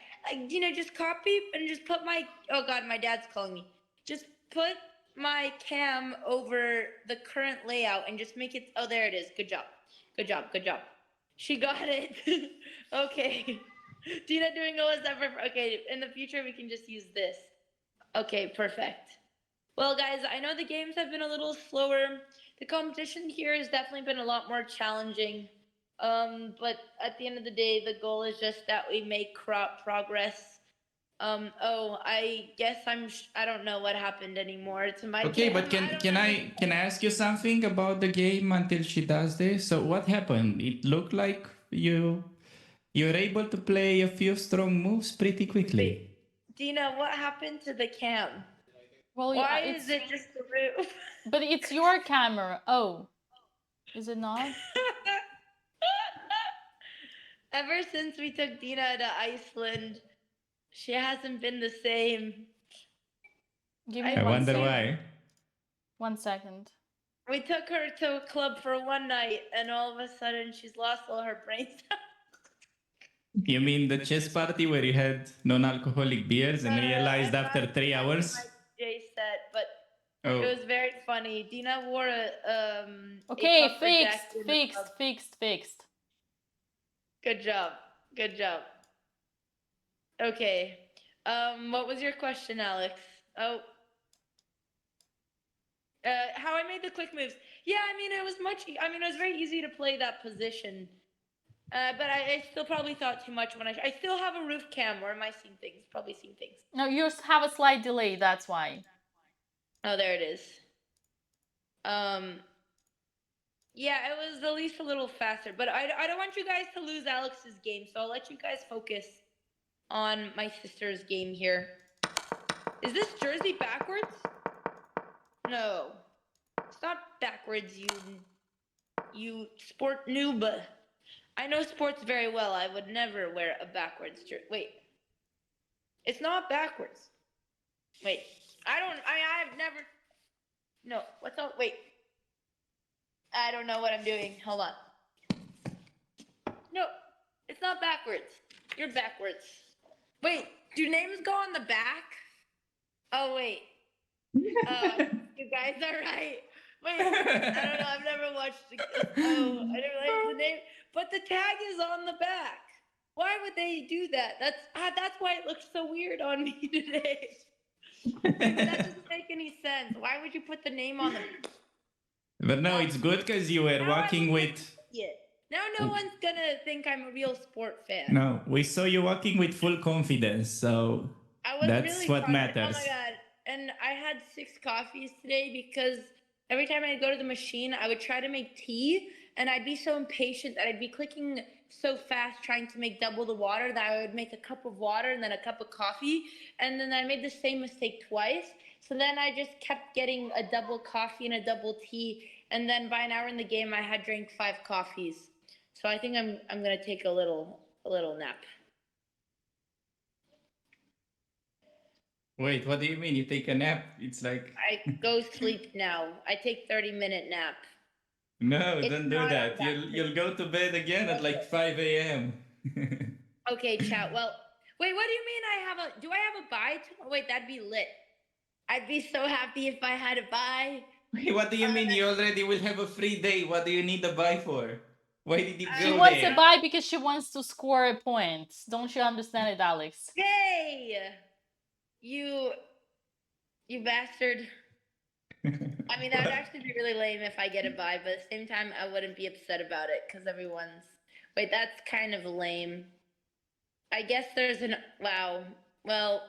Dina, just copy and just put my. Oh God, my dad's calling me. Just put my cam over the current layout and just make it. Oh, there it is. Good job. Good job. Good job. She got it. Okay. Dina doing all this effort. Okay, in the future we can just use this. Okay, perfect. Well, guys, I know the games have been a little slower. The competition here has definitely been a lot more challenging. But at the end of the day, the goal is just that we make progress. Oh, I guess I don't know what happened anymore. It's my Okay, but can I ask you something about the game until she does this? So what happened? It looked like you're able to play a few strong moves pretty quickly. Dina, what happened to the cam? Well, why is it just the roof? But it's your camera. Oh, is it not? Ever since we took Dina to Iceland, she hasn't been the same. I wonder why. 1 second. We took her to a club for one night, and all of a sudden she's lost all her brain cells. You mean the chess party where you had non-alcoholic beers and realized after 3 hours? Jay said, but Oh. it was very funny. Dina wore a Okay, a fixed. Good job. Good job. Okay. What was your question, Alex? Oh. How I made the quick moves. Yeah, I mean, it was very easy to play that position. But I still probably thought too much when I still have a roof cam, or am I seeing things? Probably seeing things. No, you have a slight delay, that's why. Oh, there it is. Yeah, it was at least a little faster, but I don't want you guys to lose Alex's game, so I'll let you guys focus on my sister's game here. Is this jersey backwards? No. It's not backwards, you sport noob. I know sports very well. I would never wear a backwards jersey. Wait. It's not backwards. Wait. I've never. No. What's up? Wait. I don't know what I'm doing. Hold on. No. It's not backwards. You're backwards. Wait. Do names go on the back? Oh, wait. You guys are right. Wait, I don't know. I've never watched. Oh, I didn't realize the name. But the tag is on the back. Why would they do that? That's why it looks so weird on me today. That doesn't make any sense. Why would you put the name on the? But no, it's good because you were walking with. Yeah. Now no one's gonna think I'm a real sport fan. No, we saw you walking with full confidence, so that's really what confident. matters. Oh my god. And I had 6 coffees today because every time I'd go to the machine, I would try to make tea, and I'd be so impatient that I'd be clicking so fast trying to make double the water that I would make a cup of water and then a cup of coffee, and then I made the same mistake twice. So then I just kept getting a double coffee and a double tea, and then by an hour in the game, I had drank 5 coffees. So I think I'm gonna take a little nap. Wait, what do you mean? You take a nap? It's like... I go sleep now. I take 30-minute nap. No, don't do that. You'll go to bed again at like 5 a.m. Okay, chat. Well, wait, what do you mean do I have a bye tomorrow? Wait, that'd be lit. I'd be so happy if I had a bye. Wait, what do you mean? You already will have a free day. What do you need a bye for? Why did you go there? She wants a bye because she wants to score points. Don't you understand it, Alex? Hey! You bastard. I mean, that would actually be really lame if I get a bye, but at the same time, I wouldn't be upset about it because everyone's... Wait, that's kind of lame. I guess there's an... Wow. Well,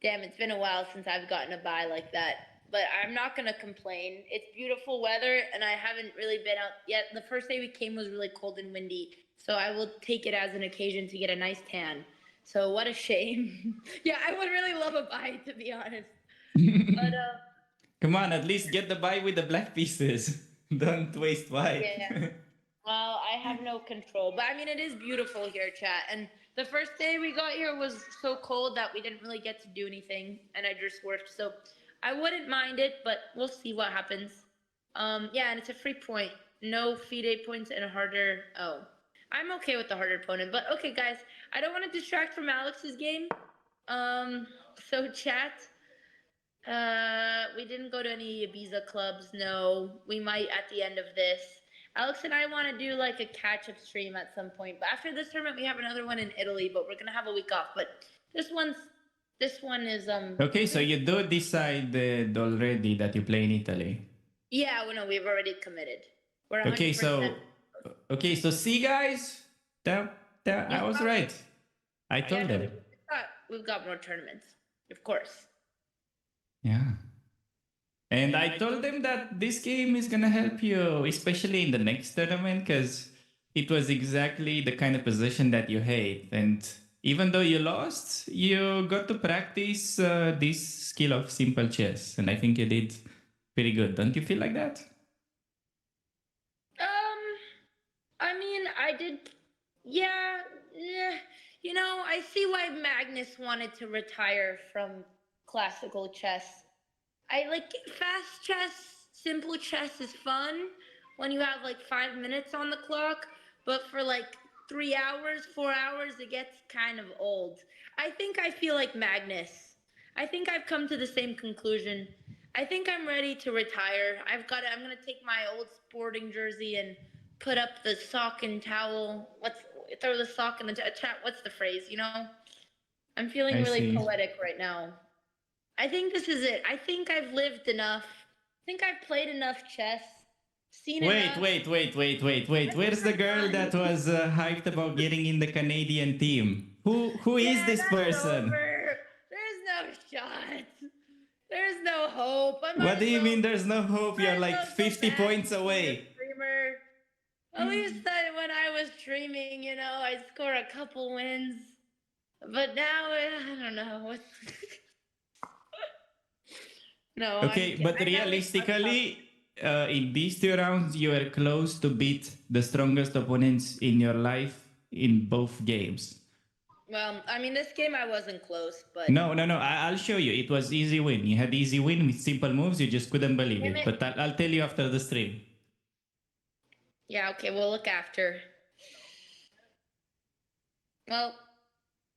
damn, it's been a while since I've gotten a bye like that. But I'm not going to complain. It's beautiful weather, and I haven't really been out yet. The first day we came was really cold and windy, so I will take it as an occasion to get a nice tan. So what a shame. Yeah, I would really love a bye, to be honest. But come on, at least get the bye with the black pieces. Don't waste bye. Yeah. Well, I have no control. But I mean, it is beautiful here, chat. And the first day we got here was so cold that we didn't really get to do anything. And I just worked. So I wouldn't mind it, but we'll see what happens. Yeah, and it's a free point. No FIDE points and a harder... Oh. I'm okay with the harder opponent, but okay, guys, I don't want to distract from Alex's game. So chat, we didn't go to any Ibiza clubs. No, we might at the end of this. Alex and I want to do like a catch-up stream at some point. But after this tournament, we have another one in Italy, but we're gonna have a week off. But this one is Okay, so you do decide already that you play in Italy. Yeah, well, no, we've already committed. We're 100%. Okay, so see, guys, I was right. I told them. We've got more tournaments, of course. Yeah. And I told them that this game is gonna help you, especially in the next tournament, because it was exactly the kind of position that you hate. And even though you lost, you got to practice this skill of simple chess. And I think you did pretty good. Don't you feel like that? I mean, I did, yeah, you know, I see why Magnus wanted to retire from classical chess. I like fast chess, simple chess is fun when you have like 5 minutes on the clock, but for like 3 hours, 4 hours, it gets kind of old. I think I feel like Magnus. I think I've come to the same conclusion. I think I'm ready to retire. I'm gonna take my old sporting jersey and put up the sock and towel. Throw the sock in the chat. What's the phrase? You know, I'm feeling really poetic right now. I think this is it. I think I've lived enough. I think I've played enough chess. Wait. Where's the girl that was hyped about getting in the Canadian team? Who is this person? There's no shot. There's no hope. What do you mean there's no hope? You're like 50 points away. At least when I was streaming, you know, I'd score a couple wins. But now, I don't know. No. Okay, but realistically, in these 2 rounds, you are close to beat the strongest opponents in your life in both games. Well, I mean, this game I wasn't close, but No. I'll show you. It was easy win. You had easy win with simple moves. You just couldn't believe Damn it. it. But I'll tell you after the stream. yeah, okay, we'll look after. Well,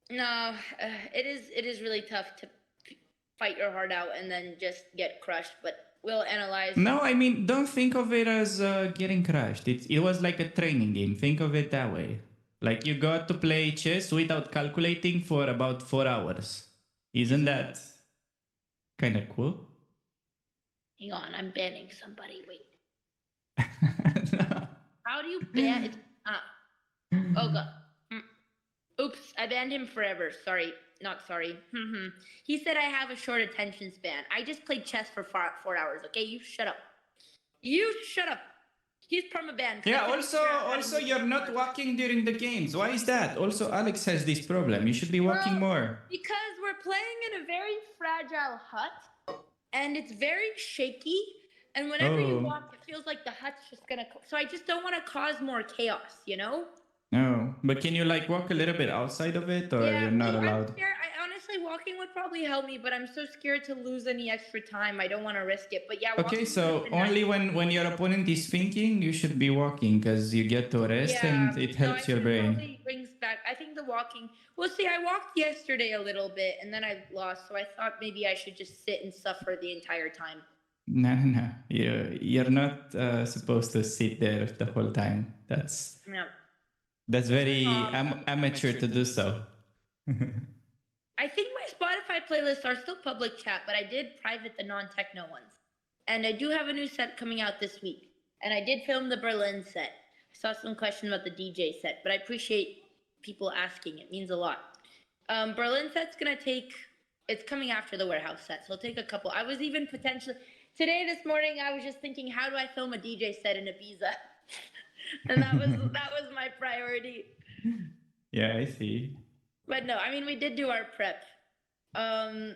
no, it is really tough to fight your heart out and then just get crushed, but we'll analyze. No, I mean, don't think of it as getting crushed. It was like a training game. Think of it that way. Like you got to play chess without calculating for about 4 hours. Isn't that kind of cool? Hang on, I'm banning somebody. Wait. How do you ban? It's oh god. Oops, I banned him forever. Sorry, not sorry. He said I have a short attention span. I just played chess for 4 hours. Okay, you shut up. You shut up. He's permabanned. Yeah, also you're not walking during the games. Why is that? Also, Alex has this problem. You should be walking more. Because we're playing in a very fragile hut, and it's very shaky. And whenever you walk, it feels like the hut's just gonna. So I just don't want to cause more chaos, you know? No, but can you like walk a little bit outside of it, or you're not allowed? I'm scared. Honestly, walking would probably help me, but I'm so scared to lose any extra time. I don't want to risk it. But yeah. Okay, so only when your opponent is thinking, you should be walking because you get to rest and it helps your brain. Probably brings back. I think the walking. Well, see, I walked yesterday a little bit and then I lost, so I thought maybe I should just sit and suffer the entire time. No. You're not supposed to sit there the whole time. That's very amateur to do so. I think my Spotify playlists are still public chat, but I did private the non-techno ones. And I do have a new set coming out this week. And I did film the Berlin set. I saw some question about the DJ set, but I appreciate people asking. It means a lot. Berlin set's going to take, it's coming after the warehouse set, so it'll take a couple. I was even potentially, today, this morning, I was just thinking, how do I film a DJ set in Ibiza? And that was my priority. Yeah, I see. But no, I mean, we did do our prep. And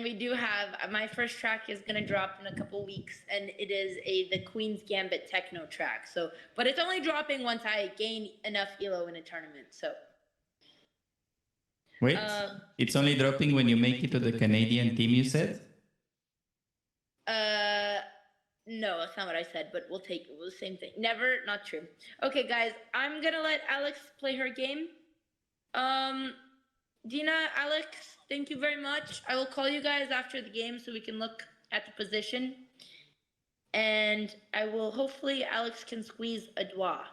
we do have, my first track is going to drop in a couple weeks, and it is the Queen's Gambit techno track. So, but it's only dropping once I gain enough ELO in a tournament, so. Wait, it's only dropping when you make it to the Canadian team, you said? No, that's not what I said, but we'll take it. It was the same thing. Never, not true. Okay, guys, I'm going to let Alex play her game. Dina, Alex, thank you very much. I will call you guys after the game so we can look at the position. And I will, hopefully, Alex can squeeze a doigt.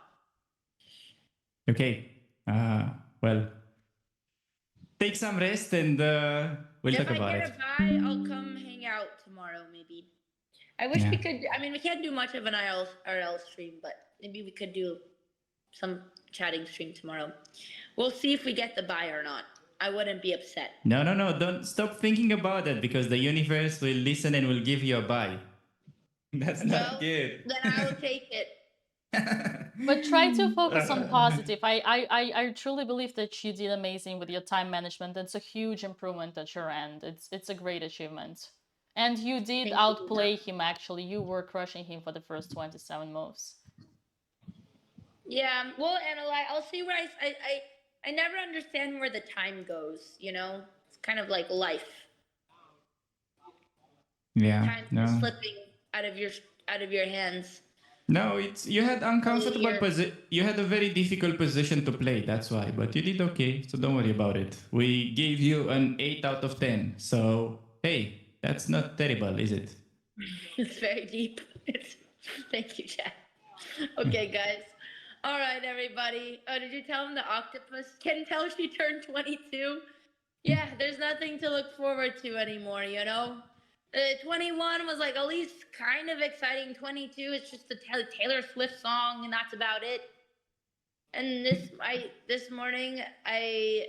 Okay. Well, take some rest and we'll talk about it. If I get a bye, I'll come hang out tomorrow, maybe. I wish we could, I mean, we can't do much of an IRL stream, but maybe we could do some chatting stream tomorrow. We'll see if we get the bye or not. I wouldn't be upset. No. Don't stop thinking about that because the universe will listen and will give you a bye. That's not good. Then I will take it. But try to focus on positive. I truly believe that you did amazing with your time management. It's a huge improvement at your end. It's a great achievement. And you did outplay him, actually. You were crushing him for the first 27 moves. Yeah, we'll analyze. I'll see where I never understand where the time goes, you know? It's kind of like life. Yeah. Time slipping out of your hands. No, you had uncomfortable you had a very difficult position to play, that's why. But you did okay, so don't worry about it. We gave you an 8 out of 10. So, hey, that's not terrible, is it? It's very deep. Thank you, Chad. Okay, guys. All right, everybody. Oh, did you tell him the octopus can tell she turned 22? Yeah, there's nothing to look forward to anymore, you know? 21 was like at least kind of exciting. 22 is just a Taylor Swift song, and that's about it. And this morning, I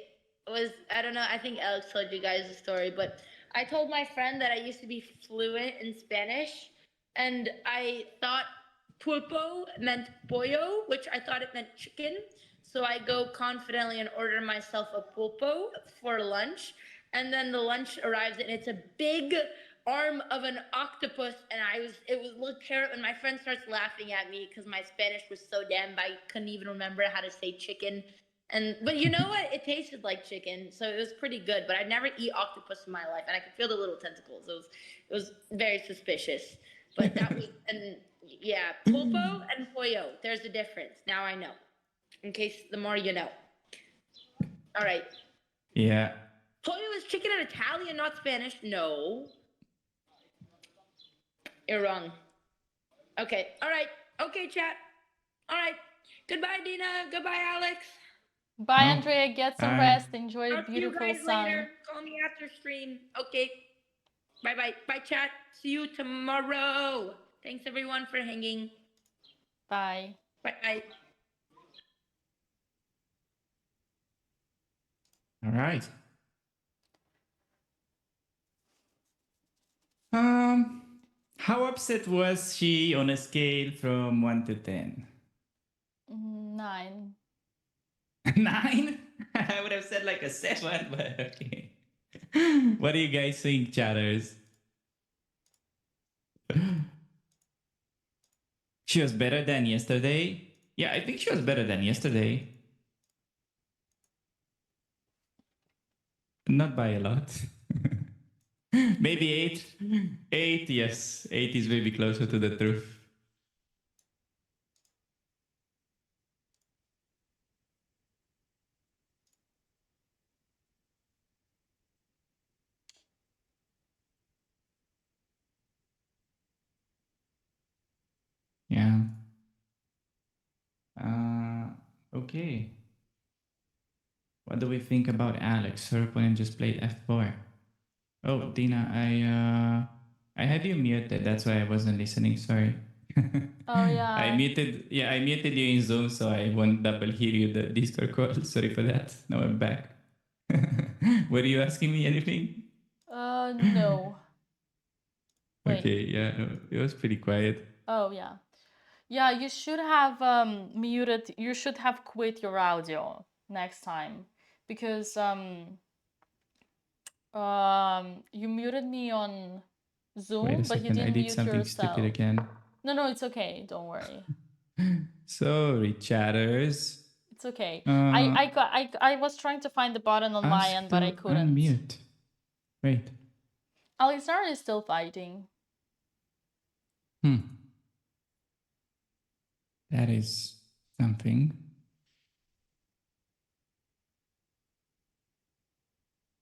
don't know, I think Alex told you guys the story, but I told my friend that I used to be fluent in Spanish, and I thought pulpo meant pollo, which I thought it meant chicken. So I go confidently and order myself a pulpo for lunch. And then the lunch arrives and it's a big arm of an octopus, and it was looked terrible. And my friend starts laughing at me because my Spanish was so damn, I couldn't even remember how to say chicken. But you know what? It tasted like chicken, so it was pretty good. But I'd never eat octopus in my life, and I could feel the little tentacles. It was very suspicious. But that was, and yeah, pulpo and pollo. There's a difference. Now I know. In case the more you know. All right. Yeah. Pollo is chicken in Italian, not Spanish. No. You're wrong. Okay. All right. Okay, chat. All right. Goodbye, Dina. Goodbye, Alex. Bye, Andrea. Get some rest. Enjoy a Talk to you beautiful guys sun. later. Call me after stream. Okay. Bye-bye. Bye, chat. See you tomorrow. Thanks, everyone, for hanging. Bye. Bye-bye. All right. How upset was she on a scale from 1 to 10? 9. 9? I would have said like a 7, but okay. What do you guys think, chatters? She was better than yesterday? Yeah, I think she was better than yesterday. Not by a lot. Maybe 8. 8, yes. 8 is maybe closer to the truth. Yeah. Okay. What do we think about Alex? Her opponent just played F4. Oh, Dina, I had you muted. That's why I wasn't listening. Sorry. Oh yeah. I muted you in Zoom, so I won't double hear you the Discord call. Sorry for that. Now I'm back. Were you asking me anything? No. Wait. Okay, yeah, no, it was pretty quiet. Oh yeah. Yeah, you should have muted. You should have quit your audio next time because you muted me on Zoom, Wait a but you second, I didn't did mute something yourself. stupid again. No, it's okay. Don't worry. Sorry, chatters. It's okay. I was trying to find the button on my end, but I couldn't. Unmute. Wait. Alexander is still fighting. That is something.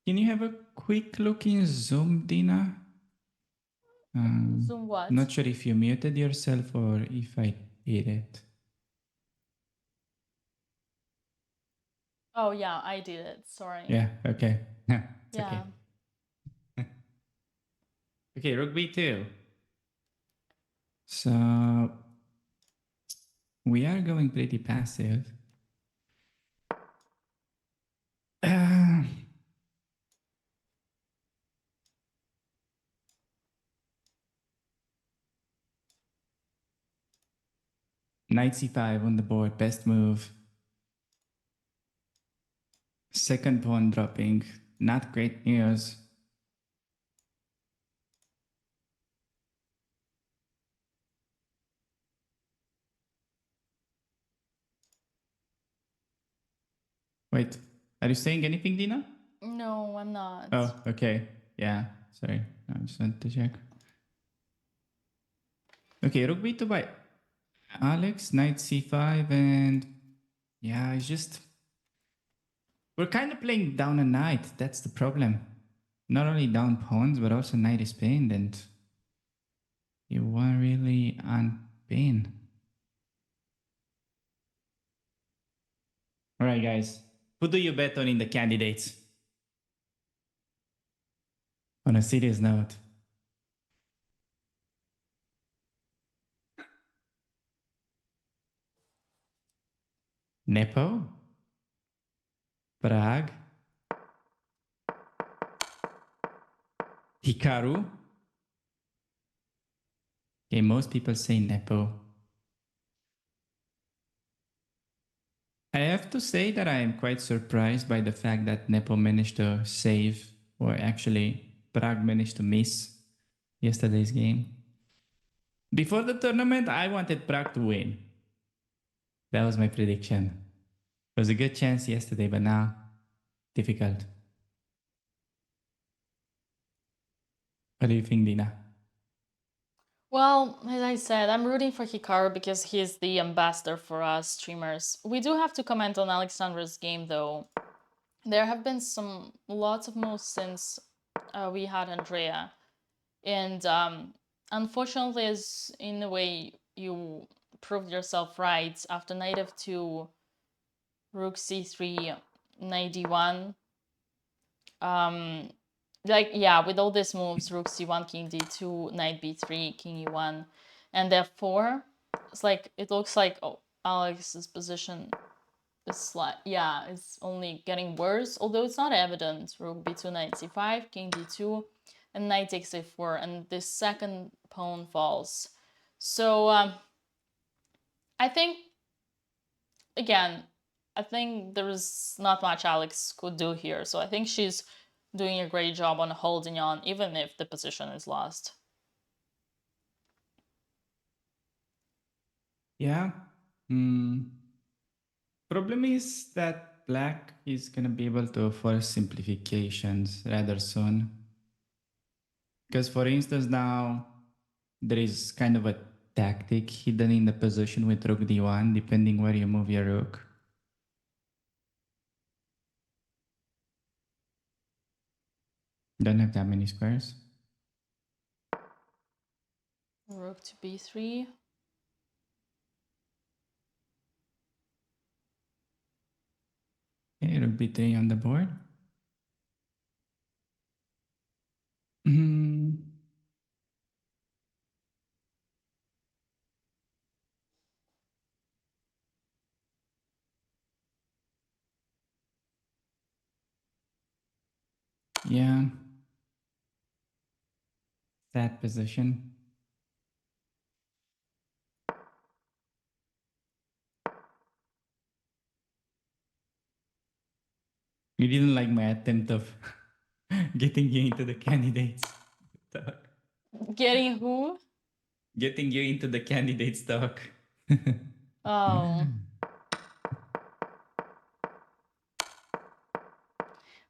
Can you have a quick look in Zoom, Dina? Zoom what? Not sure if you muted yourself or if I did it. Oh yeah, I did it. Sorry. Yeah, okay. It's yeah. Okay. Okay, rook b2. So we are going pretty passive. Knight c5 on the board, best move. Second pawn dropping, not great news. Wait, are you saying anything, Dina? No, I'm not. Oh, okay. Yeah, sorry. I just wanted to check. Okay, rook b2 by Alex, knight c5, and yeah, it's just... We're kind of playing down a knight. That's the problem. Not only down pawns, but also knight is pinned, and you weren't really unpinned. All right, guys. Who do you bet on in the candidates? On a serious note. Nepo? Prague? Hikaru? Okay, most people say Nepo. I have to say that I am quite surprised by the fact that Nepo managed to save, or actually Prague managed to miss yesterday's game. Before the tournament, I wanted Prague to win. That was my prediction. There was a good chance yesterday, but now, difficult. What do you think, Dina? Well, as I said, I'm rooting for Hikaru because he's the ambassador for us streamers. We do have to comment on Alexandra's game, though. There have been lots of moves since we had Andrea. And unfortunately, as in a way, you proved yourself right. After knight f2, rook c3, knight d1. With all these moves, rook c1, king d2, knight b3, king e1, and f4, it looks like Alex's position is it's only getting worse, although it's not evident. Rook b2, knight c5, king d2, and knight takes a4, and this second pawn falls. So I think, again, there is not much Alex could do here, so I think she's doing a great job on holding on, even if the position is lost. Yeah. Problem is that black is going to be able to force simplifications rather soon. Because for instance now, there is kind of a tactic hidden in the position with rook d1, depending where you move your rook. Don't have that many squares. Rook to b3. Okay, rook b3 on the board. Yeah. That position. You didn't like my attempt of getting you into the candidates talk. Getting who? Getting you into the candidates talk. Oh.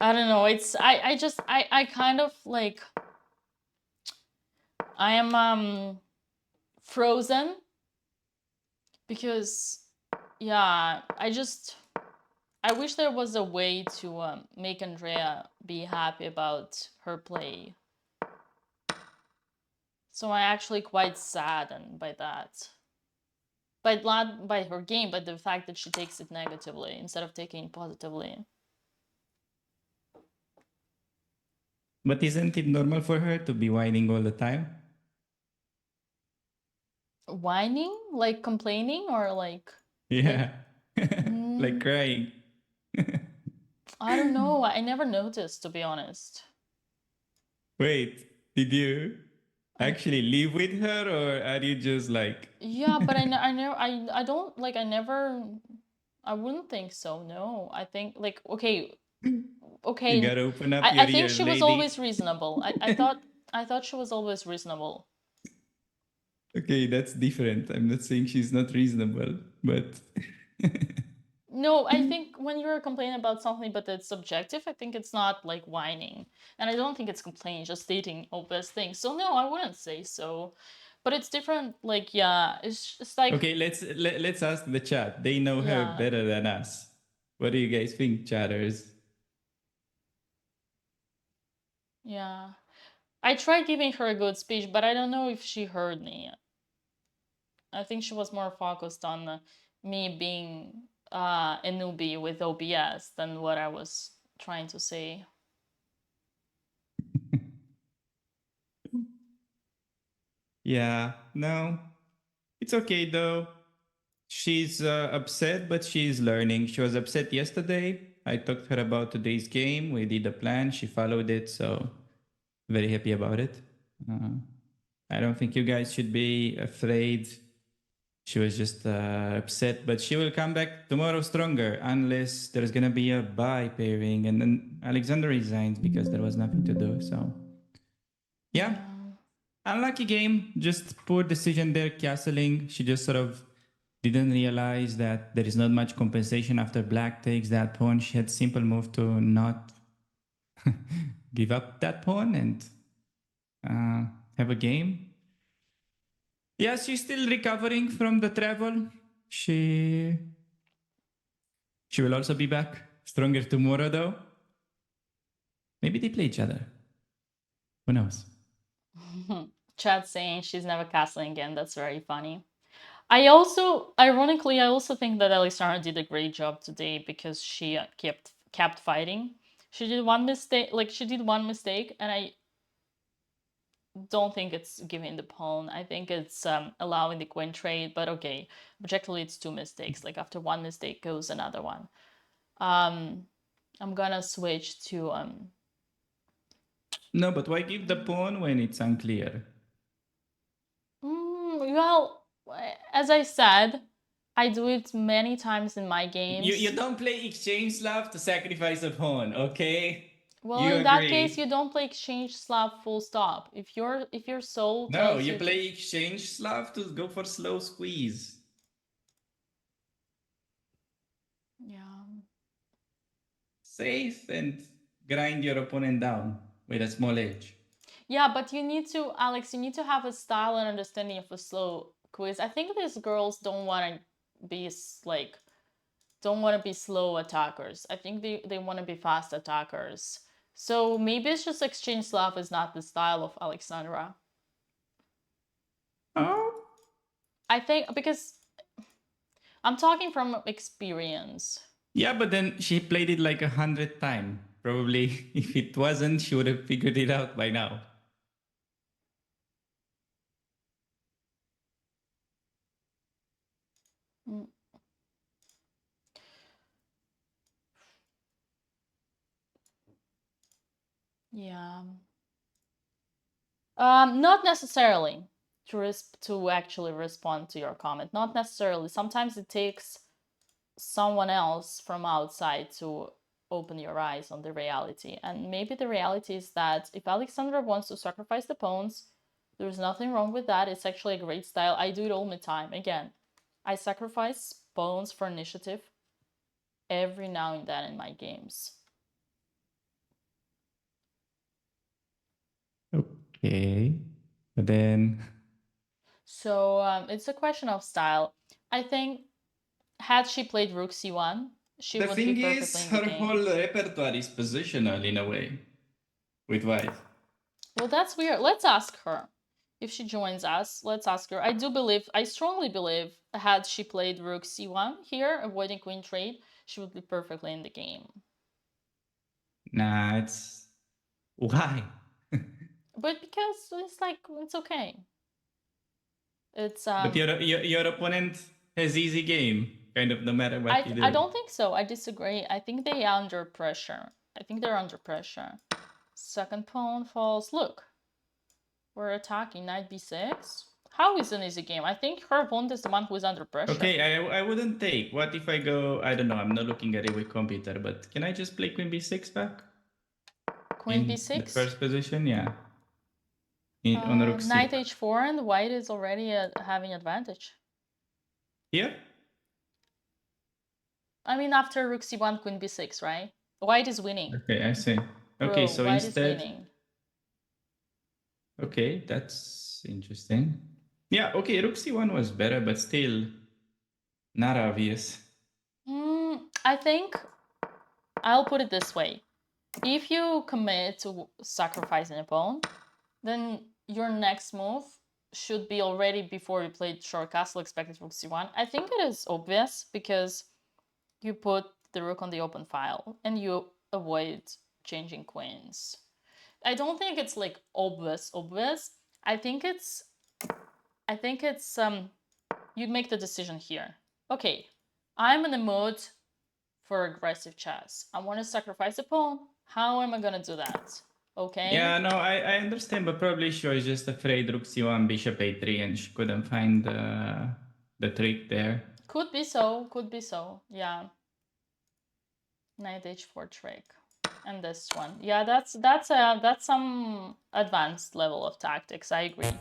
I don't know. I kind of like, I am frozen because I wish there was a way to make Andrea be happy about her play. So I'm actually quite saddened by that. But not by her game, but the fact that she takes it negatively instead of taking it positively. But isn't it normal for her to be whining all the time? Whining? Like complaining or like... Yeah. Like crying. I don't know. I never noticed, to be honest. Wait, did you actually live with her, or are you just like... Yeah, but I don't, like, I wouldn't think so, no. I think, like, okay. You gotta open up I think she was always reasonable. I thought she was always reasonable. Okay, that's different. I'm not saying she's not reasonable, but... No, I think when you're complaining about something but it's subjective, I think it's not like whining. And I don't think it's complaining, just stating obvious things. So no, I wouldn't say so. But it's different, like, yeah, it's like... Okay, let's ask the chat. They know her better than us. What do you guys think, chatters? Yeah. I tried giving her a good speech, but I don't know if she heard me. I think she was more focused on me being a newbie with OBS than what I was trying to say. Yeah, no. It's okay though. She's upset, but she's learning. She was upset yesterday. I talked to her about today's game. We did a plan. She followed it, so very happy about it. I don't think you guys should be afraid. She was just upset, but she will come back tomorrow stronger unless there's going to be a bye pairing and then Alexander resigns because there was nothing to do. So, yeah. Unlucky game, just poor decision there, castling. She just sort of didn't realize that there is not much compensation after black takes that pawn. She had simple move to not give up that pawn and have a game. Yeah, she's still recovering from the travel. She will also be back stronger tomorrow, though. Maybe they play each other. Who knows? Chad saying she's never castling again. That's very funny. Ironically, I also think that Alexandra did a great job today because she kept fighting. She did one mistake, and I don't think it's giving the pawn. I think it's allowing the queen trade, but okay. Objectively, it's 2 mistakes. Like after one mistake goes another one. I'm gonna switch to No, but why give the pawn when it's unclear? Well, as I said, I do it many times in my games. You don't play exchange Slav to sacrifice a pawn, okay? Well, you in that case, you don't play exchange Slav full stop. If your soul no, you play exchange Slav to go for slow squeeze. Yeah. Safe and grind your opponent down with a small edge. Yeah, but you need to, Alex, you need to have a style and understanding of a slow quiz. I think these girls don't want to be slow attackers. I think they want to be fast attackers. So maybe it's just exchange Slav is not the style of Alexandra. Oh. I think because I'm talking from experience. Yeah, but then she played it like 100 times. Probably if it wasn't, she would have figured it out by now. Yeah. Not necessarily to actually respond to your comment. Not necessarily. Sometimes it takes someone else from outside to open your eyes on the reality. And maybe the reality is that if Alexandra wants to sacrifice the pawns, there's nothing wrong with that. It's actually a great style. I do it all the time. Again, I sacrifice pawns for initiative every now and then in my games. Okay, but then... So it's a question of style. I think had she played rook c1, she would be perfectly in the game. The thing is, her whole repertoire is positional in a way, with white. Well, that's weird. Let's ask her. If she joins us, let's ask her. I strongly believe, had she played rook c1 here, avoiding queen trade, she would be perfectly in the game. Nah, it's... Why? But because it's okay. It's But your opponent has easy game, kind of, no matter what you do. I don't think so. I disagree. I think they are under pressure. They're under pressure. Second pawn falls. Look. We're attacking knight b6. How is an easy game? I think her opponent is the one who is under pressure. Okay, I wouldn't take. What if I go... I don't know, I'm not looking at it with computer, but can I just play queen b6 back? Queen b6? The first position, yeah. On rook c. Knight h4 and white is already having advantage. Here? I mean, after rook c1, queen b6, right? White is winning. Okay, I see. Okay, so white instead... is winning. Okay, that's interesting. Yeah, okay, rook c1 was better, but still not obvious. I think I'll put it this way. If you commit to sacrificing a pawn, then your next move should be already before you played short castle expected rook c1. I think it is obvious because you put the rook on the open file and you avoid changing queens. I don't think it's like obvious. I think it's you make the decision here. Okay, I'm in the mood for aggressive chess. I want to sacrifice a pawn. How am I gonna do that? Okay. Yeah, no, I understand, but probably she was just afraid rook c1, bishop a3, and she couldn't find the trick there. Could be so. Yeah. Knight h4 trick. And this one. Yeah, that's some advanced level of tactics. I agree.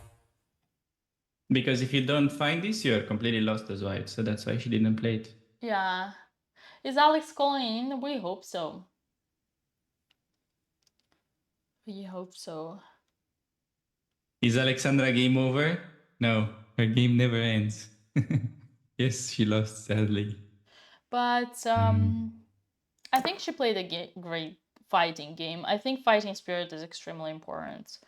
Because if you don't find this, you're completely lost as white. So that's why she didn't play it. Yeah. Is Alex calling in? We hope so. We hope so. Is Alexandra game over? No, her game never ends. Yes, she lost sadly. But I think she played a great fighting game. I think fighting spirit is extremely important.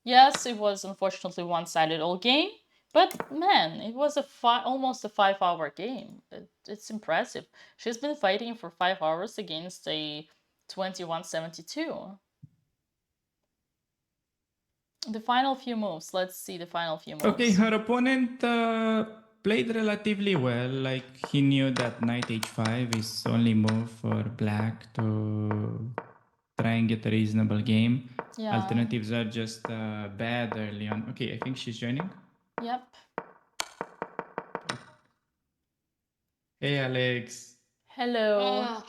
Yes, it was unfortunately one-sided all game, but man, it was almost a 5-hour game. It's impressive. She's been fighting for 5 hours against a 2172. The final few moves. Let's see the final few moves. Okay, her opponent played relatively well. Like he knew that knight h5 is only move for black to try and get a reasonable game. Yeah. Alternatives are just bad early on. Okay, I think she's joining. Yep. Hey, Alex. Hello.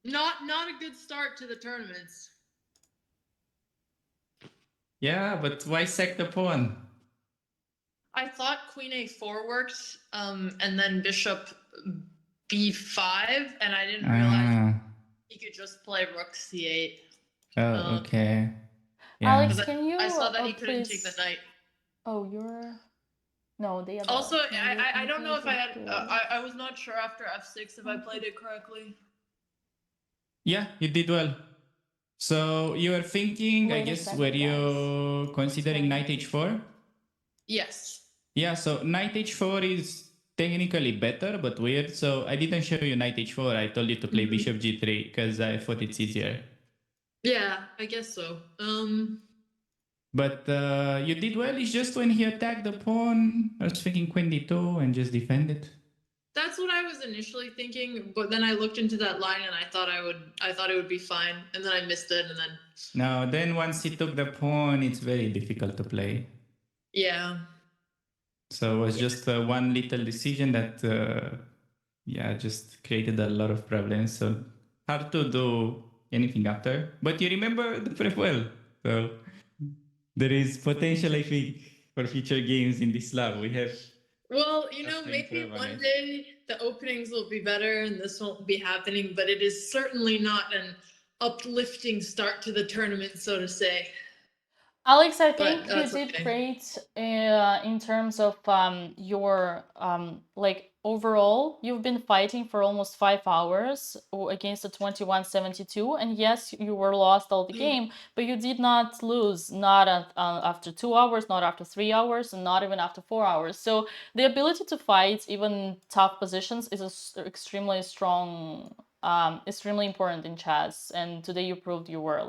Not a good start to the tournaments. Yeah, but why sack the pawn? I thought Queen A4 worked, and then Bishop B5, and I didn't realize he could just play Rook C8. Oh, okay. Yeah. Alex, can you? I saw that he couldn't take the knight. Oh, you're. No, the other. Also, I don't know if I had. I was not sure after F6 if I played it correctly. Yeah, you did well. So you were thinking, I guess, were you considering knight h4? Yes. Yeah, so knight h4 is technically better, but weird. So I didn't show you knight h4. I told you to play bishop g3 because I thought it's easier. Yeah, I guess so. But you did well. It's just when he attacked the pawn, I was thinking queen d2 and just defend it. That's what I was initially thinking, but then I looked into that line and I thought it would be fine, and then I missed it, and then. No, then once he took the pawn, it's very difficult to play. Yeah. So it was just one little decision that, just created a lot of problems. So hard to do anything after. But you remember the prep well. So there is potential, I think, for future games in this lab. We have. Well, maybe one day the openings will be better and this won't be happening, but it is certainly not an uplifting start to the tournament, so to say. Alex, I think you did great in terms of your overall. You've been fighting for almost 5 hours against the 2172, and yes, you were lost all the game, but you did not lose, not after 2 hours, not after 3 hours, and not even after 4 hours. So the ability to fight even tough positions is extremely strong, extremely important in chess, and today you proved you were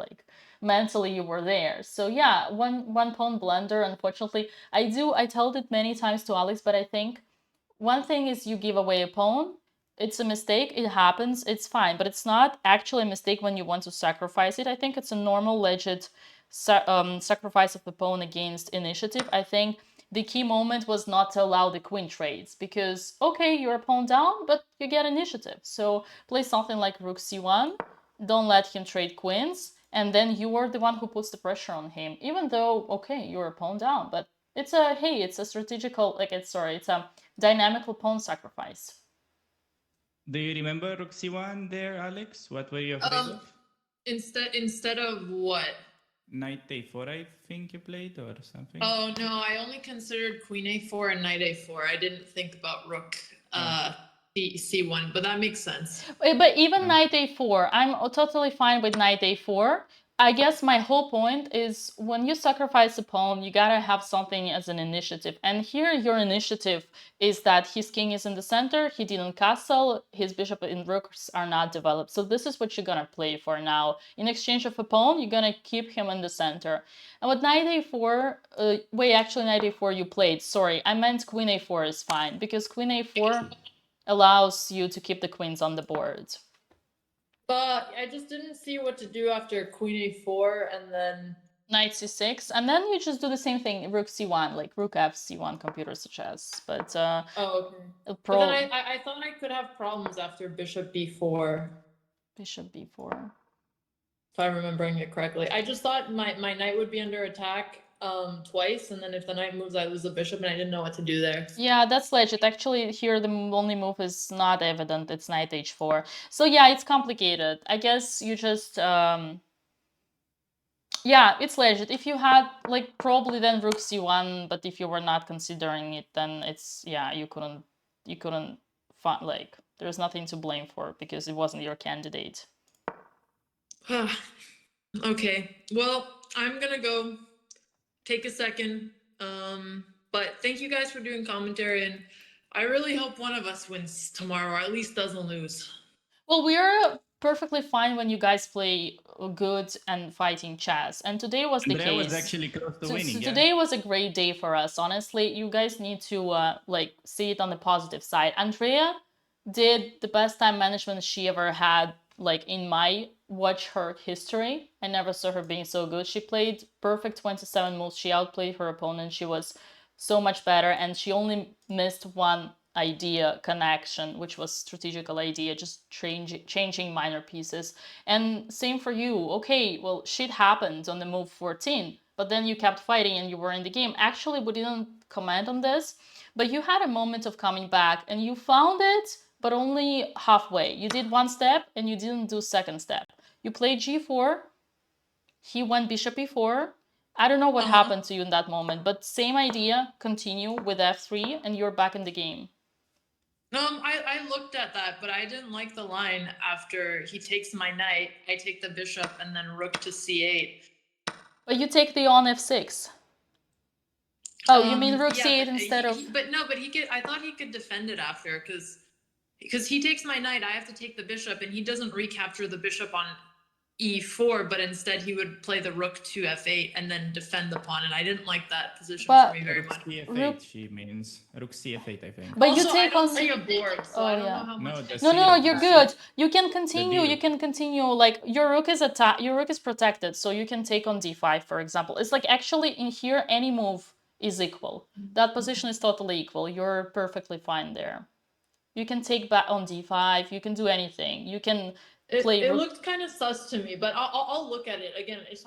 mentally you were there. So yeah, one pawn blunder, unfortunately. I told it many times to Alex, but I think one thing is you give away a pawn. It's a mistake, it happens, it's fine, but it's not actually a mistake when you want to sacrifice it. I think it's a normal, legit sacrifice of a pawn against initiative. I think the key moment was not to allow the queen trades, because, okay, you're a pawn down, but you get initiative. So play something like rook c1, don't let him trade queens, and then you are the one who puts the pressure on him, even though, okay, you're a pawn down, but it's a strategical, it's a dynamical pawn sacrifice. Do you remember rook c1 there, Alex? What were you afraid of? Instead of what? Knight a4, I think you played, or something? Oh, no, I only considered queen a4 and knight a4. I didn't think about rook c1, but that makes sense. But even knight a4, I'm totally fine with knight a4. I guess my whole point is when you sacrifice a pawn, you gotta have something as an initiative. And here your initiative is that his king is in the center, he didn't castle, his bishop and rooks are not developed. So this is what you're gonna play for now. In exchange of a pawn, you're gonna keep him in the center. And with knight a4, actually knight a4 you played, sorry, I meant queen a4 is fine, because queen a4 allows you to keep the queens on the board. But I just didn't see what to do after queen a4 and then knight c6, and then you just do the same thing, rook c1, like rook f c1 computers chess. But okay. But then I thought I could have problems after bishop b4. Bishop b4. if I'm remembering it correctly. I just thought my knight would be under attack twice, and then if the knight moves, I lose the bishop, and I didn't know what to do there. Yeah, that's legit. Actually, here the only move is not evident. It's knight h4. So yeah, it's complicated. I guess you just yeah, it's legit. If you had like probably then rook c1, but if you were not considering it, then it's yeah, you couldn't find like there's nothing to blame for because it wasn't your candidate. Okay, well, I'm gonna go take a second. But thank you guys for doing commentary, and I really hope one of us wins tomorrow, or at least doesn't lose. Well, we're perfectly fine when you guys play good and fighting chess, and today was the Andrea case. was actually close to winning. So today was a great day for us. Honestly, you guys need to like see it on the positive side. Andrea did the best time management she ever had, like in my watch her history. I never saw her being so good. She played perfect 27 moves. She outplayed her opponent. She was so much better, and she only missed one idea connection, which was strategical idea, just changing minor pieces. And same for you. Okay, well, shit happened on the move 14, but then you kept fighting and you were in the game. Actually, we didn't comment on this, but you had a moment of coming back and you found it, but only halfway. You did one step and you didn't do second step. You played g4, he went bishop e4. I don't know what happened to you in that moment, but same idea, continue with f3 and you're back in the game. I looked at that, but I didn't like the line after he takes my knight, I take the bishop, and then rook to c8. But you take the on f6. Oh, you mean rook c8 instead of... But he could. I thought he could defend it after, because he takes my knight, I have to take the bishop, and he doesn't recapture the bishop on e4, but instead he would play the rook to f8 and then defend the pawn, and I didn't like that position for me very much. Rook c8, she means. Rook c8, I think. But also, you take I don't on... see a board, so I don't know how much... No, you're good. You can continue. Like, your rook is protected, so you can take on d5, for example. It's like, actually, in here, any move is equal. That position is totally equal. You're perfectly fine there. You can take back on d5, you can do anything. You can... It looked kind of sus to me, but I'll look at it again. It's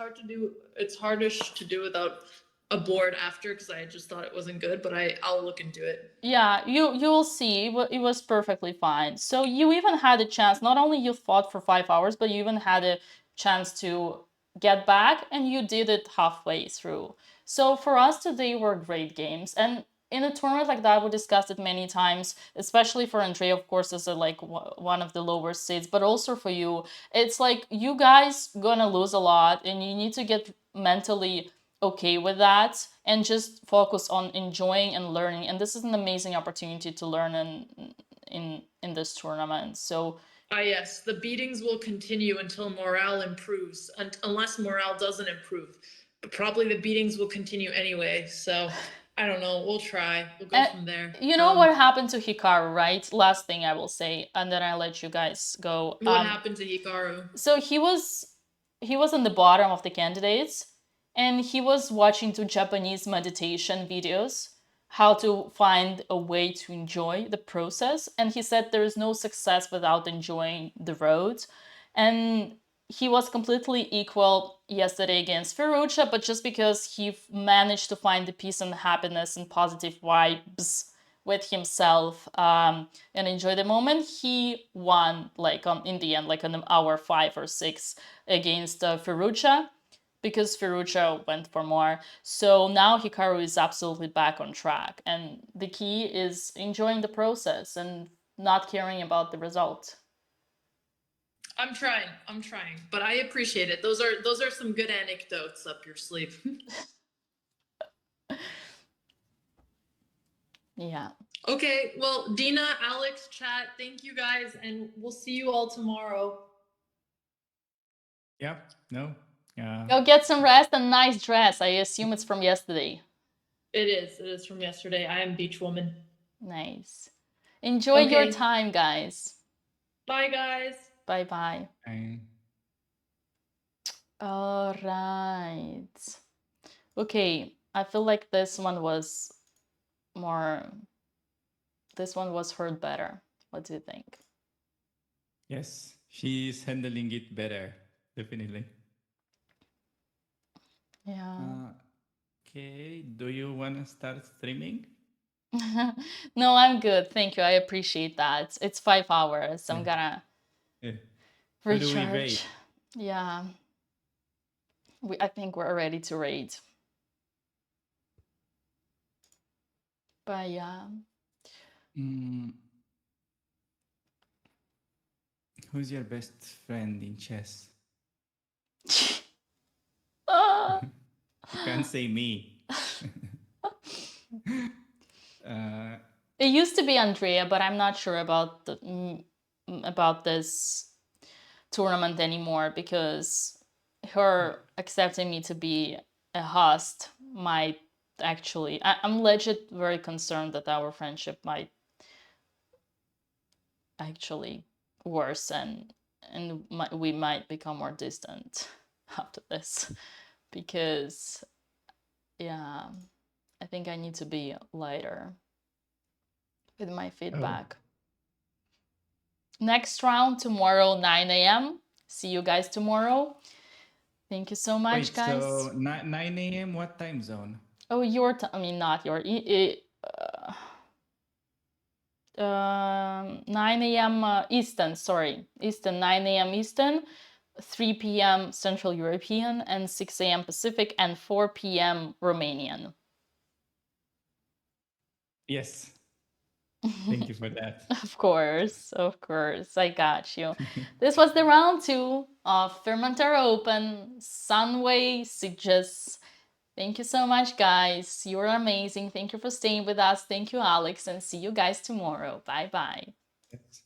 hardish to do without a board after, because I just thought it wasn't good, but I'll look into it. Yeah, you'll see. It was perfectly fine. So you even had a chance. Not only you fought for 5 hours, but you even had a chance to get back, and you did it halfway through. So for us today were great games, and in a tournament like that, we discussed it many times, especially for Andrea, of course, as like one of the lower seeds, but also for you. It's like, you guys gonna lose a lot, and you need to get mentally okay with that and just focus on enjoying and learning. And this is an amazing opportunity to learn in this tournament. So yes, the beatings will continue until morale improves, unless morale doesn't improve. But probably the beatings will continue anyway, so I don't know. We'll try. We'll go from there. You know what happened to Hikaru, right? Last thing I will say, and then I'll let you guys go. What happened to Hikaru? So he was in the bottom of the candidates, and he was watching 2 Japanese meditation videos, how to find a way to enjoy the process. And he said there is no success without enjoying the road. And he was completely equal yesterday against Ferruccia, but just because he managed to find the peace and happiness and positive vibes with himself and enjoy the moment, he won like in the end, like on hour 5 or 6 against Ferruccia, because Ferruccia went for more. So now Hikaru is absolutely back on track, and the key is enjoying the process and not caring about the result. I'm trying, but I appreciate it. Those are some good anecdotes up your sleeve. Yeah. Okay, well, Dina, Alex, chat, thank you guys, and we'll see you all tomorrow. Yep, no. Go get some rest and nice dress. I assume it's from yesterday. It is from yesterday. I am Beach Woman. Nice. Enjoy your time, guys. Bye, guys. Bye-bye. Bye. All right. Okay, I feel like this one was heard better. What do you think? Yes, she's handling it better, definitely. Yeah. Okay. Do you want to start streaming? No, I'm good. Thank you. I appreciate that. It's 5 hours. I'm gonna Yeah. Or do we recharge. raid? Yeah. I think we're ready to raid. But yeah. Who's your best friend in chess? You can't say me. It used to be Andrea, but I'm not sure about about this tournament anymore because her accepting me to be a host might actually. I'm legit very concerned that our friendship might actually worsen and we might become more distant after this because yeah, I think I need to be lighter with my feedback. Next round tomorrow 9 a.m. See you guys tomorrow. Thank you so much, guys. So 9 a.m. what time zone? Oh, your time. I mean, not your. 9 a.m. Eastern, sorry. Eastern, 9 a.m. Eastern, 3 p.m. Central European, and 6 a.m. Pacific, and 4 p.m. Romanian. Yes. Thank you for that. Of course, I got you. This was the round 2 of Formentera Open. Sunway suggests. Thank you so much, guys. You're amazing. Thank you for staying with us. Thank you, Alex, and see you guys tomorrow. Bye-bye. Yes.